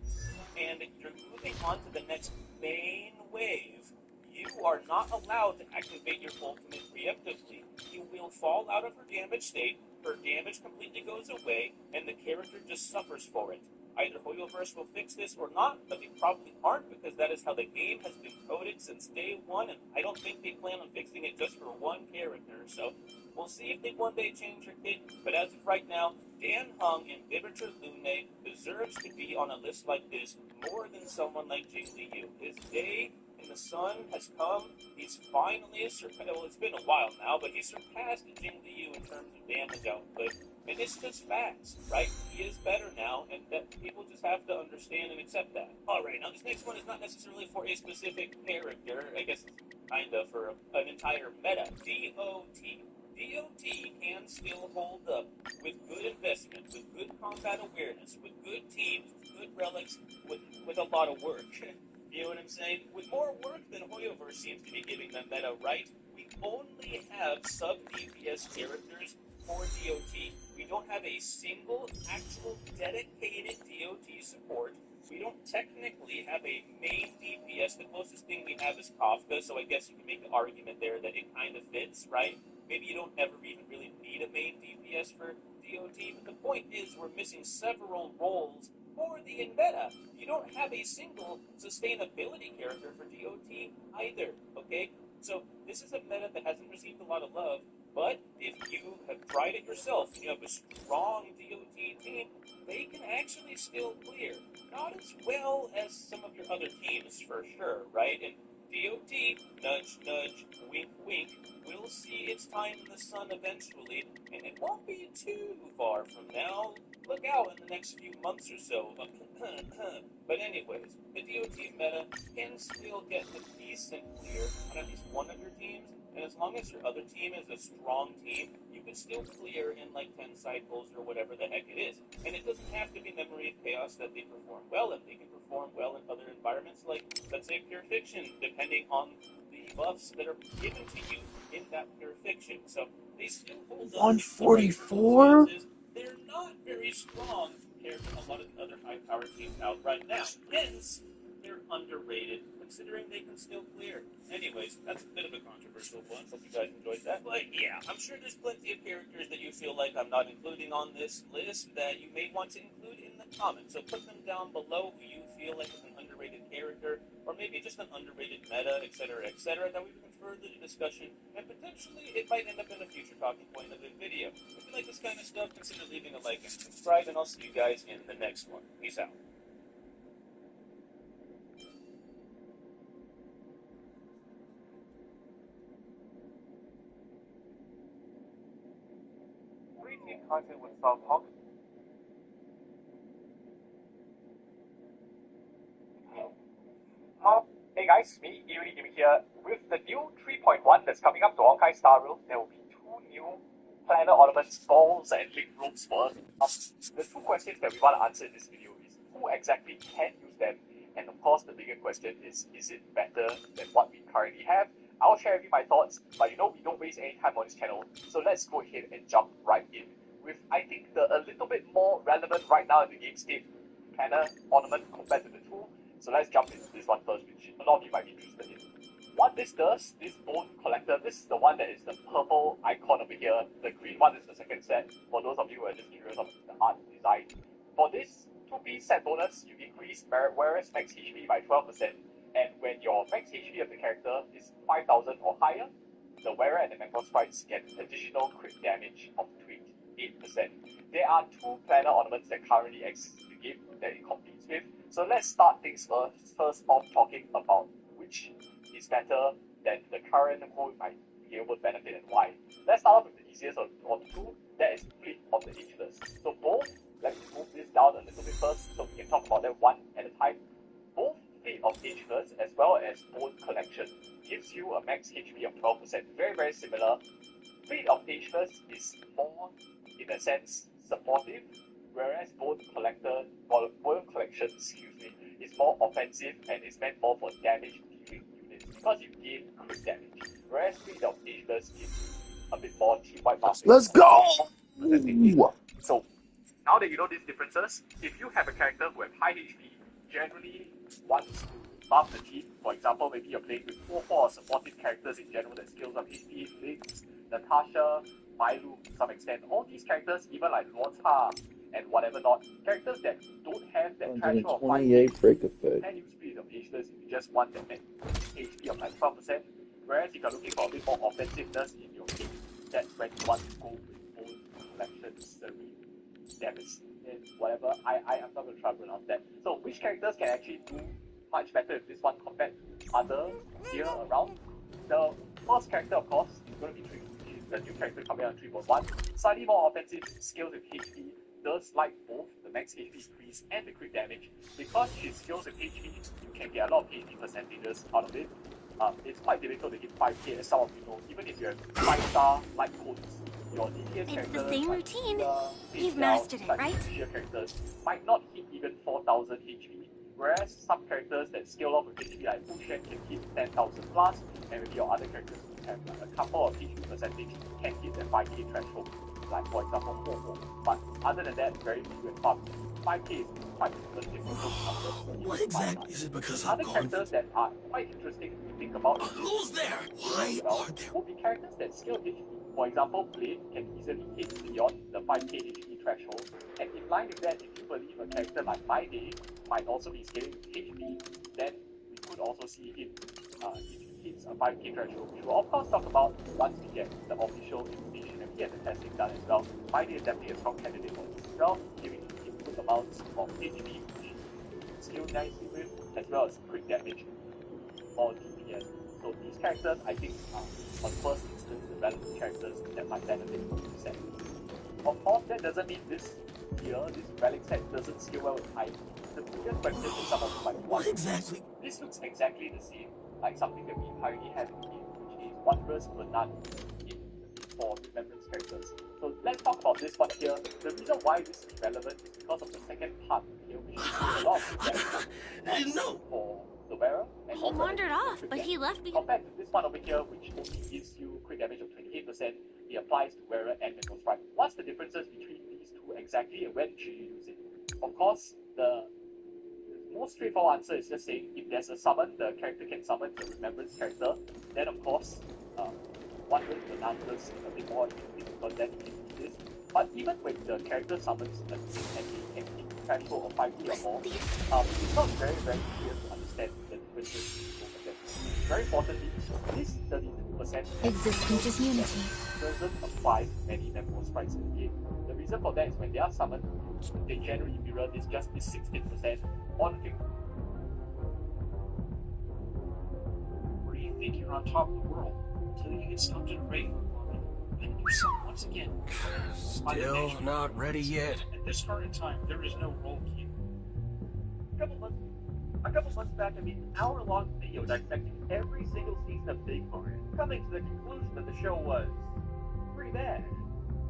and you're moving on to the next main wave, you are not allowed to activate your ultimate preemptively. You will fall out of her damage state, her damage completely goes away, and the character just suffers for it. Either Hoyoverse will fix this or not, but they probably aren't, because that is how the game has been coded since day one, and I don't think they plan on fixing it just for one character. So we'll see if they one day change her kit, but as of right now, Dan Heng and Vibrator Lune deserves to be on a list like this more than someone like Jing Liu. His day in the sun has come. He's finally surpassed, well, it's been a while now, but he surpassed Jing Liu in terms of damage output. And it's just facts, right? He is better now, and that people just have to understand and accept that. Alright, now this next one is not necessarily for a specific character, I guess kind of for an entire meta. DOT. DOT can still hold up with good investment, with good combat awareness, with good teams, with good relics, with a lot of work. You know what I'm saying? With more work than Hoyoverse seems to be giving them meta, right? We only have sub-DPS characters for DOT. We don't have a single actual dedicated DOT support. We don't technically have a main DPS. The closest thing we have is Kafka, so I guess you can make the argument there that it kind of fits, right? Maybe you don't ever even really need a main DPS for DOT, but the point is we're missing several roles for the meta. You don't have a single sustainability character for DOT either, okay? So this is a meta that hasn't received a lot of love, but if you have tried it yourself and you have a strong DOT team, they can actually still clear. Not as well as some of your other teams for sure, right? And DOT, nudge, nudge, wink, wink, will see its time in the sun eventually, and it won't be too far from now. Look out in the next few months or so. But anyways, the DOT meta can still get a decent clear on at least one of your teams, and as long as your other team is a strong team, you can still clear in like 10 cycles or whatever the heck it is. And it doesn't have to be Memory of Chaos that they perform well in. They can perform well in other environments like, let's say, Pure Fiction, depending on the buffs that are given to you in that Pure Fiction. So they still hold up. 144? They're not very strong compared to a lot of the other high-powered teams out right now. Hence, they're underrated, considering they can still clear. Anyways, that's a bit of a controversial one. Hope you guys enjoyed that. But yeah, I'm sure there's plenty of characters that you feel like I'm not including on this list that you may want to include in the comments. So put them down below who you feel like is an underrated character, or maybe just an underrated meta, etc., etc. That we can further the discussion, and potentially it might end up in a future talking point of the video. If you like this kind of stuff, consider leaving a like and subscribe, and I'll see you guys in the next one. Peace out. Free-team content with South Hawk. Hey guys, me, Eerie Gaming here. With the new 3.1 that's coming up to Honkai Star Rail, there will be 2 new Planet Ornaments balls and link ropes for us. The 2 questions that we want to answer in this video is who exactly can use them, and of course the bigger question is it better than what we currently have? I'll share with you my thoughts, but you know we don't waste any time on this channel, so let's go ahead and jump right in. With I think a little bit more relevant right now in the gamescape Planet Ornament compared to the 2. So let's jump into this one first, which a lot of you might be interested in. what this does, this Bone Collector, this is the one that is the purple icon over here. The green one is the second set. For those of you who are just curious of the art design. For this 2-piece set bonus, you increase Wearer's max HP by 12%, and when your max HP of the character is 5,000 or higher, the wearer and the Macro sprites get additional crit damage of 28%. There are 2 planner ornaments that currently exist in the game that it competes with. So let's start things first off talking about which is better than the current, who might be able to benefit and why. Let's start off with the easiest of the two, that is Fleet of the Ageless. So both, let's move this down a little bit first so we can talk about them one at a time. Both Fleet of Ageless as well as Bone Collection gives you a max HP of 12%. Very, very similar. Fleet of Ageless is more, in a sense, supportive, whereas Bone Collection, is more offensive and is meant more for damage dealing units because you gain crit damage. Whereas Fleet of Ageless gives a bit more team-wide buffing. Let's go! So now that you know these differences, if you have a character who has high HP, generally wants to buff the team, for example, maybe you're playing with 4 supportive characters in general that scales up HP, Lynx, Natasha, Mailu to some extent, all these characters, even like Luota and whatever not, characters that don't have that threshold of 128 break effect. can use Fleet of Ageless if you just want that HP of like 12%, whereas if you're looking for a bit more offensiveness in your team, that's when you want to go with Bone Collection, Serene, Demis, and whatever. I'm not going to try to pronounce that. So which characters can actually do much better with this one compared to others here around? The first character, of course, is going to be Trick, which is the new character coming out in 3.1. Slightly more offensive, skills with HP, does like both the max HP increase and the crit damage. Because she skills with HP, you can get a lot of HP percentages out of it. It's quite difficult to hit 5k, as some of you know, even if you have 5-star like codes. Your DPS It's the same routine. You've mastered it, right? Characters might not hit even 4,000 HP, whereas some characters that scale off with HP like Fushen can hit 10,000 plus, and maybe your other characters have a couple of HP percentage can hit the 5k threshold, like for example Ho-Ho. But other than that, very few and far. 5k is quite a difficult number. What exactly is it because other characters that are quite interesting if you think about who's there? Why are there? Will be characters that scale HP. For example, Blade can easily hit beyond the 5k HP threshold, and in line with that, if you believe a character like My Day might also be scaling with HP, then we could also see him if he hits a 5k threshold, which we'll of course talk about once we get the official information and we get the testing done as well. My Day is definitely a strong candidate for this as well, giving him good amounts of HP, which scale nicely with, as well as quick damage or DPS. So these characters, I think, are on first instance the relevant characters that might benefit from this set. Of course, that doesn't mean this relic set doesn't scale well with hype. The biggest question is some of you might want. Exactly. This looks exactly the same, like something that we currently have in the game, which is Wondrous but none for remembrance characters. So let's talk about this one here. The reason why this is relevant is because of the second part here, which is a lot of for the wearer. And He wandered off, but he left me. Compared to this one over here, which only gives you quick damage of 28%, it applies to wearer and Macro Sprite. What's the differences between these two exactly, and when should you use it? Of course, the most straightforward answer is just saying if there's a summon, the character can summon the remembrance character, then of course, Wondrous but none does a bit more interesting because then you can use this. But even when the character summons a thing and they can hit threshold of 5k or more, it's not very, very clear to understand the differences over them. Very importantly, this 32% Existence is unity. doesn't apply to many Macro Sprites in the game. The reason for that is when they are summoned, they generally mirror this 16% on thing. Where do you think you're on top of the world? Until you get stumped in a raid and do so once again. Still not ready yet. At this current time, there is no role key. A couple months back, I made an hour-long video dissecting every single season of Big Mario, coming to the conclusion that the show was pretty bad,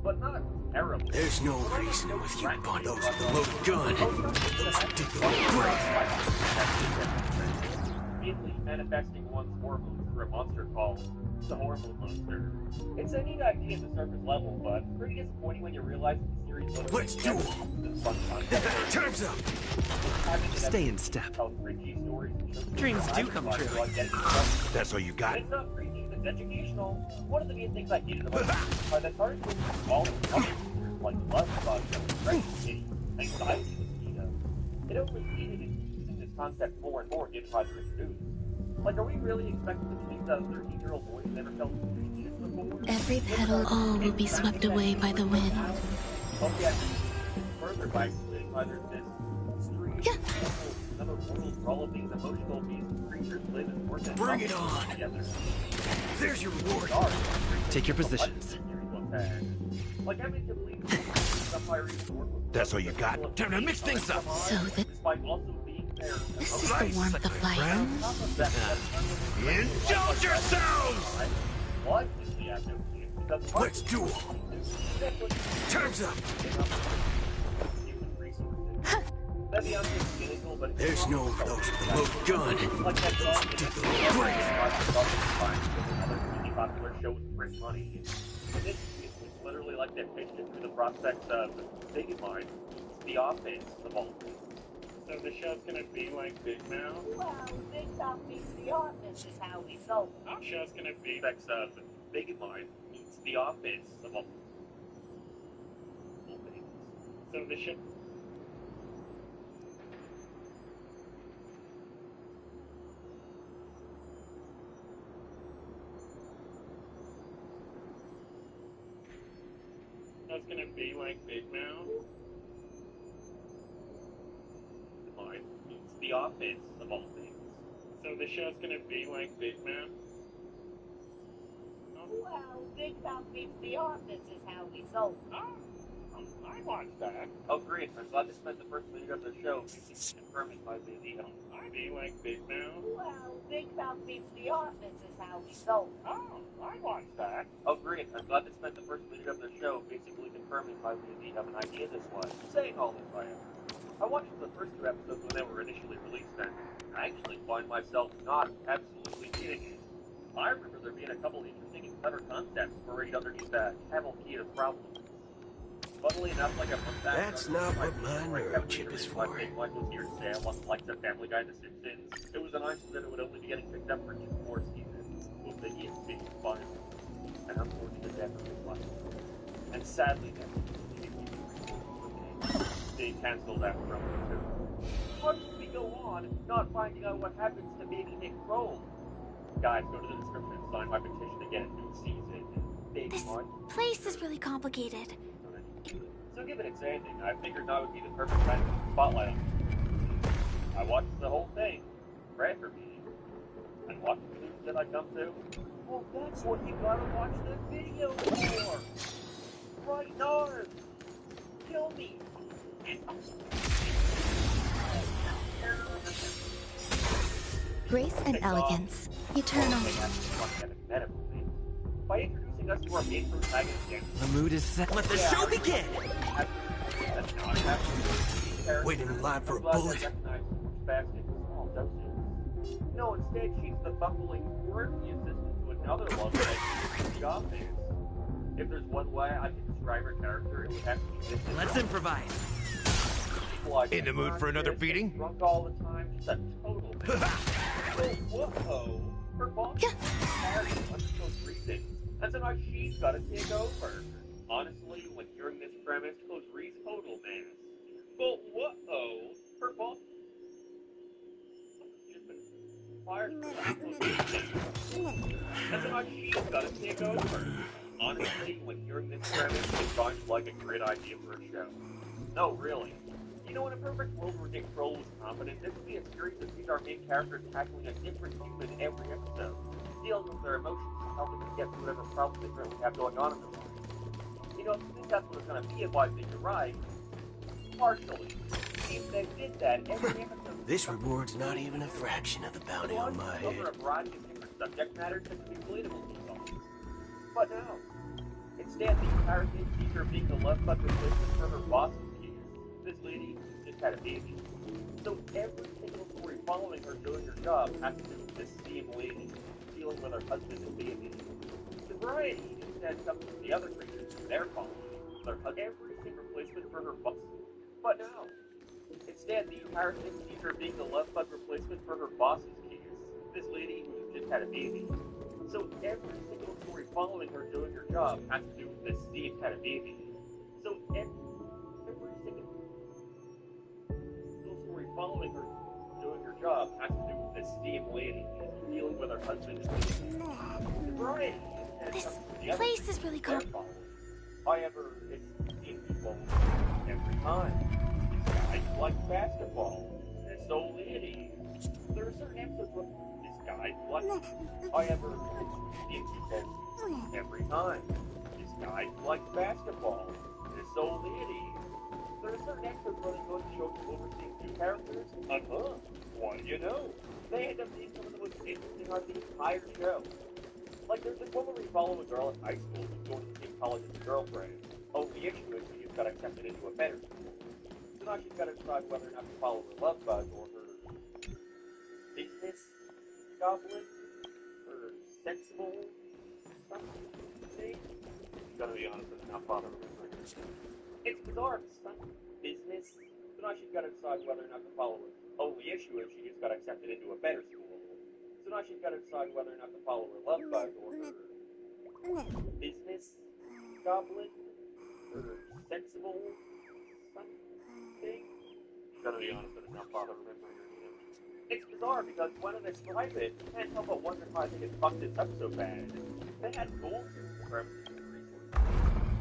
but not terrible. There's no reason with you, but those with the loaded gun, those who dig the grave. Immediately manifesting one's hormones through a monster called the Hormone Monster. It's a neat idea at the surface level, but pretty disappointing when you realize that the series was Let's do it. Time's up. Stay in step. Tells Richie stories Dreams do come true. That's all you got? It's not preachy, it's educational. One of the main things I hated about it are the cartoons all the other features like love bug, pregnancy, anxiety mosquito. It only needed using this concept more and more given how it's introduced. Like, are we really expected to believe that a 13-year-old boy never felt shit before? Every petal, all will be swept away by the wind. Oh yeah, further by explaining why there's this strange another world where all of these emotional beings and creatures live and work and Bring it on! together. There's your reward. Take your positions. Like, I mean, to believe That's all you got? Time to mix things up. So that despite also being there. this is the warmth of life. Indulge yourselves! Let's duel. Time's up. There's no those with the loaded gun. Those who dig the grave. Popular show with print money. This is literally like they pitched it through the prospects of Vegemite, the offense of all things. So the show's gonna be like Big Mouth? Well, Big Mouth meets the office is how we sold it. The show's gonna be prospects of Vegemite meets the offense of all things. So the show... That's gonna be like Big Mouth. It's the offense of all things. So the show's gonna be like Big Mouth. Well, Big Mouth meets the office is how we sold it. I watched that. Oh, great. I'm glad to spend the first minute of the show confirming my video. I'd be like Big Mouth. Well, Big Mouth meets the office is how we sold it. I watched that. Oh, great. I'm glad to spend the first minute of the show basically confirming my movie of an idea this was. Saying all this, I watched the first two episodes when they were initially released, and I actually find myself not absolutely kidding it. I remember there being a couple interesting and clever concepts buried underneath that camel key of problems. Funnily enough, like a month back, That's not what my neurochip is for. Like was here today, I wasn't like the Family Guy and The Simpsons. It was announced that it would only be getting picked up for 2 more seasons. With the ESP final. And unfortunately, definitely was. And sadly, they canceled that from too. How should we go on not finding out what happens to baby Nick Kroll? Guys, go to the description and sign my petition to get a new season. This place is really complicated. So given it's anything, I figured now would be the perfect time to put the spotlight on. I watched the whole thing. Pray for me. And watch the news that I come to. Well, that's what you gotta watch the video for. Right, Nard. Kill me. Grace and elegance, eternal. By introducing us to our main protagonist, The mood is set. Let the show begin! Waiting in line for a bullet. No, instead she's the bumbling, quirky assistant to another love interest in the office. If there's one way I can describe her character, it would have to be this. Let's improvise. In the mood for another beating? Drunk all the time, just a total whoa. Her boss is married under those reasons. And so now she's gotta take over. Honestly, when hearing this premise, Clarice total mess. But whoa, her boss has been fired. And so now she's gotta take over. Honestly, when hearing this premise, it sounds like a great idea for a show. No, really. You know, in a perfect world where Nick Kroll was competent, this would be a series that sees our main characters tackling a different human every episode, dealing with their emotions and helping them get through whatever problems they currently have going on in their lives. You know, if you think that's what it's going to be, advise that you're right. Partially. If they did that, every episode... This reward's not even a fraction of the bounty on my head. Over a variety of different subject matters that can be relatable to songs. But no. Instead, the entire thing sees her being the love bug replacement for her boss. This lady just had a baby. So every single story following her doing her job has to do with this same lady dealing with her husband and baby. The variety instead comes from the other creatures and their following. Every single replacement for her boss. But no. Instead, yeah, the entire thing sees her being the love bug replacement for her boss's keys. This lady who just had a baby. So every single story following her doing her job has to do with this Steve had a baby. So every single story following her doing her job has to do with this Steve lady dealing with her husband. Right. This place is really cool. However, it's seen people every time. This guy likes basketball. This old lady. There are certain episodes where this guy likes. However, it's seen people every time. This guy likes basketball. This old lady. There are certain episodes where they go to show overseeing two characters. What do you know? They end up being some of the most interesting on the entire show. Like, there's this one where we follow a girl in high school who's going to the same college as her girlfriend. Only issue is she just got accepted into a better school. So now she's got to decide whether or not to follow her love bug or her business goblin, her sensible something. She's got to be honest with her, not bother remembering. It's bizarre, son. Business. So now she's got to decide whether or not to follow her. Only issue is she just got accepted into a better school. So now she's got to decide whether or not to follow her love bug or her business goblin, her sensible something. She's got to be honest with her, not bother remembering her name. It's bizarre because when I describe it, you can't help but wonder how they get fucked this up so bad. They had gold for resources.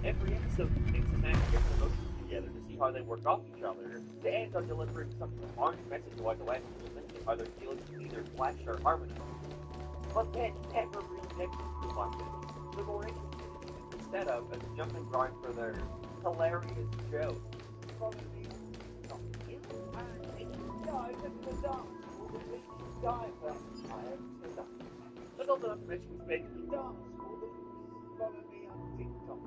Every episode takes a man different emotions together to see how they work off each other, to end on delivering some orange message like a last how their feelings either clash or harmonize. But then, never really get to like this. They're more interesting instead of as a jumping ground for their hilarious jokes. Let's also not to mention we make dance. Follow me on TikTok.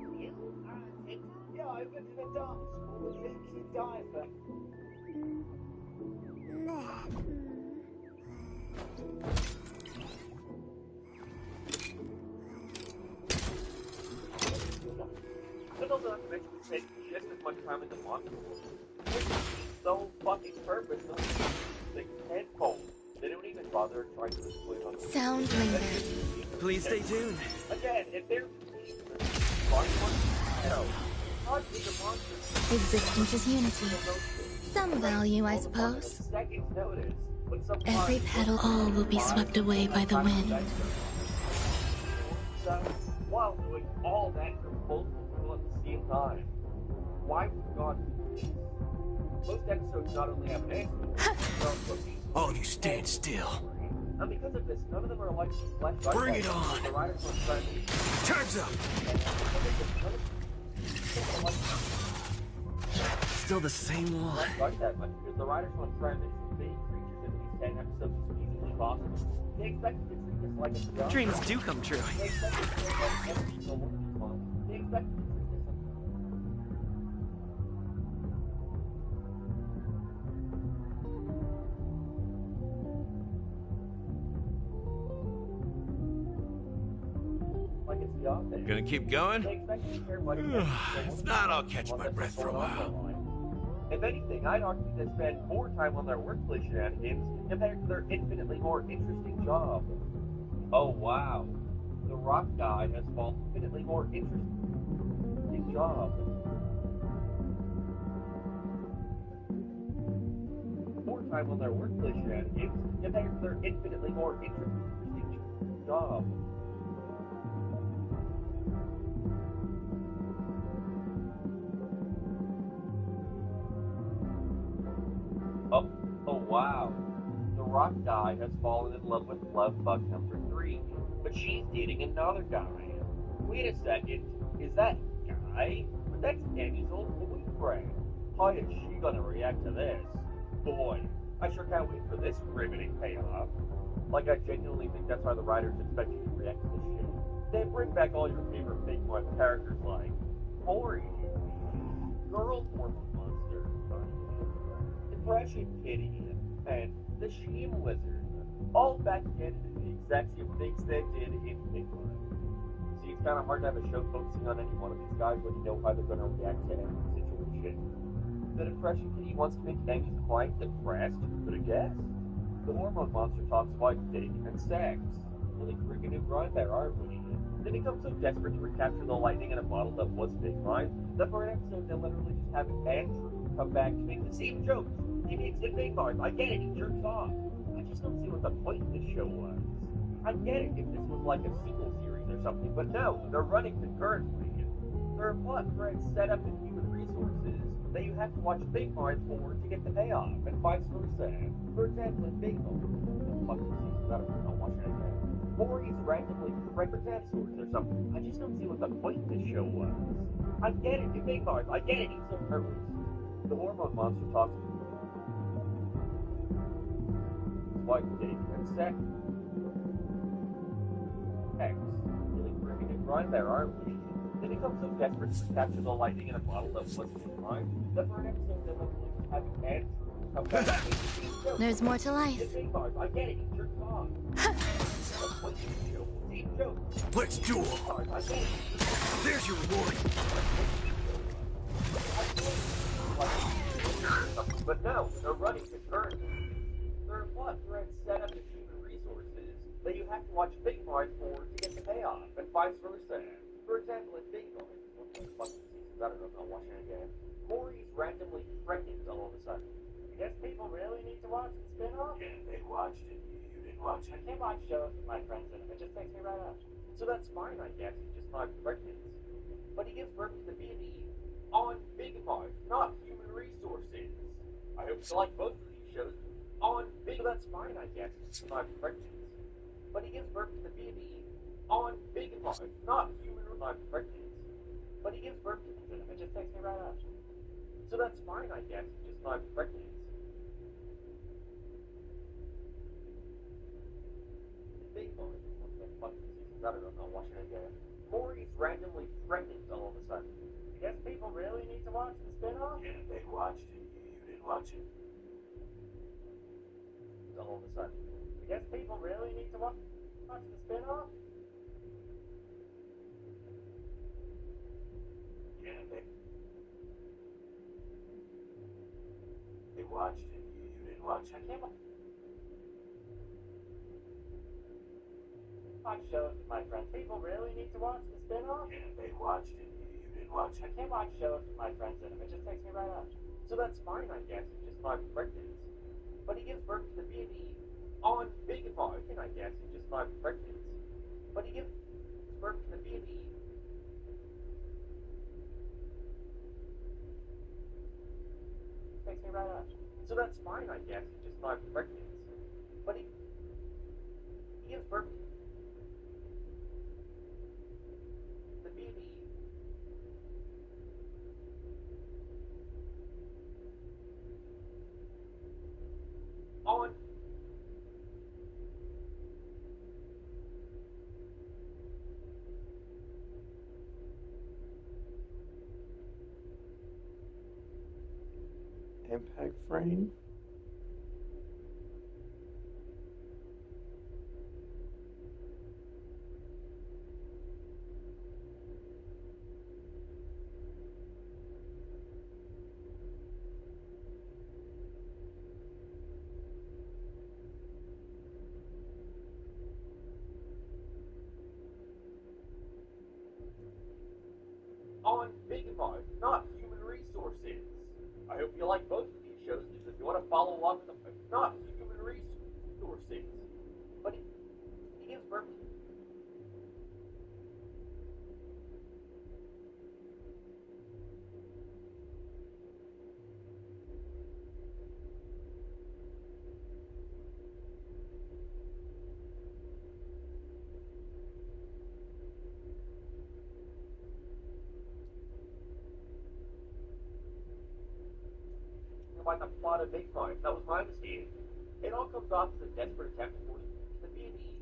Yeah, I went to the dance school with Leaky Diver. Let's also not to mention we spend just as much time in the monster world. It's so fucking purposeless. They tenfold. They don't even bother trying to explain on the Sound linger. Please stay tuned. Again, if they're no. Existence is unity. Some value, I suppose. Every petal, all will be swept away by the wind. While doing all that for multiple people at the same time, why would God do this? Most episodes not only have an ending, All you stand still. and because of this, none of them are like Bring it on! The writers want to try to Time's up! Still the same one. Like that much because the writers want to try and make some big creatures into these 10 episodes as easily as possible. They expect it to treat this like a job. Dreams do come true. They expect it to treat it like every single one of these ones. They expect it to treat this like it's the office. Gonna keep going? They expect it to care what If not, I'll catch my breath for a while. If anything, I'd argue they spend more time on their workplace shenanigans compared to their infinitely more interesting job. Oh wow, the rock guy has an infinitely more interesting job. More time on their workplace shenanigans compared to their infinitely more interesting job. Oh wow. The rock guy has fallen in love with love bug number 3, but she's dating another guy. Wait a second, is that guy? But that's Annie's old boyfriend. How is she gonna react to this? Boy, I sure can't wait for this riveting payoff. Like, I genuinely think that's why the writers expect you to react to this shit. They bring back all your favorite fake mod characters like Tori, Girl Hormone Monster, Depression Kitty, and the Sheen Wizard, all back again into the exact same things they did in Bigfoot. See, it's kind of hard to have a show focusing on any one of these guys when you know how they're going to react to any situation. The Depression Kitty wants to make an anxious client depressed? Could have guessed. The Hormone Monster talks about dating and sex. Really freaking new grind there, aren't we? They become so desperate to recapture the lightning in a bottle that was Big Mind that for an episode they literally just have Andrew come back to make the same jokes. He makes the Big Mind. I get it, he jerks off. I just don't see what the point of this show was. I get it if this was like a sequel series or something, but no, they're running concurrently. There are plot threads set up in human resources that you have to watch Big Mind for to get the payoff, and vice versa. For example, in Big Mind, I'm watching it again. Or he's randomly record source or something. I just don't see what the point of this show was. I get it, you Big Mind. I get it, he's so purpose. The Hormone Monster talks like dating and sex. Really freaking new grind there, aren't we? They become so desperate to capture the lightning in a bottle that wasn't in mind that for an episode they literally just have Andrew come back to make the same joke. There's more to life. I get it, he jerks off. Let's duel. There's your reward. But no, they're running concurrently. There are plot threads set up in human resources that you have to watch Big Mind for to get the payoff, and vice versa. For example, in Big Mind, I don't know if I'm watching it again. Corey's randomly pregnant all of a sudden. I guess people really need to watch the spin-off? Yeah, they watched it. You didn't watch it. I can't watch shows with my friends in them. It just takes me right out. So that's fine, I guess. He's just not pregnant. But he gives birth to the baby on Big Mind, not human resources. I hope you like both of these shows. On Big, that's fine, I guess. He's not pregnant. But he gives birth to the baby on Big Mind, not human, not pregnant. But he gives birth to them. It just takes me right out. So that's fine, I guess. He's just not pregnant. Big Mind. I don't know if I'm watching it again. Corey's randomly pregnant all of a sudden. I guess people really need to watch the spin-off? Yeah, they watched it. You didn't watch it. All of a sudden. I guess people really need to watch the spin-off? Yeah, they watched it. You didn't watch it. I can't watch shows with my friends. People really need to watch the spin-off? Yeah, they watched it. You didn't watch it. I can't watch shows with my friends in them. It just takes me right out. So that's fine, I guess. He's just not pregnant. But he gives birth to the baby on Big Mind, I guess. He's just not pregnant. But he gives birth to the baby takes me right out. So that's fine, I guess. He's just not pregnant. But he gives birth to the baby on Impact frame. on Big Mind, not human resources. I hope you like both of these shows, just if you want to follow along with them, not human resources. But he gives birth to like the plot of Big Mind. That was my mistake. It all comes off as a desperate attempt to force the baby.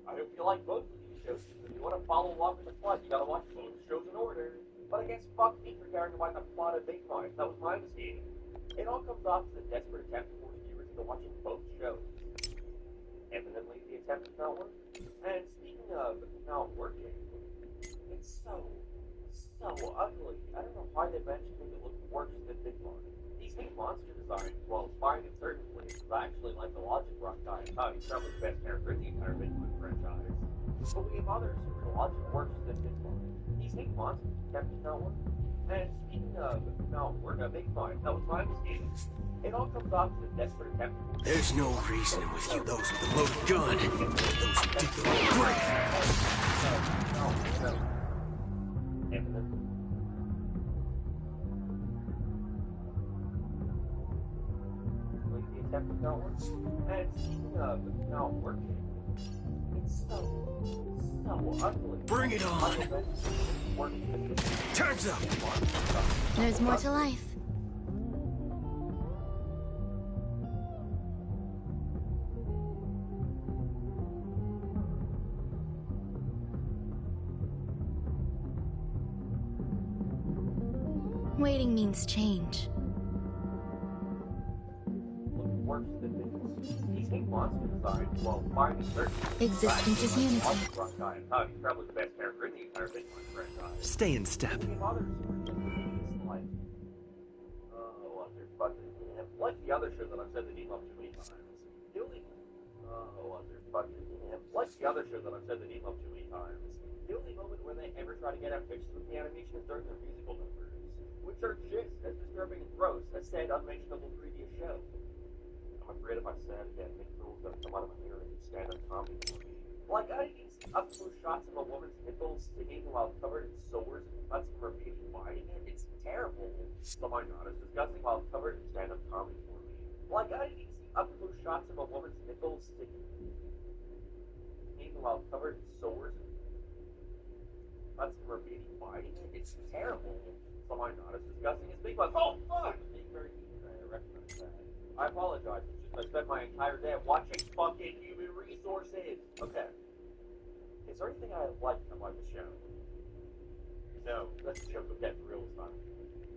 I hope you like both of these shows. If you want to follow along with the plot, you gotta watch both shows in order. But I guess fuck me for caring about the plot of Big Mine. That was my mistake. It all comes off as a desperate attempt to force viewers into watching both shows. Evidently, the attempt is not working. And speaking of not working, it's so ugly. I don't know why they managed to make it look worse than Big Mine. These new monster designs, while fine in certain places, I actually like the Logic Rock guy. I thought he's probably the best character in the entire Big Mine franchise. But we have others who are the Logic worse than Big Mine. These new monsters kept not working. And speaking of not working, Big Mine, that was my mistake. It all comes off as a desperate attempt. There's no reasoning with you. Those with the loaded gun. Those who dig their own grave. The attempt is not working. And speaking of not working, it's so ugly. Bring it on. Time's up. There's more to life. Waiting means change. Worse than this. These new monster designs, while fine in certain Existence is unity. Logic Rock guy, I thought he's probably the best character in the entire Big Mine franchise. Stay in step. Like the other show that I've said the name of too many times. Like the other show that I've said the name of too many times. The only moment where they ever try to get ambitious with the animation is during their musical numbers, which are just as disturbing and gross as said unmentionable previous show. I'm afraid if I say it again, Nick Kroll's gonna come out of my mirror and stand up comedy for me. Like, I need up-close shots of a woman's nipples singing while covered in sores and cuts from her baby biting it. It's terrible. So my God, it's disgusting while covered in stand-up comedy for me. Like, I need up-close shots of a woman's nipples singing while covered in sores and cuts from her baby biting it. It's terrible. So my God, it's disgusting. It's big ones. Oh, fuck! Being very mean, I recognize that. I apologize. It's just I spent my entire day watching fucking Human Resources. Okay. Is there anything I like about the show? No, that show could get real time.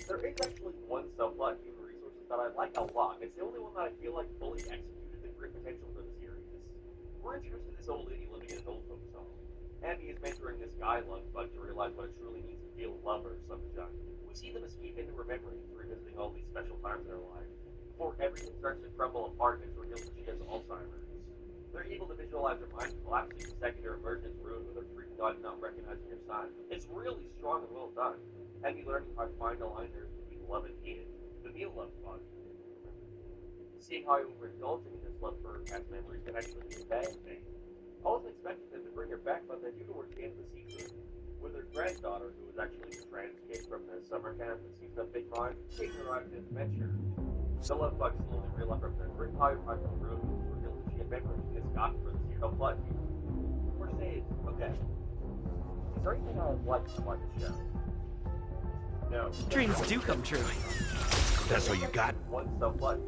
There is actually one subplot in Human Resources that I like a lot. It's the only one that I feel like fully executed the great potential for the series. We're introduced to this old lady living in an old folks home. Abby is mentoring this guy Lug Bug to realize what it truly means to feel love or some junk. We see them escape into remembering, revisiting all these special times in their life. Before everything starts to crumble apart and it's revealed that she has Alzheimer's. They're able to visualize her mind collapsing the second her emergence ruined with her freaking out and not recognizing her son. It's really strong and well done. Abby learning how to find a line there between love and hate. The Neil Love Bug. Seeing how overindulging in this love for her past memories can actually be a bad thing. I wasn't expecting them to bring her back, but they do towards the end of the season. With her granddaughter, who was actually a trans kid from the summer camp that season of Big Mine, taking her on an adventure. The Love Bug slowly realized from her how her heart was ruined and revealed that she had memories in this goth for the serial blood. We're saved. Okay. Is there anything I like about the show? No. Dreams do come true. That's all you got? One subplot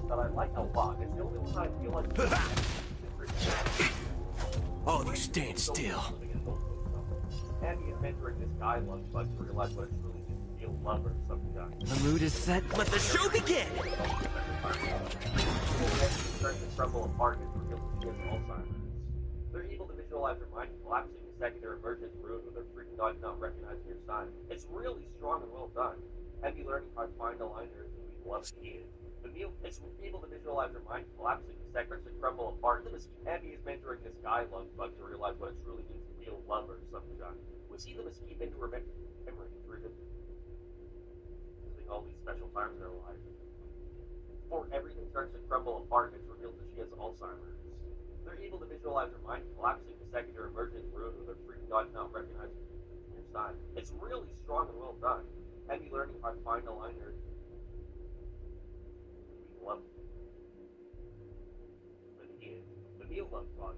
that I like a lot. It's the only one I feel like. All you stand still. Abby is mentoring this guy Lug Bug to realize what it truly means to feel love or something. The mood is set. Let the show begin! Starts to crumble apart and reveals that she has Alzheimer's. They're able to visualize her mind collapsing the second her emergence ruined with her freaking out and not recognizing her son. It's really strong and well done. Abby learning how to find a line there between love and hate. It's able to visualize her mind collapsing the second to crumble apart. Abby is mentoring this guy Lug Bug to realize what it truly means to feel love or something. We see them escape into her memory, revisiting all these special times in her life. Before everything starts to crumble apart and it's revealed that she has Alzheimer's. They're able to visualize her mind collapsing the second her emergence ruined with her freaking out and not recognizing her son. It's really strong and well done. Abby learning how to find a line there. Love. The Neil Love Bug.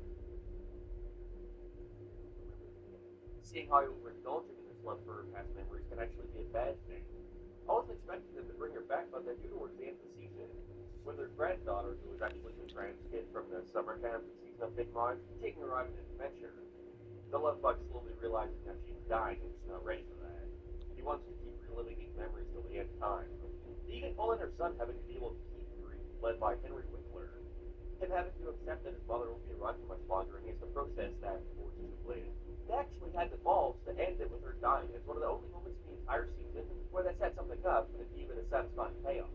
Seeing how overindulging in this love for her past memories can actually be a bad thing. I wasn't expecting them to bring her back, but they do towards the end of the season. with her granddaughter, who was actually a trans kid from the summer camp season of Big Mom, taking her on an adventure. The love bug slowly realizing that she's dying and she's not ready for that. He wants to keep reliving these memories till the end of time. Even Paul and her son having to deal with Keith grief, led by Henry Winkler. Him having to accept that his mother won't be around for much longer and he has to process that before it's too late. They actually had the balls to end it with her dying. It's one of the only moments in the entire season where they set something up and gave it a satisfying payoff.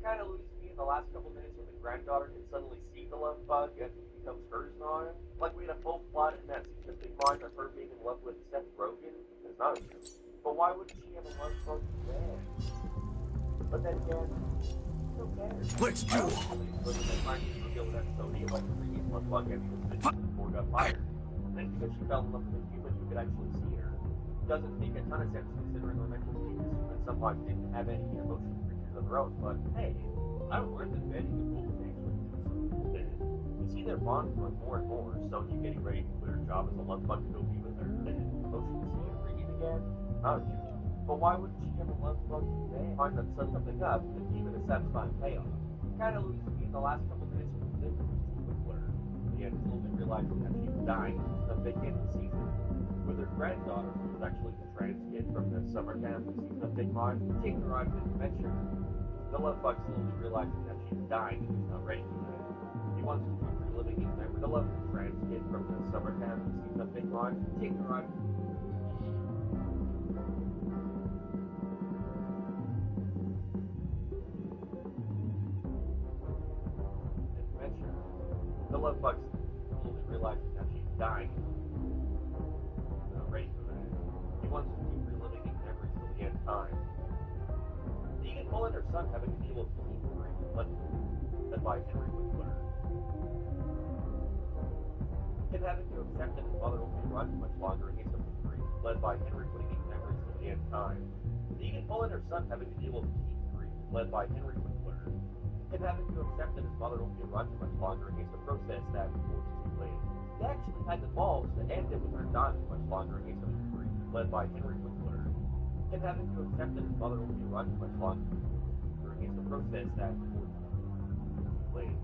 Kind of loses me in the last couple minutes when the granddaughter can suddenly see the love bug and becomes hers now. Like we had a full plot in that season of Big Mind of her being in love with Seth Rogen. It's not a joke. But why wouldn't she have a love bug then? But then again, who cares? Let's do it! But when they finally reveal that Sony like the previous love bug and was before got fired. And because she fell in love with a human who could actually see her. Doesn't make a ton of sense considering her mental weakness and somebody didn't have any emotional creatures of their own. But hey, I don't mind that Betty and Wolf actually did something. You see their bond growing more and more, so you getting ready to quit her job as a love bug to go be with her. And emotion to see her breathe again? Not you. But why wouldn't she have a love bug today? Find that set something up and give it a satisfying payoff. Kind of loses me in the last couple minutes when the Winkler. The end slowly realizing that she's dying at the end of the season. With her granddaughter, who was actually the trans kid from the summer camp season of Big Mom, taking her on an adventure. The love bug slowly realizing that she's dying and he's not ready for that. He wants to keep reliving these memories. The love of the trans kid from the summer camp season of Big Mom, taking her on adventure. The love bug slowly realizing that she's dying. He's not ready for that. He wants to keep reliving these memories till the end of time. Even Paul and her son having to deal with Keith grief, led by Henry Winkler. Him having to accept that his mother won't be around much longer and he's grief, led by Henry putting these memories till the end of time. Even Paul and her son having to deal with Keith grief, led by Henry Winkler. Him having to accept that his mother won't be around much longer and he has to process that before it's too late. They actually had the balls to end it with her dying much longer and he's grief, led by Henry Winkler. Him having to accept that his mother won't be around much longer and he has to process that before it's too late.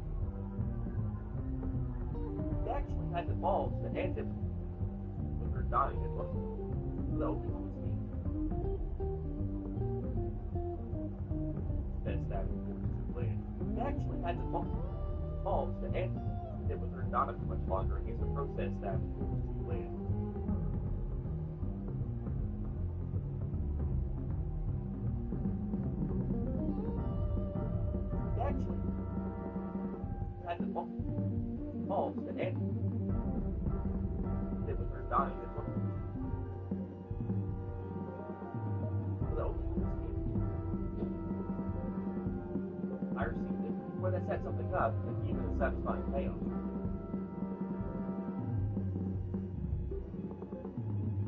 They actually had the balls to end it with her dying as well. The only one was me. That's that before it's too late. They actually had the balls to end it with her dying much longer and he has to process that before it's too late. They actually had the balls to end it with her dying as well. The only one was me. I received it where they set something up and gave it a satisfying payoff.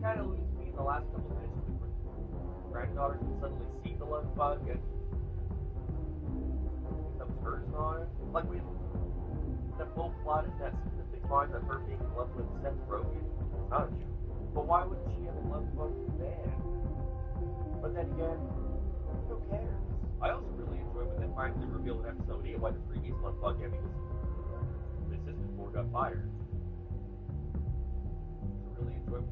Kind of loses me in the last couple minutes when the granddaughter can suddenly see the love bug and becomes hers now. Like we the full plot in that season of Big Mind of her being in love with Seth Rogen. Not a joke. But why wouldn't she have a love bug then? But then again, who cares? I also really enjoyed when they finally revealed in episode 8 why the previous love bug Emmy was the assistant before got fired. I really enjoyed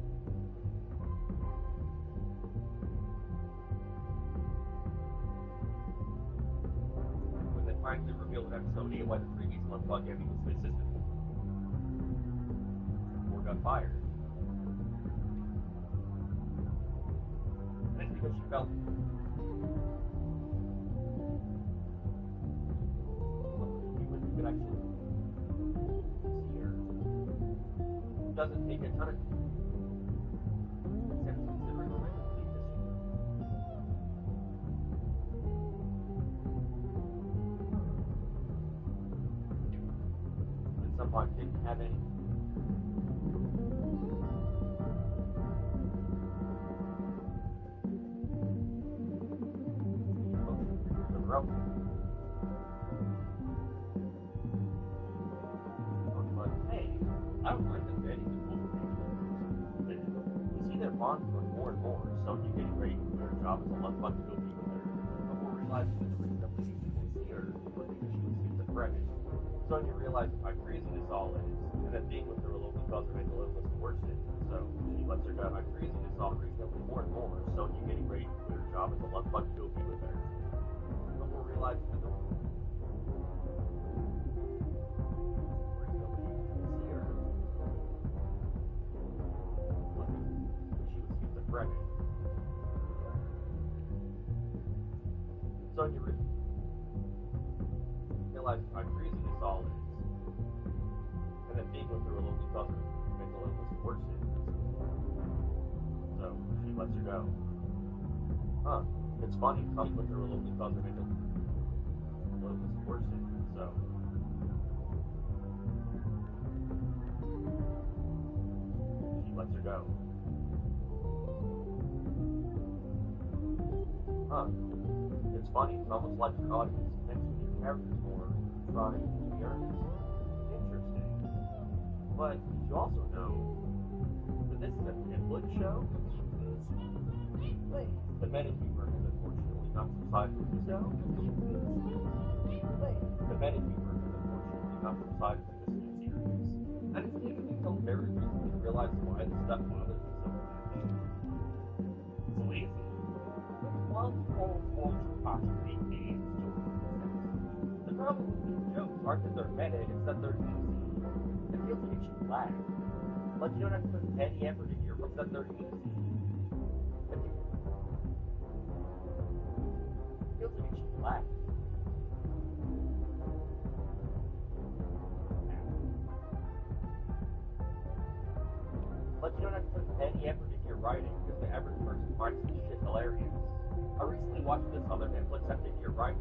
when they finally revealed in episode 8 why the previous love bug Emmy was the assistant before got fired. And it's because she felt could actually see her. Doesn't take a ton of sense considering her mental weakness. And someone didn't have any. Emotion creatures of their own. I don't mind that Betty and Wolf actually you see their bond growing more and more, so you getting ready to quit her job as a love bug to go be with her before realizing that the reason that we need to see her was because she was pregnant. So you realize how crazy this all is, and that being with her will only cause her mental illness to worsen. So she lets her know how crazy this all reasonably more and more. So you getting ready to quit her job as a love bug to go be with her. But we'll realize that the pregnant. So you realize how crazy this all is, and that being with her will only cause her mental illness to worsen. So she lets her go. Huh? It's funny. Being with her will only cause her mental illness to worsen. So she lets her go. Huh. It's funny, it's almost like your audience connects with your characters more, trying to be earnest. Interesting. But did you also know that this is a Netflix show? The metahumor has unfortunately not subsided with the show. The metahumor has unfortunately not subsided with this new series. And it's taken me until very recently to realize why this stuff bothers me so much. It's lazy. Multiple ultra-possibly made stories. The problem with these jokes aren't that they're meta, it's that they're easy. It feels like it should lag. Like you don't have to put any effort in your work, that they're easy. It feels like it should lag. Like you don't have to put any effort in your writing, because the average person finds this shit hilarious. I recently watched this on their Netflix after you're right.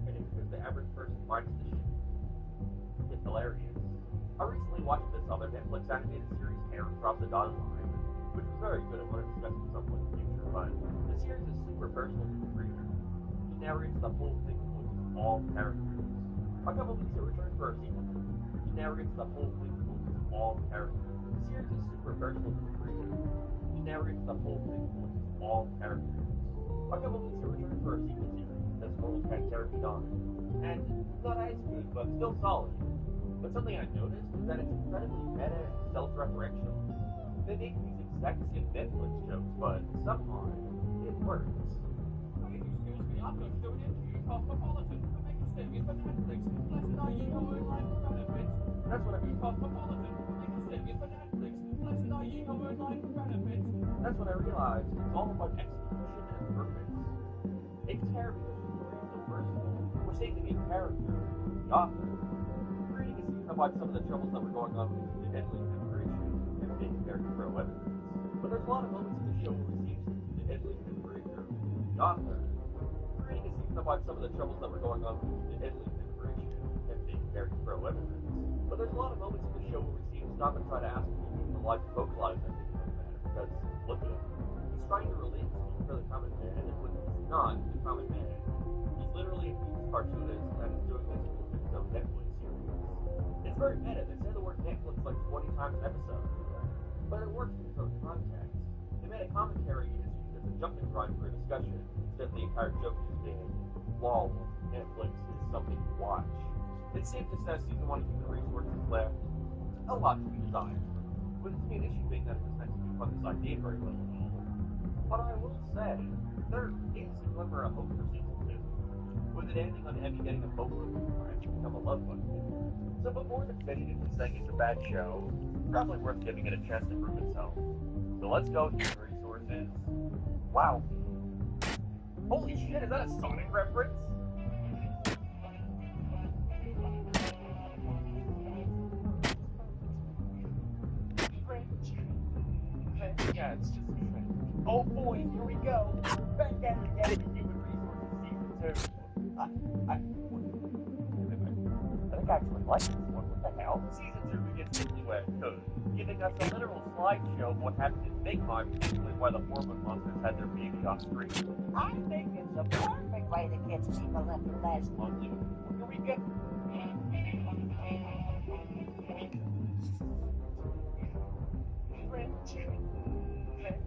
Because the average person finds this shit hilarious. I recently watched this on their Netflix animated series Hair Across the Dotted Line, which was very good. I want to discuss it at some point in the future, but the series is super personal to the reader. He narrates the whole thing with all characters. A couple weeks it returns for a sequel. He narrates the whole thing with all characters. The series is super personal to the reader. He narrates the whole thing with all characters. A couple weeks it returns for a sequel series that's called Pantera Dawn. And not as good, but still solid. But something I noticed is that it's incredibly meta and self-referential. They make these exact same Netflix jokes, but somehow it works. Excuse me, I'm going to go into Cosmopolitan to make a statement for Netflix. Blessed are ye who earn life benefits. That's what I mean, Cosmopolitan to make a statement for Netflix. Blessed are ye who earn life benefits. That's what I realized. It's all about execution and purpose. It's care because the story is so personal. We're saying to be a character, the author. Reading is even about some of the troubles that were going on with the Deadly Configuration and being very pro-evidence. But there's a lot of moments in the show where we see the Deadly Configuration, the author. Reading is even about some of the troubles that were going on with the Deadly Configuration and being very pro-evidence. But there's a lot of moments in the show where we see him stop and try to ask people to like to vocalize that particular matter because look at him. He's trying to relate to for the common man, and when he's not the common man, he's literally a cartoonist and is doing this with his own Netflix series. It's very meta. They say the word Netflix like 20 times an episode, but it works in its own context. The meta commentary is used as a jumping ground for a discussion instead of the entire joke just being, lol, Netflix is something to watch. It's safe to say season 1 human resources left a lot to be desired, with its main issue being that it was meant to be fun this idea very well at all. But I will say, there is a glimmer of hope for season 2, with it ending on Emmy getting a boatload of time to become a love bug. So before definitively saying it's a bad show, it's probably worth giving it a chance to prove itself. So let's go human resources. Wow. Holy shit, is that a Sonic reference? Yeah, it's just oh boy, here we go. Back at it again with Human Resources Season 2. I think I actually like this one. What the hell? Season 2 begins simply where it could, giving us a literal slideshow of what happened in Big Mom, particularly why the hormone monsters had their baby on screen. I think it's a perfect way to get people into last month. Here we go.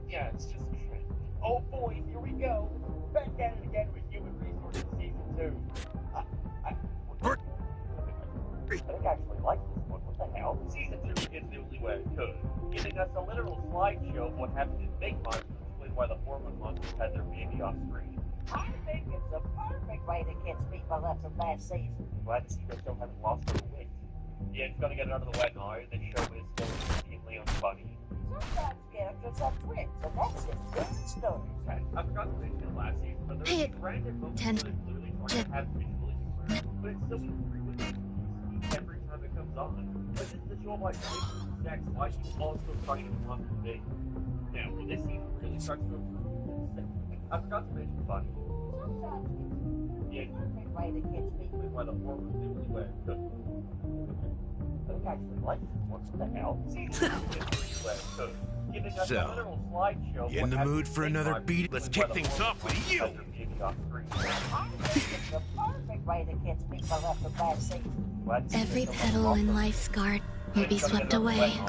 Yeah, it's just oh boy, here we go. way I could, giving us a literal slideshow of what happened in Big Monsters, explain why the hormone monsters had their baby off screen. I think it's a perfect way to catch people up from last season. Glad to see they still haven't lost their wit. Yeah, it's gonna get it out of the way now. The show is still extremely unfunny. Sometimes characters have twins, and that's a good story. Okay, I forgot to mention it last season, but there's these random moments where they're clearly trying to have visual humor, but it's still frequently used every time it comes on. Like, this is the show about sex, why she's also trying to come to big. Now, when this scene really starts to improve, I forgot to mention funny. Sometimes Yeah, it's a perfect way to catch people. why the horror was the only way I could. I think I actually like this one. What the hell? Giving us a So, literal slideshow. you in the mood for another beat? Let's kick things off with you! I think it's a perfect way to catch people up from last season. Every petal in life's garden will be swept away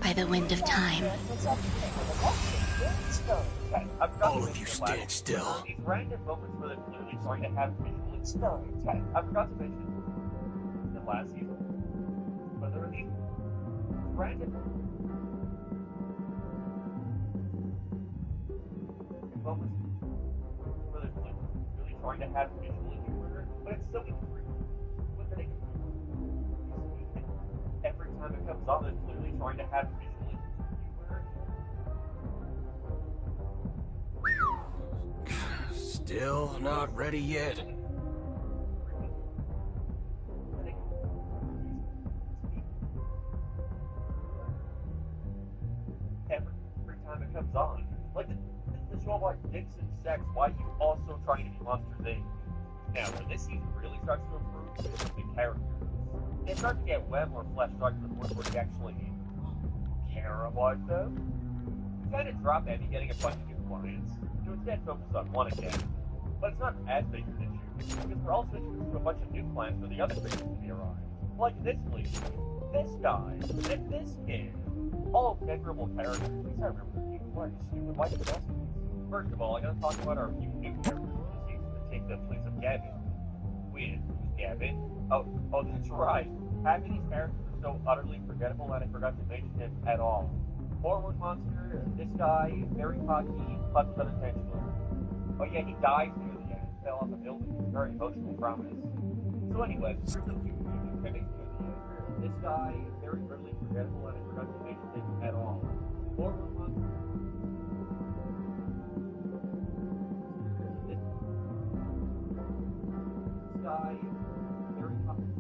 by the wind of time. All of you stand still. These random moments where they're clearly trying to have visual stories. I forgot to mention the last season, but there are these random moments where they're really trying to have visual humor, but it's so infrequent. When they every time it comes on, they're clearly trying to have visual humor. Still not ready yet. Every time it comes on. Like, the show about dicks and sex, why you also trying to be Monsters Inc. Now, when this season really starts to improve, it's the characters. They start to get way more fleshed out to the point where you actually care about them. We kind of drop Abby getting a bunch of new clients to instead focus on one again. But it's not as big of an issue, because we're also introduced to a bunch of new clients for the other things to be arrived. Like this lady, this guy, this kid. All memorable characters. These are memorable. What stupid white adjustments. First of all, I gotta talk about our few new characters for the season that take the place of Gavin. Who's Gavin? Oh, that's right. Half of these characters are so utterly forgettable that I forgot to mention him at all. Hormone monster, this guy, very cocky, but unintentional. Oh yeah, he died near the end, fell off a building, very emotional promise. So anyway, here's the few new characters near the end. This guy, very utterly forgettable and I forgot to mention him at all. Hormone monster. This guy, very cocky,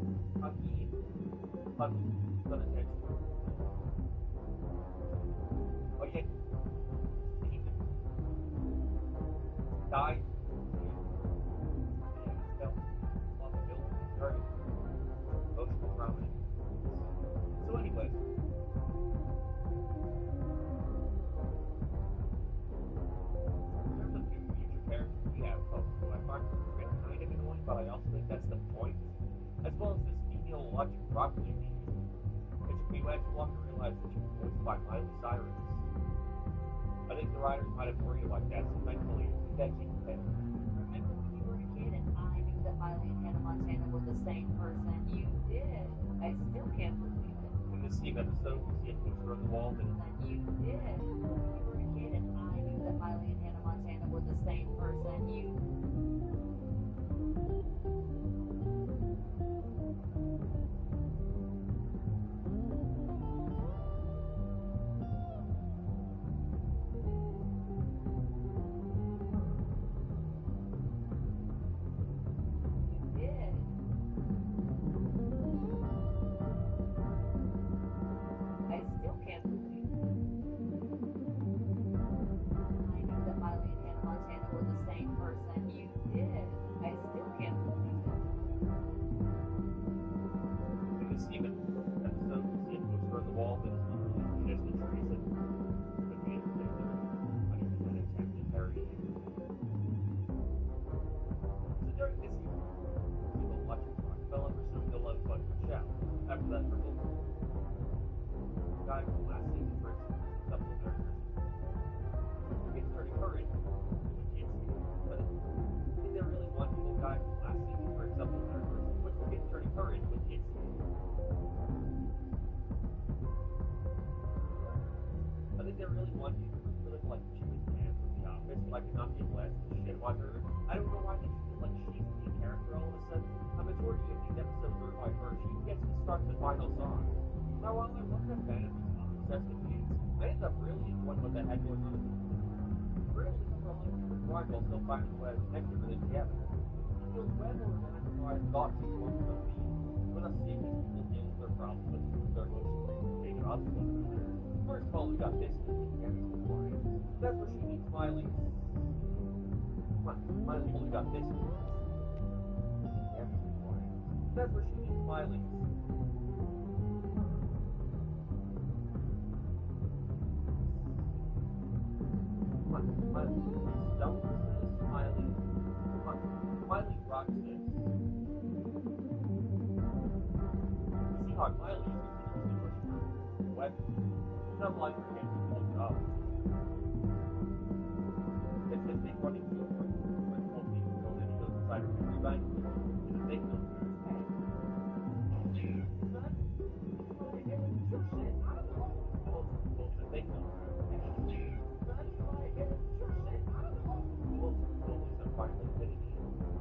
but unintentional. Oh yeah, he died. Fell off a building, very emotional promise. So anyway. In terms of new future characters we have, who I find kind of annoying, but I also think that's the point. As well as this female logic properly being used. It took me way too long to realize that she was voiced by Miley Cyrus. I think the writers might have worried about that, so thankfully that came better. Remember when you were a kid and I knew that Miley and Hannah Montana were the same person? You did. I still can't believe it. In this Steam episode, we see a picture on the wall that You did. You were a kid and I knew that Miley and Hannah Montana were the same person. You did. I still can't believe it. Now, while I wasn't a fan of these recipes, I ended up really enjoying what they had going on. Really, for a lot of people, while still finding a way to connect it really together. Feels well organized than I thought it was going to be. With us seeing these people dealing with their problems with their most complicated obstacles. First of all, we got this Gary's compliance. That's where she needs Miley's. Miley only got this. Gary's compliance. That's where she needs Miley's. Miley rocks this. You see how Miley is the weapon. Not like her getting pulled up. It's just big running to it. When the whole team goes in, he goes inside her memory bank. It's a big no.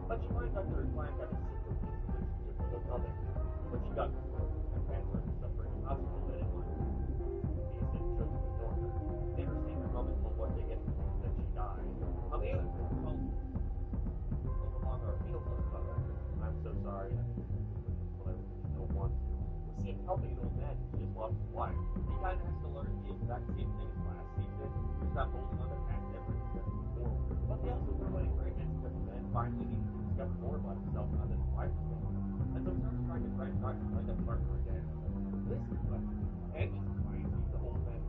But she finds out that her client got a secret relationship with another. But she got cancer and suffering hospital that it was. These things chose to ignore her. They received her moment for what they get that she died. On the other hand, well, along our field of I'm so sorry. I don't want to. We see him helping an old man who just lost his wife. He kind of has to learn the exact same thing as last season. He's not holding on to past everything forward. But they also were waiting for him because the man finally needed to discover more about himself now that his wife was gone. And so he starts trying to find a partner again. This is what Andy finds he's the whole thing.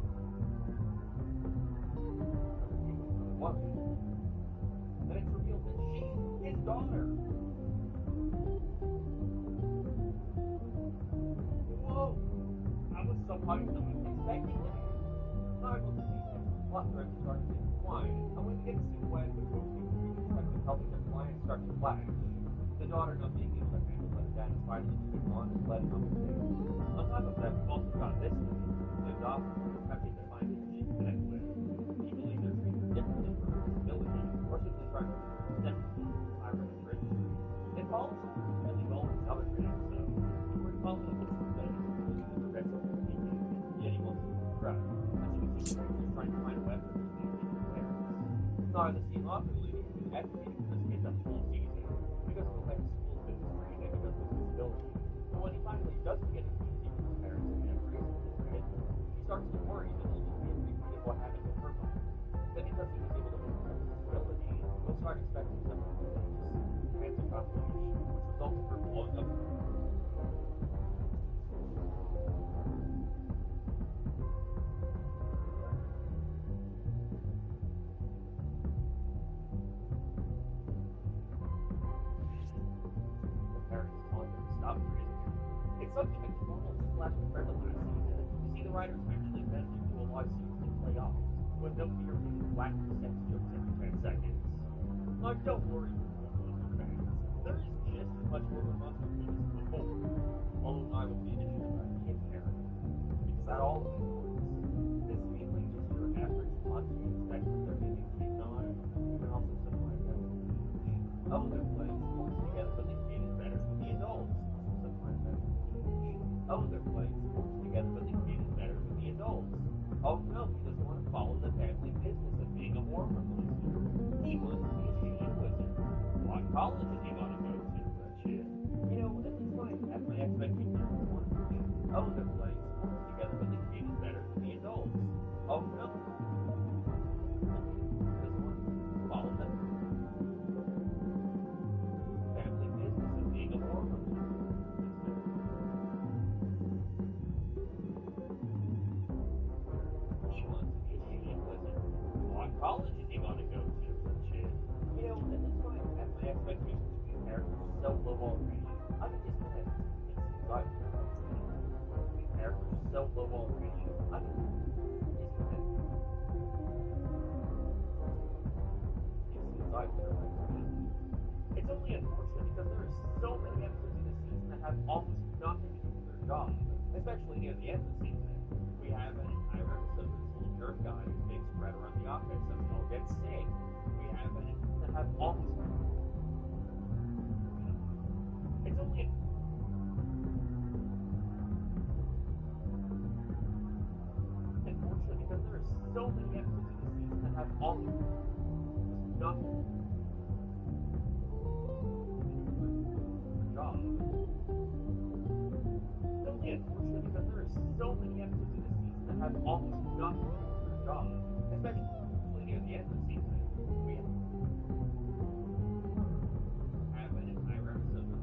And it's revealed that she's his daughter. Whoa! I was somehow not expecting that. Now I will see the plot threads starting to intertwine, and when we get to see why the movie detective helping the client start to flash, the daughter not being able to handle what dad is finally moving on and letting off the thing. On top of that, we've also got this thing, the doctor having to find who she connect with. People either treat her differently for her disability, or simply trying to do her separately with Ireland's registry. It follows really well with the other critics, so we're following this thing, including the rest of the speaking, yet he wants to progress. And so we see the creatures trying to find a weapon for his future parents. Now, the scene often leading to advocating for this kid the whole season. He doesn't go back to school if it's free and because of his disability. But when he finally does get a community with his parents and have reason for it, he starts to worry that he'll just be a repeat of what happened to her mom. Then because he was able to overcome his disability, he'll start expecting something from his cancer complication, which results in her blowing up. It's something that can almost flash the thread of last season. You see the writers actually bend into a lot of scenes to play off, with no fear of getting whacked with sex jokes every 10 seconds. Like, don't worry, fans. There is just as much more monster goodness as before. Although I will be an issue about being parent. Because that all of it works. It's mainly just your average plot you expect when they're getting kicked on. You can also summarize that with age. Oh, they're playing sports together, but the kid is better than the adults. Oh, they're playing sports together, but the kid is better than the adults. Oh no, he doesn't want to follow the family business of being a Mormon monster. He wants to be a shooting wizard. What college is he going to go to, shit? You know, at least at my expectations for one. Oh, they're playing sports together, but the kid is better than the adults. Oh no. He doesn't want to follow the family business of being a Mormon monster. College is he going to go to and shit? You know, at this point, at my expectations for these characters are so low already. I could just go ahead and right. These characters are so low already. I could just go ahead and it's only unfortunate because there are so many episodes in this season that have almost nothing to do with their job, especially near the end of the season. We have an entire episode with this little jerk guy who makes spread around the office and we all get sick. We have an that have almost it's only so many episodes in the season that have all of nothing. Job. So yeah, unfortunately, because there are so many episodes in the season that have almost nothing to do with their job, especially near the end of the season. We have an entire episode of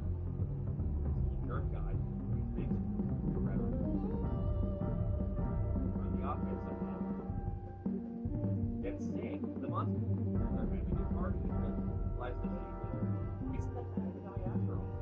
jerk guy who makes forever on the offensive end. Get sick. The monster are having a party because lies the sheep leader. Isn't that bad guy after all?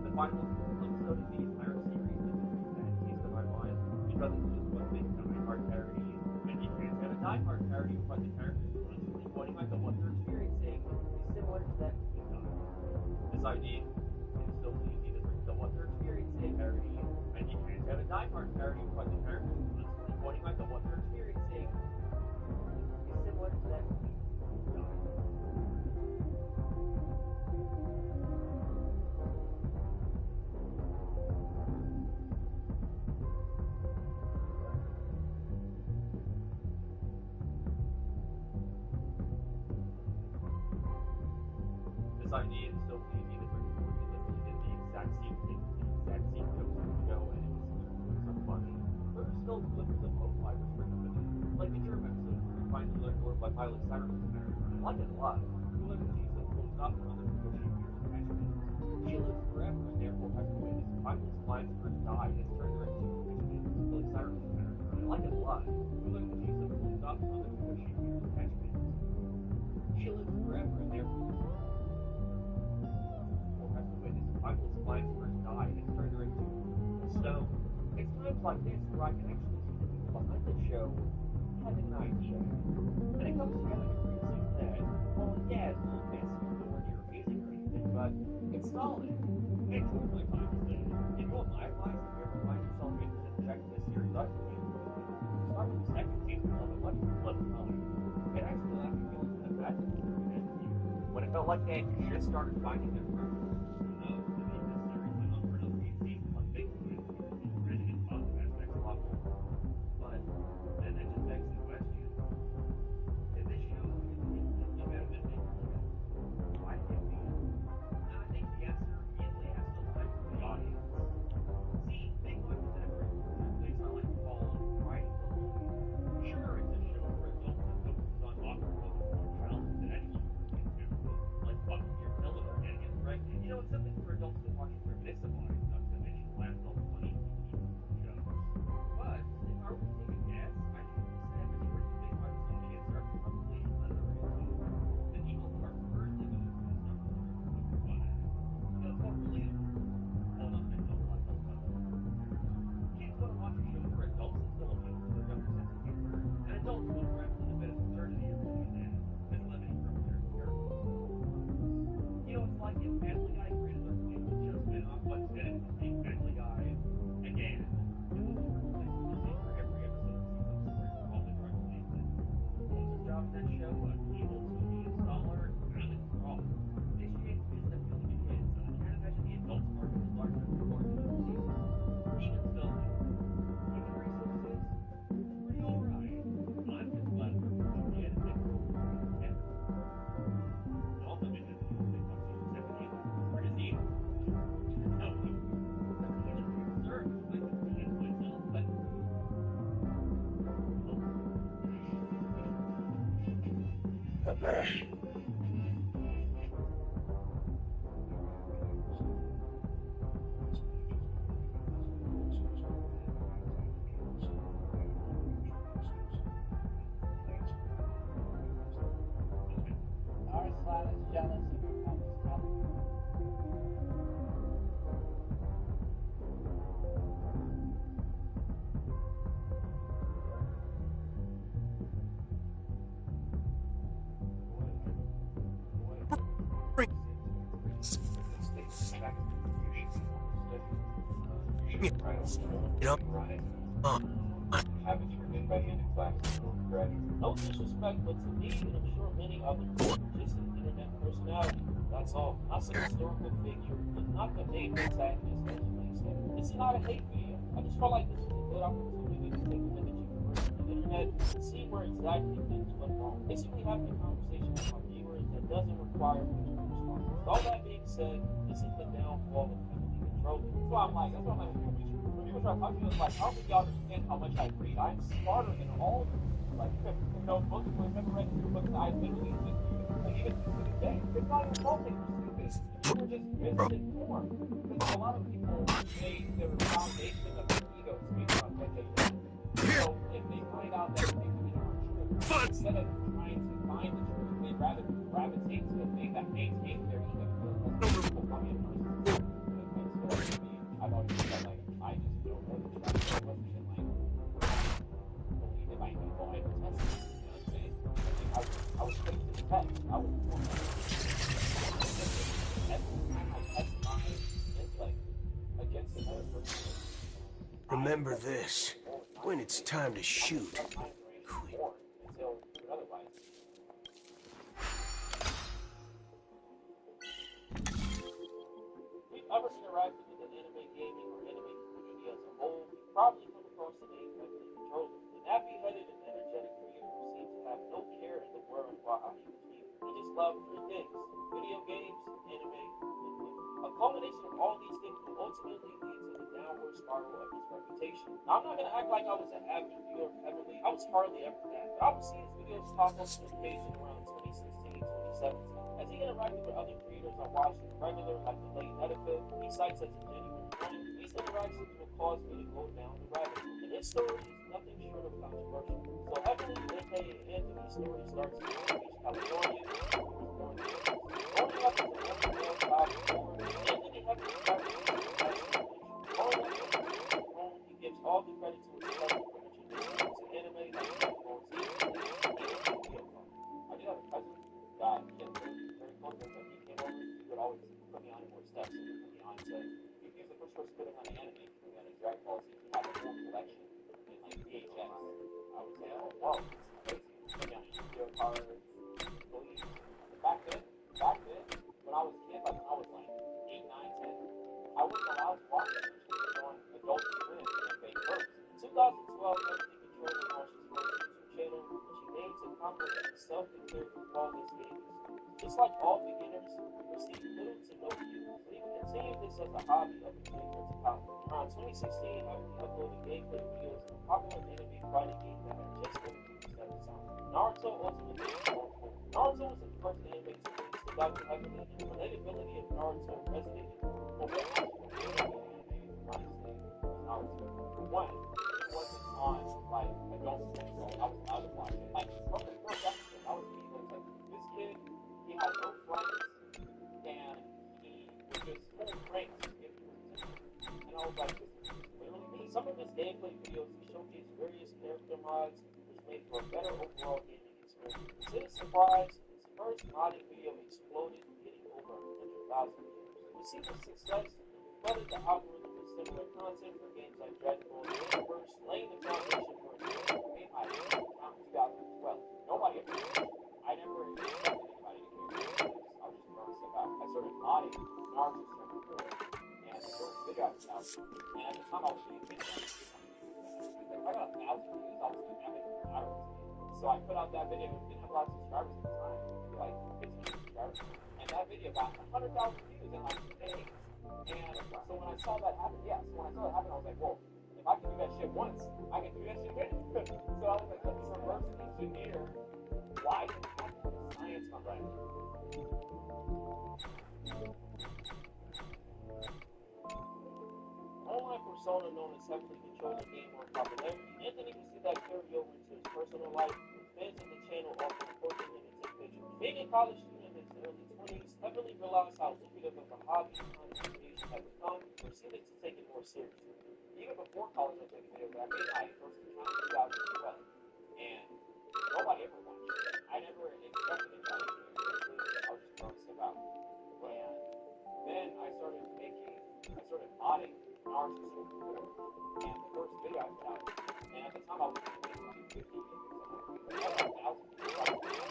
The final episode of the entire series is that he's the right line because it's just one big die-hard parody, and you can't have a die-hard parody without the characters constantly pointing out that what they're experiencing is similar to that movie die. This idea is so easy to bring to what they're experiencing parody, and you can't have a die-hard parody without the characters constantly pointing out that what they're experiencing is similar to that movie die. This idea is so easy to bring forward because we did the exact same thing, the exact same jokes in the show, and it was so funny. There are still glimpses of both fibers for the like the German episode where we finally learned more about Miley Cyrus's character. I like it a lot. We learn that she's a closed off from other negotiators and attachments. She lives forever and therefore has to witness countless lives of her die and has turned her into Miley Cyrus's character. I like it a lot. We learn that she's a closed off from other negotiators and attachments. She lives forever and therefore has to witness countless lives of her die and has turned her into a stone. It's times like this where I can actually see the people behind the show having an idea. And it comes together to create a season that, well, yeah, it's a little messy, nowhere near amazing or anything, but it's solid. I enjoyed my time with it. You know what my advice if you ever find yourself interested in checking this series out with? Start with the second season of it, much less time. It actually left me feeling kind of bad at the end of the year, when it felt like they had just started finding their groove. Who knows, maybe this series went on for another 8 seasons like they could do, ready to talk about the next level. But then that just begs the question, if this show is thinking about it and why did it be? And I think the answer really has to lie with the audience. See, think about the network place I like to call riding the line. Sure, it's a show for adults that focuses on awkward moments in your childhood that anyone can relate to, like fucking your pillow again, right? You know, it's something for adults to watch and reminisce about, not to mention laugh all the funny jokes. But if I were to take a guess, I think the say a majority of big artist audience are probably underrated. The people who are currently going to this number are fun. You know, it's more relatable. Hold on, I know a lot of those kids want to watch a show for adults that still appeals to their younger sense of humor, and adults will grapple with a bit of absurdity every now and then, as levity from their characters. You know, it's like if Family Guy created their claim to just spin off what's in it to make Family Guy again. It will be replaced comedy for every episode of season story for all the drug releases. What was his job in that show? A cable TV installer? Really wrong. This shit is appealing to kids, and I can't imagine the adults market is large enough to warrant another season. Even so, human resources, pretty alright. I'm just glad we're pushing the end of it for over 10. And also because you don't think about season 7 either. Where is Eden? No, Eden deserves I would say it myself, but Arslan is jealous of your father's talent. Habits remain by the end of class. No disrespect, but to me, and I'm sure many others, just an internet personality. That's all. Not some historical figure, and not the main protagonist, as you may say. This is not a hate video. I just felt like this was a good opportunity to take a look at you first on the internet and see where exactly things went wrong. Basically having a conversation with my viewers that doesn't require much of a response. With all that being said, this is the downfall of heavily controlling. That's why I'm like, when people try to talk to me, it's like, I don't think y'all understand how much I read. I'm smarter than all of you. Like, most people have never read through books that I literally went through. Like, even to this day, it's not your fault that you're stupid. You were just misinformed. Because a lot of people made their foundation of their egos based on what they read. So if they find out that things that aren't true, instead of trying to find the truth, they'd rather gravitate to a thing that maintains their ego. People call me a narcissist. So I've always felt like I just don't know the truth. I wasn't even like believe in my ego. I tested it. You know what I'm saying? I was put to the test. I was every time I test my intellect against another person. Remember this. When it's time to shoot, until otherwise. If you've ever interacted with an anime gaming or anime community as a whole, you've probably come across the name Heavily Controller. The nappy-headed and energetic creator who seems to have no care in the world while he was here. He just loved three things: video games, anime, and women. A culmination of all these things will ultimately lead to the downward spiral of his reputation. Now, I'm not going to act like I was an avid viewer of Heavily. I was hardly ever that. But I would see his videos pop up on occasion around 2016, 2017. As he interacted with other creators I watched on the regular, like the late Etika, he cites as a genuine friend. These interactions will cause me to go down the rabbit hole. And his story is nothing short of controversial. So Heavily, aka Anthony's story starts in Long Beach, California. He was born there. Growing up as a young male child before, Anthony Heavily started his education. Growing up as a home, he gives all the credit to his cousin for introducing him to anime like Dragon Ball Z, even Yu-Gi-Oh! I do have a cousin that he had very close with, but he came over, he would always put me on more stuff, so he would put me on to, he was the first person to put him on an anime, he put me on a Dragon Ball Z, he had a whole collection in like VHS. I would say, oh wow, this is crazy. Put me on a Yu-Gi-Oh! Card, Bleach. Back then, when I was a kid, like when I was like 8, 9, 10, I wasn't allowed to watch it on Adult Swim and they first. In 2012, Heavily Controller launched his first YouTube channel, which he named to compliment his self-declared flawless gaming skills. Just like all beginners, he received little to no views, so he continued this as a hobby up until he went to college. Around 2016, Heavily uploaded gameplay videos of a popular anime fighting game that had just opened at the time. Naruto Ultimate Ninja. Naruto was the first anime to really stick out to Heavily, and the relatability of Naruto resonated. But what actually made me anime, honestly, was Naruto. One, it wasn't on like Adult Swim, so I was allowed to watch it. Like from the first episode, I was immediately like, this kid, he had no friends, and he was just full pranks to get people's attention. And I was like, this is literally me. Some of his gameplay videos, he showcased various character mods, which made for a better overall gaming experience. To his surprise, his first modding video exploded, getting over 100,000 views. Receiving success, he flooded the algorithm with similar content for games like Dragon Ball Z Universe, laying the foundation for a made my account in 2012. Nobody ever did it. I never expected anybody to care. I was just throwing stuff out. I started modding Naruto 74, and the first video I put out, and at the time I was getting big on it. I got 1,000 views, I was doing that many subscribers. So I put out that video, it didn't have a lot of subscribers at the time, like 15 subscribers. And that video got 100,000 views in like 2 days. And so when I saw that happen, I was like, whoa, if I can do that shit once, I can do that shit again. So I was like, let me reverse engineer why it happened with science on right. Online persona known as Heavily Controller gained more popularity. Anthony could see that carry over into his personal life. Fans of the channel often approaching him to take pictures. Being a college student in his early 20s, Heavily realized how lucrative of a hobby content creation had become and proceeded to take it more seriously. Even before college, I took videos, but I made my first account in 2012, and nobody ever watched it. I never expected anybody to do it. I was just throwing stuff out. And then I started modding Naruto 64, and the first video I put out, and at the time I was getting maybe 250 views, I had 1,000 views,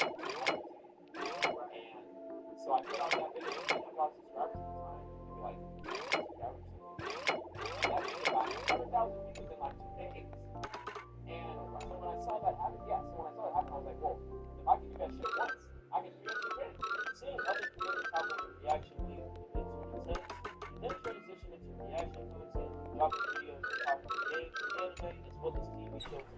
and so I put out that video, it didn't have a lot of subscribers at the time, maybe like 2 subscribers, and that video got 100,000 views in like 2 days. And so when I saw that happen, I was like, well, if I can do that shit once, I can do it again. Seeing other creators have like a reaction video in 2010s, then transition into reaction content, dropping videos on popular games, anime, as well as TV shows.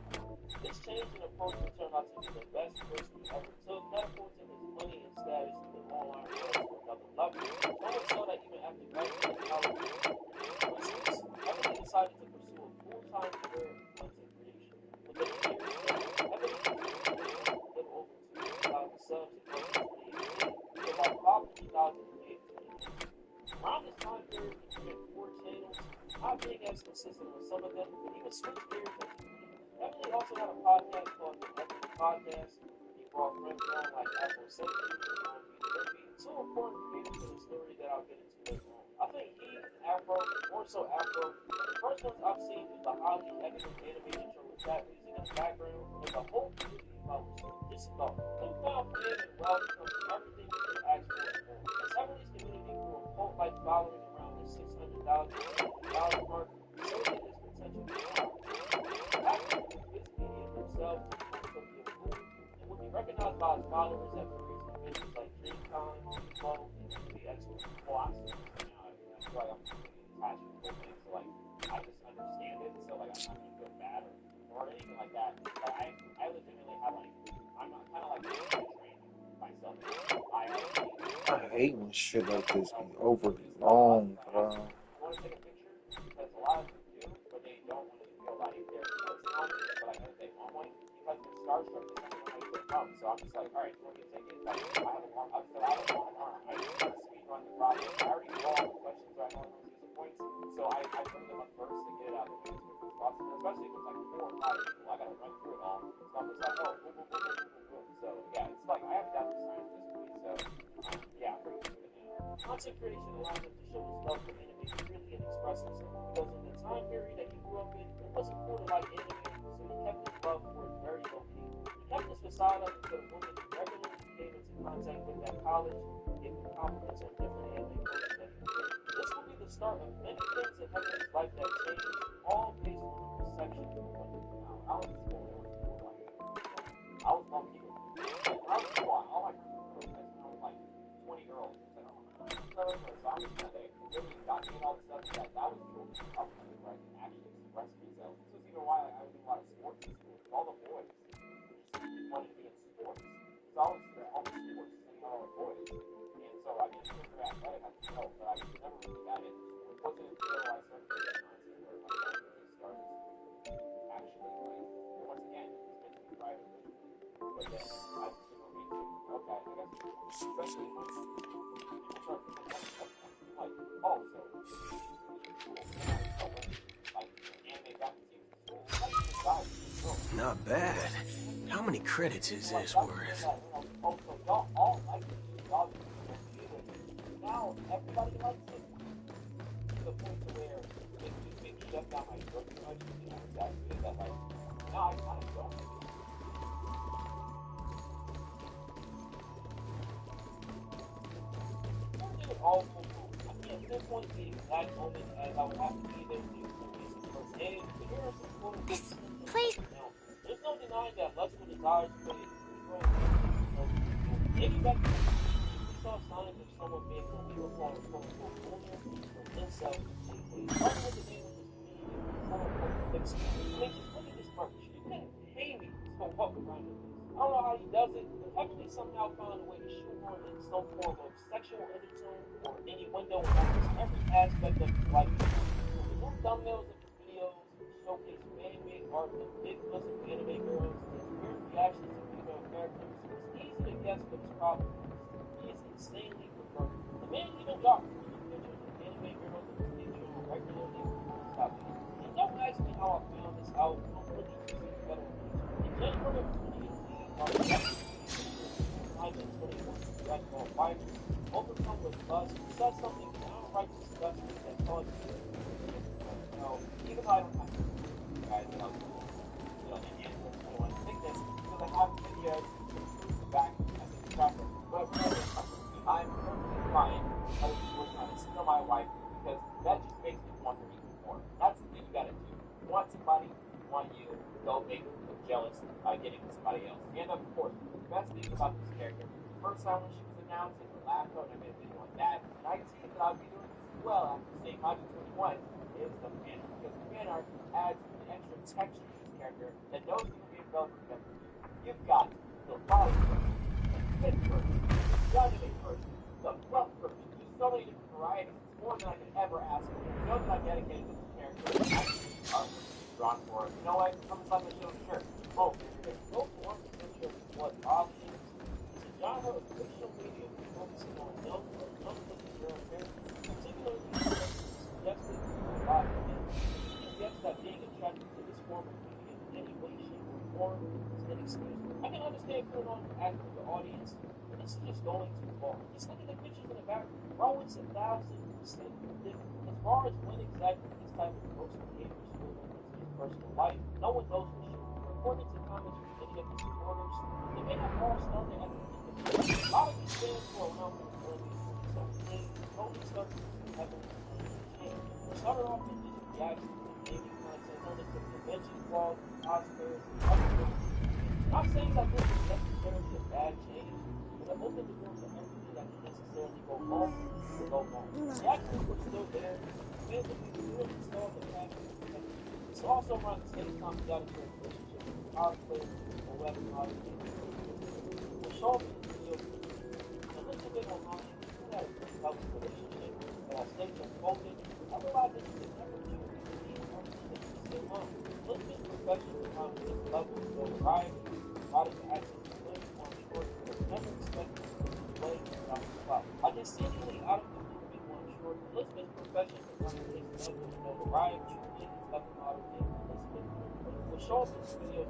This change in approach will turn out to be the best course we ever took, catapulting his money and status in the online world to another level. So much so that even after graduating college, Ebony decided to pursue a full-time career in content creation. Within a year, Ebony hit over 2,000 subs in 2018 to about 500,000 in 2020. Around this time period, he created 4 channels, not being as consistent with some of them, but he would switch gears. Ebony also had a podcast called The Ebony Podcast. He brought friends on like Afro Century and two important creators to the story that I'll get into later on. I think he and Afro, more so Afro, the first ones I've seen is the highly edited animated show with that music in the background, and the whole community follows it. It's about newfound fame and wealth from everything you can ask for and more. As Ebony's community grew a cult-like following around the 600,000 mark, so did his potential to rise. After his media themselves to become Tokyo Ghoul, and would be recognized by his followers at various conventions like DreamCon, Flow, and the Expo. Well, I'm still I feel like I'm attached to things, so like I just understand it, so like I'm not gonna feel bad or anything like that. But I legitimately have like I'm not kind of like training myself. I hate when shit like this be overly long, bro. I want to take a picture because a lot of them do, but they don't want to feel like they're personality, but like they want one because they're starstruck and something when they come. So I'm just like, all right, you want me to take it? Like, I have a long arm. I just want to speed run the process. I already know all the questions, so I know the user points. So I bring them up first to get it out of the way as quickly as possible. Especially if it's like 4 or 5 people, I gotta run through it all. So I'm just like, oh, boom, boom, boom, boom, boom, boom, boom. So yeah, it's like I have data science this week, so yeah, I'm pretty good at it. Content creation allows him to show his love for anime freely and express himself. Because in the time period that he grew up in, it wasn't cool to like anime, so he kept his love for it very low key. He kept his facade up until the women he regularly came into contact with at college, gave him compliments on different anime books that he read. This will be the start of many things in Ebony's life that changed, all based on the perception of what he is now. I was cool like I was low key with it. Like, I was cool on all my girls, I was like 20 girls. So I'm just kind of really got me all the stuff that was cool. I was like, where I can actually express myself. This was even why I was doing a lot of sports in school. All the boys just wanted to be in sports. So I was all the sports and all the boys. And so I didn't figure out what I had to know, but I just never really got it. It wasn't until I started doing content where my life really started actually like, once again, it was meant to be private originally. But then I just okay, I guess especially once people start to like, oh, so like anime magazines, Not bad. How many credits is this worth? Oh, so y'all all like it. Y'all now everybody likes it. To the point to where it just makes shut down my throat too much. You know exactly that like now I kind of don't like it. All cool. I can't pinpoint the exact moment as I would have to be there to release the first game, but here are some cool This place. There's no denying that lustful desires play a key role in maybe back then, we saw signs of someone being what we would call a quote-unquote owner or incel completely. Part of the name of this community was quote-unquote fixing. I mean, just look at this partnership. You couldn't pay me to walk around with this. I don't know how he does it, but Ebony somehow found a way to shoehorn in some form of sexual undertone or any window in almost every aspect of his life. The new thumbnails of his videos showcase man-made art of big bosom anime girls, his weird reactions to female characters. It's easy to guess what his problem is. He is insanely perverted. The man even dropped 3 pictures of anime girls in his Patreon regularly. Stop it. And don't ask me how I found this out. I'm really using federal reach. In January of 2018, Dragon Ball Fighter, overcome with lust, said something downright disgusting that caused me to even though I don't have to guys that I was in the end of 21 sickness, because I have videos to back as a tracker. But I'm perfectly fine other people trying to steal my wife because that just makes me wonder even more. That's the thing you gotta do. by getting somebody else. And of course, the best thing about this character, the first time when she was announced in the last show, and I made a video on that, and I teased that I'll be doing this as well after seeing Magic 21, is the fan art. Because the fan art adds an extra texture to this character that knows you can be developed together. You've got the body person, the fit person, the anime person, the rough person, just so many different varieties. It's more than I could ever ask for. You know that I'm dedicated to this character. I'm drawn for it. You know what? I'm inside my show shirt. Oh, there's no form of picture of what Bob is. It's a genre of fictional media focusing on adult or non-fiction characters, particularly suggested by Bob It suggests that being attracted to this form of media in any way, shape, or form is inexcusable. I can understand putting on an act for the audience, but this is just going too far. Just look at the pictures in the background. Bro, it's 1,000% ridiculous. As far as when exactly this type of gross behavior spilled over into his personal life, no one knows for sure. According to comments from many of his supporters, they may have all started at the end of the year. A lot of these fans who are around from the early 2017 slowly started to heavily change. They started off in just reactions to gaming content, turning to convention vlogs, cosplayers, and other things. Not saying that this is necessarily a bad change, but it opened the door to everything that can necessarily go wrong to go wrong. The actions were still there. Fans of the really saw the passion. It's also around the same time we got into a relationship with cosplayers and web models. We're showing the video a little bit online. We had a pretty healthy relationship, and I stayed focused. I realized this is an opportunity to be a person that you still love. Elizabeth's perfection becomes this level of notoriety, body access to women on short, but never expected to display without the spot. I just seemingly out of the blue in one short, Elizabeth's perfection becomes this level of notoriety, truly tough model named Elizabeth. We'll show up in this video.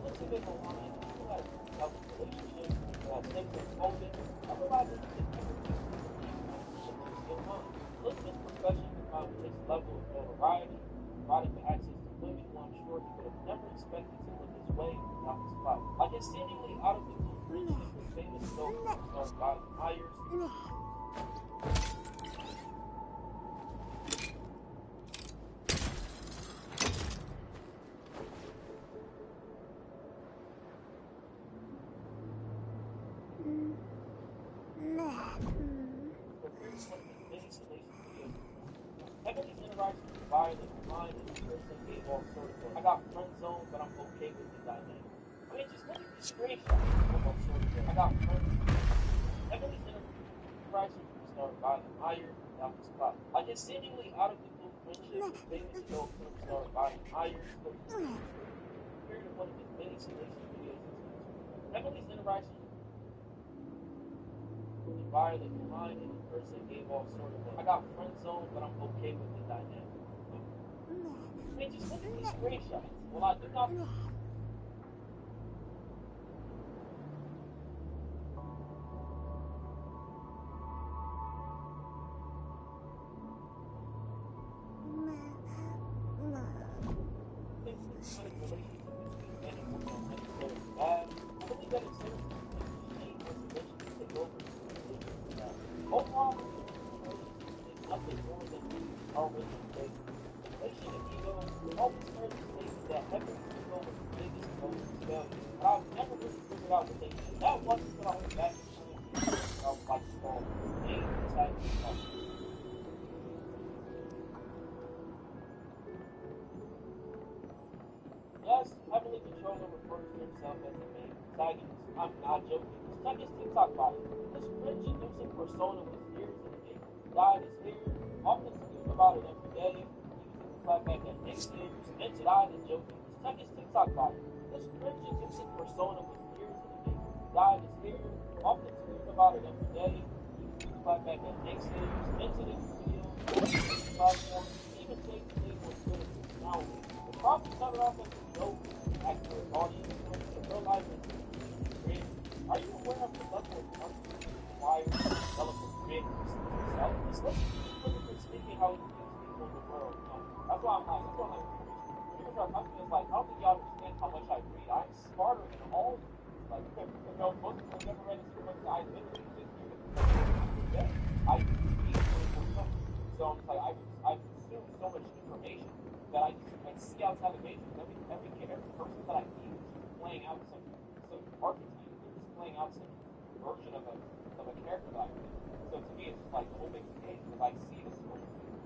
Elizabeth online, we had a healthy relationship, and I stayed focused. I realized this is an opportunity to be a person that you still love. Elizabeth's perfection becomes this level of notoriety, providing the access to women who I'm sure he would have never expected to look his way without his clout. Like his seemingly out of the blue friendship with famous folk starred by Myers. Heavenly's interaction with violent mind and the person gave all sorts of. I got friend zone, but I'm okay with the dynamic. I mean, just look at these screenshots of all sorts of. I got friend zone. Heavenly's interaction with starred Violent Myers without his clout. Like his seemingly out of the blue friendship with famous adult film star Violent Myers appeared in one of his many simulation videos. Heavenly's interaction with Violet mind and the person gave all sorts of. I got friend zone, but I'm okay with the dynamic. I mean, just look at these screenshots. Well, I did not. Overall, nothing more than already made. Relation and ego always heard the statement that Heavenly's ego was the biggest emotional failure. But I've never really figured out what they did. That wasn't what I went back and I was like, main antagonist. Yes, Heavenly Controller refers to himself as the main antagonist. I'm not joking. Check his TikTok bio. This cringe-inducing persona was years in the making. Dyed his hair, often tweeting about it every day, using the clapback at naysayers, and died and joking. Check his TikTok bio. This cringe-inducing persona was years in the making. Dyed his hair, often tweeting about it every day, using the clapback at naysayers, incident videos, platforms, even taking things on Twitter. Now, the problem started off as a joke, actor, audience, the real life is cringe. Are you aware of the level of confidence required to develop a creative yourself? Especially speaking how he views people in the world. That's why I'm like, here's our company is like, I don't think y'all understand how much I read. I'm smarter than all of you. Like, you know, most people have never read as much as I literally just read every day. I read 24/7. So I'm like, I consume so much information that I see outside the matrix. Every person that I meet playing out some archetype. They're just playing out some version of a character that I play. So to me, it's just like the whole big game because I see this sort of thing.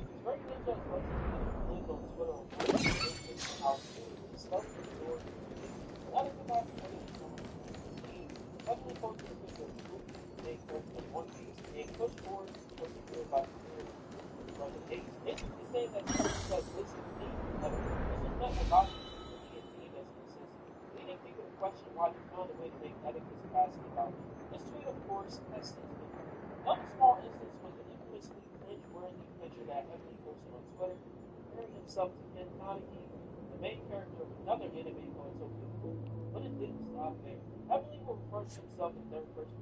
It's very Ninja as much as live on Twitter or how stuff is stored. That is about definitely focus with the group make of One Piece and push forward what's good about the series. But it's saying that this is me, that this is not what Bobby and me that's consistent. Leading people to question why they found a way to make etiquette passing about it. This tweet, of course, has since been. Another small instance was the infamously cringe-worthy picture that Heavenly posted on Twitter, comparing himself to Ken Kaneki, the main character of another anime called Tokyo Ghoul. But it didn't stop there. Heavenly will refer to himself in third person.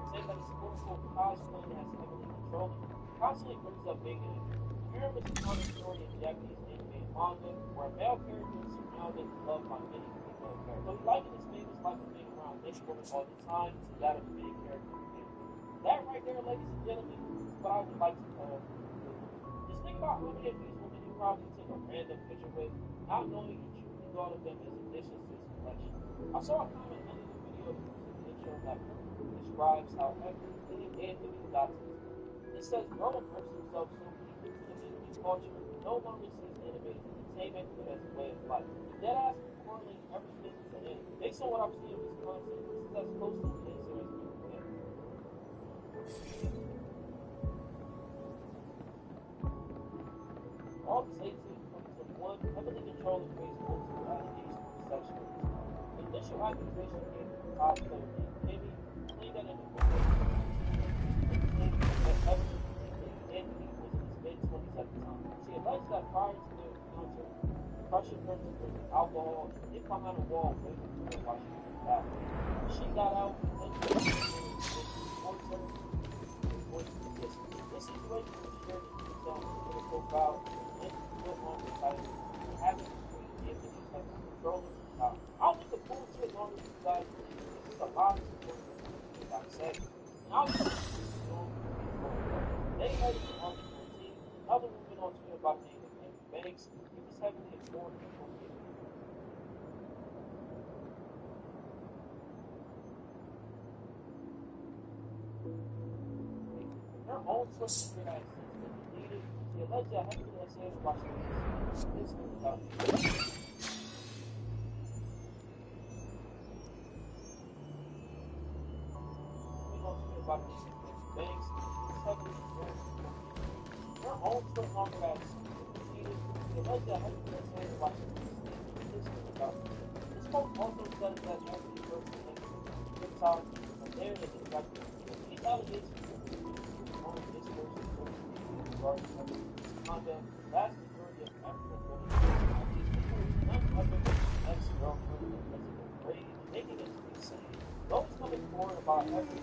Saying that his quote-unquote cosplay has heavily controlled him, constantly brings up bacon. Here was a common story in Japanese anime and manga, where a male character is surrounded and loved by many female characters. So he likened his famous life of being around many women all the time to that of the main character. That right there, ladies and gentlemen, is what I would like to call just think about how many of these women you probably took a random picture with, not knowing you truly thought of them as additions to his collection. I saw a comment under the video using the intro that describes how Anthony got to this. It says, Bro immersed himself so deep into the anime culture, no longer sees anime as entertainment, but as a way of life. Deadass can correlate everything to anime. Based on what I'm seeing of his content, this is as close to an answer as we can get. August 18, 2021, heavily controlling faced multiple allegations of sexual assault. The initial accusation came from the top player named Kimmy, claimed that in the video, that Anthony was in his mid-20s at the time. She alleged that prior to their encounter, pressured her to drink alcohol and get behind a wall waiting for her while she was in the bathroom. She got out and then towards her and forced her to kiss her. This situation was shared in detail on the Twitter profile and put on the title, having between Anthony's having control of his power. I don't think the bullshit longer with you guys. This is a lot of support that I said. And I'll just they had it on the 14. Another woman on Twitter by the name of Andrew Banks. He was heavily informed and appropriate. Her own Twitter had since been deleted. She alleged that Heavenly had said while she was this without about the banks, heavily her own Twitter longer had deleted. She alleged that Heavenly had said while she was this without this post also said that Heavenly first connected to TikTok, and there they discussed these allegations on this person's social media regarding Heavenly's conduct. The vast majority of African American none other than ex-girlfriend of Elizabeth Brady, making it to be saying, those coming forward about Heavenly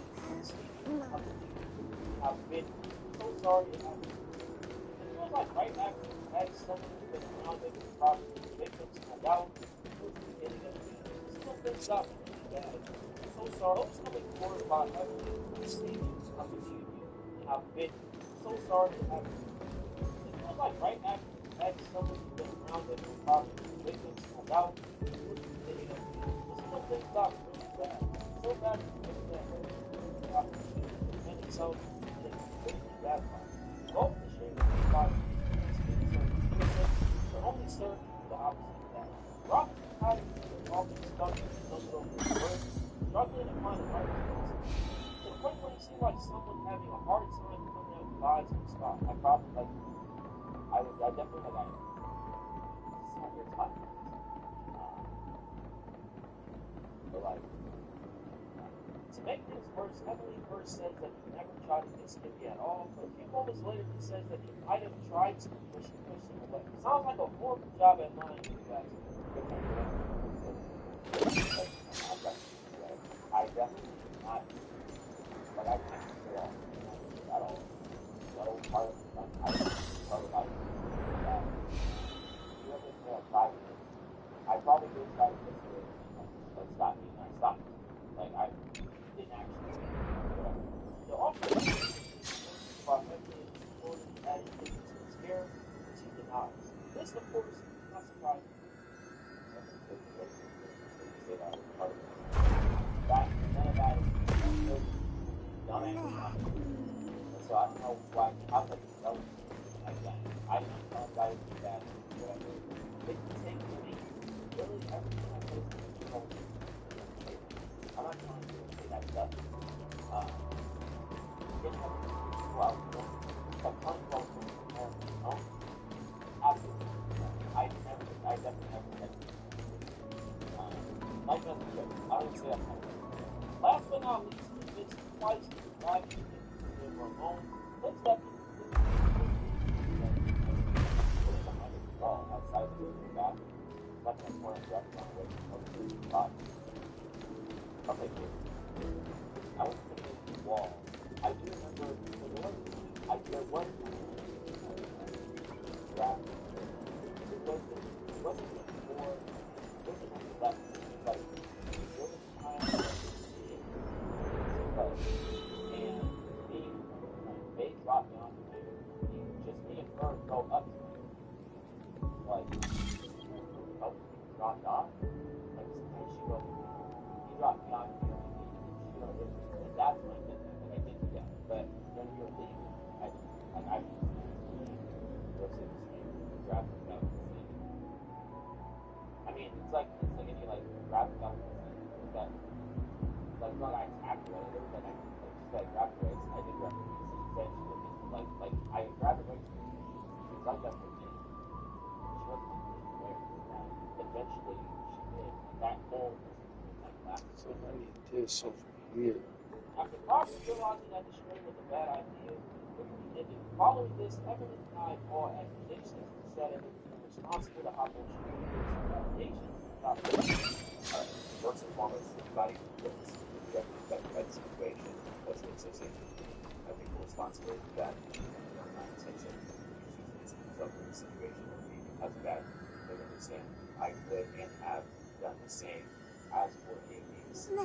I've been so sorry it happened. It feels like right after you had someone who's been around it and probably victims and doubt it was the beginning of the end. Still things got really bad. I'm so sorry. Those coming forward about Heavenly savings of the union and I've been so sorry it happened. It feels like right after you had someone who's been around it and probably victims and doubt it was the beginning of the end. Still things got really bad. So bad that and itself and completely that part. Both the streaming bodies but only serve the opposite of that. Robert is tired of often stuck in some sort of work, struggling to find the right answer. To the point where it seems like someone having a hard time coming out with lies on the spot. I probably like I definitely like this is how we're talking. But like to make things worse, Heavenly first says that he never tried to kiss Kimmy at all, but a few moments later he says that he might have tried to, but she pushed him away. Sounds like a horrible job at lying to you guys. I definitely do not, but I can't say that. I don't know part of it. I don't talk about it. You ever say I probably did try to kiss her, but stop me. Like, taken to his hair, which he denies. This, of course, is not surprising. None of that is dumbass. So I don't know why, how much else I've done. I don't know if I would do that, whatever. It takes me, really, everything I say is I'm not trying to say that stuff. Getting everything well, I'm trying to go from absolutely. I definitely never had like that, I would say that. Last but not least, it's twice live in Ramon. Let's definitely outside of the bathroom. That's my point of restaurant away from the spot. Okay, good. I was putting in the wall. I do remember there was draft. It wasn't before. It wasn't when we left. Like, there was a time and they dropped down to me. Just me and her go up to me. Like, dropped off. Like, sometimes she goes, he dropped me off here. And that's when I did that. Like, I did do that. But when we were leaving, I go say the same. Drafting down the scene. I mean, it's like any like drafting down the scene. That like not I attacked or whatever, but just like grab the race. I did grab the race. Eventually, like I grabbed the race because I left her in. She wasn't there. Eventually, she did. That whole so I need this over here. After Carter realizing that the string was a bad idea, quickly ended. Following this, Evan denied all accusations and said Evan was responsible to hop on allegations. Alright, first and foremost, anybody who was directly affected by the situation was the association. I think the responsibility for that is not association. It's himself in the situation where he has a bad they understand. I could and have done the same as for these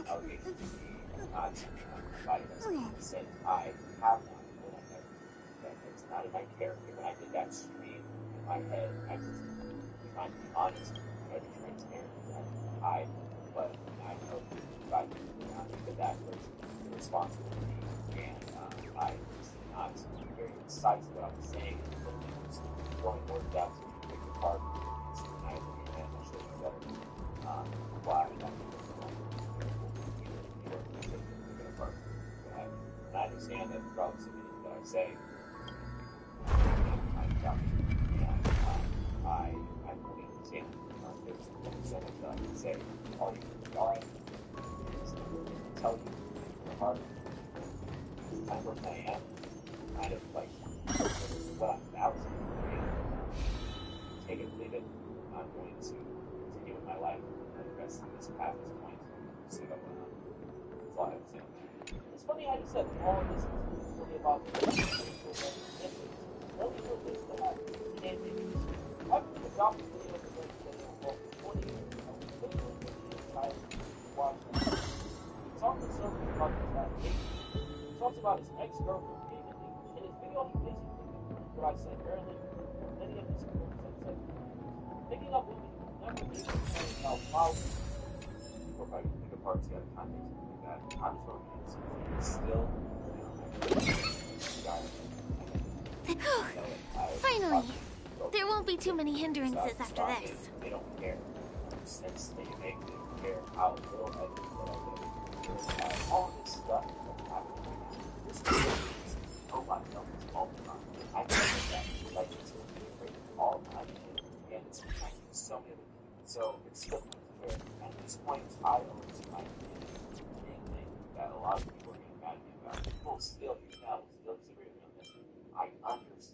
allegations. Not somebody that's said I have not, and I never. That it's not in my character. When I did that stream in my head, I was trying to be honest, trying to be transparent. But I know that that was the responsibility, and I was not very concise what I was saying. But it was going more depth to break the apart. And I think that should be better. Why that and I understand that regardless of anything that I say, I fully understand. There's so much that I can say. All I is tell you the heart, kind of what I am, kind of like what I'm about. Take it, leave it. I'm going to continue with my life and the rest of this path is going to see what went on. That's all I have to say. It's funny how you said all of this is really about the only real things that I can't make it. I've been adopted video for for 20 years. I was literally the entire watching. He talked to Sophie about his application. He talks about his ex-girlfriend being in English. In his video, he basically confirmed what I said earlier. Many of his quotes have said, picking up women who never even complain about flowers. Or if I can pick apart the other context like that, I'm just going to still Finally! There won't be too many hindrances after this. They don't care. Since they make them care how little I do what I do. All this stuff that's happening. This is nobody else all the time. I think that like it's really all the time. And it's trying to so many other people. So it's still where at this point I owe it to my thing that a lot of people are getting mad at me about. People still disagree with me on this.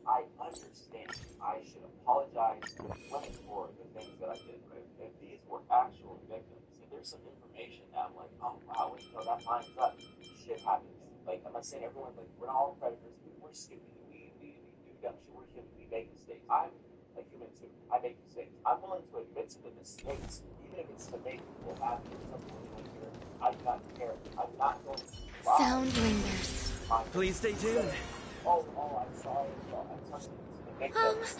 I understand. I should apologize to women for the things that I did. Right? If these were actual victims, if there's some information that I'm like, oh wow, that line is up. Shit happens. Like I'm not saying everyone like we're not all predators. We're stupid. We do dumb shit. We're human. We make mistakes. I'm a human too. I make mistakes. I'm willing to admit to the mistakes, even if it's to make people happy or something like that. I do not care. I'm not going to lie. Sound lingers. Please stay tuned. I'm sorry. I'm talking to the victims.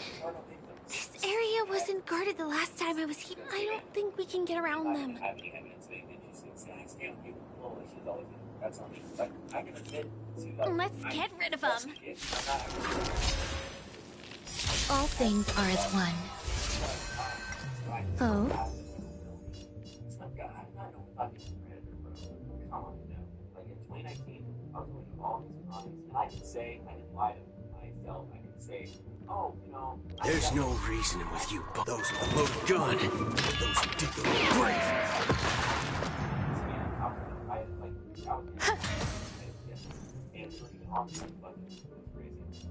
This area wasn't guarded the last time I was here. I don't think we can get around them. Have any evidence they did you see snacks? You know, people foolish is always that's not true. Like, I can admit to Let's get rid of them. All things are as one. Oh? Come on, you know. Like in 2019, I was going through all these crimes, and I can say I didn't lie to myself. I can say, oh, you know. There's no reasoning with you, but those with the loaded gun, those who dig the grave.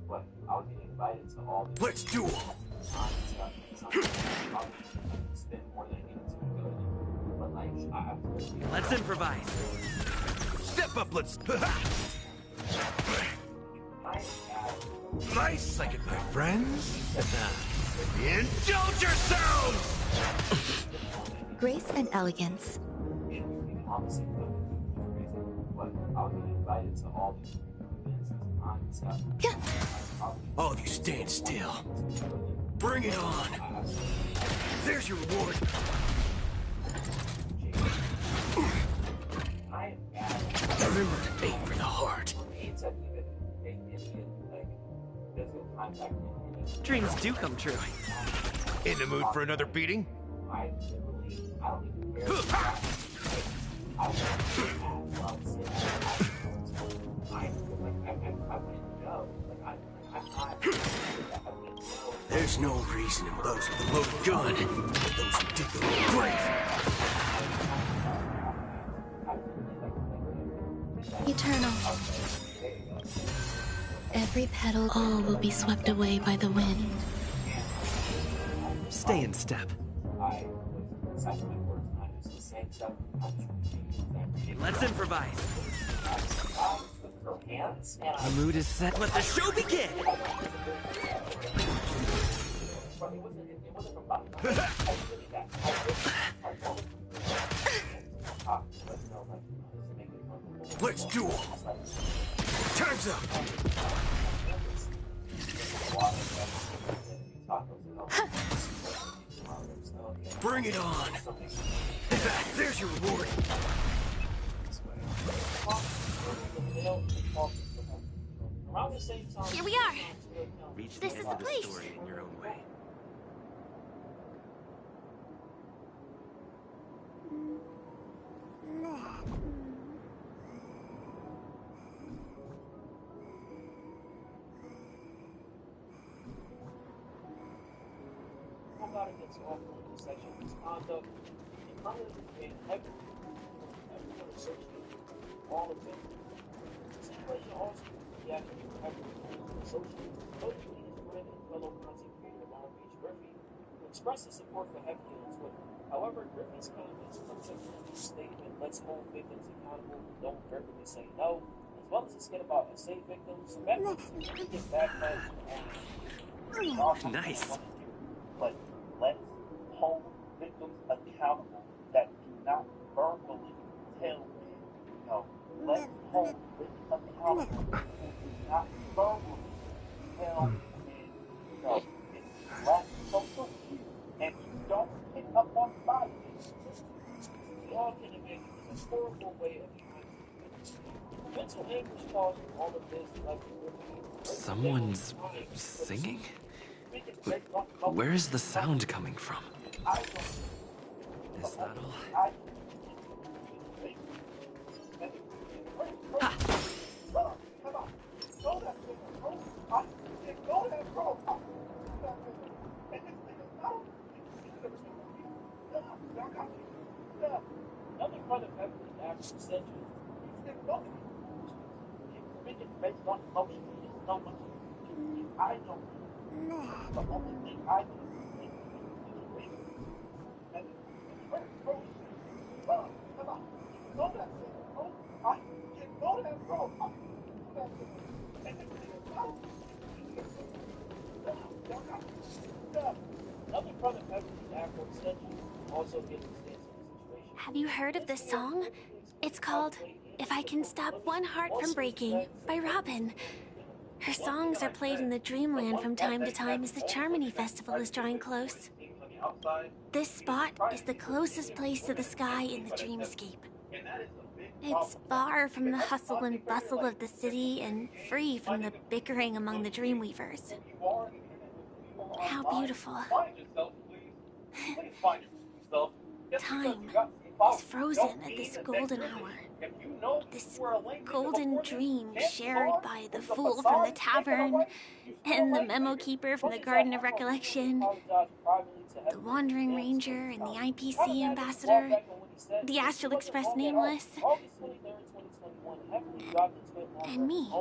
But I was getting invited to all these. Let's duel. Spend more than I needed to go. But like, Let's improvise. Step up, let's. Nice second, my friends. Indulge yourselves! Grace and elegance. All of you stand still. Bring it on. There's your reward. Remember to aim for the heart. Dreams do come true. In the mood for another beating? There's no reasoning with those with the loaded gun, those who dig the grave. Eternal. Every petal, all will be swept away by the wind. Stay in step. Let's improvise. The mood is set. Let the show begin. Let's duel. Time's up. Bring it on. There's your reward. Here we are. Reach This the is end the of the place. story in your own way. Against all sexual misconduct, and conduct in everyone associated with all of them. The situation also reacted to everyone associated with socially his friend and fellow content creator Long Beach Griffey, who expressed his support for Hefty on Twitter. However, Griffey's comments conceptually his statement lets hold victims accountable who don't verbally say no, as well as a skit about essay victims, met with significant backlash and Nice. But let's hold victims accountable that do not verbally tell men no. Let's hold victims accountable who do not verbally tell men no. It's lack social cues, and you don't pick up on violence. We all can imagine it's a horrible way of trying to mental anguish causing all of this, like Someone's singing? Where is the sound coming from? Is that all? Nothing further evidence after centuries. Based on emotion, it's not much. I don't. The only thing I do is read. And come on. Know that thing. Oh, I can know that, bro. Nothing further evidence after centuries also gives a stance on the situation. Have you heard of this song? It's called If I Can Stop One Heart from Breaking by Robin. Her songs are played in the Dreamland from time to time as the Charmony Festival is drawing close. This spot is the closest place to the sky in the dreamscape. It's far from the hustle and bustle of the city and free from the bickering among the Dreamweavers. How beautiful. Time is frozen at this golden hour. This golden dream shared by the fool from the tavern, and the memo keeper from the Garden of Recollection, the Wandering Ranger and the IPC ambassador, the Astral Express Nameless, and me.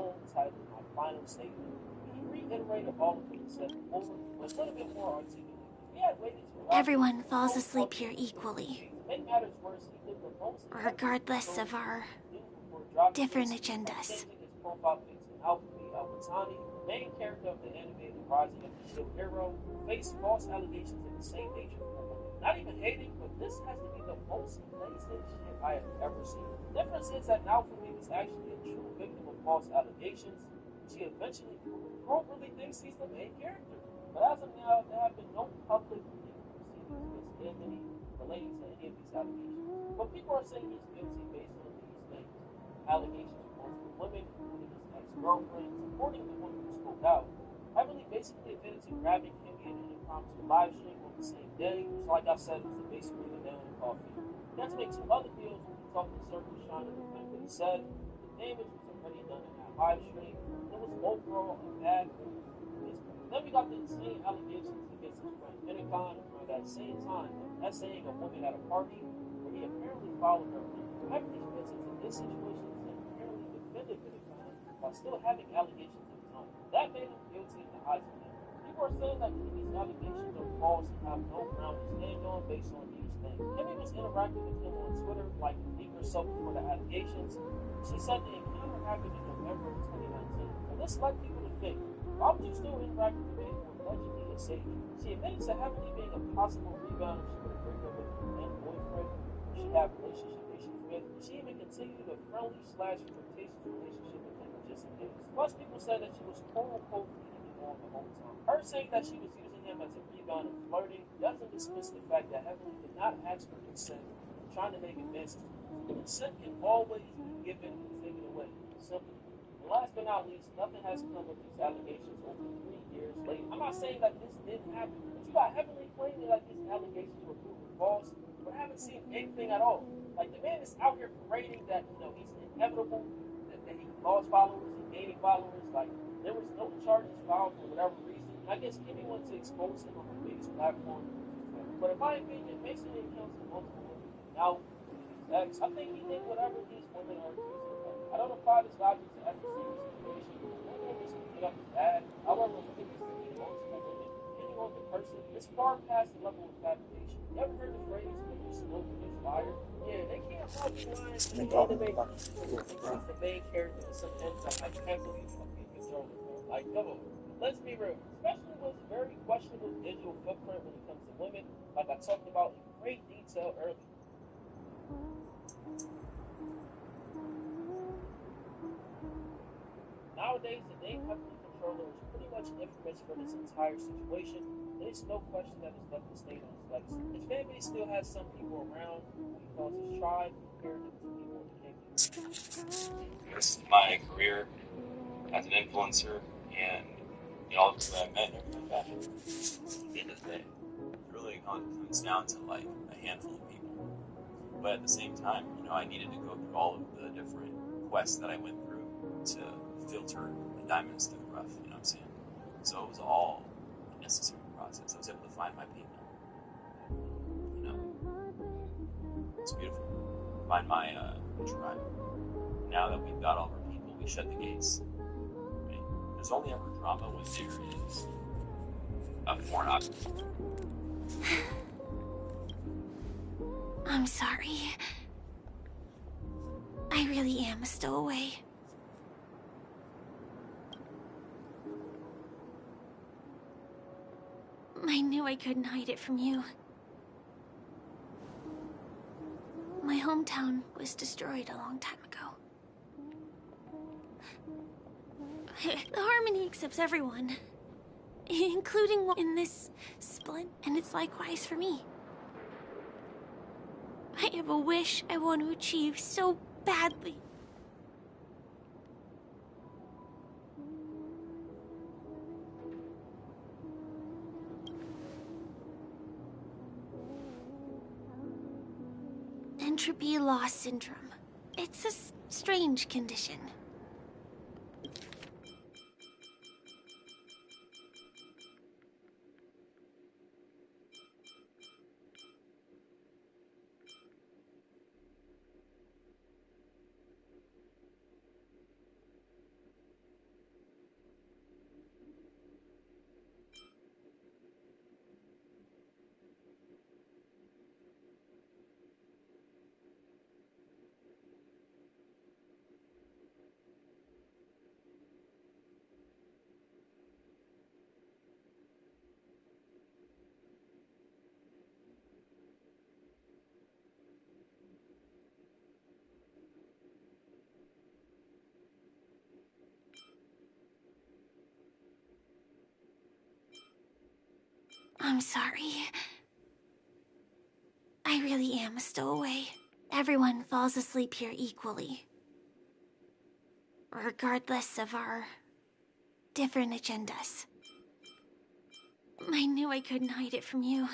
Everyone falls asleep here equally, regardless of our different agendas. Main character of the animated Rising of the Shield Hero faced false allegations of the same nature. Not even hating, but this has to be the most lazy shit I have ever seen. The difference is that Naofumi was actually a true victim of false allegations. She eventually appropriately thinks he's the main character. But as of now, there have been no public legal proceedings against Anthony relating to any of these allegations. But people are saying he's guilty based on these things. Allegations of multiple women, including his ex-girlfriend, supporting the woman who spoke out. Heavily basically admitted to grabbing him in an impromptu live stream on the same day, which, like I said, was basically the nail in the coffin. He had to make some other deals when he talked to Circle Shine and defend what he said. The damage was already done in that live stream. It was overall a bad move. Then we got the insane allegations against his friend Minicon around that same time of essaying a woman at a party where he apparently followed her. Heavily fits into this situation and apparently defended Minicon while still having allegations of his own. That made him guilty in the eyes of him. People are saying that these allegations are false and have no ground to stand on based on these things. Kimmy was interacting with him on Twitter like a week or so before the allegations. She said the encounter happened in November of 2019. And this led people to think, why would you still interact with the man who allegedly is Satan? She admitted to heavily being a possible rebound if she would break up with her then boyfriend who she had relationship issues with. She even continued a friendly/flirtatious relationship with him just in case. Plus, people said that she was quote-unquote leading him on the whole time. Her saying that she was using him as a rebound and flirting doesn't dismiss the fact that Heavenly did not ask for consent, trying to make advances. Consent can always be given and taken away. Simple. And last but not least, nothing has come of these allegations over 3 years later. I'm not saying that this didn't happen, but you got Heavenly claiming that these allegations were proven false, but I haven't seen anything at all. Like, the man is out here parading that, he's inevitable, that he lost followers and gaining followers. Like, there was no charges filed for whatever reason. I guess Kimmy wanted to expose him on her biggest platform. But in my opinion, Mason accounts of multiple women. Now, I think he did whatever these women are accusing him of. I don't apply this logic to every single situation. One woman speaking up is bad. However, when it gets to be multiple women, depending on the person, it's far past the level of fabrication. You ever heard the phrase, when you smoke is fire? Yeah, they can't help the lines in the anime. He's the main character in some ends that I can't believe fucking control it. Like, come on. Let's be real. Especially with very questionable digital footprint when it comes to women, like I talked about in great detail earlier. Nowadays, the name Heavenly Controller is pretty much infamous for this entire situation. There's no question that it's left a stain on his legacy. His family still has some people around who he calls his tribe, compared to people in the kingdom. This is my career as an influencer, and all the people I met and everything like that. At the end of the day, it really comes down to like a handful of people. But at the same time, I needed to go through all of the different quests that I went through to filter the diamonds through the rough, you know what I'm saying? So it was all a necessary process. I was able to find my people. It's beautiful. Find my tribe. Now that we've got all of our people, we shut the gates. I mean, there's only ever drama when there is a foreign object. I'm sorry. I really am a stowaway. I knew I couldn't hide it from you. My hometown was destroyed a long time ago. The Harmony accepts everyone, including one in this split, and it's likewise for me. I have a wish I want to achieve so badly. Entropy loss syndrome. It's a strange condition. I'm sorry. I really am a stowaway. Everyone falls asleep here equally, regardless of our different agendas. I knew I couldn't hide it from you.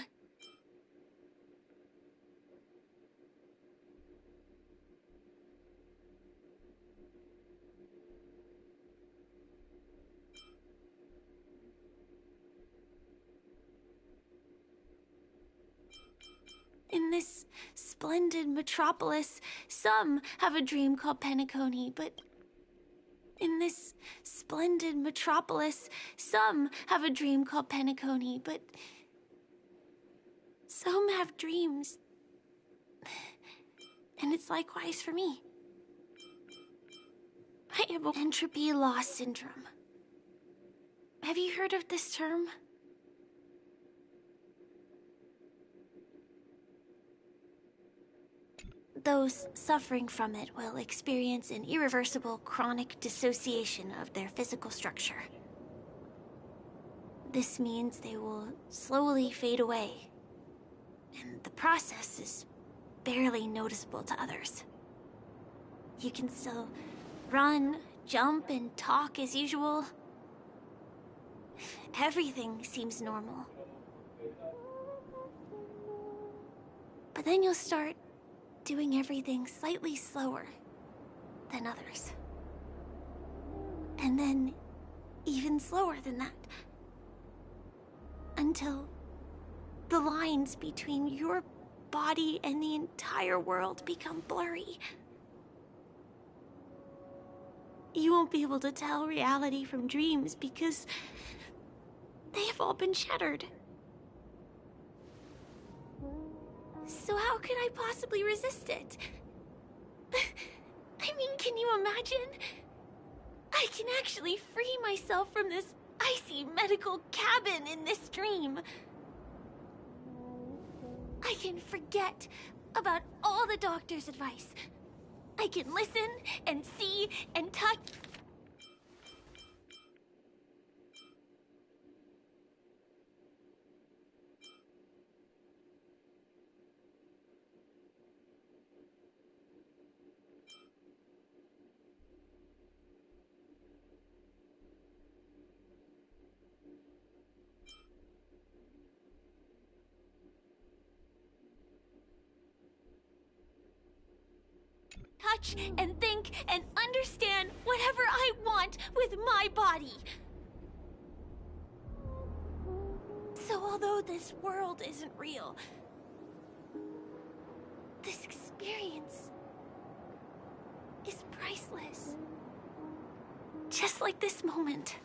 In this splendid metropolis, some have a dream called Penacony, but... In this splendid metropolis, some have a dream called Penacony, but... Some have dreams. And it's likewise for me. I have entropy loss syndrome. Have you heard of this term? Those suffering from it will experience an irreversible chronic dissociation of their physical structure. This means they will slowly fade away, and the process is barely noticeable to others. You can still run, jump, and talk as usual. Everything seems normal. But then you'll start doing everything slightly slower than others. And then even slower than that. Until the lines between your body and the entire world become blurry. You won't be able to tell reality from dreams because they have all been shattered. So how could I possibly resist it? I mean, can you imagine? I can actually free myself from this icy medical cabin in this dream. I can forget about all the doctor's advice. I can listen and see and touch. Touch and think and understand whatever I want with my body. So although this world isn't real, this experience is priceless. Just like this moment.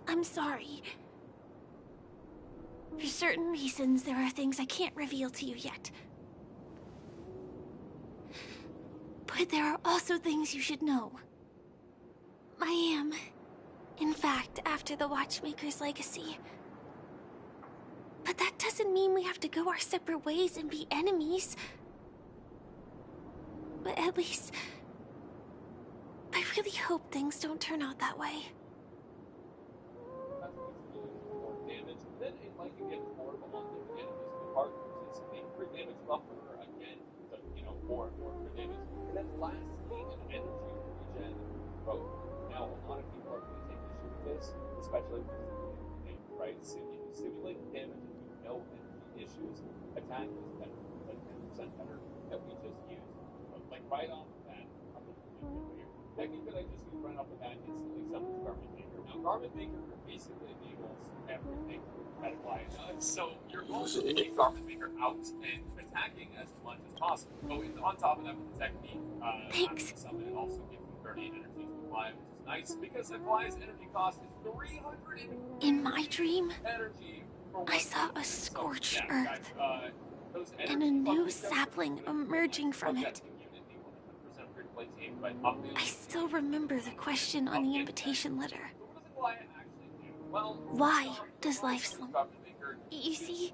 I'm sorry. For certain reasons, there are things I can't reveal to you yet. But there are also things you should know. I am, in fact, after the Watchmaker's legacy. But that doesn't mean we have to go our separate ways and be enemies. But at least... I really hope things don't turn out that way. Damage, then it might get more of a long again. This part is a crit damage buffer again, so more and more crit damage. And then lastly, an energy regen growth. Now, a lot of people are going to take issue with this, especially with simulated damage, right? So if you simulate damage and you know energy issues, attack is better, like 10% better that we just used. But like right off the bat, I'm going to do here. Technique that I just used right off the bat instantly summons Garment Maker. Now, Garment Maker basically enables everything that applies. So your goal is to take Garment Maker out and attacking as much as possible. So on top of that, with the technique, after the summon, it also gives you 30 energy to apply, which is nice because Apply's energy cost is 300 In my dream, energy. I saw a scorched earth and a new sapling emerging from it. I still remember the question on the invitation letter. Why does life slump? You see,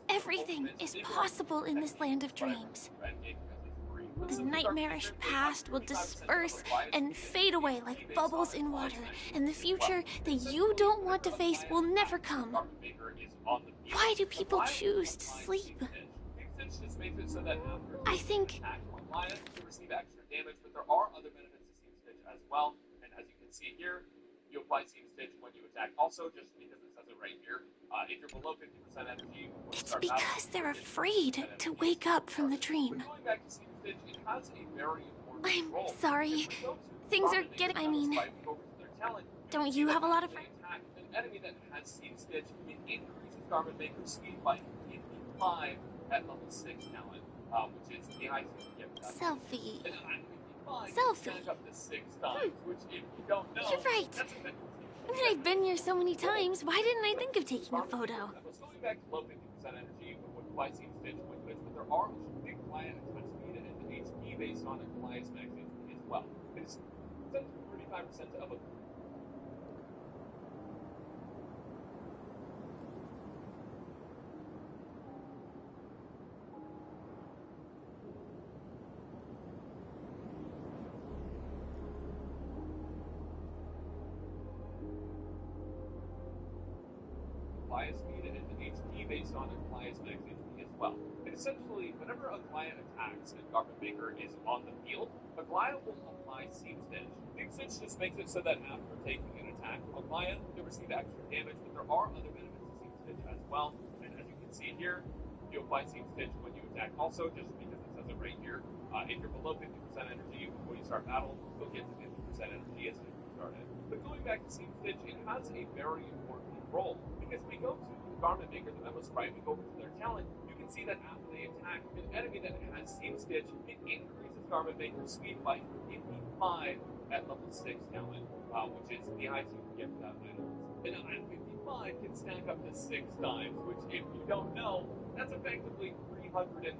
everything is possible in this land of dreams. The nightmarish past will disperse and fade away like bubbles in water, and the future that you don't want to face will never come. Why do people choose to sleep? I think... receive extra damage, but there are other benefits to Seam Stitch as well, and as you can see here, you apply Seam Stitch when you attack. Also, just because it says it right here, if you're below 50% energy... It's because they're afraid to wake up from the dream. Going back to Seam Stitch, it has a very important I'm role. sorry. Things are getting... I mean... Don't you have a lot of friends? An enemy that has Seam Stitch, it increases Garment Maker's speed by 55 at level 6 talent, which is the IC gift. Selfie. And Selfie. Up to 6 times, which if you don't know, you're right. That's a bit. I mean, I've been here so many times. Why didn't I think of taking a photo? Going back to low 50% energy with Apply Seam Stitch with this, but there are big client attack speed and HP based on Apply's max HP as well. It's 35% of a speed and HP based on a client's max HP as well. And essentially, whenever a client attacks and Garment Maker is on the field, a client will apply Seam Stitch. Seam Stitch just makes it so that after taking an attack from a client, you'll receive extra damage, but there are other benefits to Seam Stitch as well. And as you can see here, you apply Seam Stitch when you attack. Also, just because it says it right here, if you're below 50% energy before you start battle, you'll get to 50% energy as soon as you start it. But going back to Seam Stitch, it has a very important role. Because we go to Garment Maker, the Memo Sprite, we go over to their talent, you can see that after they attack an enemy that has Seam Stitch, it increases Garment Maker's speed by 55 at level 6 talent, which is the highest you can get for that item. And at 55 can stack up to 6 times, which if you don't know, that's effectively 330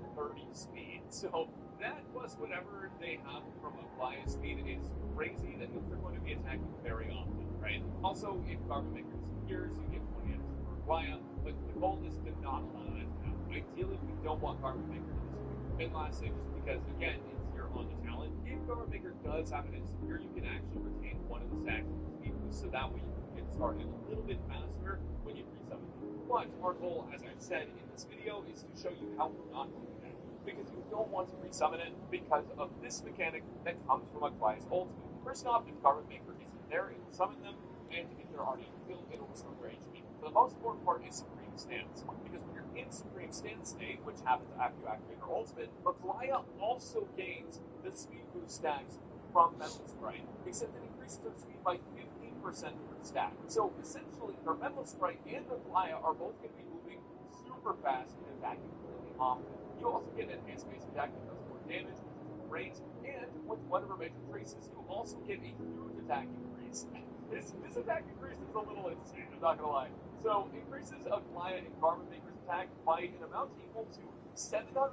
speed. So that plus whatever they have from Apply speed is crazy. That means they're going to be attacking very often, right? Also, if Garment Maker disappears, you get 20 extra per Guaya, but the goal is to not allow that to happen. Ideally, we don't want Garment Maker to disappear. And lastly, just because, again, it's here on the talent, if Garment Maker does happen to disappear, you can actually retain one of the stacks of speed boost, so that way you can get started a little bit faster when you resummon. But our goal, as I've said in this video, is to show you how not to do that. Because you don't want to resummon it because of this mechanic that comes from Apply's ultimate. First off, if Garment Maker isn't there, it will summon them, and if they're already in the field, it'll restore their HP. But the most important part is Supreme Stance, because when you're in Supreme Stance state, which happens after you activate her ultimate, Aglaya also gains the speed boost stacks from Memo Sprite, except it increases her speed by 15% per stack. So essentially, her Memo Sprite and Aglaya are both going to be moving super fast and attacking really often. You also get an enhanced base attack that does more damage, which is great, and with one of her major traces, you also get a huge attack increase. This attack increase is a little insane, I'm not gonna lie. So, increases of Aglaya and Garment Maker's attack by an amount equal to 720%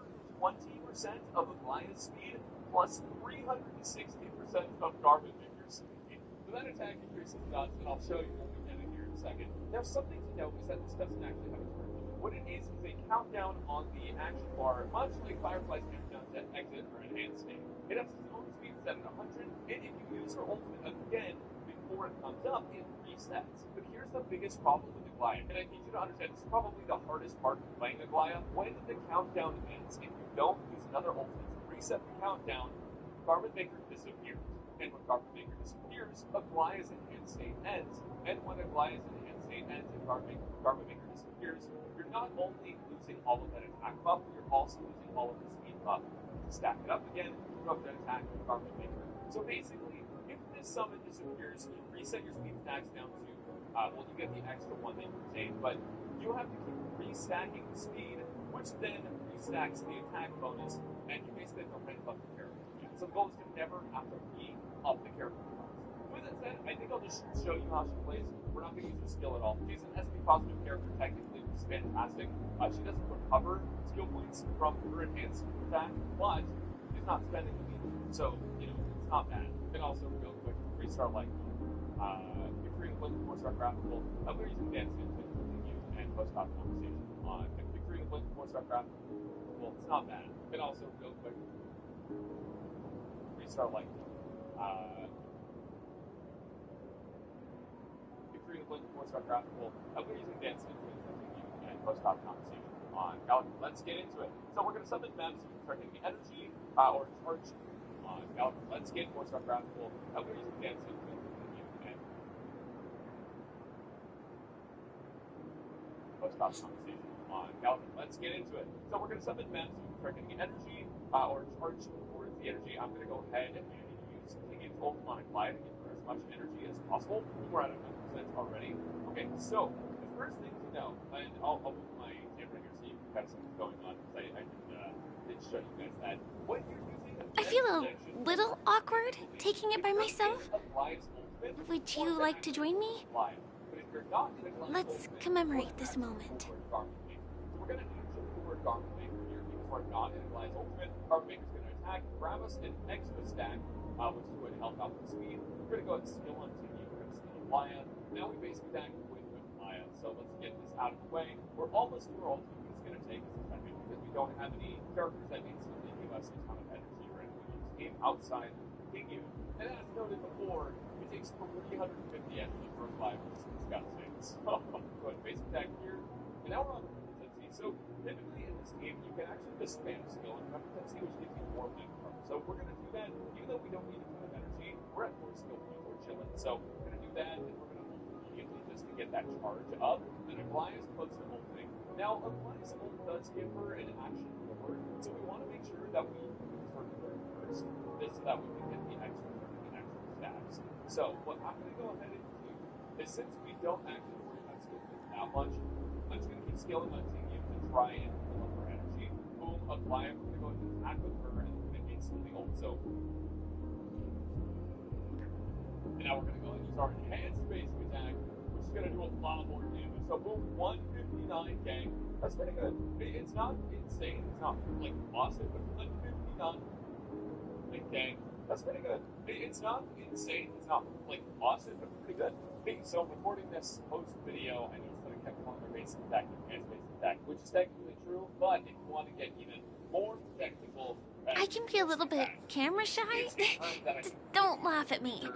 of Aglaya's speed, plus 360% of Garment Maker's speed. So that attack increase is nuts, and I'll show you when we get in here in a second. Now, something to note is that this doesn't actually have a turn limit. What it is a countdown on the action bar, much like Firefly's countdown to exit her enhanced state. It has its own speed set at 100, and if you use her ultimate again before it comes up, it resets. But here's the biggest problem with Aglaia, and I need you to understand this is probably the hardest part of playing Aglaia. When the countdown ends, if you don't use another ultimate to reset the countdown, Garment Maker disappears. And when Garment Maker disappears, Aglaia's enhanced state ends. And when Aglaia's enhanced state ends and Garment Maker disappears, you're not only losing all of that attack buff, but you're also losing all of the speed buff. To stack it up again, you have to attack with Garment Maker. So basically, if this summon disappears, you reset your speed stacks down to, well, you get the extra one that you retain, but you have to keep restacking the speed, which then restacks the attack bonus, and you basically have to rank up the character. So the goal is to never have to re-up the character cards. With that said, I think I'll just show you how she plays. We're not going to use the skill at all. She's an SP positive character, technically, which is fantastic. She doesn't recover skill points from her enhanced attack, but she's not spending them either. So, you know, it's not bad. And also, real quick, restart like if you're going to play the 4-star graphical, we're using Dance Into continue and post-op conversation on. If you're going to play the 4-star graphical, well, it's not bad. And also, real quick, restart like if you're going to play the 4-star graphical, we're using Dance Into continue and post-op conversation on. Now, let's get into it. So we're going to summon Mavs to start getting energy or charge on. Now, let's get 4-star graphical. We're using Dance Into continue and post-op conversation on. Now, let's get into it. So we're going to summon Mavs to start getting energy or charge towards the energy. I'm going to go ahead and use King Ult on Aglaia to give her as much energy as possible. We're at 100% already. Okay, so the first thing to know, and I'll put my camera here so you can kind of see what's going on, because I did show you guys that. When you're using I feel a little awkward taking it by myself. Would you like to join me? Let's commemorate this moment. We're going to actually do word Garment Maker here because we're not in Aglaia's ultimate. Garment Maker's going to attack, grab us an extra stack, which is going to help out with speed. We're going to go ahead and skill on Tiki. We're going to skill Aglaia. Now we basically attack with Aglaia. So let's get this out of the way. We're almost through our ultimate. It's going to take us a second because we don't have any characters that instantly give us a ton of energy or anything in this game outside of Kingu. And as noted before, it takes 350 energy for Aglaia, which is disgusting. So go ahead and base attack here. And now we're on the competency. So typically in this game, you can actually just spam skill and competency, which gives you more mana cover. So we're going to do that, even though we don't need a ton of energy. We're at 4 skill points, we're chilling. So we're going to do that, and we're going to ult immediately just to get that charge up. And Aglaia's close to ulting. Now, Aglaia's ult does give her an action forward, so we want to make sure that we use her first, just so that we can get the extra stats. So what I'm going to go ahead and do is, since we don't actually worry about skill points that much, I'm just going to keep scaling on Tingy to try and fill up her energy. Boom, Aglaia, we're going to go ahead and attack with her, and we're going to instantly ult. So, and now we're going to go ahead and use our enhanced basic attack, which is going to do a lot more damage. So boom, 159k. That's pretty good. It's not insane. It's not like awesome, but 159k. That's pretty good. It's not insane. It's not like awesome, but pretty good. Okay, so recording this post video, I noticed that I kept calling my basic attack enhanced basic attack, which is technically true, but if you want to get even more technical, I can be a little bit camera shy. Just don't laugh at me. To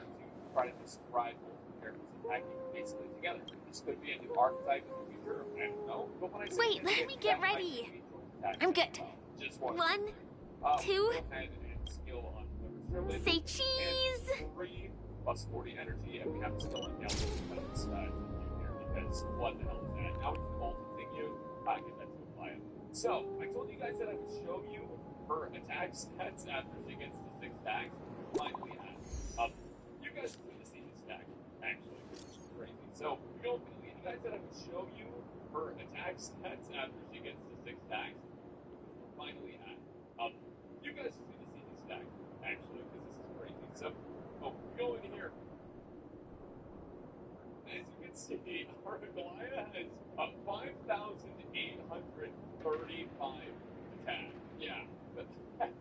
try to describe multiple characters attacking basically together. This could be a new archetype in the future. I don't know. But when I say wait, let me get ready. I'm good. Just 1, 2. Skill on say cheese. 3 plus 40 energy, and we have to skill on down because because what the hell is that? Now we can ult continue. Get that to Aglaia. So I told you guys that I would show you her attack stats after she gets to 6 stacks. Finally, you guys can see the stack actually, which is crazy. So you guys that I would show you her attack stats after she gets to 6 stacks. Finally, you guys can see the CD stack actually, because this is crazy. So, we go in here. As you can see, our Aglaia has 5,835 attack. Yeah, that's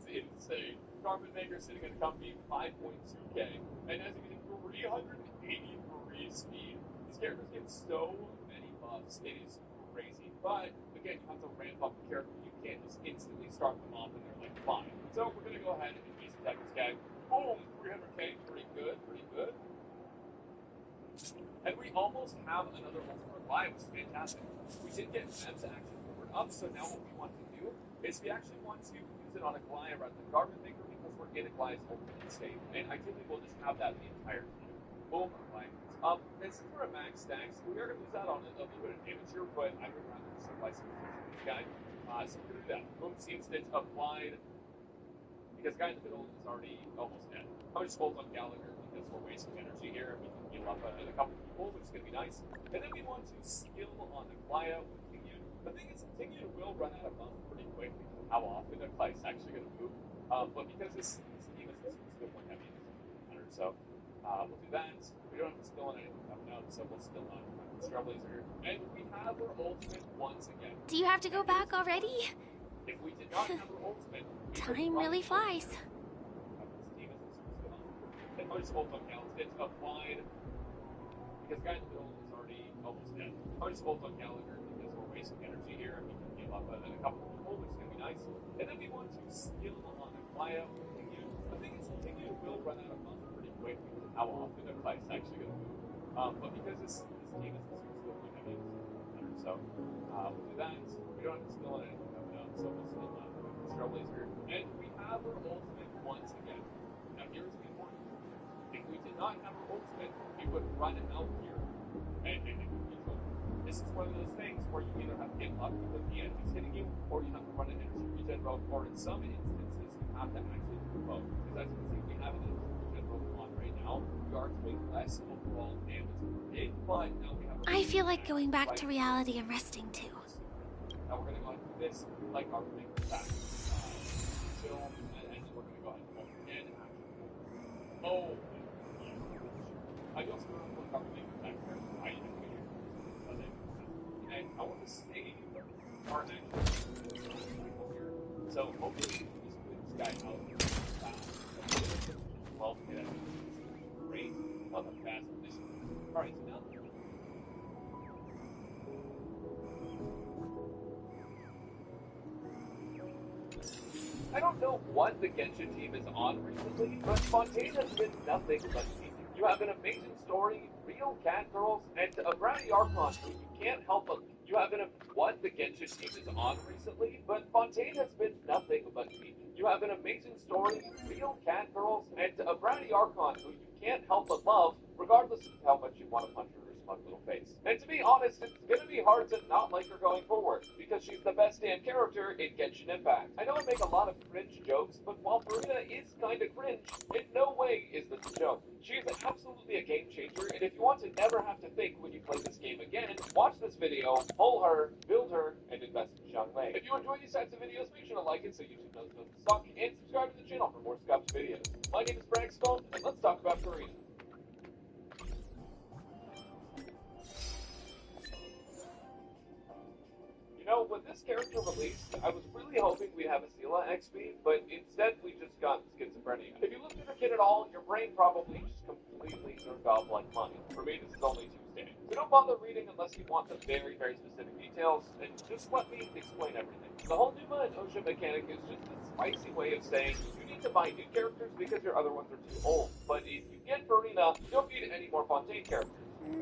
insane. Garment Maker sitting at a comfy 5.2k, and as you can see, 383 speed. These characters get so many buffs, it is crazy. But again, you have to ramp up the character. You can't just instantly start them off and they're like fine. So we're gonna go ahead and easy attack this guy. Boom, 300k, pretty good, pretty good. And we almost have another ultimate buy, which is fantastic. We did get Mev's action forward up, so now what we want to do is we actually want to use it on a Glia rather than Garden Maker because we're in a Glia's ultimate state. And ideally we'll just have that the entire time. Boom, Glia. And since we're at max stacks, we are going to lose out on a little bit of damage here, but I would rather just apply some protection to this guy. So we're going to do that. Boom, Seam Stitch applied. Because the guy in the middle is already almost dead. I'm just hold on Gallagher because we're wasting energy here. We can heal up a couple people, which is going to be nice. And then we want to skill on the Glia with Tingyun. The thing is, Tingyun will run out of buff pretty quick because of how often the Glia is actually going to move. But because this team is still more heavy, it doesn't matter. So we'll do that. We don't have to skill on anything coming out, so we'll skill on Trailblazer. And we have our ultimate once again. Do you have to go back already? If we did not have our ultimate, time really flies. And I'll just hold on Gallagher. It's applied because the guy in the middle is already almost dead. I'll just hold on Gallagher because we're wasting energy here and we can heal up a couple of people, which is going to be nice. And then we want to skill on the Glia with Tingyun. The thing is, Tingyun will run out of buff pretty quick because of how often the Glia is actually going to move. But because this team is still more heavy, it doesn't matter. So we'll do that. We don't have to skill on anything coming out, so we'll skill on Trailblazer. And we have our ultimate once again. Now here's the important thing. If we did not have our ultimate, we would run it out here. And it would be over. This is one of those things where you either have to get lucky with the enemies hitting you, or you have to run an energy regen rope, or in some instances you have to actually do both. Because as you can see, we have an energy regen rope on right now. We are doing less overall damage per hit, but now we have I feel like going back to reality and resting too. Now we're going to go ahead and do this like our thing back. And then we're going to go ahead and go again. Oh, I also want to look up the back there. I didn't figure it. And I want to save our action people here. So hopefully we can just this guy out fast. Well, yeah, great. Love a fast mission. Alright, so now. I don't know what the Genshin team is on recently, but Fontaine has been nothing but me. You have an amazing story, real cat girls, and a bratty Archon who you can't help but... You have what the Genshin team is on recently, but Fontaine has been nothing but me. You have an amazing story, real cat girls, and a bratty Archon who you can't help but love, regardless of how much you want to punch her smug little face. And to be honest, it's gonna be hard to not like her going forward, because she's the best damn character in Genshin Impact. I know I make a lot of cringe jokes, but while Furina is kinda cringe, in no way is this a joke. She is absolutely a game changer, and if you want to never have to think when you play this game again, watch this video, pull her, build her, and invest in Xiangmei. If you enjoy these types of videos, make sure to like it so YouTube knows it doesn't suck, and subscribe to the channel for more Scups videos. My name is Braxstone, and let's talk about Furina. You know, when this character released, I was really hoping we'd have a Seela XP, but instead we just got schizophrenia. If you looked at her kid at all, your brain probably just completely turned off like money. For me, this is only Tuesday. So don't bother reading unless you want the very, very specific details, and just let me explain everything. The whole Numa and Osha mechanic is just a spicy way of saying you need to buy new characters because your other ones are too old. But if you get Furina, you don't need any more Fontaine characters.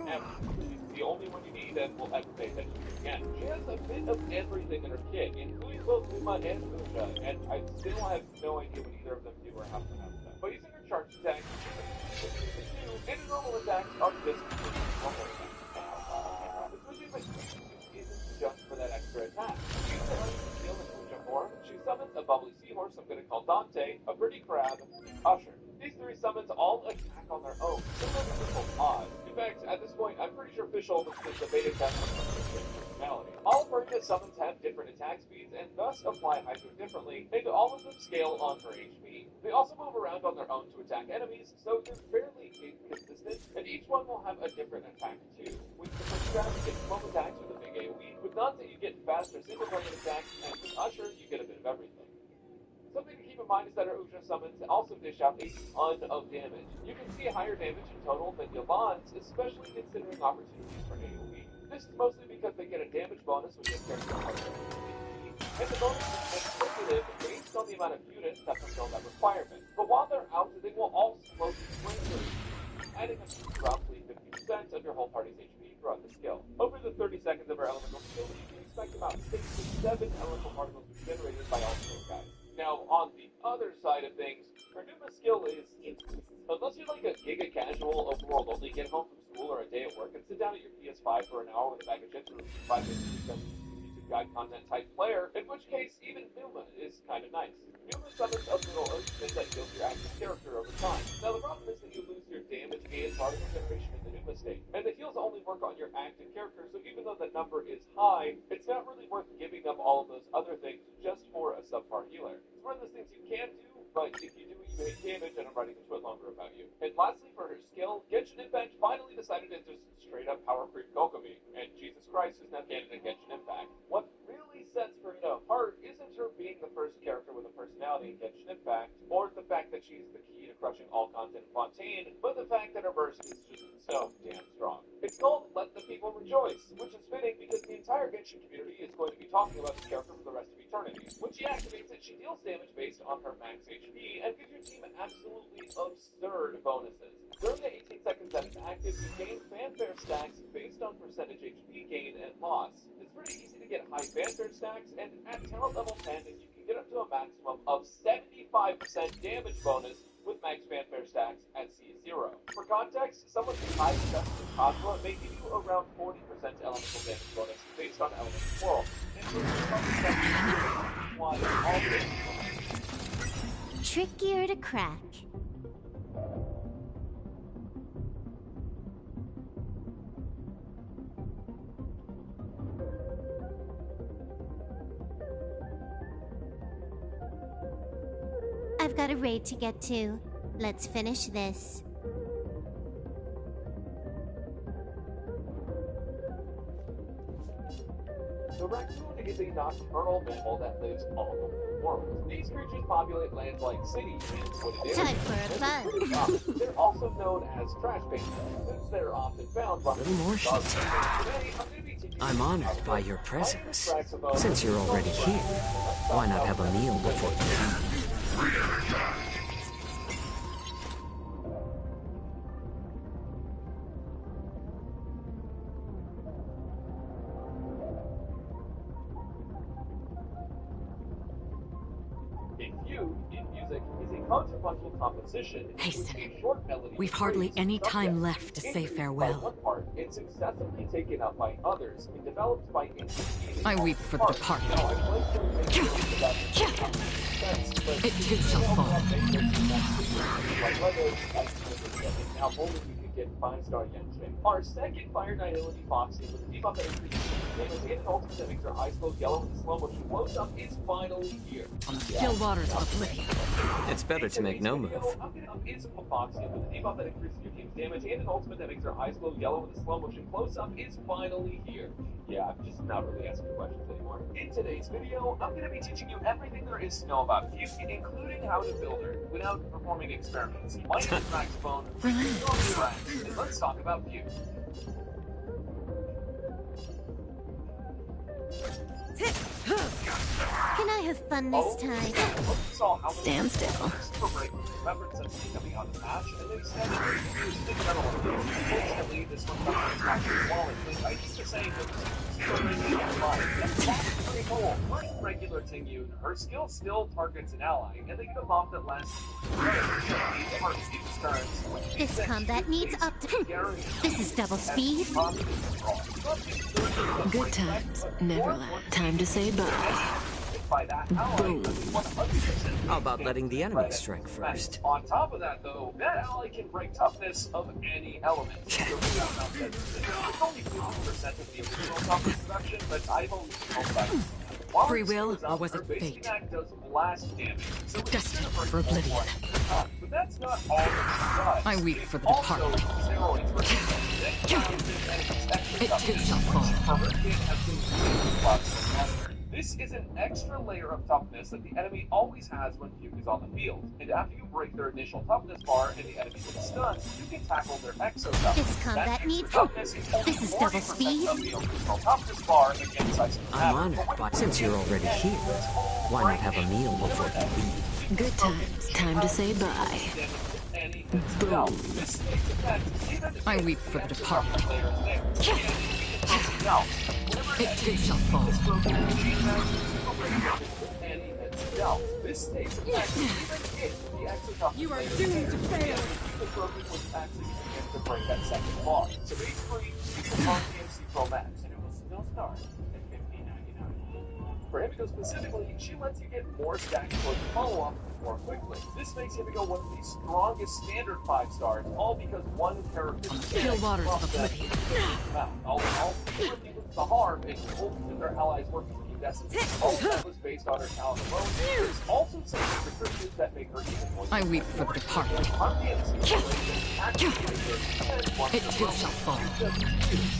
Ever. She's the only one you need and will ever pay attention to again. She has a bit of everything in her kit, including both Numa and Usha, and I still have no idea what either of them do or how to have them. But using her charge attack, and normal attacks are just normal attacks. The switching machine isn't just for that extra attack. She's the one who heal in Usha form. She summons a bubbly seahorse I'm going to call Dante, a pretty crab, Usher. These three summons all attack on their own. Some of them are odd. In fact, at this point, I'm pretty sure Fischl was just a beta test of personality. All Furina summons have different attack speeds and thus apply Hydro differently, and all of them scale on her HP. They also move around on their own to attack enemies, so they're fairly inconsistent, and each one will have a different attack too. With the first grab, you get 12 attacks with a big AoE. With Dante, you get faster single-target attacks, and with Usher, you get a bit of everything. Something to keep in mind is that her Usha summons also dish out a ton of damage. You can see higher damage in total than Yvonne's, especially considering opportunities for AoE. This is mostly because they get a damage bonus when you carry your partner, and the bonus is speculative based on the amount of units that fulfill that requirement. But while they're out, they will all slowly dwindle, adding up to roughly 50% of your whole party's HP throughout the skill. Over the 30 seconds of our elemental skill, you can expect about 6 to 7 elemental particles to be generated by all three guys. Now, on the other side of things, her Numa skill is unless you're like a giga casual overworld only, get home from school or a day at work and sit down at your PS5 for an hour with a bag of chips and 5 minutes because YouTube guide content type player, in which case even Numa is kind of nice. Numa summons a little ultimate that heals your active character over time. Now the problem is that you lose your damage and particle generation in the Numa state, and the heals only work on your active character, so even though the number is high, it's not really worth giving up all of those other things just for a subpar healer. It's one of those things you can do, but if you do it, you take damage, and I'm writing into it longer about you. And lastly, for her skill, Genshin Impact finally decided to just straight up power creep Kokomi, and Jesus Christ is now canon in Genshin Impact. What really sets Furina apart isn't her being the first character with a personality in Genshin Impact, or the fact that she's the key to crushing all content in Fontaine, but the fact that her burst is just so damn strong. It's called Let the People Rejoice, which is fitting because the entire Genshin community is going to be talking about this character for the rest of eternity. When she activates it, she deals damage based on her max HP and gives your team absolutely absurd bonuses. During the 18 seconds that it's active, you gain fanfare stacks based on percentage HP gain and loss. It's pretty easy to get high fanfare stacks, and at talent level 10, you can get up to a maximum of 75% damage bonus with max fanfare stacks at C0. For context, someone with high Justice Cosmo may give you around 40% elemental damage bonus based on elemental quarrel. Trickier to crack. I've got a raid to get to. Let's finish this. The raccoon is a nocturnal mammal that lives all over the world. These creatures populate lands like cities, and what it is. Time for a fun. They're also known as trash painters, since they're often found by Little more shit. I'm honored by your presence. Since you're already here, why not have a meal before you come? consequential composition. Hasten. A short melody We've hardly any time left to say introduced farewell. By one part, it's successfully taken up by others and developed by I weep for the departed. It too shall fall. Now only we can get 5-star Yenshin. Our second Fire Nihility Foxy with a debuff that increases damage and ultimate that makes our eyes glow yellow and slow motion close up is finally here. On the still waters of oblivion. It's better to make no move. I'm gonna up Instant Foxy with a debuff that increases your team's damage and an ultimate that makes our eyes glow yellow with a slow motion close up is finally here. Yeah, I'm just not really asking questions anymore. In today's video, I'm gonna be teaching you everything there is to know about Fuke, including how to build her without performing experiments. My name is Maxbone. And let's talk about Fuke. Can I have fun this time? Stand still. Remembered something coming out of the match, and they said the general. Unfortunately, this one comes from the wallet, but I used to say that that's pretty cool. Like regular Tingyun, her skill still targets an ally, and they get a buff that lasts This combat needs up to... This is double speed. Good times, Neverland. Time to say bye. Boom. How about letting the enemy strike first? On top of that, though, that ally can break toughness of any element. It's only 50% of the original toughness production, but I've only about Free will, or was it fate? Does blast damage, so Destiny for oblivion. But that's not all that I weep for the departed. It too shall fall. This is an extra layer of toughness that the enemy always has when Puke is on the field. And after you break their initial toughness bar and the enemy gets stunned, you can tackle their exo toughness. This combat needs toughness is only This is double 40% speed. of the original toughness bar against ice. I'm honored, but since you're already here, why not have a meal before you leave? Good times. Time to say bye. Boom. I weep for the departed. It too shall fall. You are doomed to fail. To break that second bar. So basically, you can run DMC Pro Max, and it will still start at $15.99. For Himiko specifically, she lets you get more stacks for the follow-up more quickly. This makes Himiko one of the strongest standard 5 stars, all because one character Still waters of oblivion. All the harm is ultimate their allies working to keep Destiny. That was based on her talent alone. There's also some restrictions that make her even more. I weep for the departed. It too shall fall.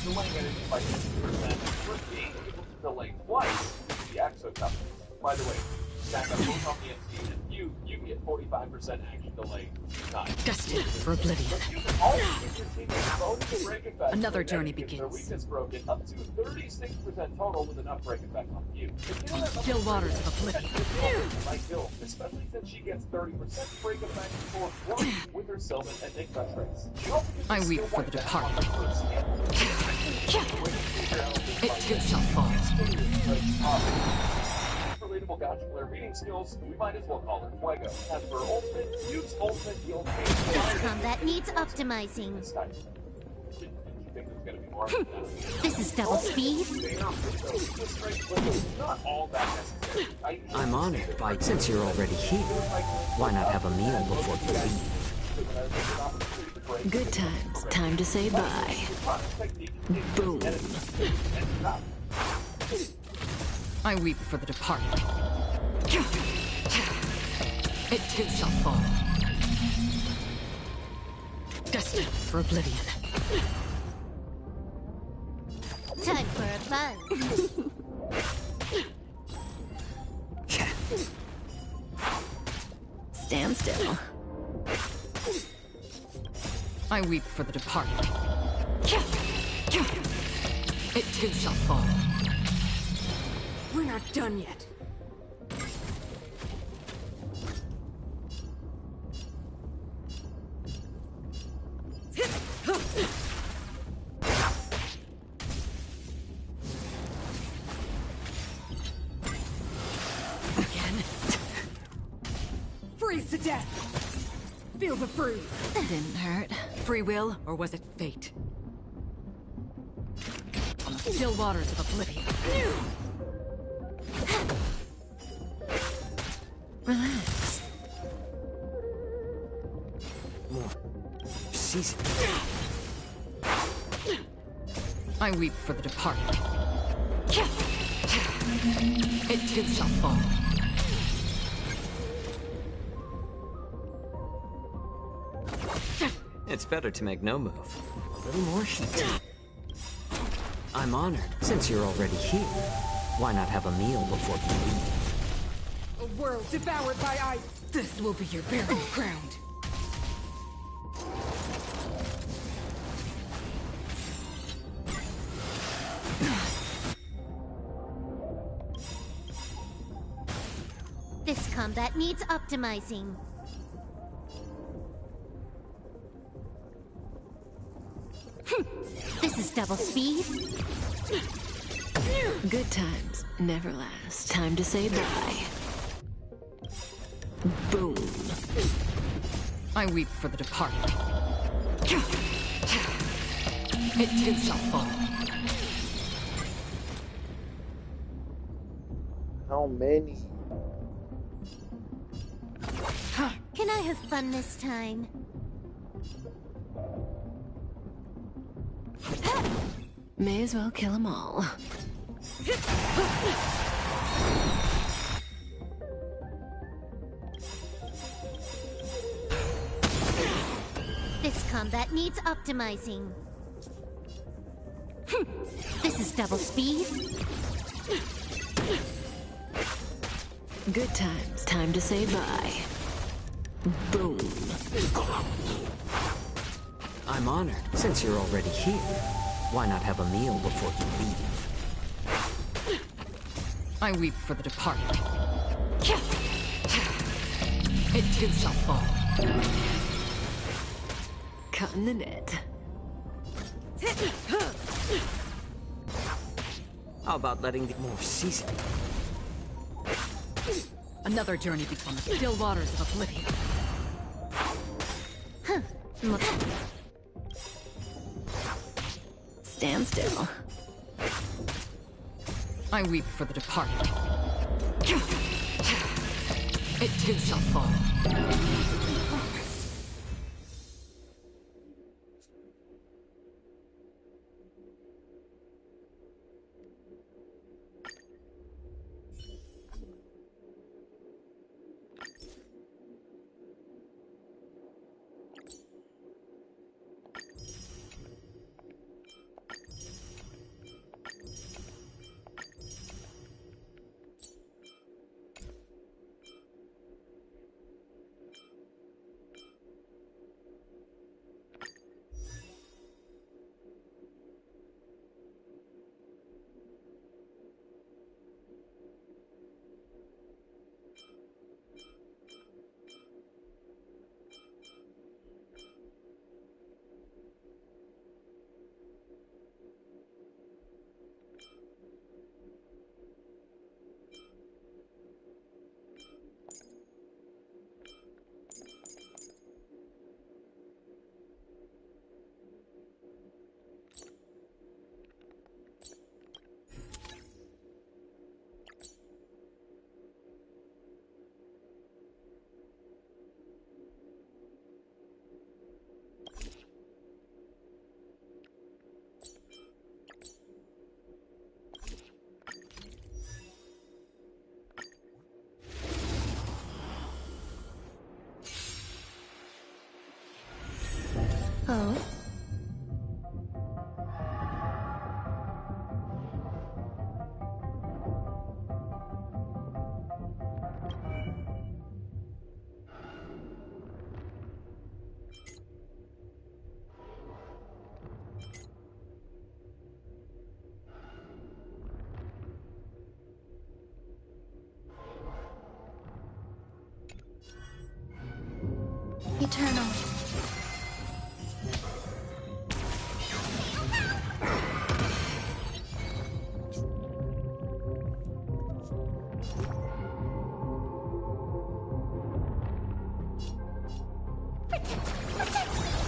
Delaying energy by 50%, for being able to delay twice the exo toughness. By the way, stack up both on the MC, and you get 45% action delay time. Destined for oblivion. Another journey begins. Their weakness broken up to 36% total with enough break effect on you. Still waters of oblivion. Especially since she gets 30% break effect for one with her Sylvan and Enigma traits. I weep for the departed. It too shall fall. Relatable gotcha player reading skills, we might as well call her Fuego. As for her ultimate, Duke's ultimate heals This combat needs optimizing. This is double speed. I'm honored, but since you're already here, why not have a meal before you leave? Good times. Time to say bye. Boom. I weep for the departed. It too shall fall. Destined for oblivion. Time for a buzz. Stand still. I weep for the departed. It too shall fall. We're not done yet. Again. Freeze to death. Feel the freeze. That didn't hurt. Free will, or was it fate? Still waters of oblivion. Relax. More. Season. I weep for the departed. It too shall fall. It's better to make no move. A little more heat. I'm honored, since you're already here. Why not have a meal before you leave? A world devoured by ice. This will be your burial ground. This combat needs optimizing. This is double speed. Good times never last. Time to say bye. Boom. I weep for the departed. It too shall fall. How many? Can I have fun this time? May as well kill them all. This combat needs optimizing. This is double speed. Good times. Time to say bye. Boom. I'm honored. Since you're already here, why not have a meal before you leave? I weep for the departed. It too shall fall. Cutting the net. How about letting the more seasoned? Another journey beyond the still waters of oblivion. Stand still. I weep for the departed. It too shall fall. Oh? Eternal.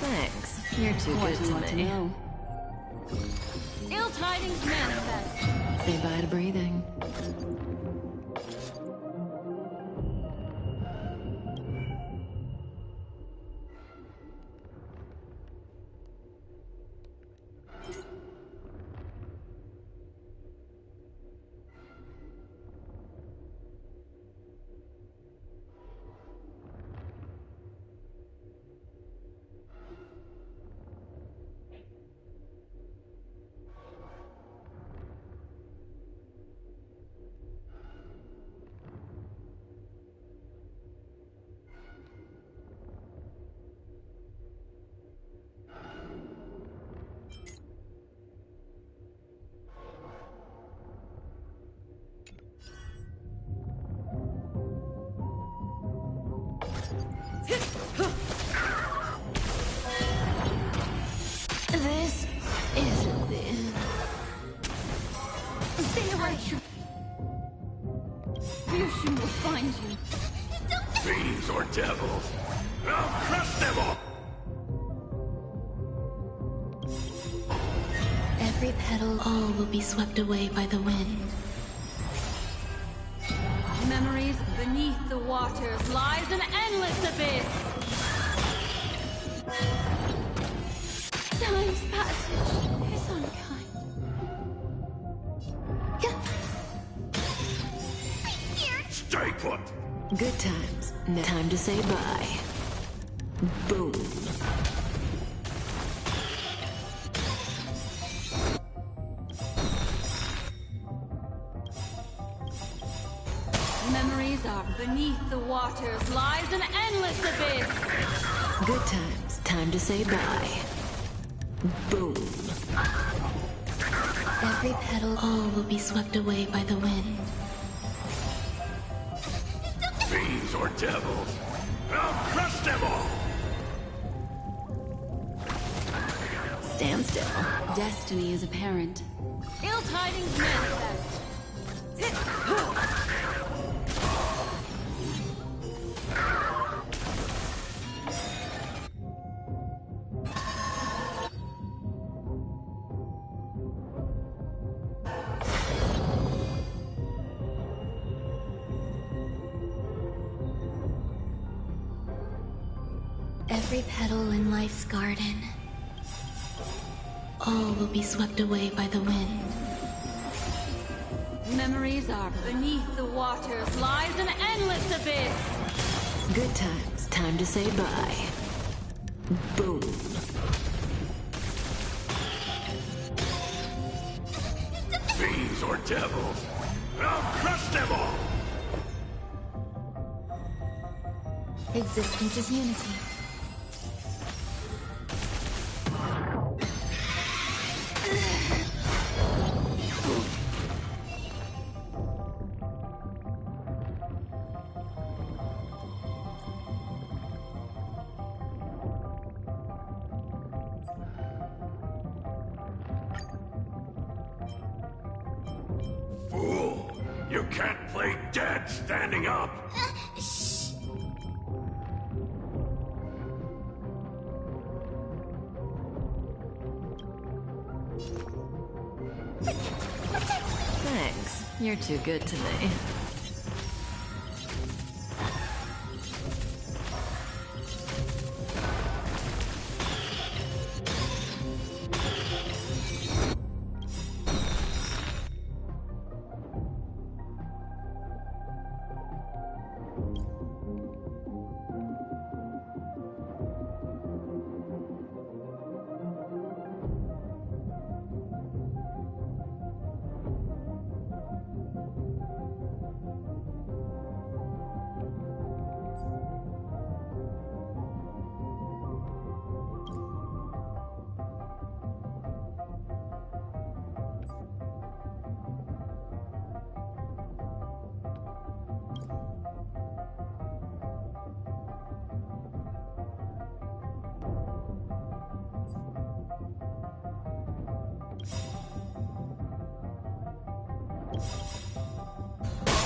Thanks. You're too good to me. Ill tidings manifest. Say bye to breathing. This isn't the end. Stay away. Ryushin will find you. Fiends or devils, I'll crush them all! Every petal, all will be swept away by the wind. Memories beneath the waters lies an endless abyss. Time's passage is unkind. Stay put! Good times. Now time to say bye. Boom. Memories Memories are beneath the waters lies an endless abyss. Good times. Time to say bye. Boom. Every petal, all will be swept away by the wind. Fiends or devils, I'll crush them all! Stand still. Destiny is apparent. Ill tidings manifest. Every petal in life's garden, all will be swept away by the wind. Memories are beneath the waters lies an endless abyss. Good times. Time to say bye. Boom. Fiends or devils, I'll crush them all! Existence is unity. Fool! You can't play dead standing up! Thanks. You're too good to me.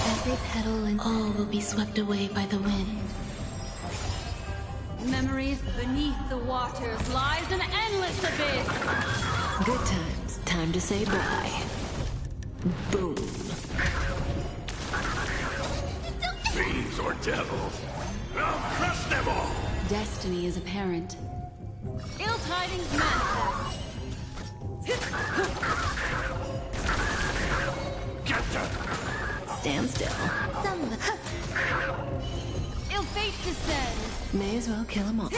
Every petal and all will be swept away by the wind. Memories beneath the waters lies an endless abyss. Good times. Time to say bye. Boom. Fiends or devils, I'll crush them all! Destiny is apparent. Ill tidings manifest. Get them! Stand still. Ill fate descends. May as well kill 'em all.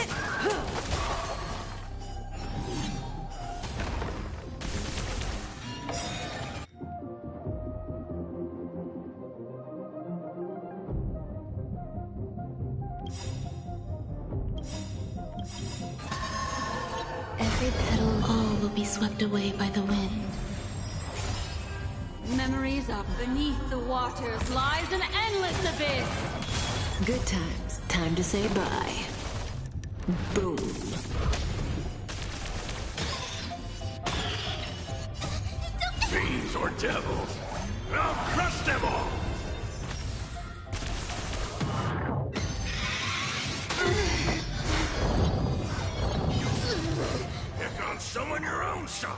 Every petal, all will be swept away by the wind. Memories are beneath the waters lies an endless abyss. Good times. Time to say bye. Boom. Fiends or devils, I'll crush them all! Pick on someone your own size!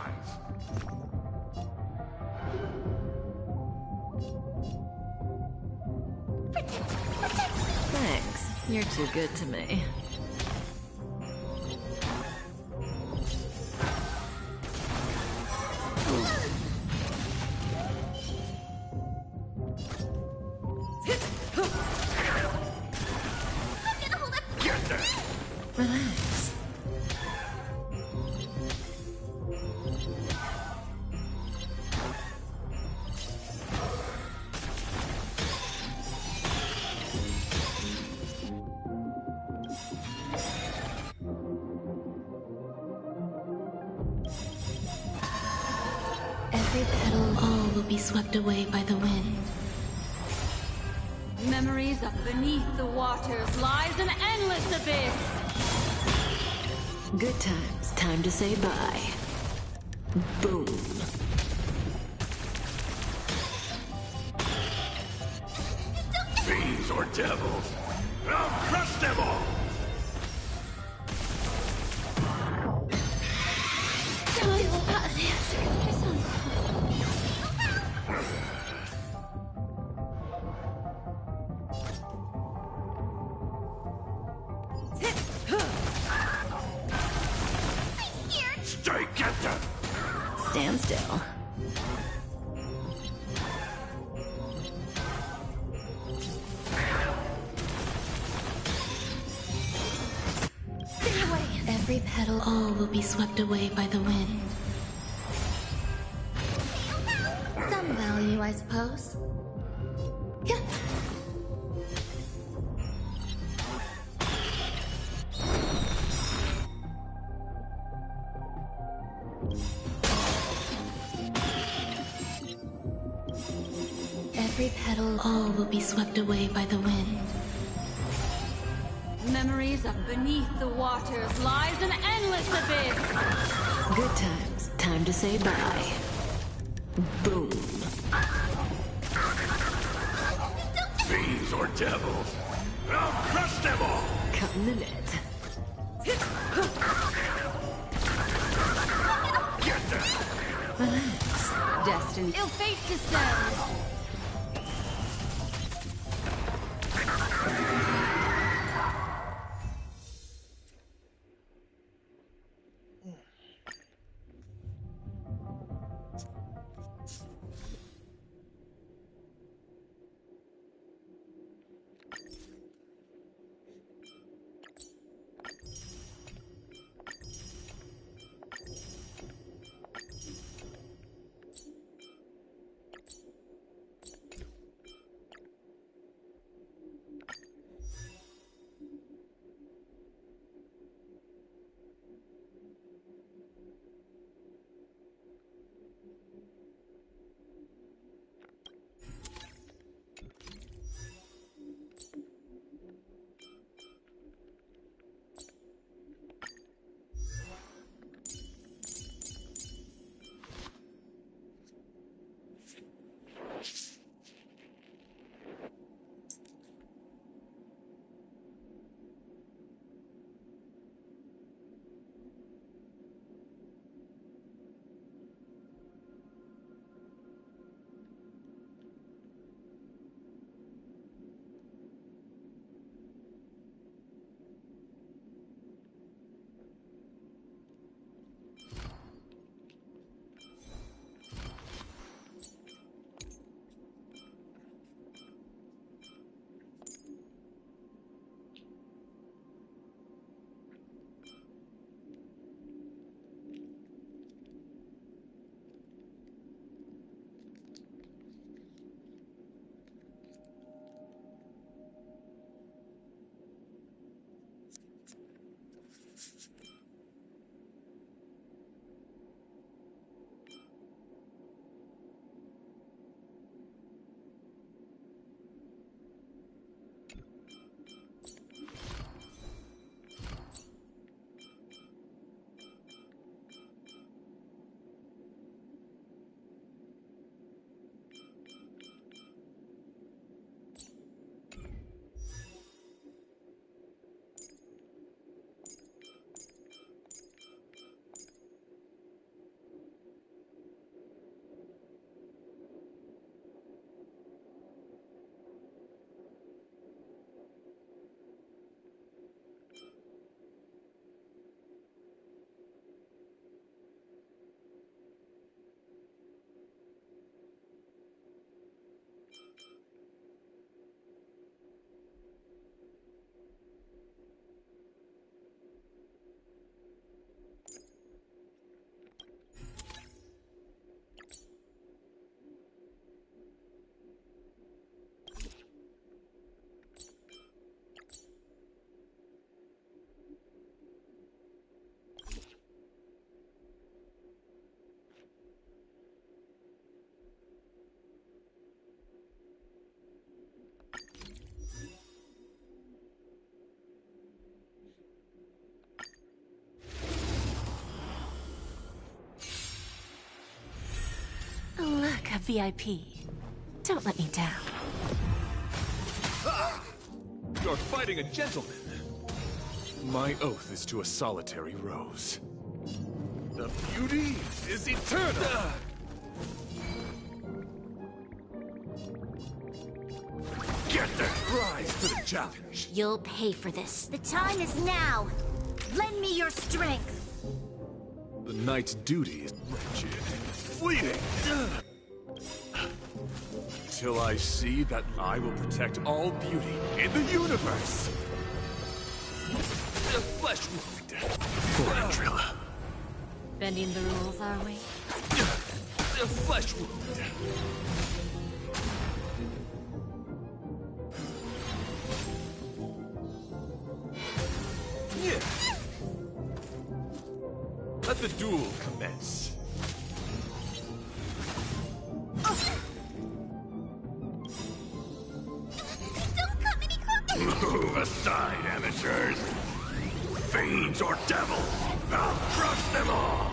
Thanks. You're too good to me. Get them! Relax. Every petal, all will be swept away by the wind. Memories of beneath the waters lies an endless abyss. Good times, time to say bye. Boom. Fiends or devils, I'll crush them all! Stay, get them! Stand still. Stay away. Every petal, all will be swept away by the wind. Some value, I suppose. Yeah. Every petal, all will be swept away by the wind. Memories of beneath the waters lies an endless abyss. Good times, time to say bye. Boom. Fiends or devils, I'll crush them all! Cutting the net. Get them! Relax. Destiny. Ill fate descends. have VIP. Don't let me down. Ah! You're fighting a gentleman. My oath is to a solitary rose. The beauty is eternal. Get there! Rise to the challenge. You'll pay for this. The time is now. Lend me your strength. The knight's duty is wretched, fleeting. Till I see that I will protect all beauty in the universe. The flesh wound. For Andrilla. Bending the rules, are we? The flesh wound. Yeah. Let the duel commence. Don't come any closer! Move aside, amateurs. Fiends or devils, I'll crush them all.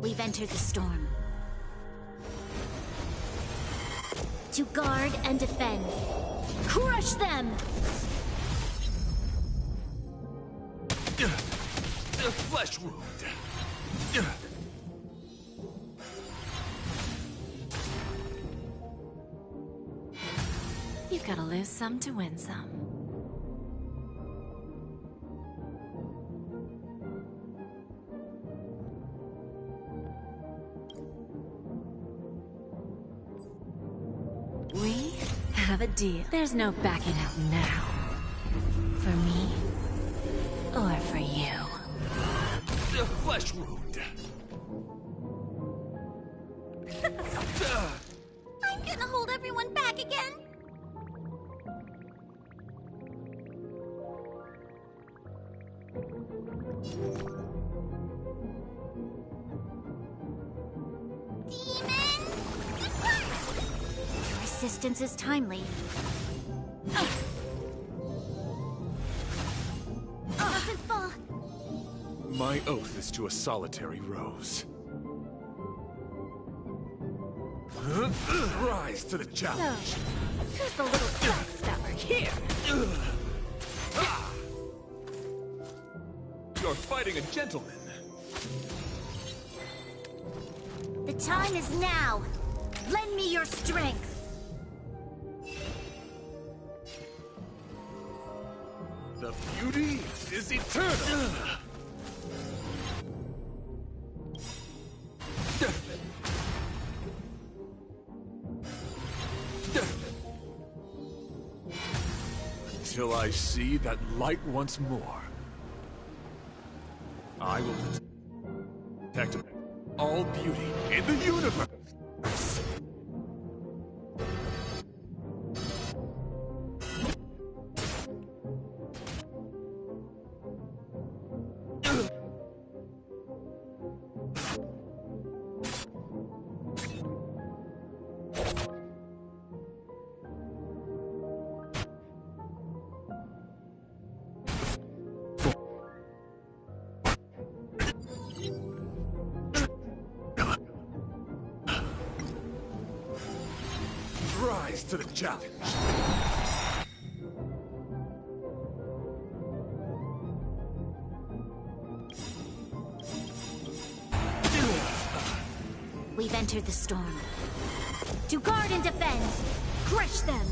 We've entered the storm. To guard and defend. Crush them! The flesh wound. You've got to lose some to win some. We have a deal. There's no backing out now. For me, or for you. The flesh wound. I'm gonna hold everyone back again. Your assistance is timely. Doesn't fall. My oath is to a solitary rose. Rise to the challenge. So, who's the little backstabber here? You're fighting a gentleman. The time is now. Lend me your strength. The beauty is eternal. Till I see that light once more, I will protect all beauty in the universe. Rise to the challenge. We've entered the storm. To guard and defend. Crush them.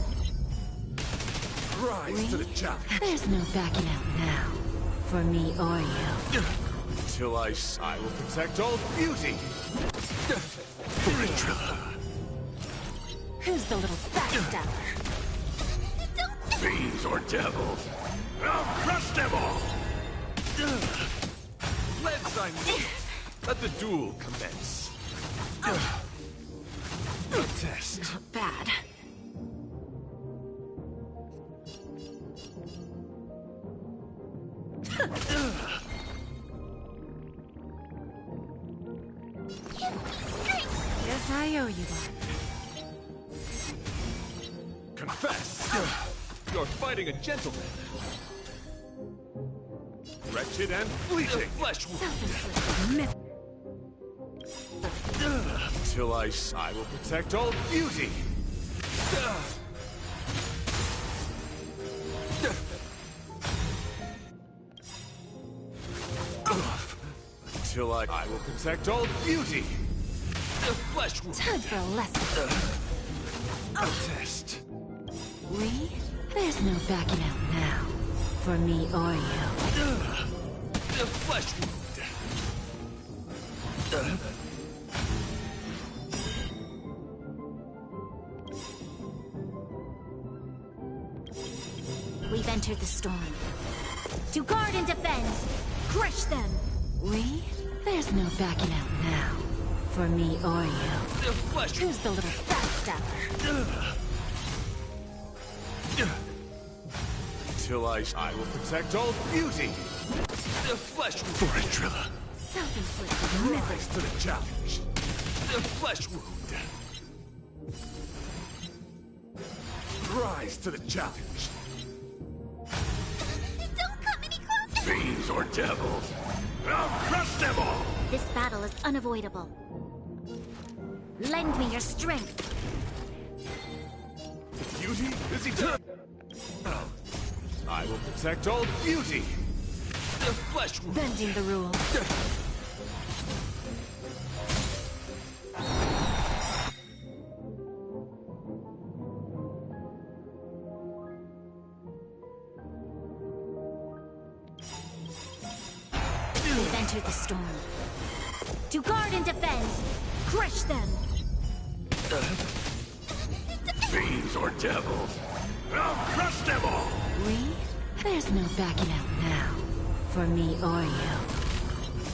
Rise to the challenge. There's no backing out now. For me or you. Till I will protect all beauty. For Andrilla. Who's the little backstabber? Fiends or devils, I'll crush them all. Let's let the duel commence. Test. Not bad. Guess I owe you one. Confess! You're fighting a gentleman. Wretched and fleeting. The flesh wound. Till I will protect all beauty. Till I will protect all beauty. The flesh wound. Time for a lesson. A test. We? There's no backing out now. For me or you. The flesh wound. We've entered the storm. To guard and defend! Crush them! We? There's no backing out now. For me or you. The flesh. Who's the little backstabber? Till I will protect all beauty. The flesh wound. For Trilla. Self-inflicted Rise to the challenge. The flesh wound. Rise to the challenge. Don't come any closer! Fiends or devils, I'll crush them all! This battle is unavoidable. Lend me your strength. Beauty is eternal. I will protect all beauty. The flesh wound. Bending the rules. We've entered the storm. To guard and defend! Crush them! Fiends or devils, I'll crush them all! We? There's no backing out now. For me or you.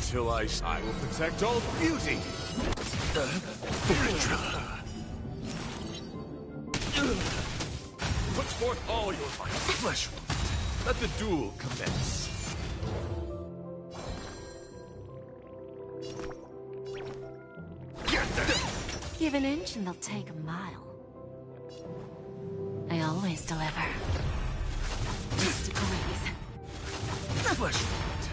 Till I will protect all beauty. Put forth all your might. Flesh wound. Let the duel commence. Give an inch and they'll take a mile. I always deliver. Just agrees. Flesh wound.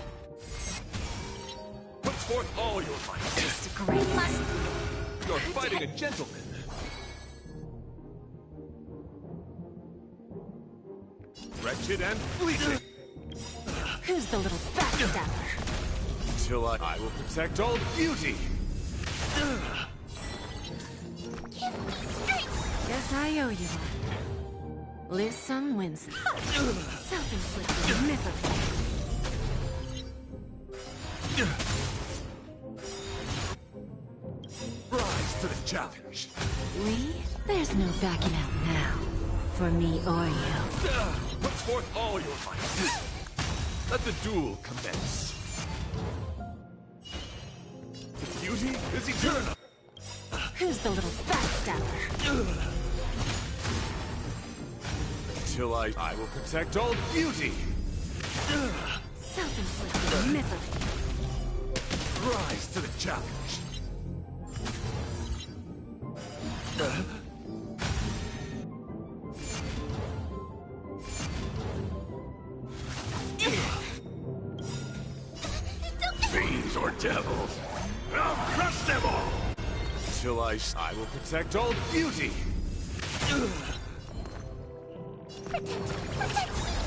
Put forth all your might. Just agrees. You're fighting a gentleman. Wretched and fleeting. Who's the little backstabber? Till I will protect all beauty. Guess I owe you one. Lose some, win some. Self-inflicted misery. Rise to the challenge. We? There's no backing out now. For me or you. Put forth all your might. Let the duel commence. Beauty is eternal. Who's the little backstabber? Till I will protect all beauty. Self-inflicted misery. Rise to the challenge. Fiends or devils, I'll crush them all! Till I will protect all beauty.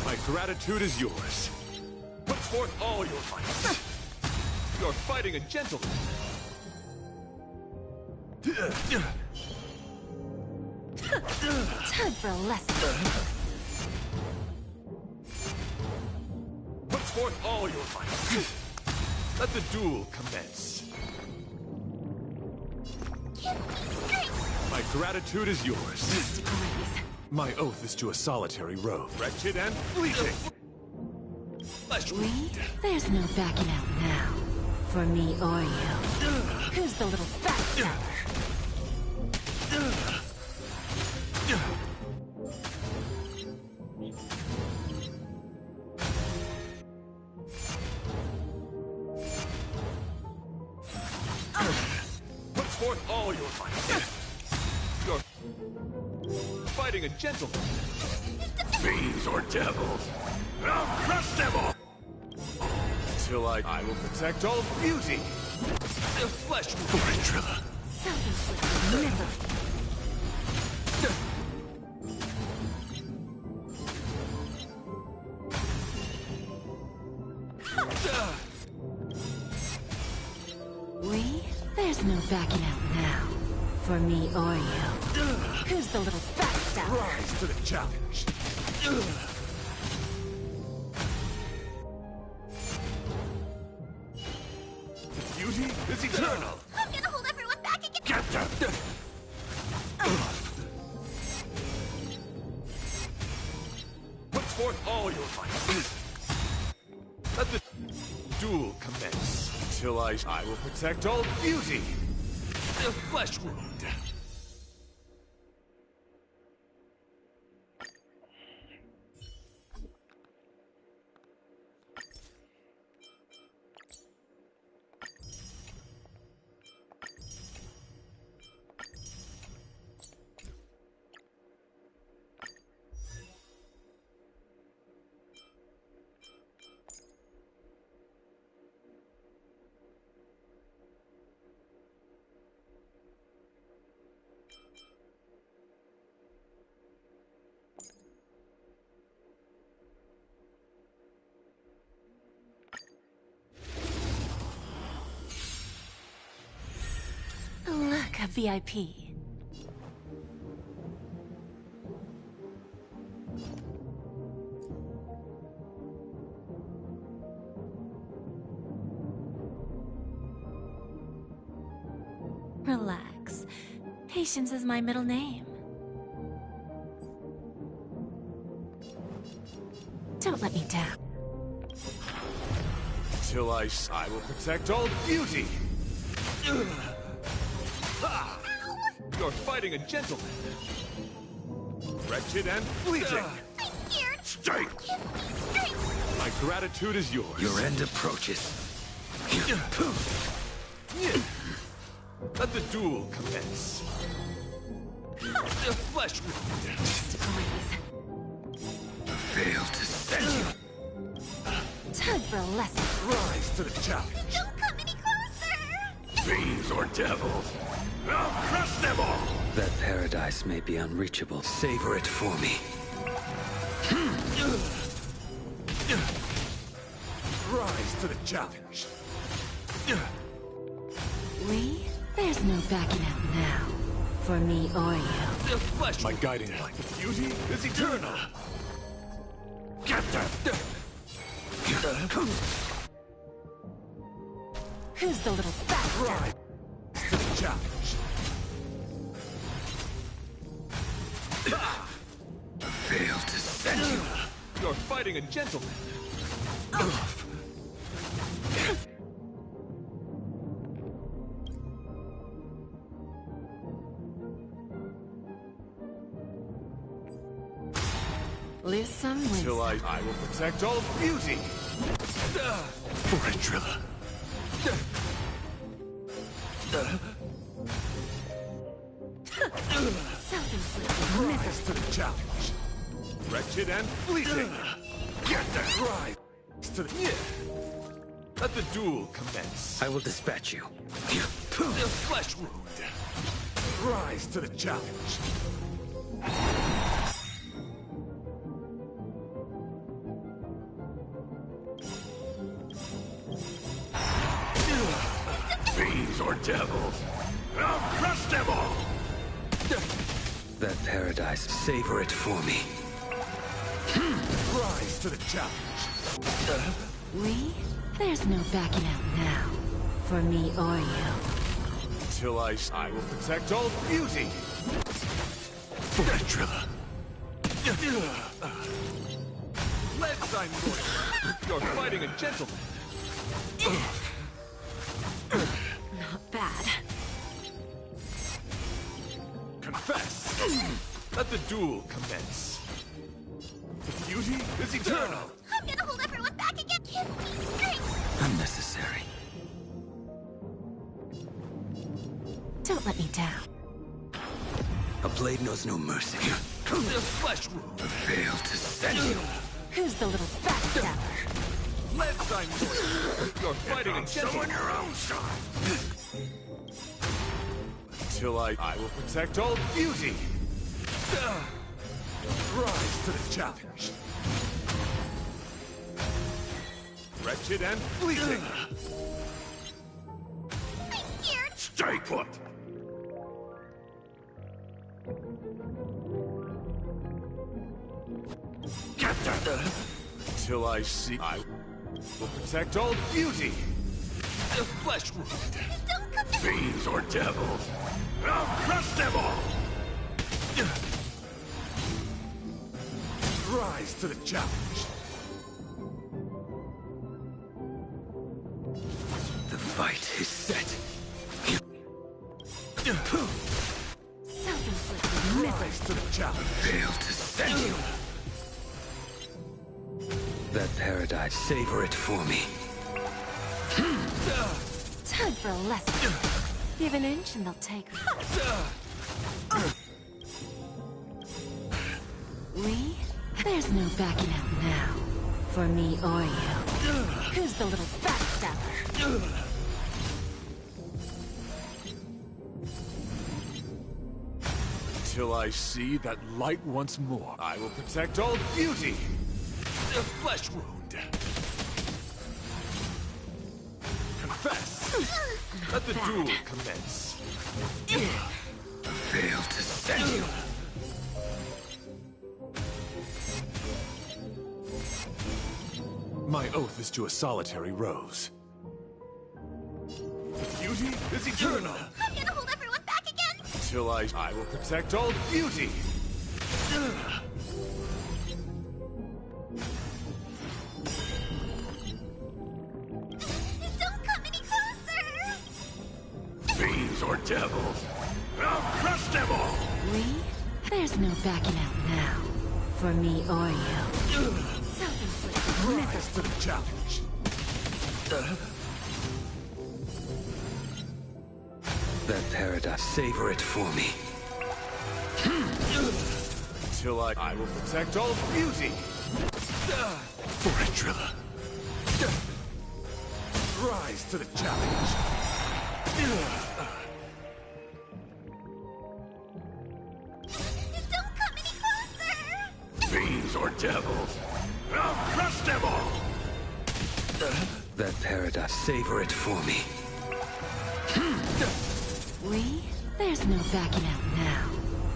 My gratitude is yours. Put forth all your might. You're fighting a gentleman. Time for a lesson. Put forth all your might. Let the duel commence. My gratitude is yours. My oath is to a solitary road. Wretched and fleeting. We? There's no backing out now. For me or you. Who's the little backstabber? Put forth all your might. You're fighting a gentleman. Fiends or devils, I'll crush them all! Till I will protect all beauty. The flesh Fortrilla. Self-inflicted misery. We? There's no backing out now. For me or you. Who's the little backstabber? Rise to the challenge. The beauty is eternal. I'm gonna hold everyone back again. Get them. Put forth all your might. Let the duel commence. Till I will protect all beauty. The flesh wound. Look, a VIP. Relax. Patience is my middle name. Don't let me down. Till I will protect all beauty. You're fighting a gentleman. Wretched and fleeting. I'm scared. Strike. My gratitude is yours. Your end approaches. Let the duel commence. The flesh wound. Fail to send you. Time for a lesson. Rise to the challenge. Don't come any closer. Fiends or devils. I'll crush them all! That paradise may be unreachable. Savor it for me. Rise to the challenge. We? There's no backing out now. For me or you. The flesh. My guiding light. Beauty is eternal. Get them. Who's the little backstabber? Rise to the challenge. Fail to send you. You're fighting a gentleman. Lose some, win Till some. I will protect all beauty. Fortrilla. Self-inflicted Rise misery. to the challenge. Wretched and fleeting. Get that rise to the Let the duel commence. I will dispatch you. The flesh wound. Rise to the challenge. Fiends or devils. I'll crush them all! That paradise, savor it for me. Rise to the challenge. We? There's no backing out now. For me or you. Till I will protect all beauty. Fortrilla. Ledsheim Royal. You're fighting a gentleman. Not bad. Confess. Let the duel commence. The beauty is eternal. I'm gonna hold everyone back again. Give me strength. Unnecessary. Don't let me down. A blade knows no mercy. The flesh wound. Fail to send you. Who's the little backstabber? pledged I'm loyal. You're fighting a gentleman. your own side. Until I will protect all beauty. Rise to the challenge. Wretched and fleeting. Stay put. Get that. Until I see, I will protect all beauty. The flesh wound. Fiends or devils. I'll crush them all. Rise to the challenge. The fight is set. Self-inflicted Rise to the challenge. Fail to send you. That paradise, savor it for me. Time for a lesson. Give an inch and they'll take Lee, there's no backing out now. For me or you. Who's the little backstabber? Until I see that light once more, I will protect all beauty. The flesh wound. Confess. Let the duel commence. Fail to send you. My oath is to a solitary rose. Beauty is eternal. I'm gonna hold everyone back again. Until I will protect all beauty. Don't come any closer. Fiends or devils. I'll crush them all. Lee, there's no backing out now. For me or you. Self-inflicted Rise to the challenge. That paradise, savor it for me. Until I will protect all beauty. For Trilla. Rise to the challenge. Don't come any closer. Fiends or devils. I'll crush them all. That paradise, savor it for me. Lee, there's no backing out now.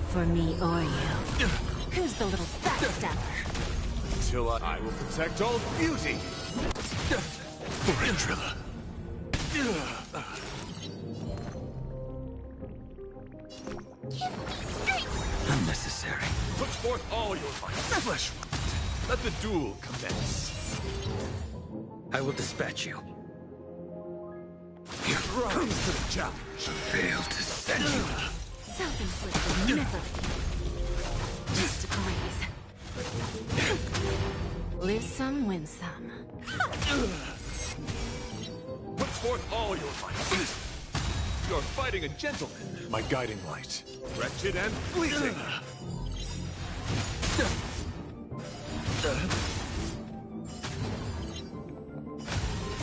For me or you. Who's the little backstabber? Until I will protect all beauty. For Trilla. Unnecessary. Put forth all your might. Flesh wound. Let the duel commence. I will dispatch you. Rise to the challenge. Fail to send you. Self-inflicted misery. Just a breeze. Live some, win some. Put forth all your might. You're fighting a gentleman. My guiding light. Wretched and fleeting.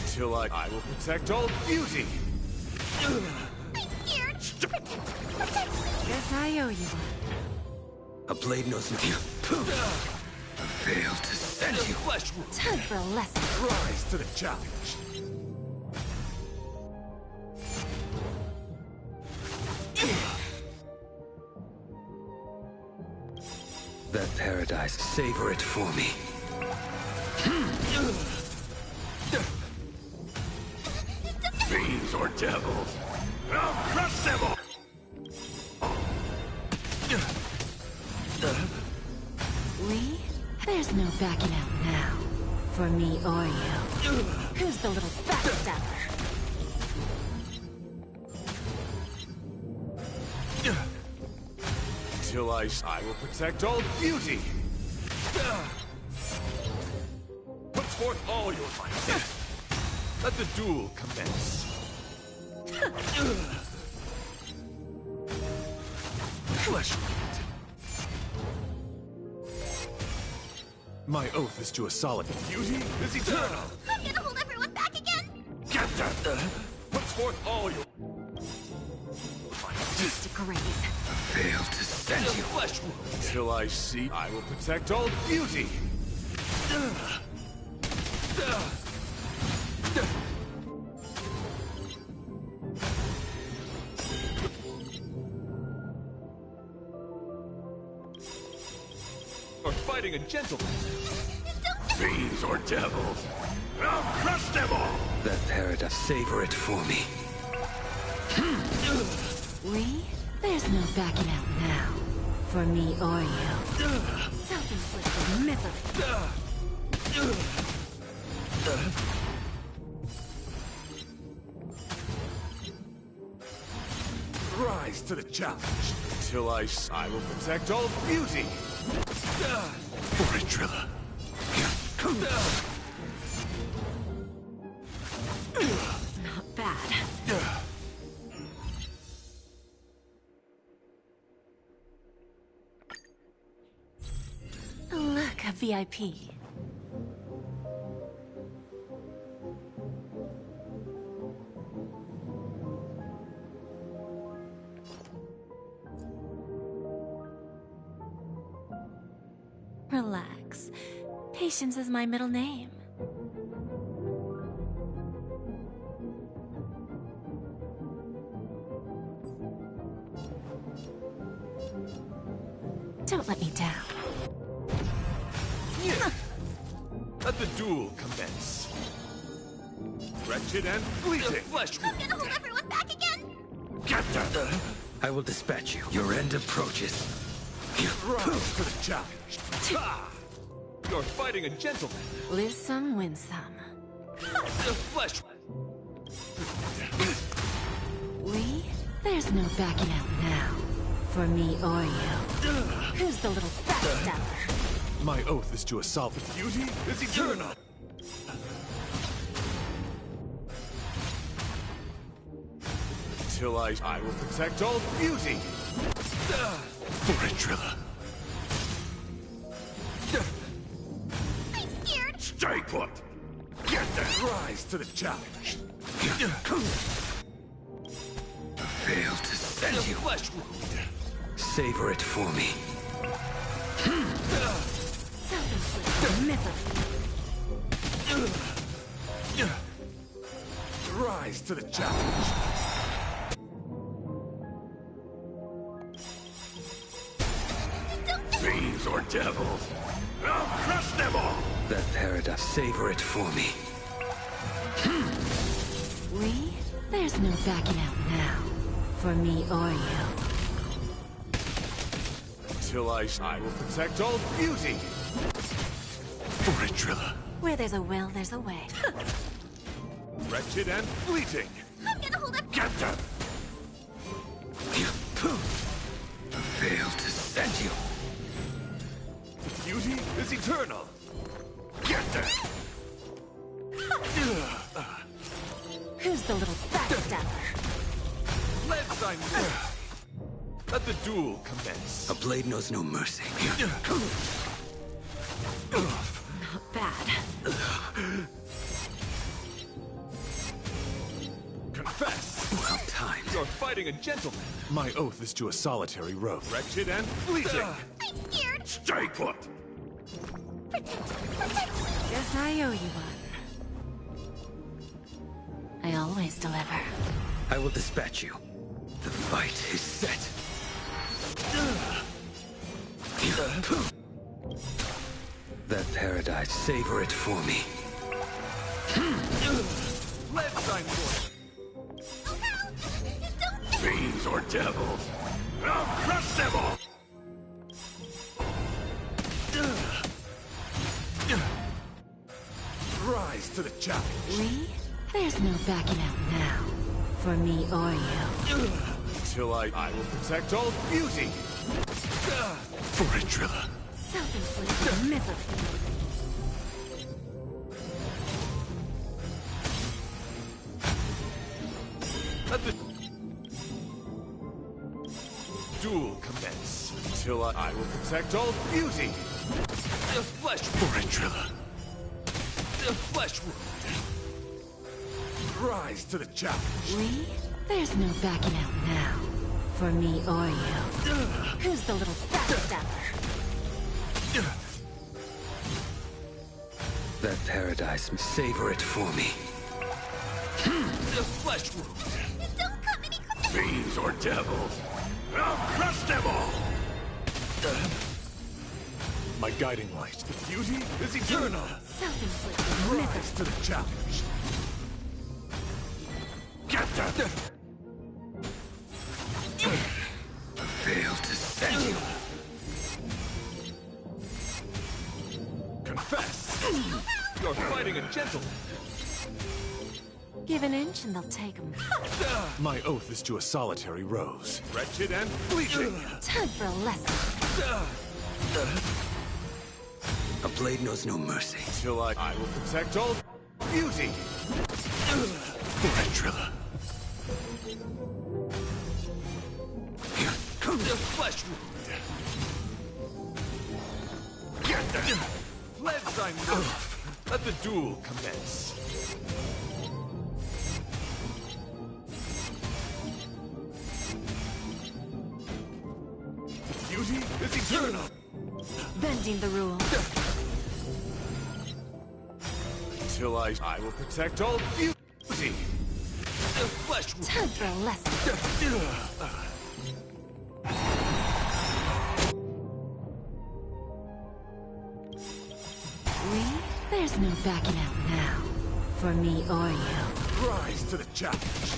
Until I will protect all beauty. I'm scared. Guess I owe you one. A blade knows you. Fail to send you. Flesh wound. Time for a lesson. Rise to the challenge. That paradise, savor it for me. Fiends or devils. I'll crush them all. Lee, there's no backing out now. For me or you. Who's the little backstabber? Until I will protect all beauty. Put forth all your might. Let the duel commence. Flesh wound. My oath is to a solid. Beauty is eternal. I'm gonna Puts forth all your Disgrace. Failed to send you. flesh wound. Till I see, I will protect all beauty. Or fighting a gentleman. Fiends or devils. I'll crush them all. That paradise, savor it for me. We? There's no backing out now. For me or you. Self-inflicted misery. Rise to the challenge. Till I will protect all beauty. For a driller. Not bad. Look, a VIP. Relax. Patience is my middle name. Don't let me down. Let the duel commence. Wretched and bleeding. Flesh wound. I'm gonna hold everyone back again! Get them. I will dispatch you. Your end approaches. Rise to the challenge. Ha! You're fighting a gentleman. Lose some, win some. The flesh. We? There's no backing out now. For me or you. Who's the little backstabber? My oath is to a solid beauty is eternal. Till I will protect all beauty. For a driller. I'm scared! Stay put. Get that. Rise to the challenge. Failed to send you. Flesh wound. Savor it for me. Self-inflicted misery. Rise to the challenge. Fiends or devils. I'll crush them all. That paradise, savor it for me. We? There's no backing out now. For me or you. Till I will protect all beauty. For a driller. Where there's a will, there's a way. Wretched and fleeting. I'm gonna hold up. Get them. Failed to send you. Beauty is eternal. Get them. Who's the little backstabber? Let's Let the duel commence. A blade knows no mercy. Not bad. Confess. Well timed. You're fighting a gentleman. My oath is to a solitary road. Wretched and fleeting. I'm scared! Stay put. Guess I owe you one. I always deliver. I will dispatch you. The fight is set. That paradise, savor it for me. Let's Fiends or devils. I'll crush them all. Rise to the challenge. We? There's no backing out now. For me or you. Till I will protect all beauty. For a driller. Self-inflicted misery. Let the duel commence. Till I will protect all beauty. The flesh for a driller. The flesh wound. Rise to the challenge. We? There's no backing out now. For me or you. Who's the little backstabber? That paradise, savor it for me. The flesh wound. Don't cut me! Fiends or devils. I'll crush them all! My guiding light. Beauty is eternal. Self-inflicted Rise to the challenge. Get that! Fail to send you. Confess! You're fighting a gentleman. Give an inch and they'll take them. My oath is to a solitary rose. Wretched and bleeding. Time for a lesson. A blade knows no mercy. Till I will protect all beauty. Ventrilla. The flesh wound. Get that. Pledge I know. Let the duel commence. Beauty is eternal. Bending the rules. Till I will protect all beauty. The flesh wound. Time for a lesson. There's no backing out now. For me or you. Rise to the challenge.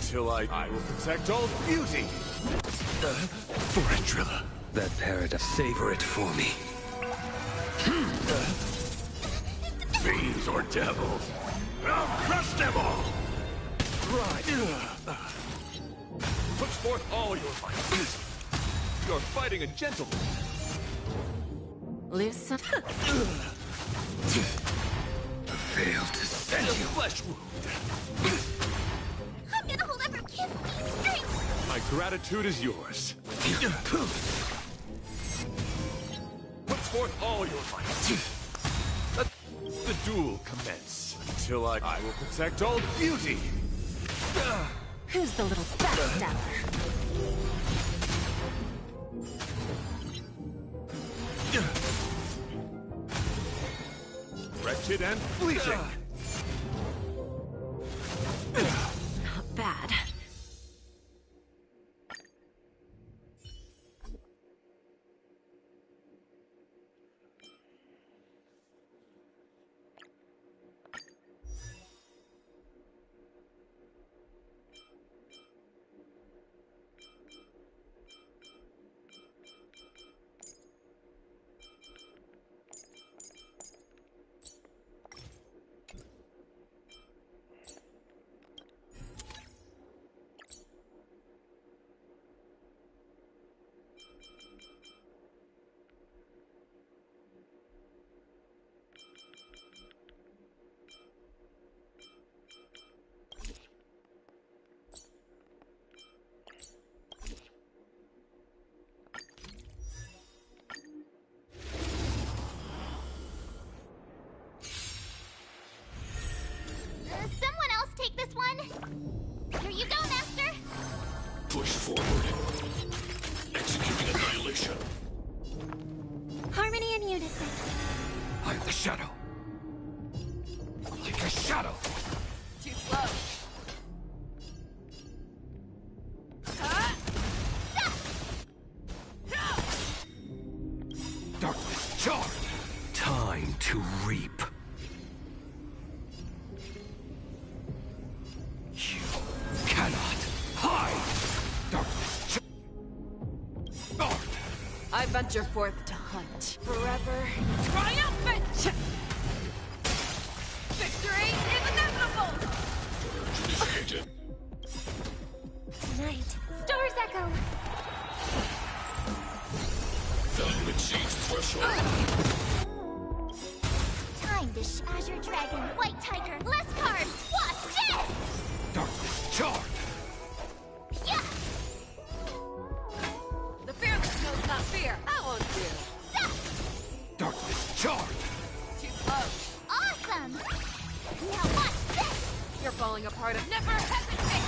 Till I will protect all beauty. Ventrilla. That paradise, savor it for me. Fiends or devils. I'll crush them all. Rise. Put forth all your might. You're fighting a gentleman. Listen. Fail to send you. Flesh wound. I'm gonna hold every kiss these strings! My gratitude is yours. Put forth all your might. Let the duel commence. Till I will protect all beauty. Who's the little backstabber? Wretched and bleeding. Not bad. Someone else take this one? Here you go, Master! Push forward. Executing annihilation. Harmony and unison. I'm the shadow. Like a shadow. Too slow. Darkness charred. Time to reap. You cannot hide. Darkness charred. I venture forth to hunt. Forever triumphant! Victory is inevitable! Initiated. Tonight, stars echo. Value exceeds threshold. Time to Azure Dragon, White Tiger, less cards. Watch this! Darkness charred. Yeah! The fearless knows not fear. I won't do. Darkness falling apart. Never hesitate!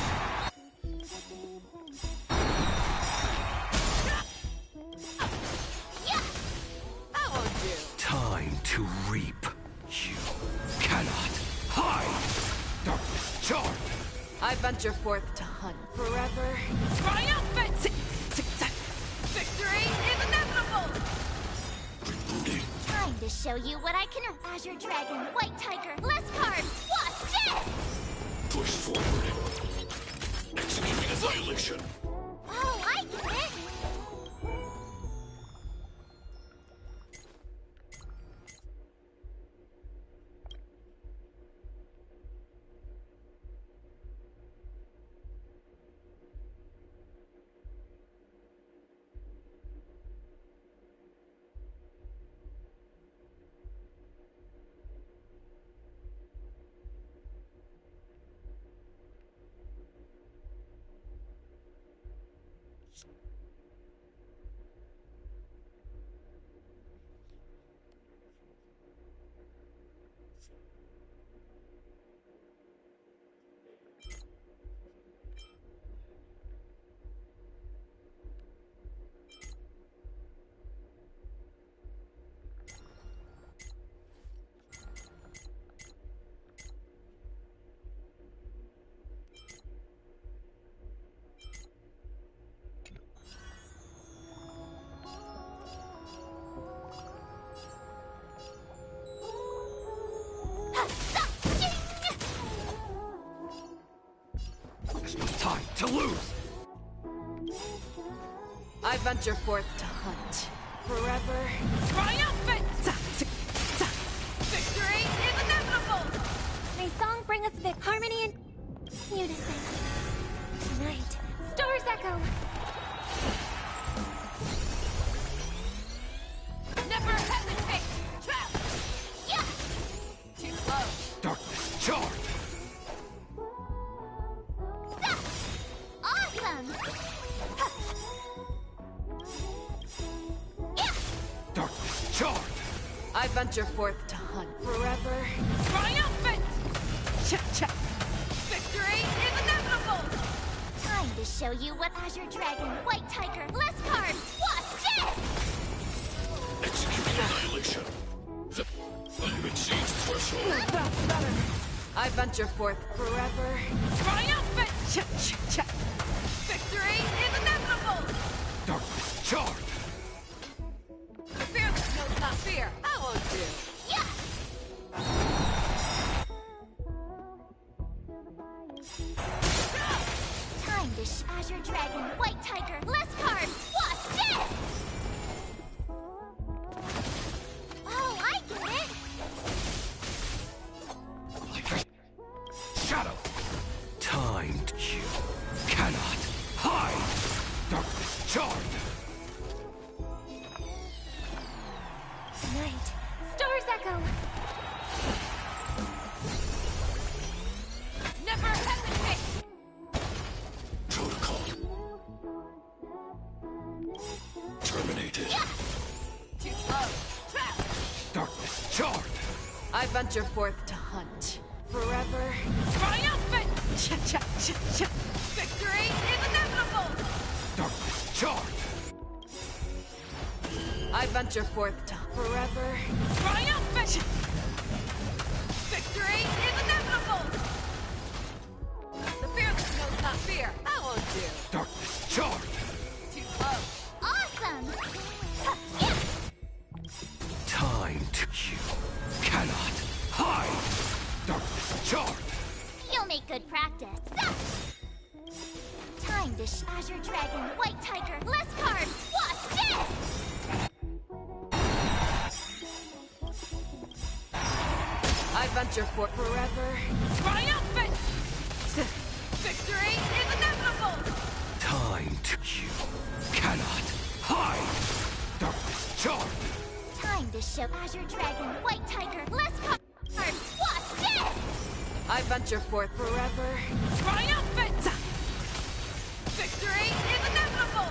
How would you? Time to reap. You cannot hide. Darkness charge. I venture forth to hunt forever. Triumphant! Victory is inevitable! Time to show you what I can. Azure Dragon, White Tiger, less cards. Watch this! Push forward. Executing annihilation. Oh, I get it! There's no time to lose. I venture forth to hunt forever. Triumphant! Victory is inevitable! May song bring us harmony and unison. Tonight, stars echo. Never hesitate! Trap! Yeah! Too slow. Darkness charge. Awesome! Darkness charge. I venture forth to hunt forever. Triumphant! Victory is inevitable! Time to show you what Azure Dragon, White Tiger, less cards. Watch this! Executing annihilation. The enemy exceeds threshold. That's better. I venture forth forever. Triumphant! Victory is inevitable! Darkness charge. The fearless knows not fear. How would you? Yeah! Time to Azure Dragon, White Tiger, less cards. Watch this! Oh, I get it! Shadow. Time. You cannot hide. Darkness charge. Tonight, stars echo. Never hesitate! Protocol. Terminated. Too slow. Trap! Darkness charge. I venture forth to hunt forever. Triumphant! Victory is inevitable! Darkness charge. I venture forth to forever. Triumphant! Victory is inevitable! The fearless knows not fear. How would you? Darkness charge. Too slow. Awesome! Time to. You cannot hide. Darkness charge. You'll make good practice. Time to Azure Dragon, White Tiger, less cards. Watch this! I venture forth forever. Triumphant! Victory is inevitable! Time to. You cannot hide. Darkness charge. Time to show Azure Dragon, White Tiger, less cards. Watch this! I venture forth forever. Triumphant! Victory is inevitable!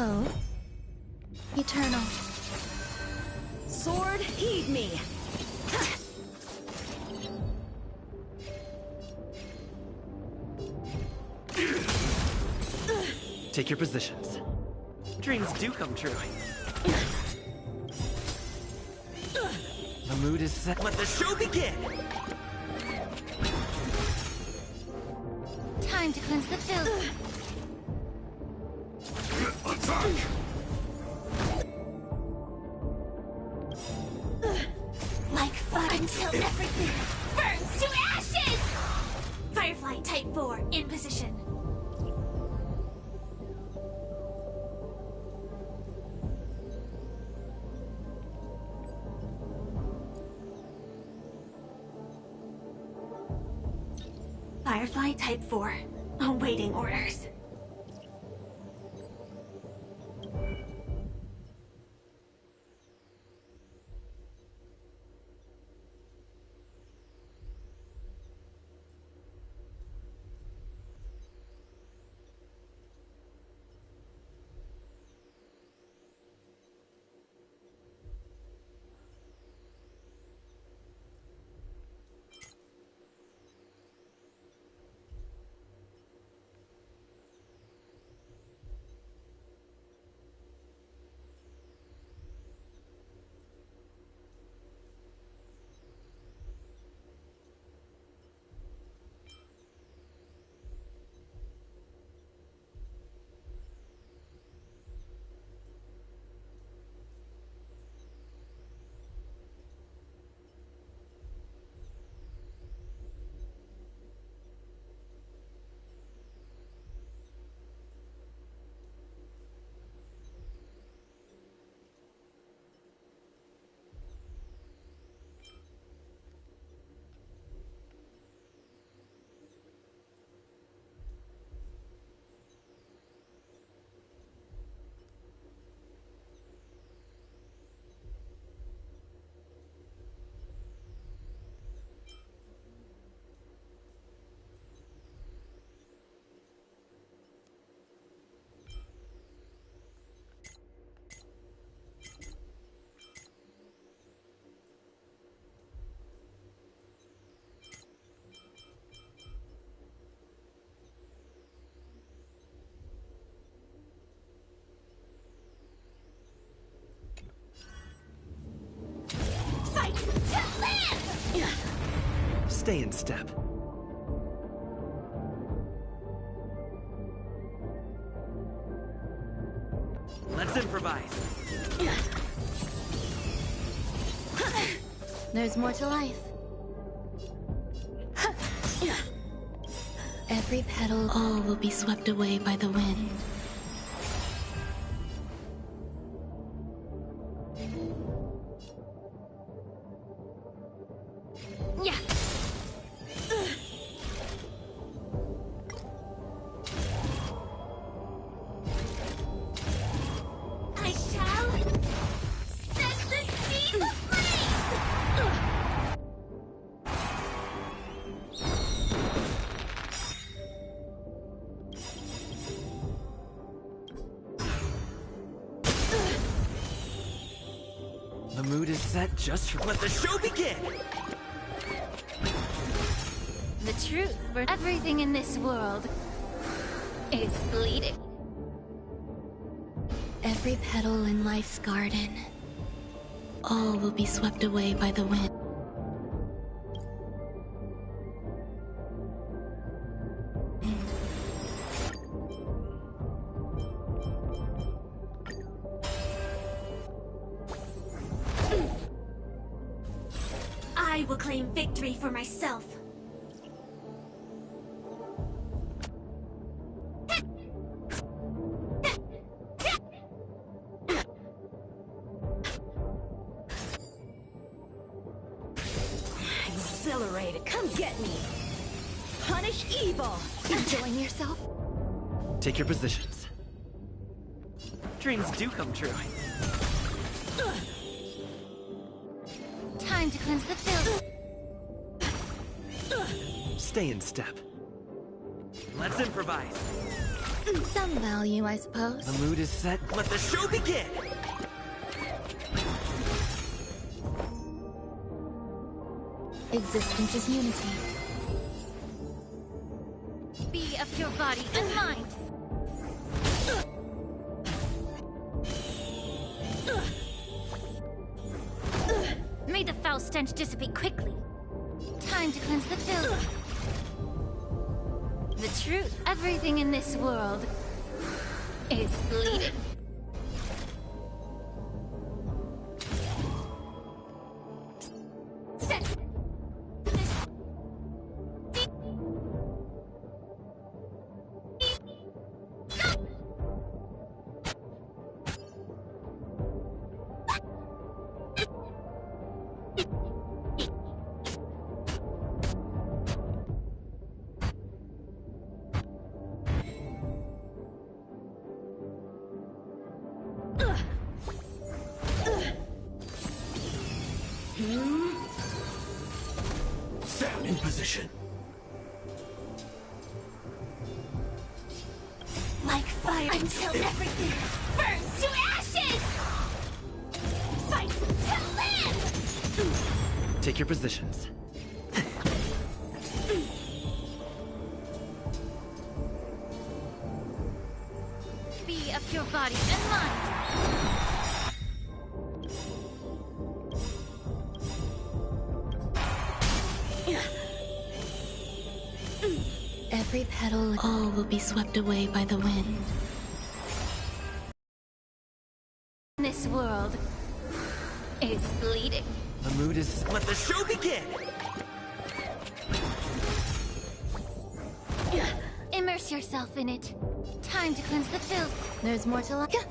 foe. Eternal. Sword, heed me! Take your positions. Dreams do come true. The mood is set. Let the show begin! Time to cleanse the filth. Attack! Like fire until everything burns to ashes! Firefly Type 4 in position. Firefly Type 4, awaiting orders. Stay in step. Let's improvise. There's more to life. Every petal, all will be swept away by the wind. Yeah. I shall set the seas ablaze! The mood is set just for let the show begin! The truth for everything in this world is bleeding. Every petal in life's garden, all will be swept away by the wind. I will claim victory for myself. Exhilarated. Come get me. Punish evil. Enjoying yourself? Take your positions. Dreams do come true. Time to cleanse the filth. Stay in step. Let's improvise. Some value, I suppose. The mood is set. Let the show begin! Existence is unity. Be of your body and mind. May the foul stench dissipate quickly. Time to cleanse the filth. The truth, everything in this world is bleeding. Stand in position. Like fire until everything burns to ashes! Fight to live! Take your positions. Be of your body and mind. Every petal, all will be swept away by the wind. This world is bleeding. The mood is... Let the show begin! Immerse yourself in it. Time to cleanse the filth. There's more to life.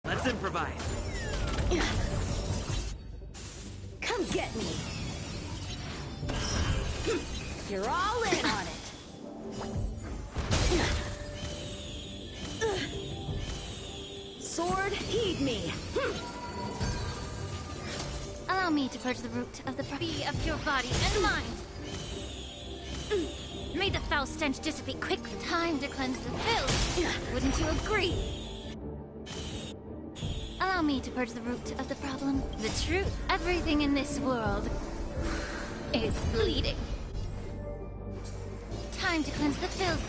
Let's improvise. Come get me. You're all in on it. Sword, heed me. Allow me to purge the root of the be of your body and mind. May the foul stench dissipate quickly. Time to cleanse the filth. Wouldn't you agree? Allow me to purge the root of the problem. The truth, everything in this world is bleeding. Time to cleanse the filth.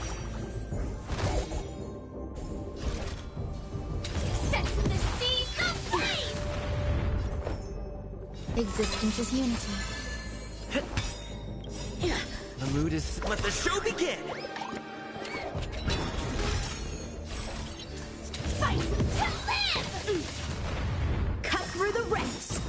Set the seas ablaze! Existence is unity. The mood is... Let the show begin! Fight to live! Cut through the ranks.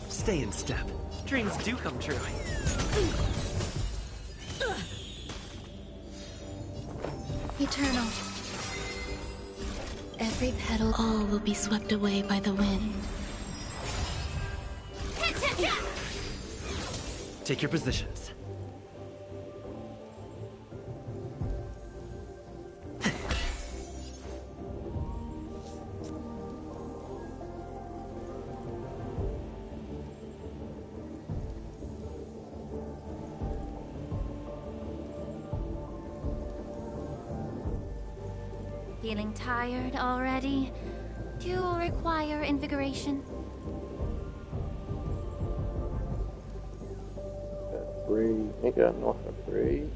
Stay in step. Dreams do come true. Eternal. Every petal, all will be swept away by the wind. Take your positions. Feeling tired already? Do you require invigoration? Breathe. Nigga, I know how to breathe.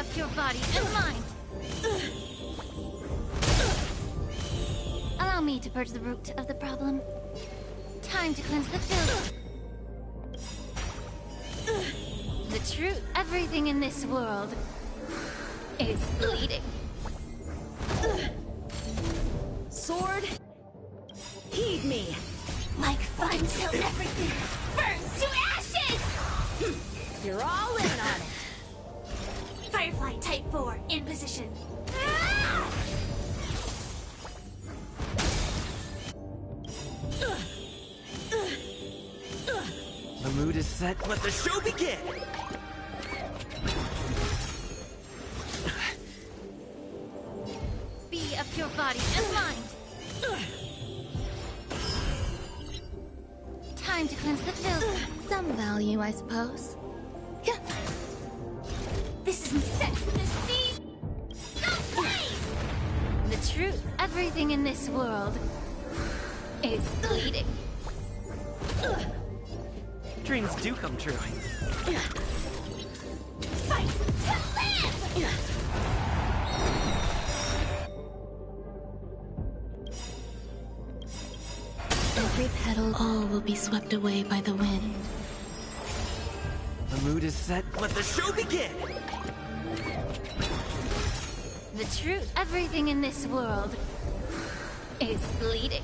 a pure body and mind. Allow me to purge the root of the problem. Time to cleanse the filth. The truth, everything in this world is bleeding. Sword, heed me. Like fun till everything burns to ashes! You're all in on it. Firefly Type 4 in position. The mood is set. Let the show begin! Be a pure body and mind. Time to cleanse the filth. Some value, I suppose. This isn't Sex in the Sea. No place! The truth, everything in this world is bleeding. Dreams do come true. Fight to live! Every petal, all will be swept away by the wind. The mood is set. Let the show begin! The truth, everything in this world is bleeding.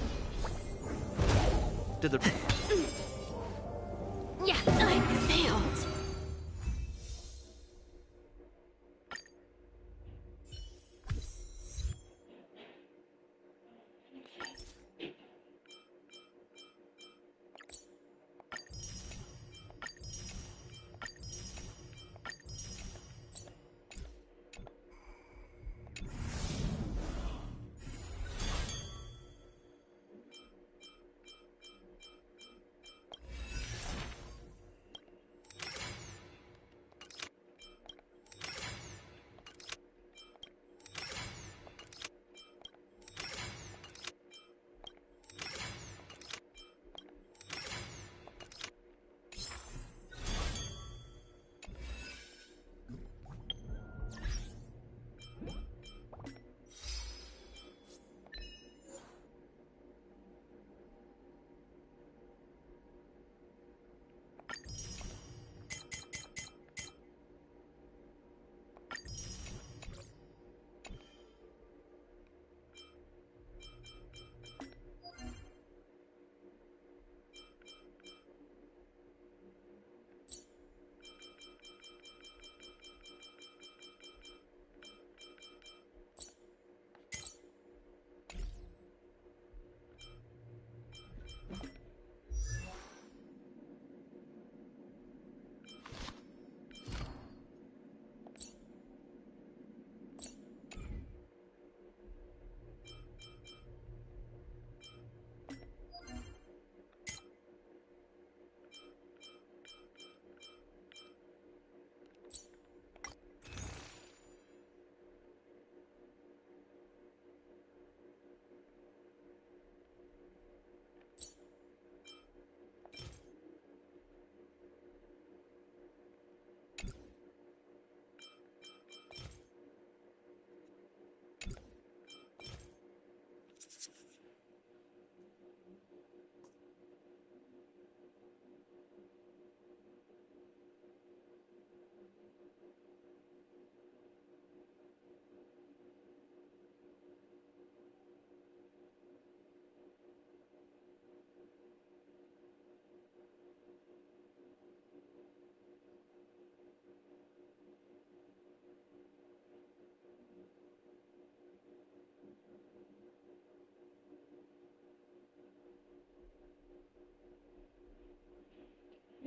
To the... Yeah, I failed.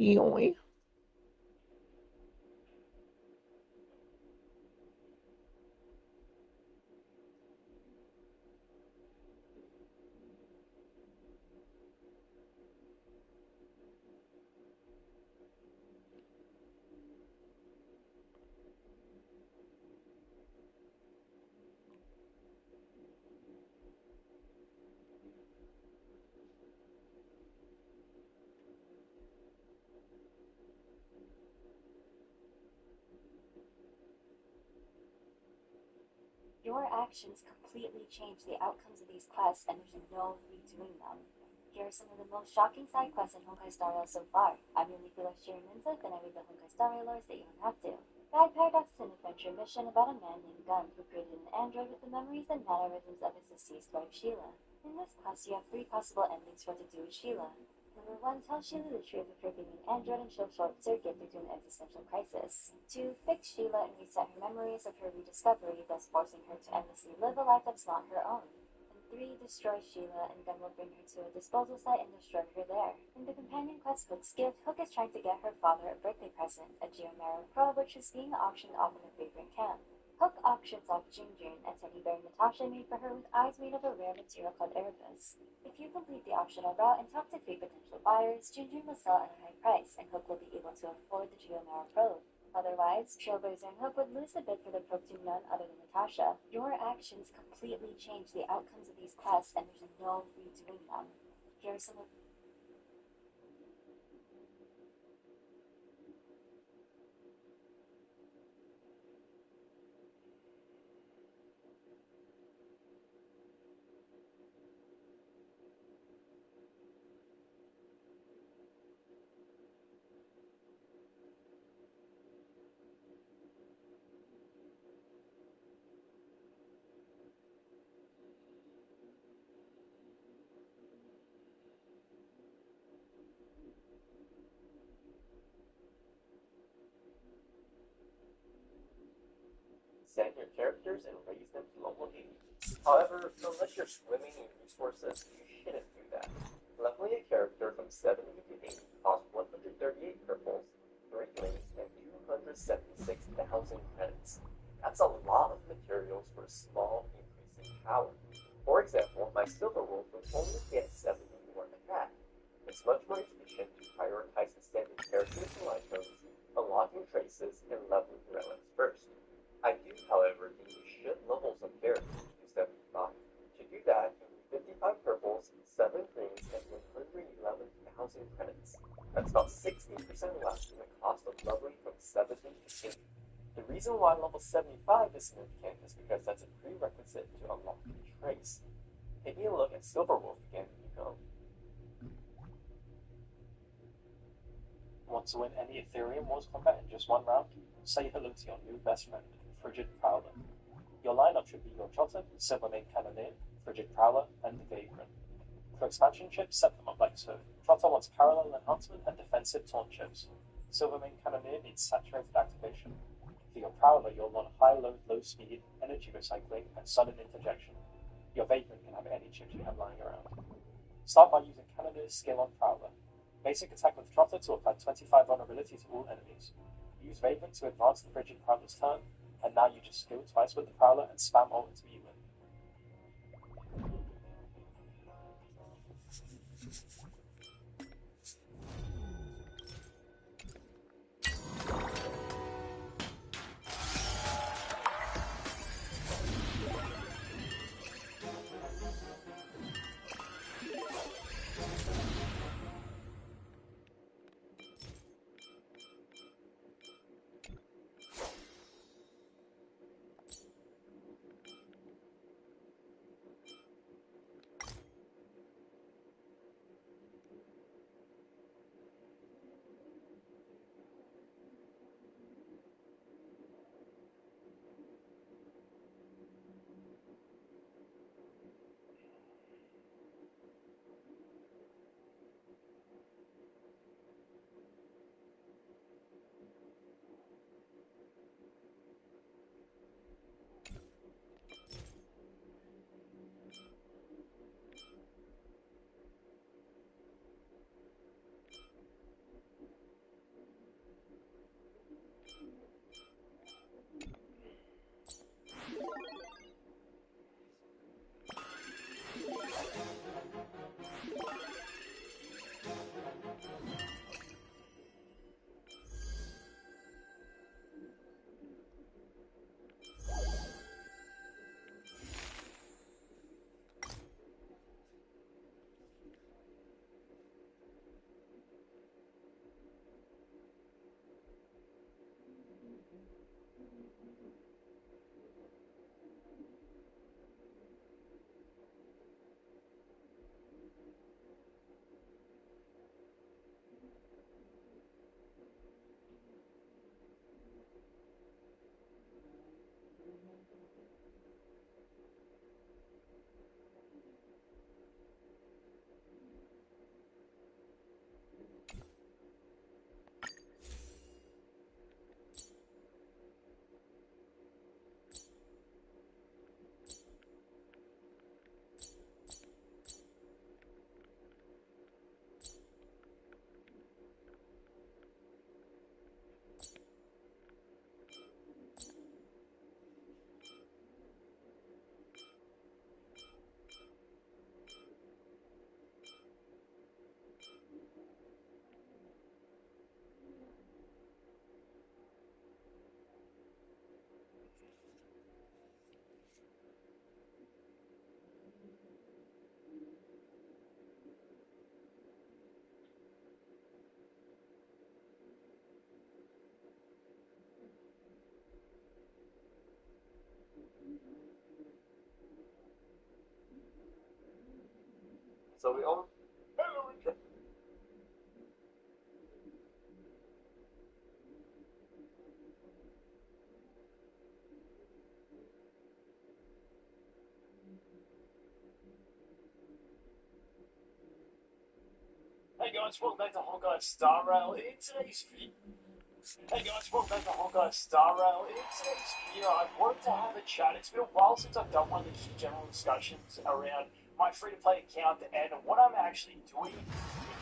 Yoink. Your actions completely change the outcomes of these quests, and there's no redoing them. Here are some of the most shocking side quests in Honkai Star Rail so far. I'm Unique Sharing Minza, and I read the Honkai Star Rail lore so you don't have to. Guide Paradox is an adventure mission about a man named Gun who created an android with the memories and mannerisms of his deceased wife Sheila. In this quest, you have 3 possible endings for what to do with Sheila. Number 1, tell Sheila the truth of her being an android and she'll short circuit due to an existential crisis. 2, fix Sheila and reset her memories of her rediscovery, thus forcing her to endlessly live a life that's not her own. 3, destroy Sheila, and Gun will bring her to a disposal site and destroy her there. In the companion quest Hook's Gift, Hook is trying to get her father a birthday present, a Geomaro probe which is being auctioned off in a favorite camp. Hook auctions off Jinjin, a teddy bear Natasha made for her with eyes made of a rare material called Erebus. If you complete the auctional route and talk to 3 potential buyers, Jinjin will sell at a high price, and Hook will be able to afford the Geomaro probe. Otherwise, Trailblazer and Hook would lose the bid for the probe to none other than Natasha. Your actions completely change the outcomes of these quests, and there's no redoing them. Here are some of Send your characters and raise them to level 80. However, unless you're swimming in resources, you shouldn't do that. Leveling a character from 70 to 80 costs 138 purples, 3 links, and 276,000 credits. That's a lot of materials for a small increase in power. For example, my Silver Wolf would only get 70 more attack. It's much more efficient to prioritize extending characters and items, unlocking traces, and leveling relics first. I do, however, think you should level some characters to 75. To do that, you need 55 purples, 7 greens, and 111,000 credits. That's about 16% less than the cost of leveling from 70 to 80. The reason why level 75 is significant is because that's a prerequisite to unlock the trace. Taking a look at Silverwolf again, you go. Want to win any Ethereum Wars combat in just one round? Say hello to your new best friend, Frigid Prowler. Your lineup should be your Jota, Silvermane Cannoneer, Frigid Prowler, and the Vagrant. For expansion chips, set them up like so. Jota wants parallel enhancement and defensive taunt chips. Silvermane Cannoneer needs saturated activation. For your Prowler, you'll want high load, low speed, energy recycling, and sudden interjection. Your Vagrant can have any chips you have lying around. Start by using Cannoneer's skill on Prowler. Basic attack with Trotter to apply 25 vulnerability to all enemies. Use Vagrant to advance the Frigid Prowler's turn, and now you just skill twice with the Prowler and spam ult until you win. So we all. Hey guys, welcome back to Honkai Star Rail. In today's video, In today's video, I wanted to have a chat. It's been a while since I've done one of these general discussions around my free-to-play account and what I'm actually doing,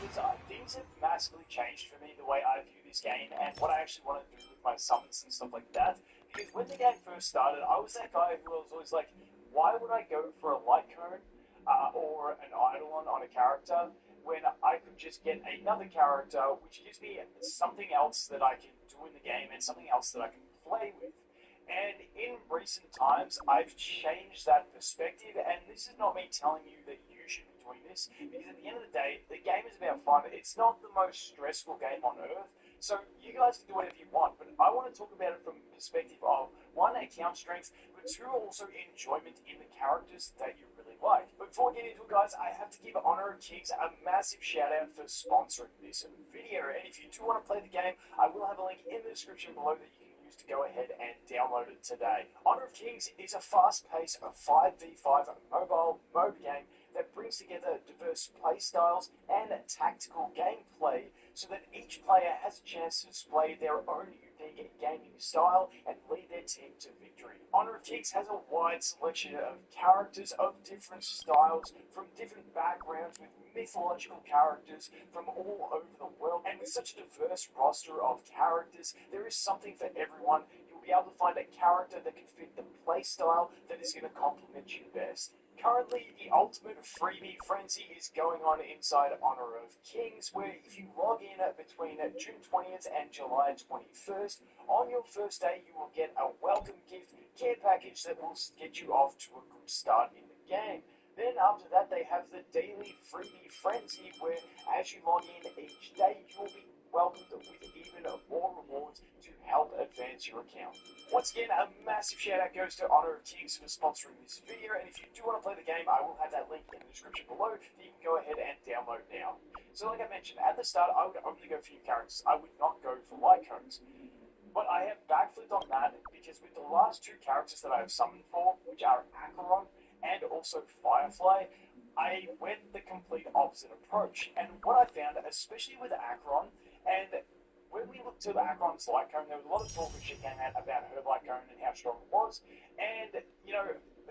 because things have massively changed for me, the way I view this game and what I actually want to do with my summons and stuff like that. Because when the game first started, I was that guy who was always like, why would I go for a light cone or an eidolon on a character when I could just get another character which gives me something else that I can do in the game and something else that I can play with. And in recent times, I've changed that perspective, and this is not me telling you that you should be doing this, because at the end of the day, the game is about fun. It's not the most stressful game on earth, so you guys can do whatever you want, but I want to talk about it from the perspective of, one, account strength, but two, also enjoyment in the characters that you really like. But before we get into it, guys, I have to give Honor of Kings a massive shout out for sponsoring this video, and if you do want to play the game, I will have a link in the description below that you can use to go ahead and download it today. Honor of Kings is a fast-paced 5v5 mobile MOBA game that brings together diverse playstyles and tactical gameplay so that each player has a chance to display their own unique gaming style and lead their team to victory. Honor of Kings has a wide selection of characters of different styles from different backgrounds, with mythological characters from all over the world, and with such a diverse roster of characters, there is something for everyone. You'll be able to find a character that can fit the playstyle that is going to complement you best. Currently, the ultimate freebie frenzy is going on inside Honor of Kings, where if you log in between June 20th and July 21st, on your first day you will get a welcome gift care package that will get you off to a good start in the game. Then after that, they have the daily freebie frenzy, where as you log in each day, you'll be welcomed with even more rewards to help advance your account. Once again, a massive shout out goes to Honor of Kings for sponsoring this video, and if you do want to play the game, I will have that link in the description below that you can go ahead and download now. So like I mentioned, at the start, I would only go for new characters. I would not go for light cones. But I have backflipped on that because with the last two characters that I have summoned for, which are Acheron and also Firefly, I went the complete opposite approach. And what I found, especially with Acheron, and when we looked to Acheron's light cone, there was a lot of talk that she came out about her light cone and how strong it was. And, you know,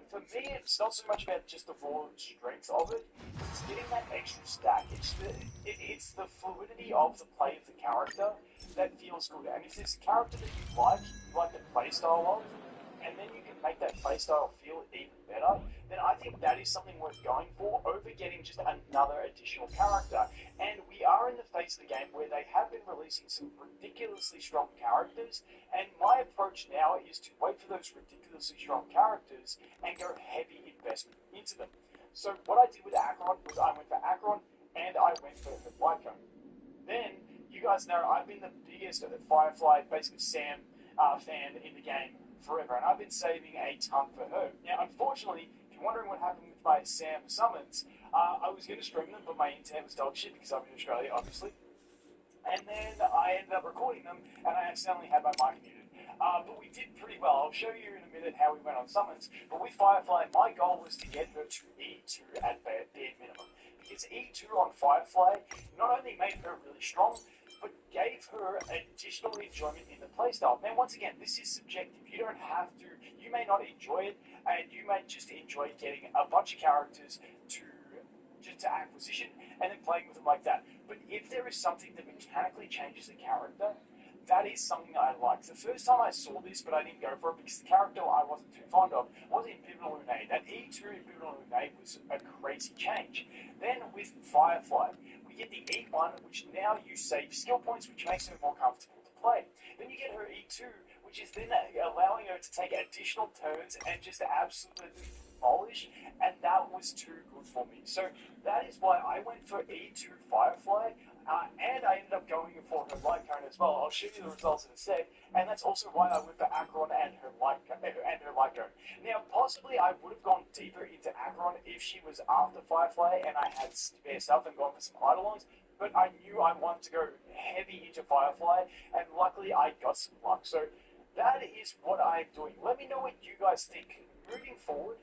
for me, it's not so much about just the raw strength of it. It's getting that extra stack. It's the fluidity of the play of the character that feels good. And if there's a character that you like the playstyle of, and then you can make that playstyle feel even better, then I think that is something worth going for over getting just another additional character. And we are in the phase of the game where they have been releasing some ridiculously strong characters, and my approach now is to wait for those ridiculously strong characters and go heavy investment into them. So what I did with Acheron was I went for Acheron and I went for the light cone. Then, you guys know I've been the biggest Firefly, basically Sam, fan in the game forever, and I've been saving a ton for her. Now, unfortunately, if you're wondering what happened with my Sam summons, I was going to stream them, but my internet was dog shit because I'm in Australia, obviously. And then I ended up recording them, and I accidentally had my mic muted. But we did pretty well. I'll show you in a minute how we went on summons. But with Firefly, my goal was to get her to E2 at bare minimum. Because E2 on Firefly not only made her really strong, but gave her additional enjoyment in the playstyle. Now, once again, this is subjective. You don't have to. You may not enjoy it, and you may just enjoy getting a bunch of characters to acquisition and then playing with them like that. But if there is something that mechanically changes the character, that is something that I like. The first time I saw this, but I didn't go for it because the character I wasn't too fond of was in Biblical Lune. That E2 in Biblical Lune was a crazy change. Then with Firefly, we get the E1, which now you save skill points, which makes her more comfortable to play. Then you get her E2, which is then allowing her to take additional turns and just absolutely demolish, and that was too good for me. So that is why I went for E2 Firefly, and I ended up going for her light cone as well. I'll show you the results in a sec, and that's also why I went for Acheron and her light cone. Now, possibly I would have gone deeper into Acheron if she was after Firefly and I had spare stuff and gone for some Eidolons, but I knew I wanted to go heavy into Firefly, and luckily I got some luck. So that is what I'm doing. Let me know what you guys think. Moving forward,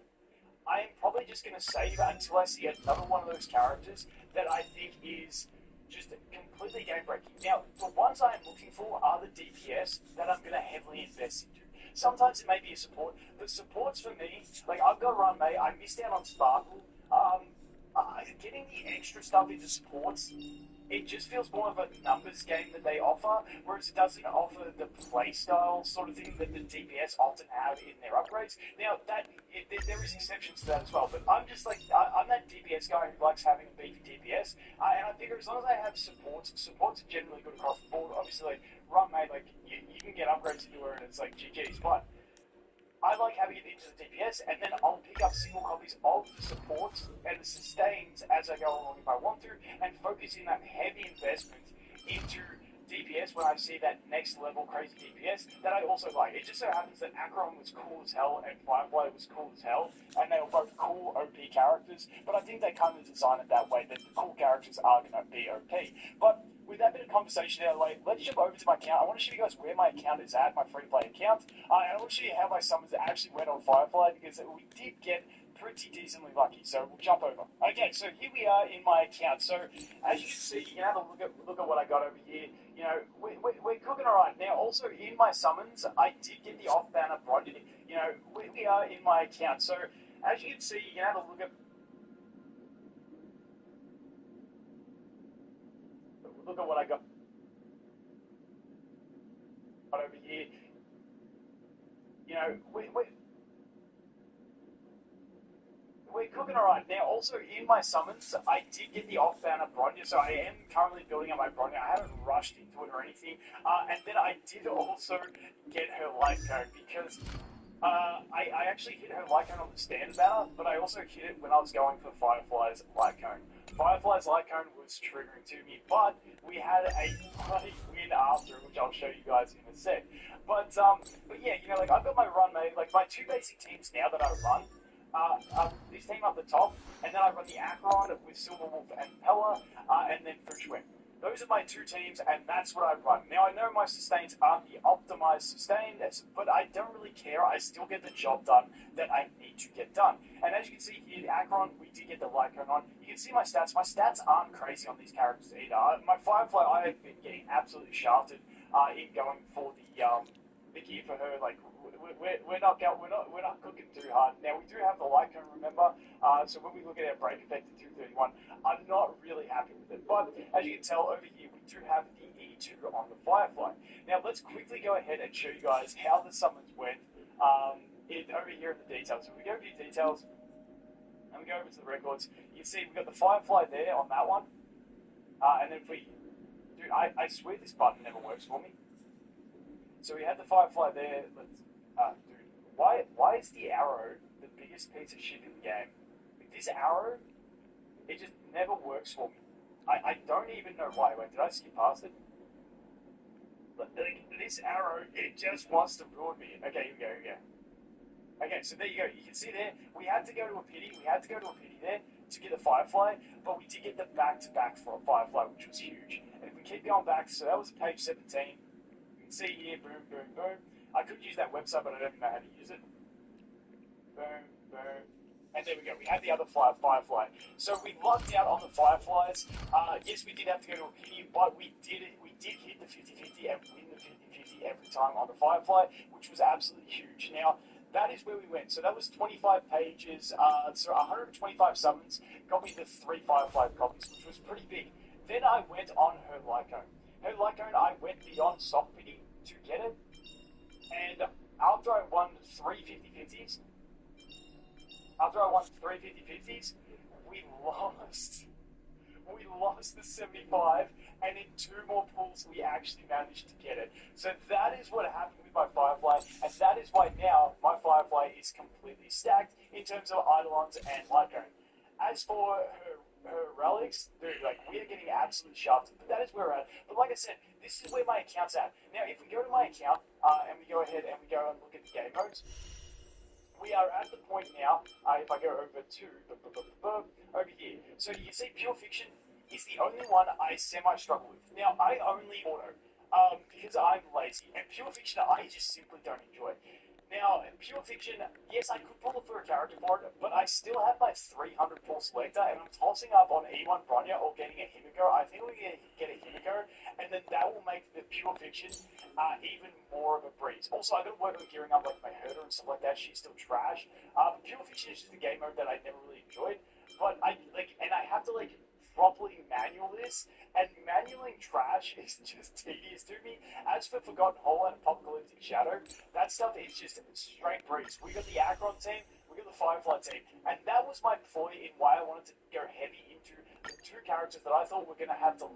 I am probably just going to save until I see another one of those characters that I think is just completely game-breaking. Now, the ones I am looking for are the DPS that I'm going to heavily invest into. Sometimes it may be a support, but supports for me, like I've got Run May, I missed out on Sparkle. Getting the extra stuff into supports, it just feels more of a numbers game that they offer, whereas it doesn't offer the playstyle sort of thing that the DPS often have in their upgrades. Now, there is exceptions to that as well, but I'm just like, I'm that DPS guy who likes having a beefy DPS, and I figure as long as I have supports are generally good across the board. Obviously, like, Run May, like, you can get upgrades into her and it's like GG's, but I like having it into the DPS, and then I'll pick up single copies of the supports and the sustains as I go along if I want to, and focus in that heavy investment into DPS when I see that next level crazy DPS that I also like. It just so happens that Acheron was cool as hell and Firefly was cool as hell, and they were both cool OP characters, but I think they kind of designed it that way, that the cool characters are going to be OP. But with that bit of conversation out of the way, let's jump over to my account. I want to show you guys where my account is at, my free-to-play account. And I want to show you how my summons actually went on Firefly, because we did get pretty decently lucky. So we'll jump over. Okay, so here we are in my account. So as you can see, you can have a look at what I got over here. You know, we're cooking all right. Now, also in my summons, I did get the off-banner Brondy. You know, we are in my account. So as you can see, you can have a look at what I got over here. You know, we're cooking all right. Now, also in my summons, I did get the off-banner Bronya, so I am currently building up my Bronya. I haven't rushed into it or anything. And then I did also get her light cone, because I actually hit her light cone on the standard banner, but I also hit it when I was going for Firefly's light cone. Firefly's light cone was triggering to me, but we had a bloody win after, which I'll show you guys in a sec. But yeah, you know, like I've got my run made, like my two basic teams now that I run. This team up the top, and then I run the Acheron with Silverwolf and Pella, and then Frischwin. Those are my two teams, and that's what I run. Now, I know my sustains aren't the optimized sustain, but I don't really care. I still get the job done that I need to get done. And as you can see here, the Acheron, we did get the light cone on. You can see my stats. My stats aren't crazy on these characters either. My Firefly, I have been getting absolutely shafted in going for the gear for her. Like, we're not cooking too hard. Now, we do have the light cone, remember? So when we look at our break effect at 231, I'm not really happy with it. But as you can tell over here, we do have the E2 on the Firefly. Now, let's quickly go ahead and show you guys how the summons went over here in the details. So if we go over to details, and we go over to the records, you can see we've got the Firefly there on that one. And then if we... Dude, I swear this button never works for me. So we had the Firefly there. Let's... dude, why is the arrow the biggest piece of shit in the game? Like, this arrow, it just never works for me. I don't even know why. Wait, did I skip past it? Like, this arrow, it just wants to ruin me. Okay, here we go. Okay, so there you go. You can see there, we had to go to a pity. We had to go to a pity there to get the Firefly, but we did get the back-to-back for a Firefly, which was huge. And if we keep going back, so that was page 17. You can see here, boom, boom, boom. I could use that website, but I don't even know how to use it. Boom, boom. And there we go. We had the other Firefly. So we lucked out on the Fireflies. Yes, we did have to go to a pity, but we did it. We did hit the 50-50 and win the 50-50 every time on the Firefly, which was absolutely huge. Now, that is where we went. So that was 25 pages, so 125 summons, got me the 3 Firefly copies, which was pretty big. Then I went on her Lycone. Her Lycone, I went beyond soft pity to get it, and after I won 3 50-50s, we lost the 75, and in 2 more pulls, we actually managed to get it. So that is what happened with my Firefly, and that is why now my Firefly is completely stacked in terms of Eidolons and Lightcone. As for her relics, dude, like, we are getting absolutely shafted, but that is where we're at. But like I said, this is where my account's at. Now, if we go to my account, and we go ahead and we go and look at the game modes, we are at the point now, if I go over to, over here, so you see Pure Fiction is the only one I semi-struggle with. Now, I only auto, because I'm lazy, and Pure Fiction I just simply don't enjoy. Now, Pure Fiction, yes, I could pull it for a character for it, but I still have my 300 pull selector, and I'm tossing up on E1 Bronya or getting a Himiko. I think we're going to get a Himiko, and then that will make the Pure Fiction even more of a breeze. Also, I got to work on gearing up like my herder and stuff like that. She's still trash. Pure Fiction is just a game mode that I never really enjoyed, but I have to properly manual this, and manualing trash is just tedious to me. As for Forgotten Hole and Apocalyptic Shadow, that stuff is just straight breeze. We got the Akron team, we got the Firefly team, and that was my ploy in why I wanted to go heavy into the two characters that I thought were going to have the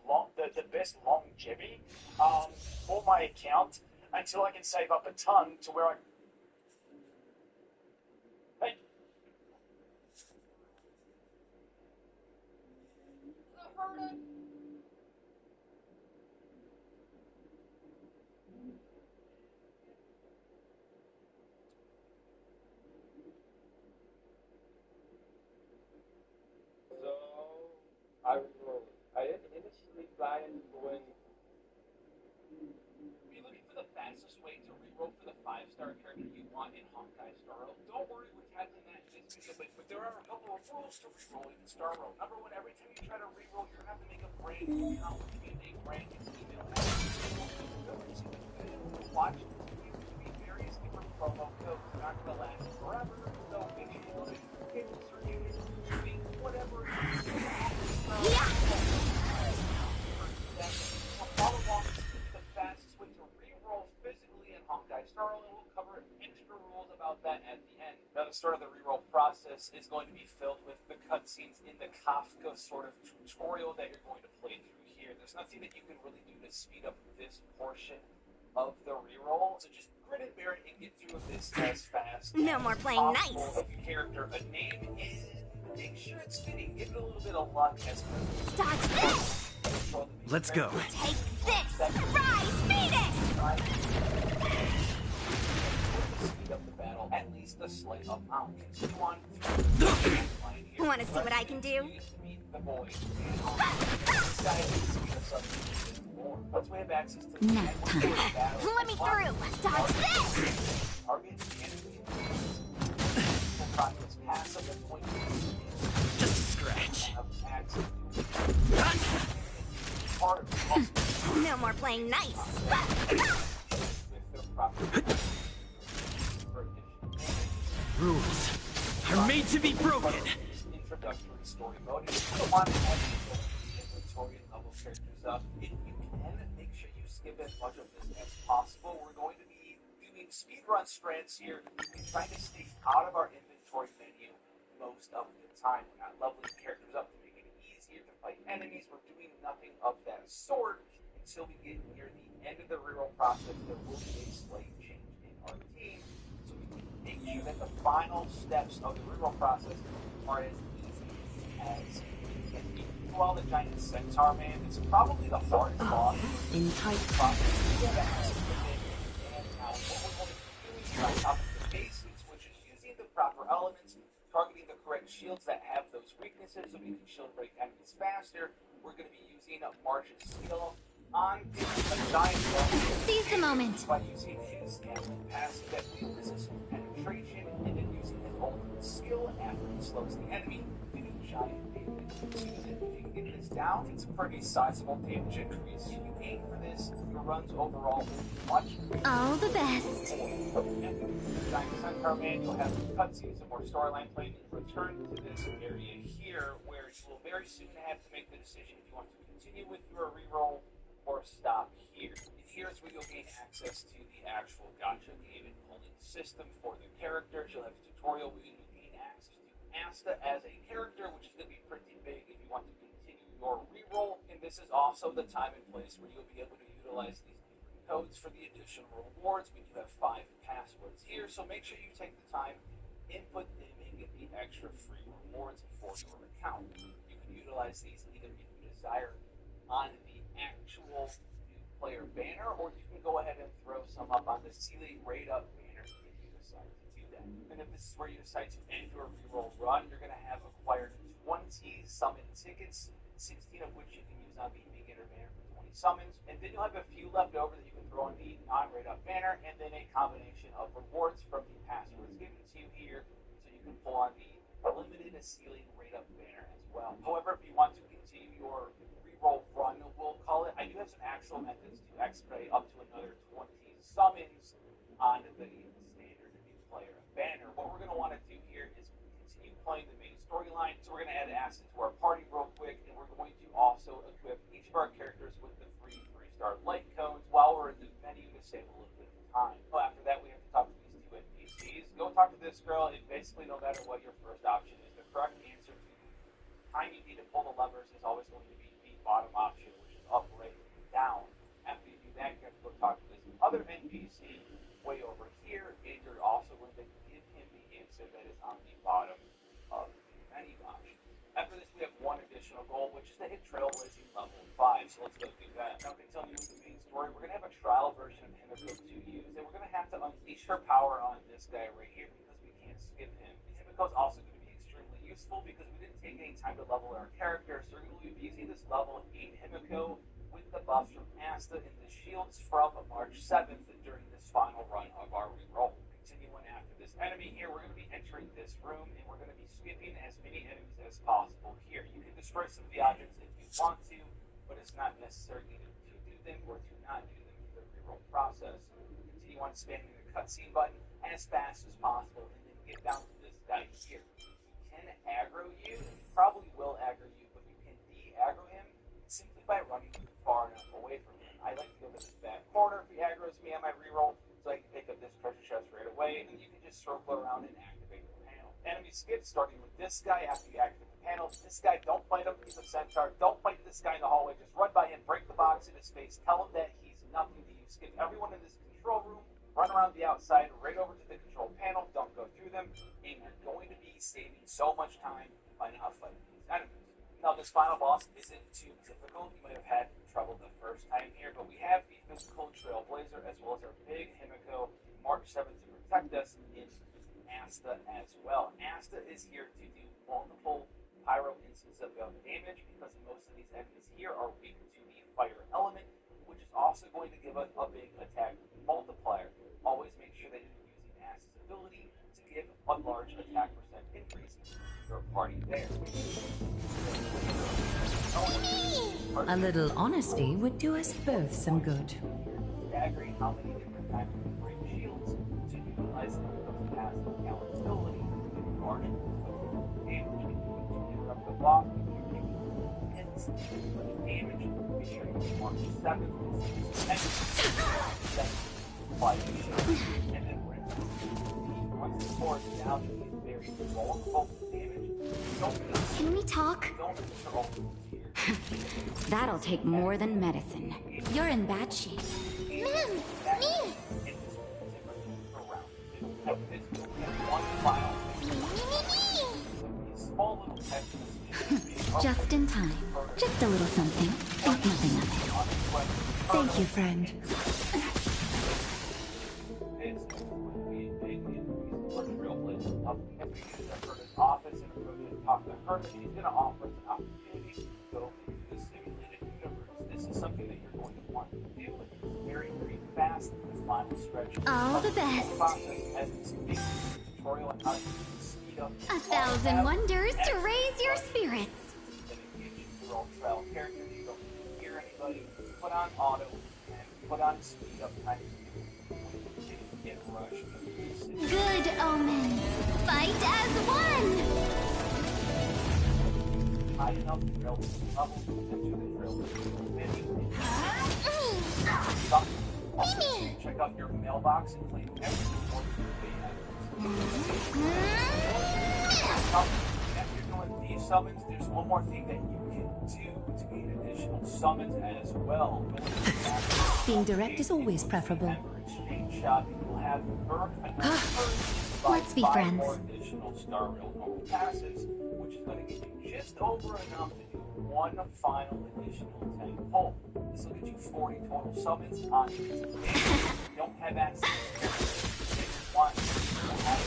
best longevity for my account until I can save up a ton to where I... Hey! I didn't initially plan when... Are you looking for the fastest way to reroll for the 5-star character you want in Honkai Star Rail? Don't worry, we're tackling that in this video, but there are a couple of rules to reroll in Star Rail. Number one, every time you try to reroll, you're going to have to make a brand new account, which means a brand new email address. Watch this to be various different promo codes. They're not going to last forever, so make sure that you get whatever. Follow along the fastest way to reroll physically in Honkai Star Rail, and we'll cover extra rules about that at the end. Now, the start of the reroll process is going to be filled with the cutscenes in the Kafka sort of tutorial that you're going to play through here. There's nothing that you can really do to speed up this portion of the reroll, so just grit and bear it and get through this as fast No more playing nice. of your character. A name is... Make sure it's fitting. Give it a little bit of luck as Dodge this! Let's go. Take this! Rise, Phoenix! Speed up the battle at least a slight amount. Continue on. Want to see what I can do? The boy. This guy can speed us up more. Let's have access to the Nap time. Let me through! Dodge this! Target the enemy. Progress passive and point. Just a scratch. No more playing nice. Rules are made to be broken. Introductory story mode. If you don't want to have inventory and level characters up, if you can, make sure you skip as much of this as possible. We're going to be doing speedrun strats here and trying to stay out of our inventory menu most of the time. We're not leveling characters up to make it easier to fight enemies. We're doing nothing of that sort until we get near the end of the reroll process. There will be a slight change in our team, so we can make sure that the final steps of the reroll process are as easy as can be. While the giant centaur man is probably the hardest boss In tight process. And now what we're going to be doing on top of the basics, which is using the proper elements, targeting the correct shields that have those weaknesses so we can shield break enemies faster. We're going to be using March's skill on a giant Seize the moment. by using his gambling passive that will resist penetration, and then using his ultimate skill after he slows the enemy to do giant damage. If you can get this down, it's a pretty sizable damage increase. If you aim for this, your runs overall will be much All the best. Giant Centaur Man, you'll have cutscenes and more storyline playing. Return to this area here, where you will very soon have to make the decision if you want to continue with your reroll or stop here. And here's where you'll gain access to the actual gacha game and pulling system for the characters. You'll have a tutorial where you'll gain access to Asta as a character, which is going to be pretty big if you want to continue your reroll. And this is also the time and place where you'll be able to utilize these codes for the additional rewards. We do have 5 passwords here, so make sure you take the time input them and get the extra free rewards for your account. You can utilize these either if you desire on the actual new player banner, or you can go ahead and throw some up on the Sealy Raid Up banner if you decide to do that. And if this is where you decide to end your reroll run, you're going to have acquired 20 summon tickets, 16 of which you can use on the beginner banner for 20 summons, and then you'll have a few left over that you can throw on the non-Raid Up banner, and then a combination of rewards from the passwords given to you here, so you can pull on the limited Sealy Raid Up banner as well. However, if you want to continue your reroll run, we'll call it, I do have some actual methods to expedite up to another 20 summons on the standard new player banner. What we're going to want to do here is continue playing the main storyline, so we're going to add Asta to our party real quick, and we're going to also equip each of our characters with the free 3-star light cones while we're in the menu to save a little bit of time. Well, after that, we have to talk to these two NPCs. Go talk to this girl, and basically no matter what your first option is, the correct answer to the time you need to pull the levers is always going to be the bottom option, which is up, right, down. After you do that, you have to go talk to this other NPC way over here, and you're also going to give him the answer that is on the bottom of the menu option. After this, we have one additional goal, which is to hit Trailblazing level 5, so let's go do that. Now, continue with the main story. We're going to have a trial version of Himiko to use, and we're going to have to unleash her power on this guy right here because we can't skip him. Himiko is also going to be extremely useful because we didn't take any time to level our character, so we're going to be using this level 8 Himiko with the buffs from Asta and the shields from March 7th during this final run of our reroll. Continuing after this enemy here, we're going to be entering this room, and we're going to be skipping as many enemies as possible here. You can destroy some of the objects if you want to, but it's not necessary either to do them or to not do them in the reroll process. Continue on spamming the cutscene button as fast as possible, and then get down to this guy here. He can aggro you, and he probably will aggro you, but you can de-aggro him simply by running far enough away from him. I like to go to this back corner if he aggroes me on my reroll, so I can pick up this treasure chest right away, and you can just circle around and activate the panel. Enemy skip, starting with this guy after you activate the panel. This guy, don't fight him, he's a centaur. Don't fight this guy in the hallway, just run by him, break the box in his face, tell him that he's nothing to you. Skip everyone in this control room, run around the outside, right over to the control panel, don't go through them, and you're going to be saving so much time by not fighting these enemies. Now, this final boss isn't too difficult. You might have had trouble the first time here, but we have the physical Trailblazer as well as our big Himiko March 7th to protect us in Asta as well. Asta is here to do multiple pyro instances of damage because most of these enemies here are weak to the fire element, which is also going to give us a big attack multiplier. Always make sure that you're using Asta's ability to give a large attack percent increase to your party there. A little honesty would do us both some good. Staggering how many different types of great shields to utilize those passive talent ability to do large damage. To interrupt the block, if you use hits, much damage, be sure you use March 7th, and then rinse. Once the sword is down, it is very vulnerable to damage. Can we talk? That'll take more than medicine. You're in bad shape. Ma'am! Me! Just in time. Just a little something. Think nothing of it. Thank you, friend. Office and we're going to talk to her. She's going to offer us an opportunity to go into the simulated universe. This is something that you're going to want to do. It's very, very fast. This final stretch. All the best. As it's a big tutorial on how to speed up. 1,000 wonders to raise your spirits. Your own trial character. You don't need to hear anybody. Put on auto and put on speed up times. Get rushed. Good omens. Fight as one. High enough to trail level into the trail. Check out your mailbox and claim everything. After you're doing these summons, there's one more thing that you can do to gain additional summons as well. Being direct is always preferable. Exchange shop, you'll have Burke. What's Let's be 5 friends. more additional Star Rail normal passes, which is going to give you just over enough to do one final additional 10 pull. This will get you 40 total summons on each game. You don't have access to everything you want to have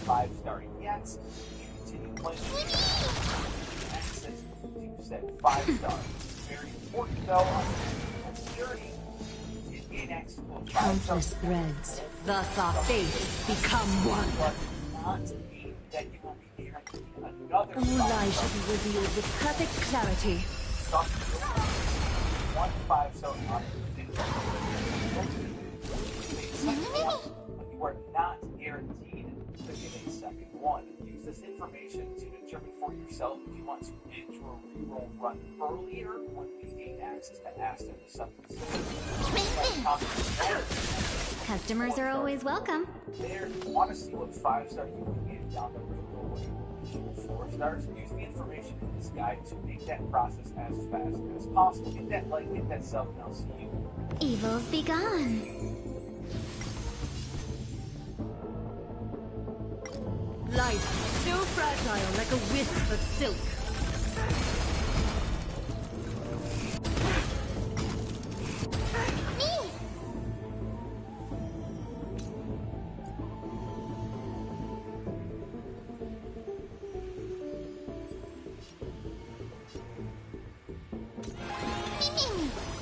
5-star yet. You continue playing access to said 5-star. Very important though on the journey. You gain access to a 5-star. Countless threads. Thus our fates become one. Not mean that you will be guaranteed another Ulai shall be revealed with perfect clarity. One 5-star but you are not guaranteed to get a second one. Use this information to determine for yourself if you want to enter a reroll run earlier when we gain access to Aston summons. Customers are always welcome. There, you want to see what 5-star you can get down the road with 4 stars. Use the information in this guide to make that process as fast as possible. Hit that like, hit that sub, and I'll see you. Evils be gone. Life, so fragile like a wisp of silk.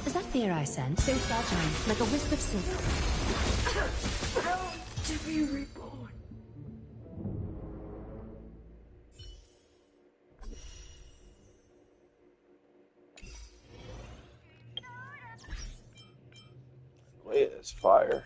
Is that fear I sense? So fragile, like a wisp of silk. To be reborn. Wait, it's fire.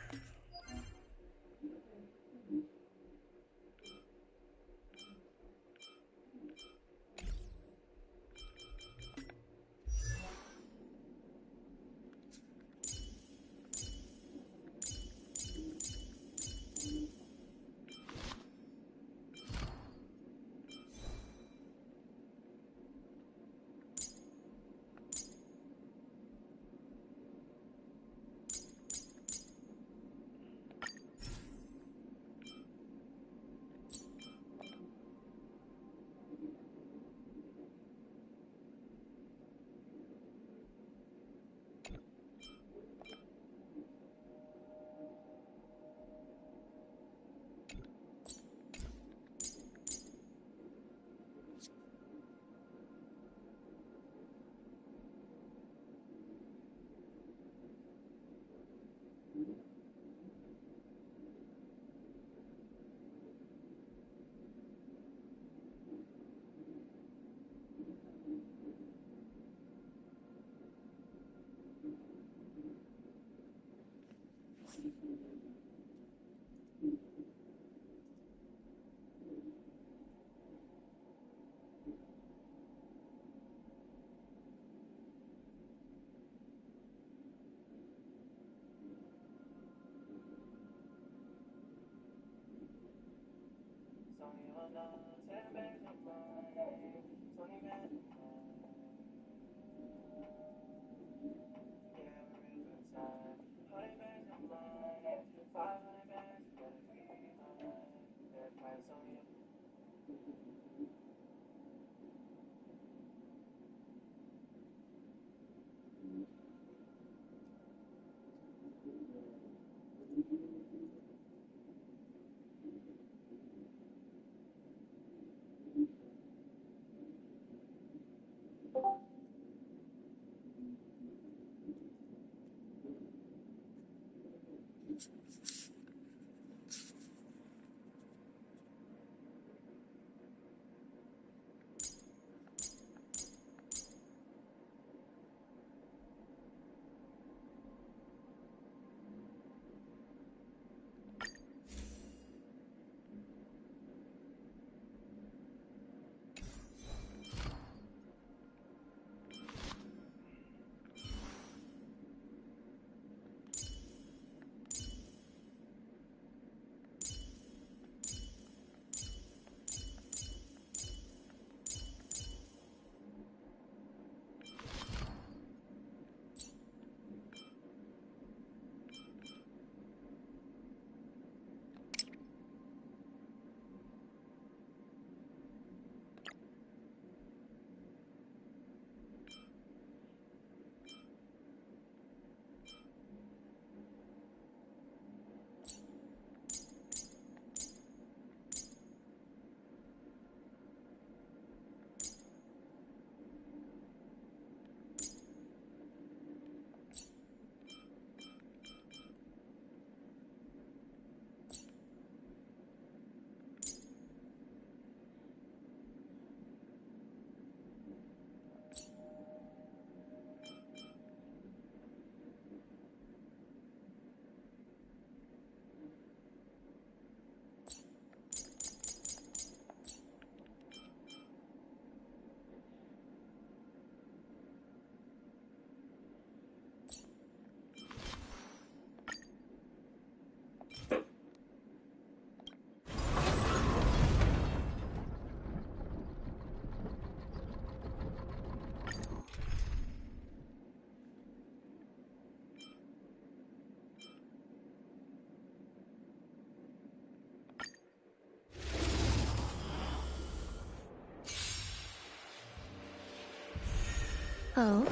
Oh?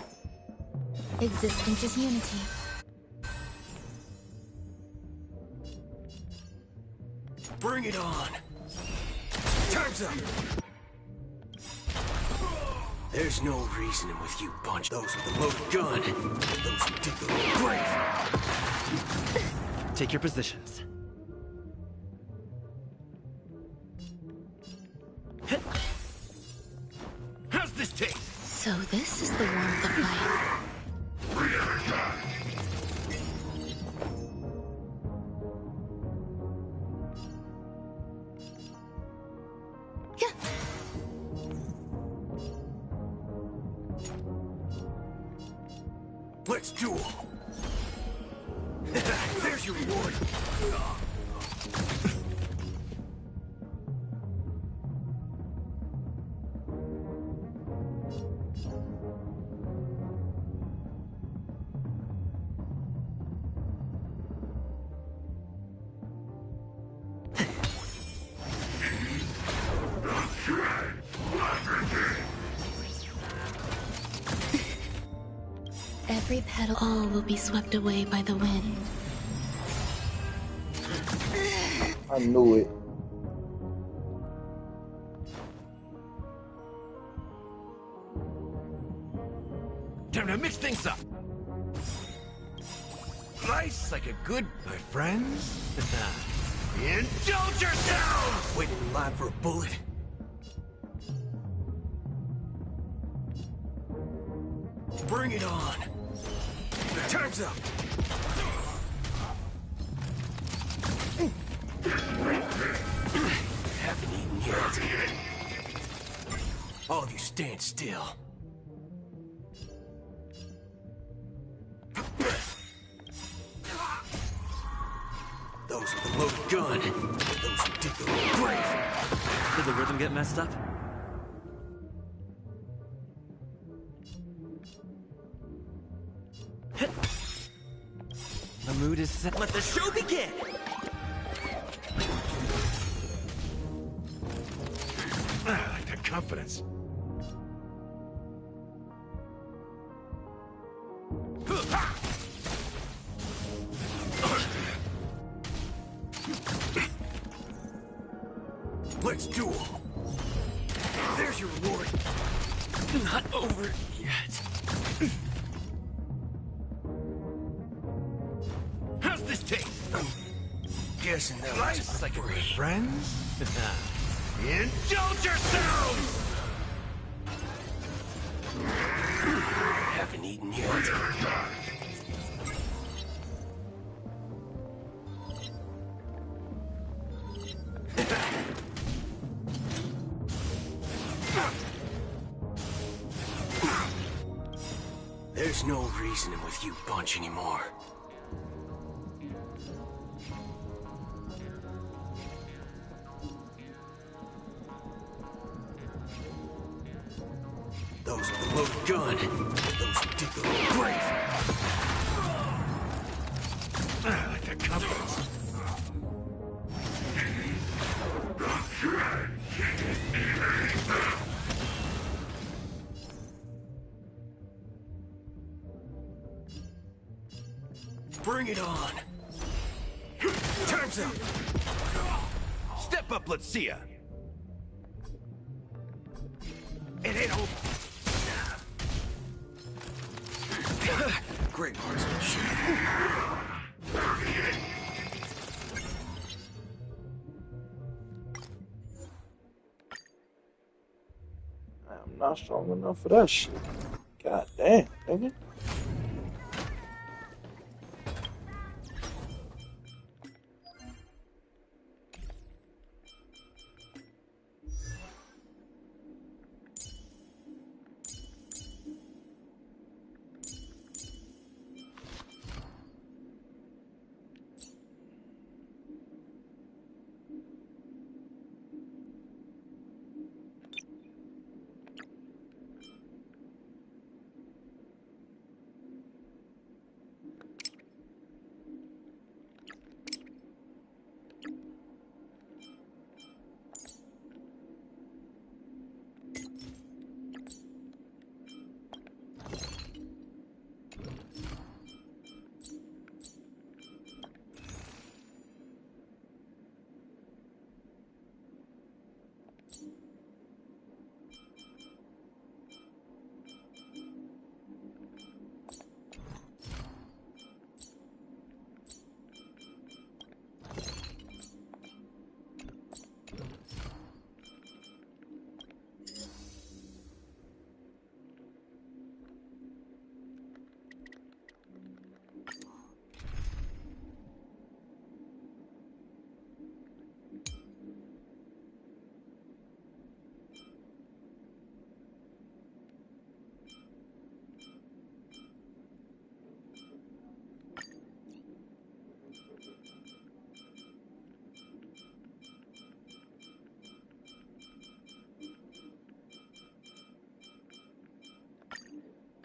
Existence is unity. Bring it on! Time's up! There's no reasoning with you bunch. Those with the loaded gun, those who dig the grave. Take your positions. How's this taste? So this is the warmth of life. Let's duel. There's your reward. Every petal, all will be swept away by the wind. I knew it. Time to mix things up. Nice, like a good, my friends. Indulge yourselves! Waiting in line for a bullet. Bring it on. Time's up. Haven't eaten yet. All of you stand still. Those with the loaded gun, those who dig the grave. Did the rhythm get messed up? The mood is set. Let the show begin! I like that confidence. Let's duel. There's your reward. Not over yet. How's this taste? I'm guessing that was Nice, like a free. good friends. Indulge yourselves! Haven't eaten yet. There's no reasoning with you bunch anymore. Those with the loaded gun, those who dig the grave. I like that confidence. Bring it on. Time's up. Step up, let's see ya. It ain't over. Great marksmanship. I'm not strong enough for that shit. God damn, nigga.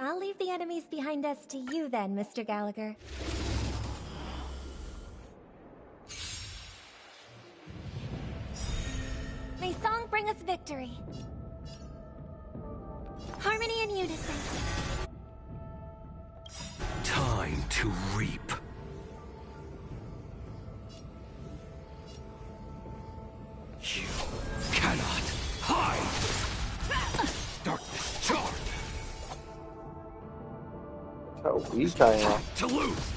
I'll leave the enemies behind us to you then, Mr. Gallagher. May song bring us victory. Harmony and unison. Time to reap. You cannot hide. Darkness charge. How weak I am. To lose.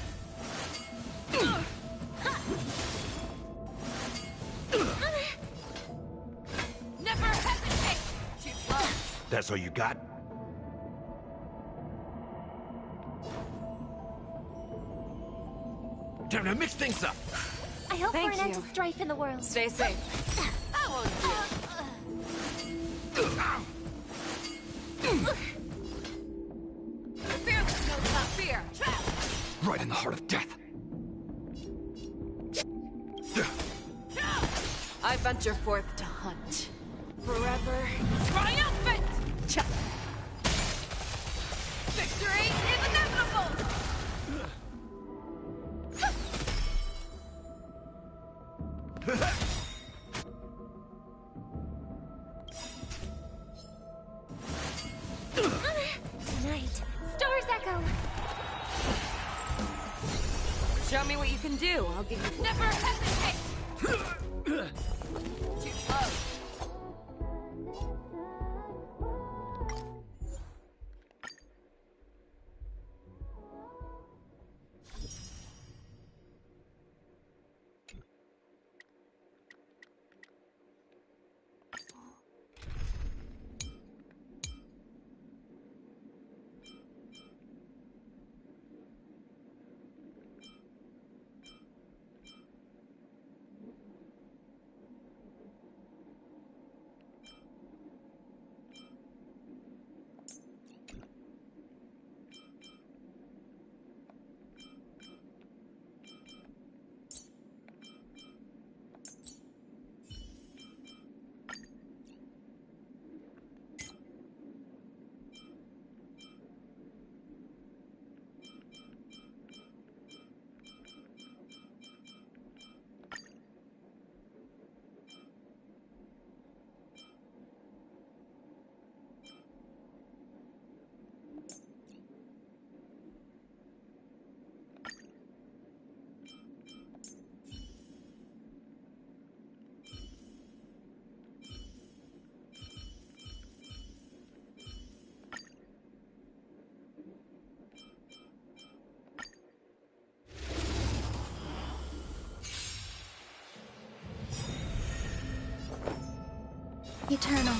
Never hesitate. Too slow. That's all you got? Time to mix things up. I hope Thank for an end you. to strife in the world. Stay safe. I won't do. The fearless knows not fear. Right in the heart of death. I venture forth to hunt. Forever triumphant! Victory is inevitable! Tonight, stars echo. Show me what you can do. I'll give you. Never hesitate! Too slow. Eternal.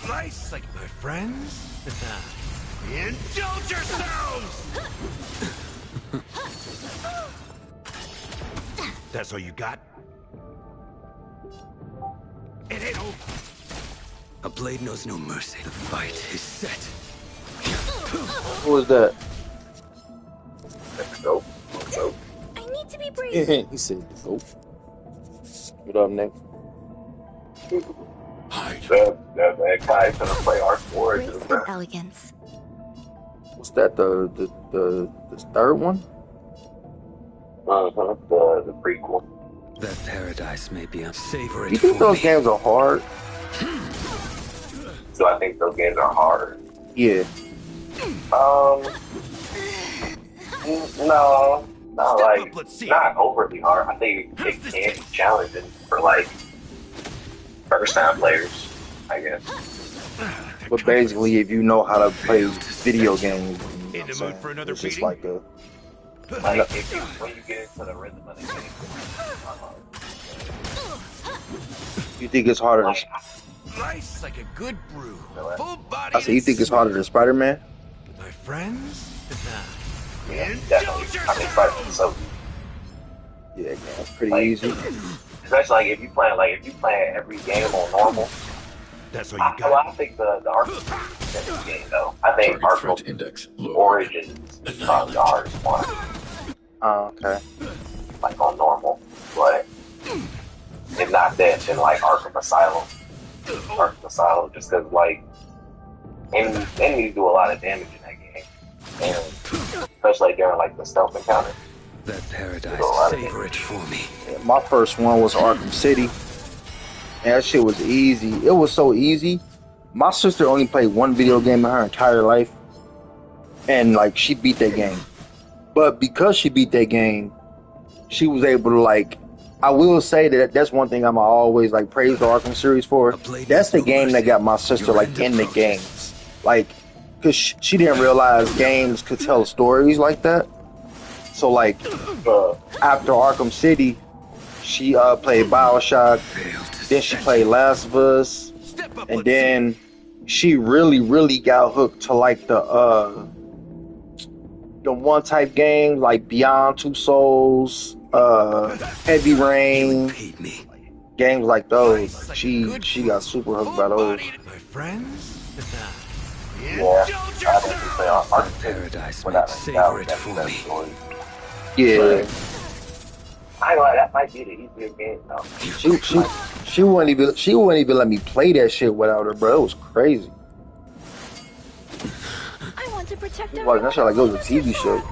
Nice, like my friends. Indulge yourselves! That's all you got? It ain't over. A blade knows no mercy. The fight is set. Who was that? Nope. I need to be brief. He said, nope. What up, Nick? That guy's gonna play our forward. Grace and elegance. Was that the third one? The prequel. That paradise may be unsavory. You think those games are hard? Do I think those games are hard? Yeah. No, not like not overly hard. I think it can be challenging for like first time players, I guess. But basically, if you know how to play video games, you know in the mood for another it's just beating? like a. Like if you, when you get into the rhythm of the game, You think it's harder than? Nice, like a good brew. Full body. I said, you think it's harder than Spider-Man? My friends? yeah, definitely. I think Spider-Man's so Yeah, man, it's pretty easy. especially like if you playing every game on normal. That's what you got. Well, I think the Arkham in this game though. I think Arkham Index Origins is probably the hardest one. Oh, okay. Like on normal, but if not that, then like Arkham Asylum, just because like enemies do a lot of damage in that game, and especially during like the stealth encounter. That paradise, savor it for me. My first one was Arkham City. And that shit was easy. It was so easy. My sister only played one video game in her entire life, and like she beat that game. But because she beat that game, she was able to like. I will say that that's one thing I'm always like praise the Arkham series for. That's the game that got my sister like in the games, like, cause she didn't realize games could tell stories like that. So like, after Arkham City, she played BioShock. Then she played Last of Us, and then she really got hooked to like the one type games like Beyond Two Souls, Heavy Rain, games like those. She got super hooked by those. My friends? Yeah, I think you say Arkham Paradise, savor it for me. Yeah. I ain't like that might be the easiest game though. She wouldn't even let me play that shit without her, bro. It was crazy. I want to protect Like that shit like it was a TV show.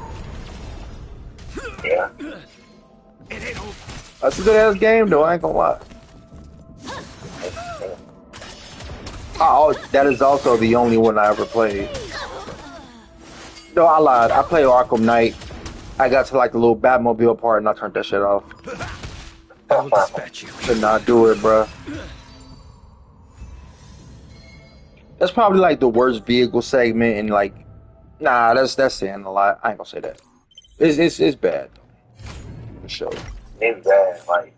Yeah. That's a good ass game though, I ain't gonna lie. Oh, that is also the only one I ever played. No, I lied. I played Arkham Knight. I got to like the little Batmobile part and I turned that shit off. I will dispatch you. Could not do it, bro. That's probably like the worst vehicle segment, and like, nah, that's saying a lot. I ain't gonna say that. It's bad, for sure. It's bad. Like,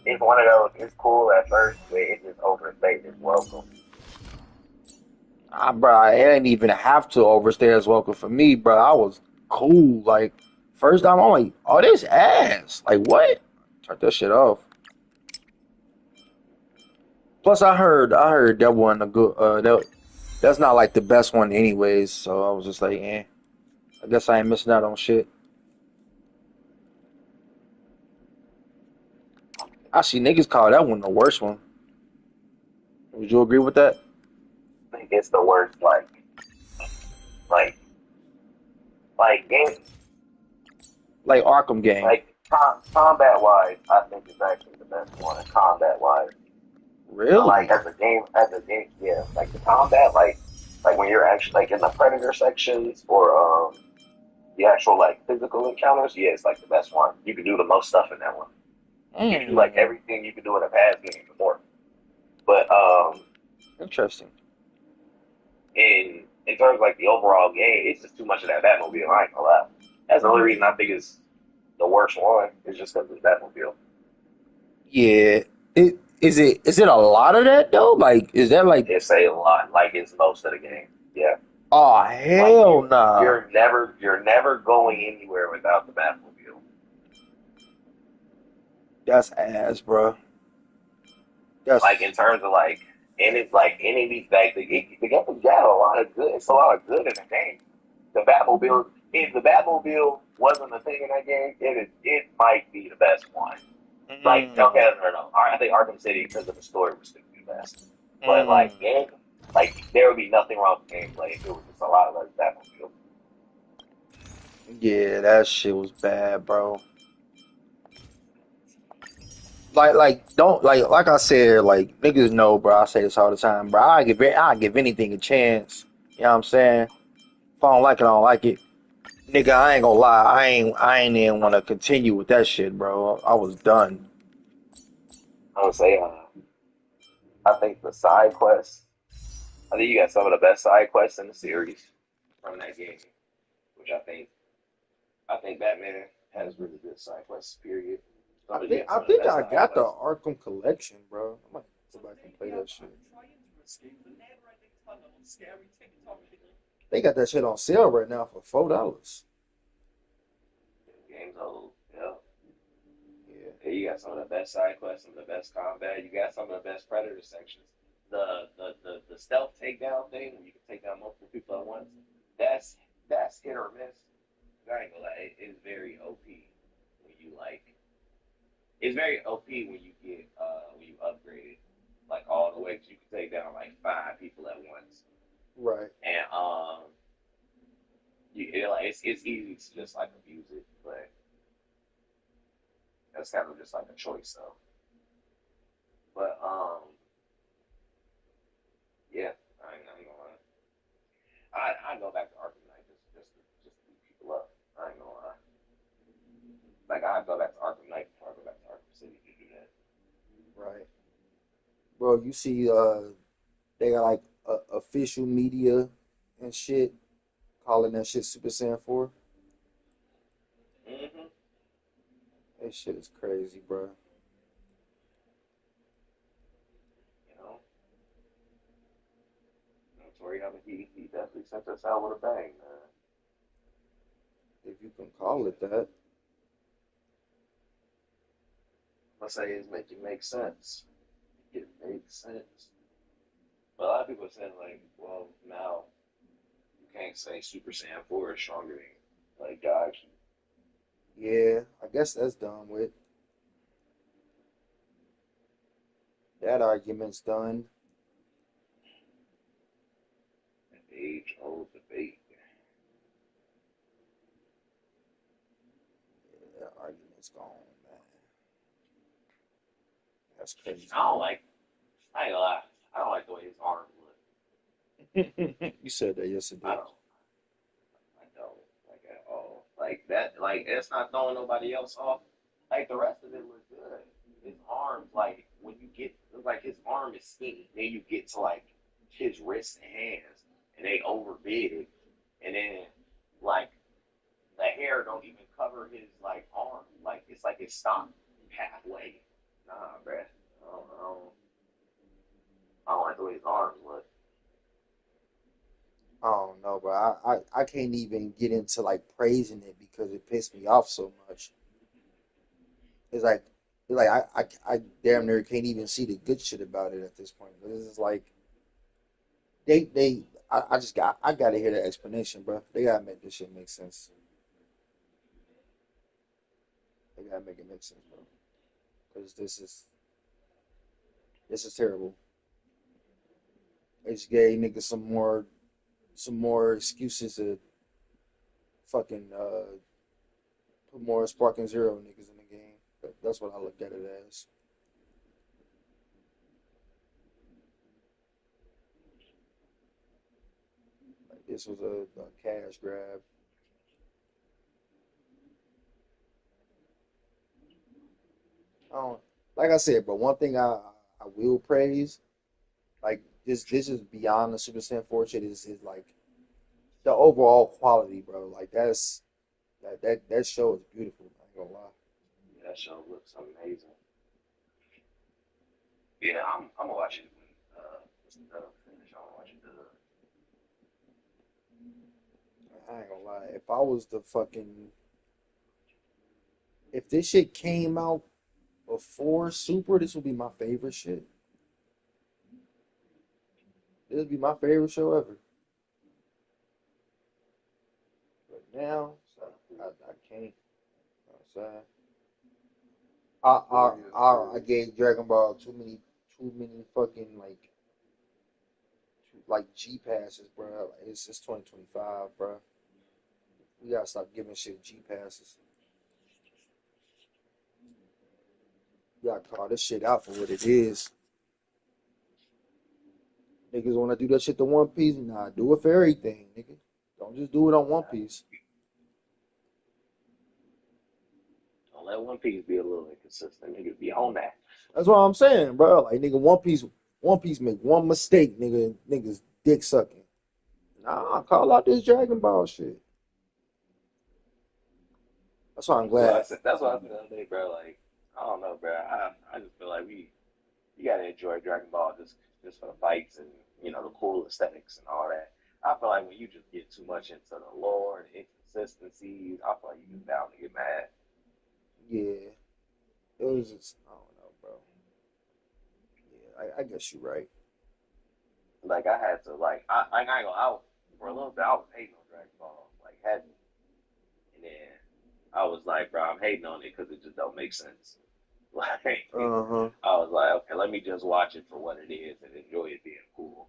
it's one of those. It's cool at first, but it just overstays its welcome. Bro, it ain't even have to overstay as welcome for me, bro. I was cool. Like, first time I'm like, oh, this ass. Like, what? Turn that shit off. Plus, I heard that one a good. That's not like the best one, anyways. So I was just like, I guess I ain't missing out on shit. I see niggas call that one the worst one. Would you agree with that? I think it's the worst. Like games. Like Arkham game. Like combat wise, I think it's actually the best one. Combat wise. Really? So, like as a game, yeah. Like the combat, like when you're actually like in the Predator sections or the actual like physical encounters, yeah, it's like the best one. You can do the most stuff in that one. You can do like everything you can do in a past game and more. But interesting. In terms of like the overall game, it's just too much of that Batmobile. I ain't gonna lie. That's the only reason I think it's the worst one. Is just because it's Batmobile. Yeah. Is it a lot of that though? Like, is that like? It's a lot. Like it's most of the game. Yeah. Oh hell like, nah. You're never going anywhere without the Batmobile. That's ass, bro. That's like in terms of like, and it's like enemies like the game got a lot of good. It's a lot of good in the game. The Batmobile. If the Batmobile wasn't a thing in that game, it might be the best one. Like, okay, no. I think Arkham City, because of the story, was still the best. But like, there would be nothing wrong with gameplay if it was just a lot of like Batmobile. Yeah, that shit was bad, bro. Like I said, like niggas know, bro. I say this all the time, bro. I give anything a chance. You know what I'm saying? If I don't like it, I don't like it. Nigga, I ain't gonna lie. I ain't even want to continue with that shit, bro. I was done. I would say, I think the side quests. I think you got some of the best side quests in the series from that game, which I think Batman has really good side quests. Period. I think I got the Arkham collection, bro. I might go back and play that shit. They got that shit on sale right now for $4. Game's old, yeah. You got some of the best side quests, some of the best combat. You got some of the best Predator sections. The stealth takedown thing, where you can take down multiple people at once. That's hit or miss. I ain't gonna lie, it's very OP when you like. It's very OP when you get when you upgrade it. like all the way. 'Cause you can take down like 5 people at once, Right. and it's easy to just like abuse it, but that's kind of just like a choice though. But yeah, I ain't gonna lie. I go back to Arkham Knight just to beat people up. I ain't gonna lie. Like I go back to Arkham Knight before I go back to Arkham City to do that. Right. Bro, you see, they got like official media and shit calling that shit Super Saiyan 4. Mm-hmm. That shit is crazy, bro. You know, Toriyama, he definitely sent us out with a bang, man. If you can call it that. I say is make it make sense. It makes sense. But a lot of people are saying like, well, now you can't say Super Saiyan 4 is stronger than like God. Yeah, I guess that's done with. That argument's done. An age-old debate. Yeah, that argument's gone, man. That's crazy. I ain't gonna lie, I don't like the way his arms look. You said that yesterday. I don't like at all. Like that, like it's not throwing nobody else off. Like the rest of it looks good. His arms, like when you get, like his arm is skinny. Then you get to like his wrists and hands, and they over big, and then like the hair don't even cover his like arm. Like it's like it stopped halfway. Nah, bruh. I don't like the way his arms look. I don't know, bro. I can't even get into like praising it because it pissed me off so much. It's like I damn near can't even see the good shit about it at this point. But this is like I gotta hear the explanation, bro. They gotta make this shit make sense. They gotta make it make sense, bro. Because this is terrible. They just gave niggas some more excuses to fucking put more Sparking Zero niggas in the game. That's what I look at it as. Like, this was a cash grab. I don't, like I said, but one thing I will praise, like this is beyond the Super Saiyan 4 shit, is like the overall quality, bro. Like that show is beautiful. I ain't gonna lie. Yeah, that show looks amazing. Yeah, I'm gonna watch it when finish. I'm gonna watch it. I ain't gonna lie. If I was the fucking, if this shit came out before Super, this would be my favorite shit. This would be my favorite show ever. But now, I can't. You know what I'm saying? I gave Dragon Ball too many fucking like G passes, bro. Like, it's 2025, bro. We gotta stop giving shit G passes. You gotta call this shit out for what it is. Niggas wanna do that shit to One Piece? Nah, do it for everything, nigga. Don't just do it on One Piece. Don't let One Piece be a little inconsistent. Niggas be on that. That's what I'm saying, bro. Like nigga, One Piece make one mistake, niggas dick sucking. Nah, call out this Dragon Ball shit. That's why I'm glad. That's what I said the other day, bro. Like, I don't know, bro. I just feel like you gotta enjoy Dragon Ball just for the fights and the cool aesthetics and all that. I feel like when you just get too much into the lore and inconsistencies, I feel like you just bound to get mad. Yeah, it was just I don't know, bro. Yeah, I guess you're right. Like I had to I ain't go out for a little bit. I was hating on Dragon Ball, like heavy, and then I was like, bro, I'm hating on it because it just don't make sense. Like, Uh-huh. I was like, okay, let me just watch it for what it is and enjoy it being cool.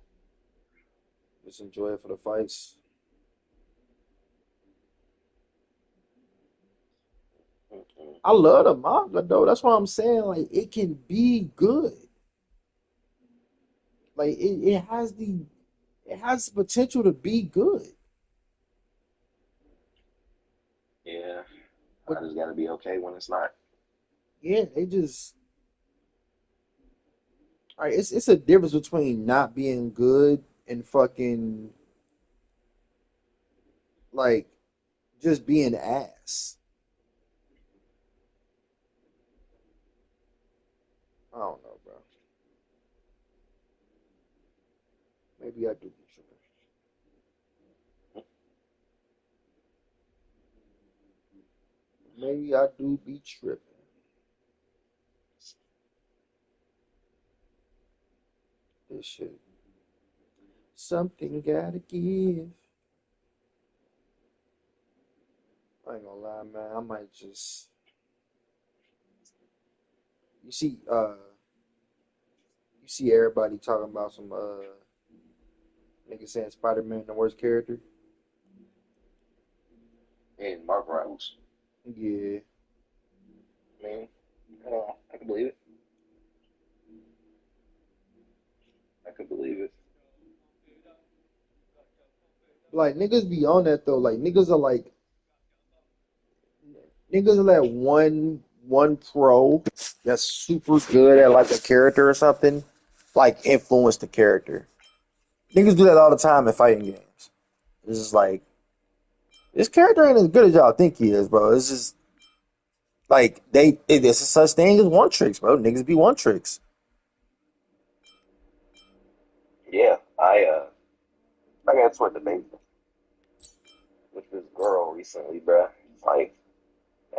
Just enjoy it for the fights. I love the manga though. That's why I'm saying like it can be good. Like it has the potential to be good. Yeah, I just gotta be okay when it's not. Yeah, they just all right. It's a difference between not being good and fucking like just being ass. I don't know, bro. Maybe I do be tripping. Maybe I do be tripping. This shit. Something gotta give. I ain't gonna lie, man. I might just you see everybody talking about some niggas saying Spider-Man the worst character. And Mark Rivals. Yeah. Man, I can believe it. I can believe it. Like niggas be on that though. Like niggas are that one pro that's super good at like a character or something, like influence the character. Niggas do that all the time in fighting games. It's just like this character ain't as good as y'all think he is, bro. It's just like there's such thing as one tricks, bro. Niggas be one tricks. Yeah, I got into a debate with this girl recently, bro. Like,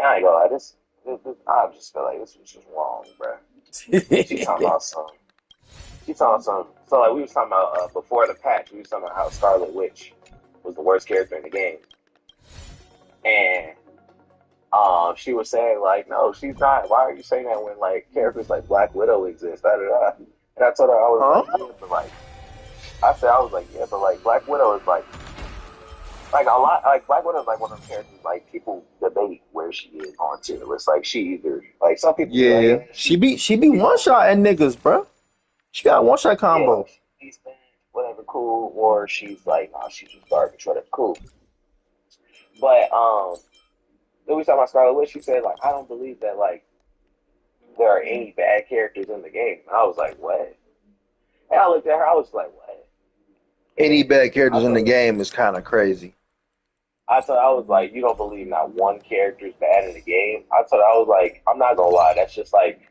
I ain't gonna lie, this I just feel like this was just wrong, bro. She talking about some. She talking some. So like we was talking about before the patch, we was talking about how Scarlet Witch was the worst character in the game, and she was saying like, no, she's not. Why are you saying that when like characters like Black Widow exist? Da, da, da. And I told her I was like, yeah, but like, I was like, yeah, but like Black Widow is like a lot. Like Black Widow is like one of those characters like people debate where she is on tier list. Like she either like some people. Yeah, be like, she be one shot at niggas, bro. She got a one shot combo. yeah, she's been whatever cool, or she's like, nah, she's just garbage, whatever cool. But then we talking about Scarlet Witch. She said like, I don't believe that like there are any bad characters in the game. And I was like, what? And I looked at her. I was like, what? Any bad characters in the game is kind of crazy. I thought I was like, you don't believe not one character is bad in the game. I thought I was like, I'm not gonna lie, that's just like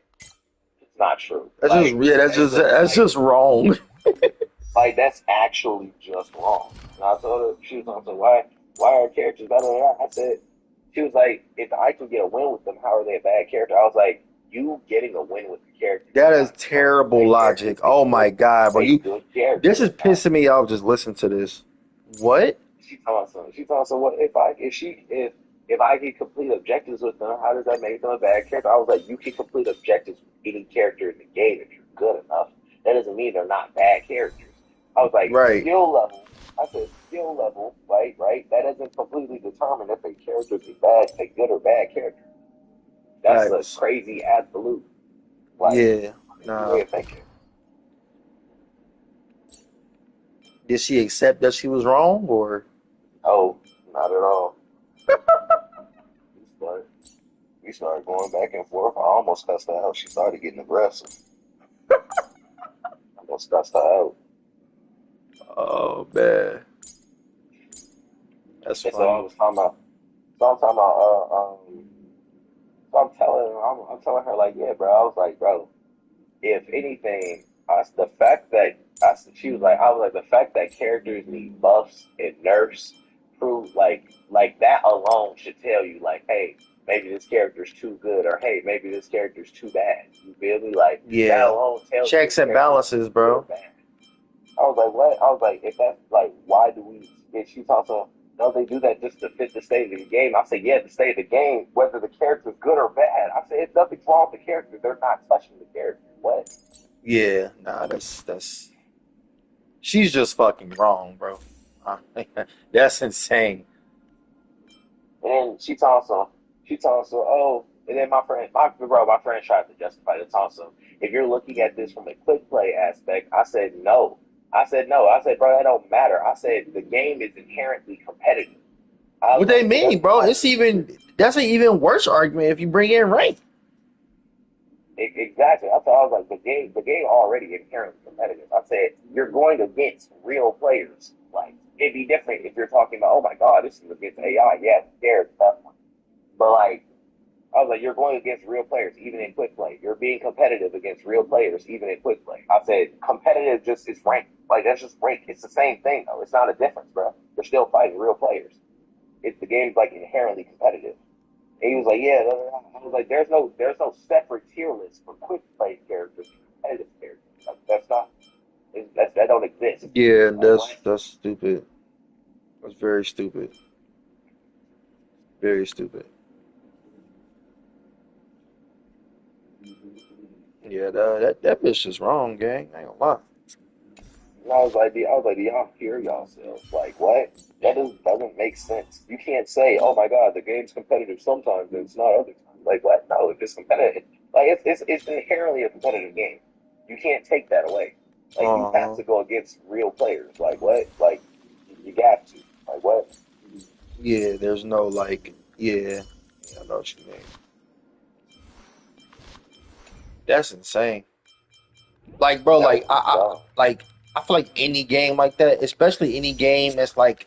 it's not true. That's like, that's just wrong. Like that's actually just wrong. And I told her she was on so why are characters better than that? I said she was like, if I can get a win with them, how are they a bad character? I was like, you getting a win with the character. That is terrible logic. Oh my god, bro! This is pissing me off. Just listen to this. What? She talking some. What if I can complete objectives with them? How does that make them a bad character? I was like, you can complete objectives with any character in the game if you're good enough. That doesn't mean they're not bad characters. I was like, right. Skill level. I said skill level, right? That doesn't completely determine if a character is a good or bad character. That's a crazy absolute. Like, yeah. Nah. Way of thinking. Did she accept that she was wrong, or? Oh, not at all. We started going back and forth. I almost cussed her out. She started getting aggressive. I almost cussed her out. Oh man, that's funny. So I was talking about. I'm telling her like, yeah, bro. I was like, bro, if anything, the fact that she was like, I was like, the fact that characters need buffs and nerfs prove like that alone should tell you like, hey, maybe this character's too good, or hey, maybe this character's too bad. You feel me? Like that yeah, alone tells checks and balances, bro. I was like, what? I was like, if that's like, why do we? If she's also no, they do that just to fit the state of the game. I say, yeah, the state of the game, whether the character's good or bad. I say, it's nothing's wrong with the character. They're not touching the character. What? Yeah, nah, that's she's just fucking wrong, bro. That's insane. And then she talks some, oh, and then my friend tried to justify the talk some. If you're looking at this from a quick play aspect, I said no. I said no. I said, bro, that don't matter. I said the game is inherently competitive. What they mean, bro? That's an even worse argument if you bring in rank. Exactly. I was like, the game already inherently competitive. I said you're going against real players. Like it'd be different if you're talking about, oh my god, this is against AI. Yeah, scared stuff. But like, I was like, you're going against real players, even in quick play. You're being competitive against real players, even in quick play. I said competitive just is rank. Like that's just rank. It's the same thing though. It's not a difference, bro. They're still fighting real players. The game's like inherently competitive. And he was like, yeah. I was like, there's no separate tier list for quick play characters and competitive characters. Like, that don't exist. Yeah, that's stupid. That's very stupid. Very stupid. Yeah, that bitch is wrong, gang. I ain't gonna lie. And I was like, do y'all hear yourselves? Like, what? That doesn't make sense. You can't say, oh my god, the game's competitive sometimes and it's not other times. Like, what? No, if it's competitive, like it's inherently a competitive game. You can't take that away. Like, you have to go against real players. Like, what? Like, you got to. Like, what? Yeah, there's no like, yeah, I know what you mean. That's insane. Like, bro, like I feel like any game like that, especially any game that's like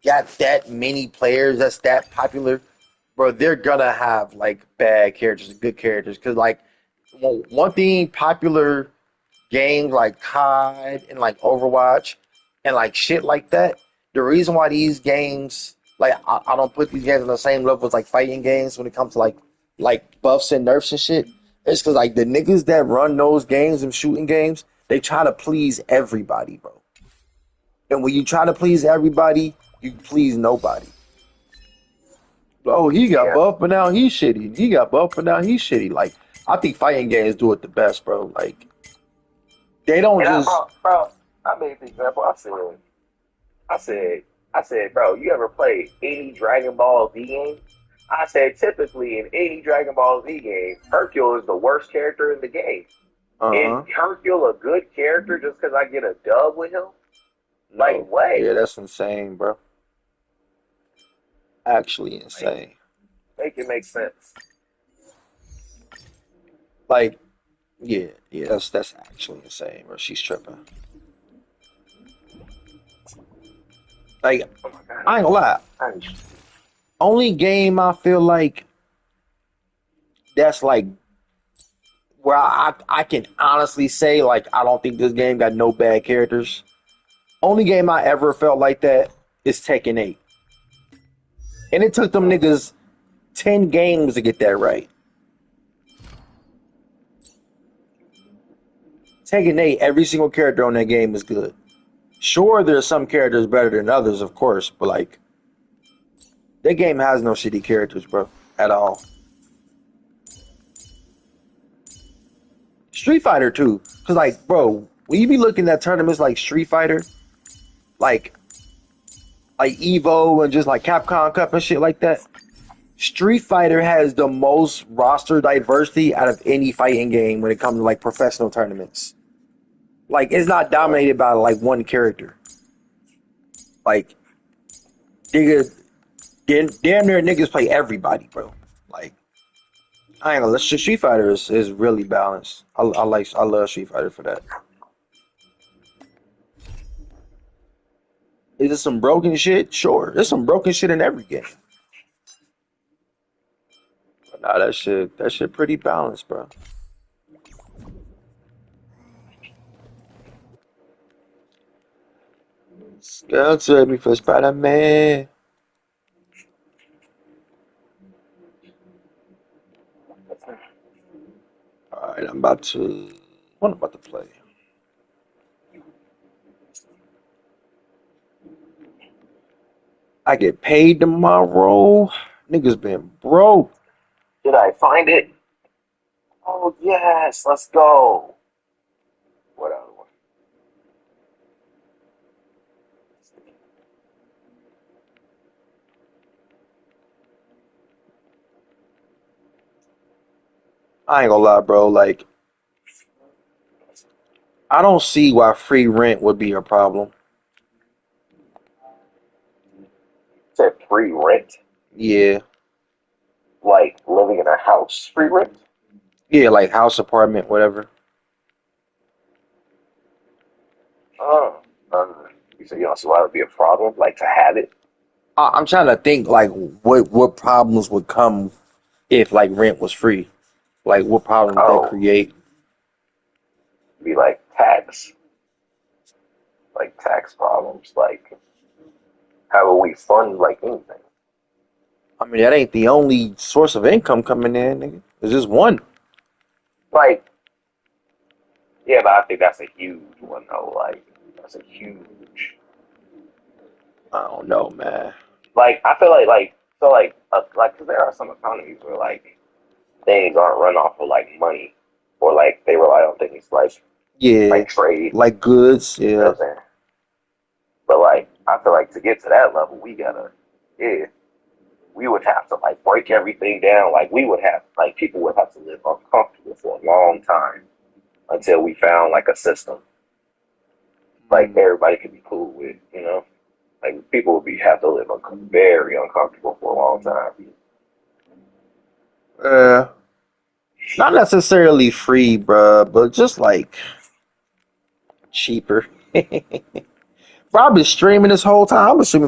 got that many players that's that popular, bro, they're gonna have like bad characters and good characters. Cause like one thing popular games like COD and like Overwatch and like shit like that, the reason why these games like I don't put these games on the same level as like fighting games when it comes to like buffs and nerfs and shit. It's because like the niggas that run those games and shooting games, they try to please everybody, bro. And when you try to please everybody, you please nobody. Oh, he got buffed, but now he's shitty. He got buffed, but now he's shitty. Like I think fighting games do it the best, bro. Like they don't just. Bro, I made the example. I said, bro, you ever played any Dragon Ball Z game? I said, typically in any Dragon Ball Z game, Hercule is the worst character in the game. Is Hercule a good character just because I get a dub with him? Like, what? Yeah, that's insane, bro. Actually insane. Make it make sense. Like, yeah, that's actually insane, bro. She's tripping. Like, I ain't gonna lie. Only game I feel like that's like where I can honestly say like I don't think this game got no bad characters. Only game I ever felt like that is Tekken 8. And it took them niggas 10 games to get that right. Tekken 8, every single character on that game is good. Sure, there's some characters better than others, of course, but like that game has no shitty characters, bro, at all. Street Fighter too, cause like, bro, when you be looking at tournaments like Street Fighter, like Evo and just like Capcom Cup and shit like that, Street Fighter has the most roster diversity out of any fighting game when it comes to like professional tournaments. Like it's not dominated by like one character. Like, nigga, damn near niggas play everybody, bro. Like, I ain't gonna. Street Fighter is really balanced. I love Street Fighter for that. Is there some broken shit? Sure, there's some broken shit in every game. But nah, that shit pretty balanced, bro. Sponsor me for Spider-Man. Alright, what I'm about to play. I get paid tomorrow. Niggas been broke. Did I find it? Oh yes, let's go. What other one? I ain't gonna lie, bro. Like, I don't see why free rent would be a problem. Said free rent? Yeah. Like living in a house, free rent? Yeah, like house, apartment, whatever. Oh, you say you don't see why it would be a problem, like to have it? I'm trying to think, like, what problems would come if, like, rent was free? Like, what problems would that create? Be like tax problems. Like, how will we fund like anything? I mean, that ain't the only source of income coming in, nigga. It's just one. Like, yeah, but I think that's a huge one though. Like, that's a huge. I don't know, man. Like, I feel because there are some economies where like things aren't run off of like money, or like they rely on things like trade, like goods, yeah. You know what I'm saying? But like, I feel like to get to that level, we would have to like break everything down. Like people would have to live uncomfortable for a long time until we found like a system like everybody could be cool with, you know? Like people would have to live very uncomfortable for a long time. Not necessarily free, bruh, but just like cheaper. Bro, I've been streaming this whole time. I'm assuming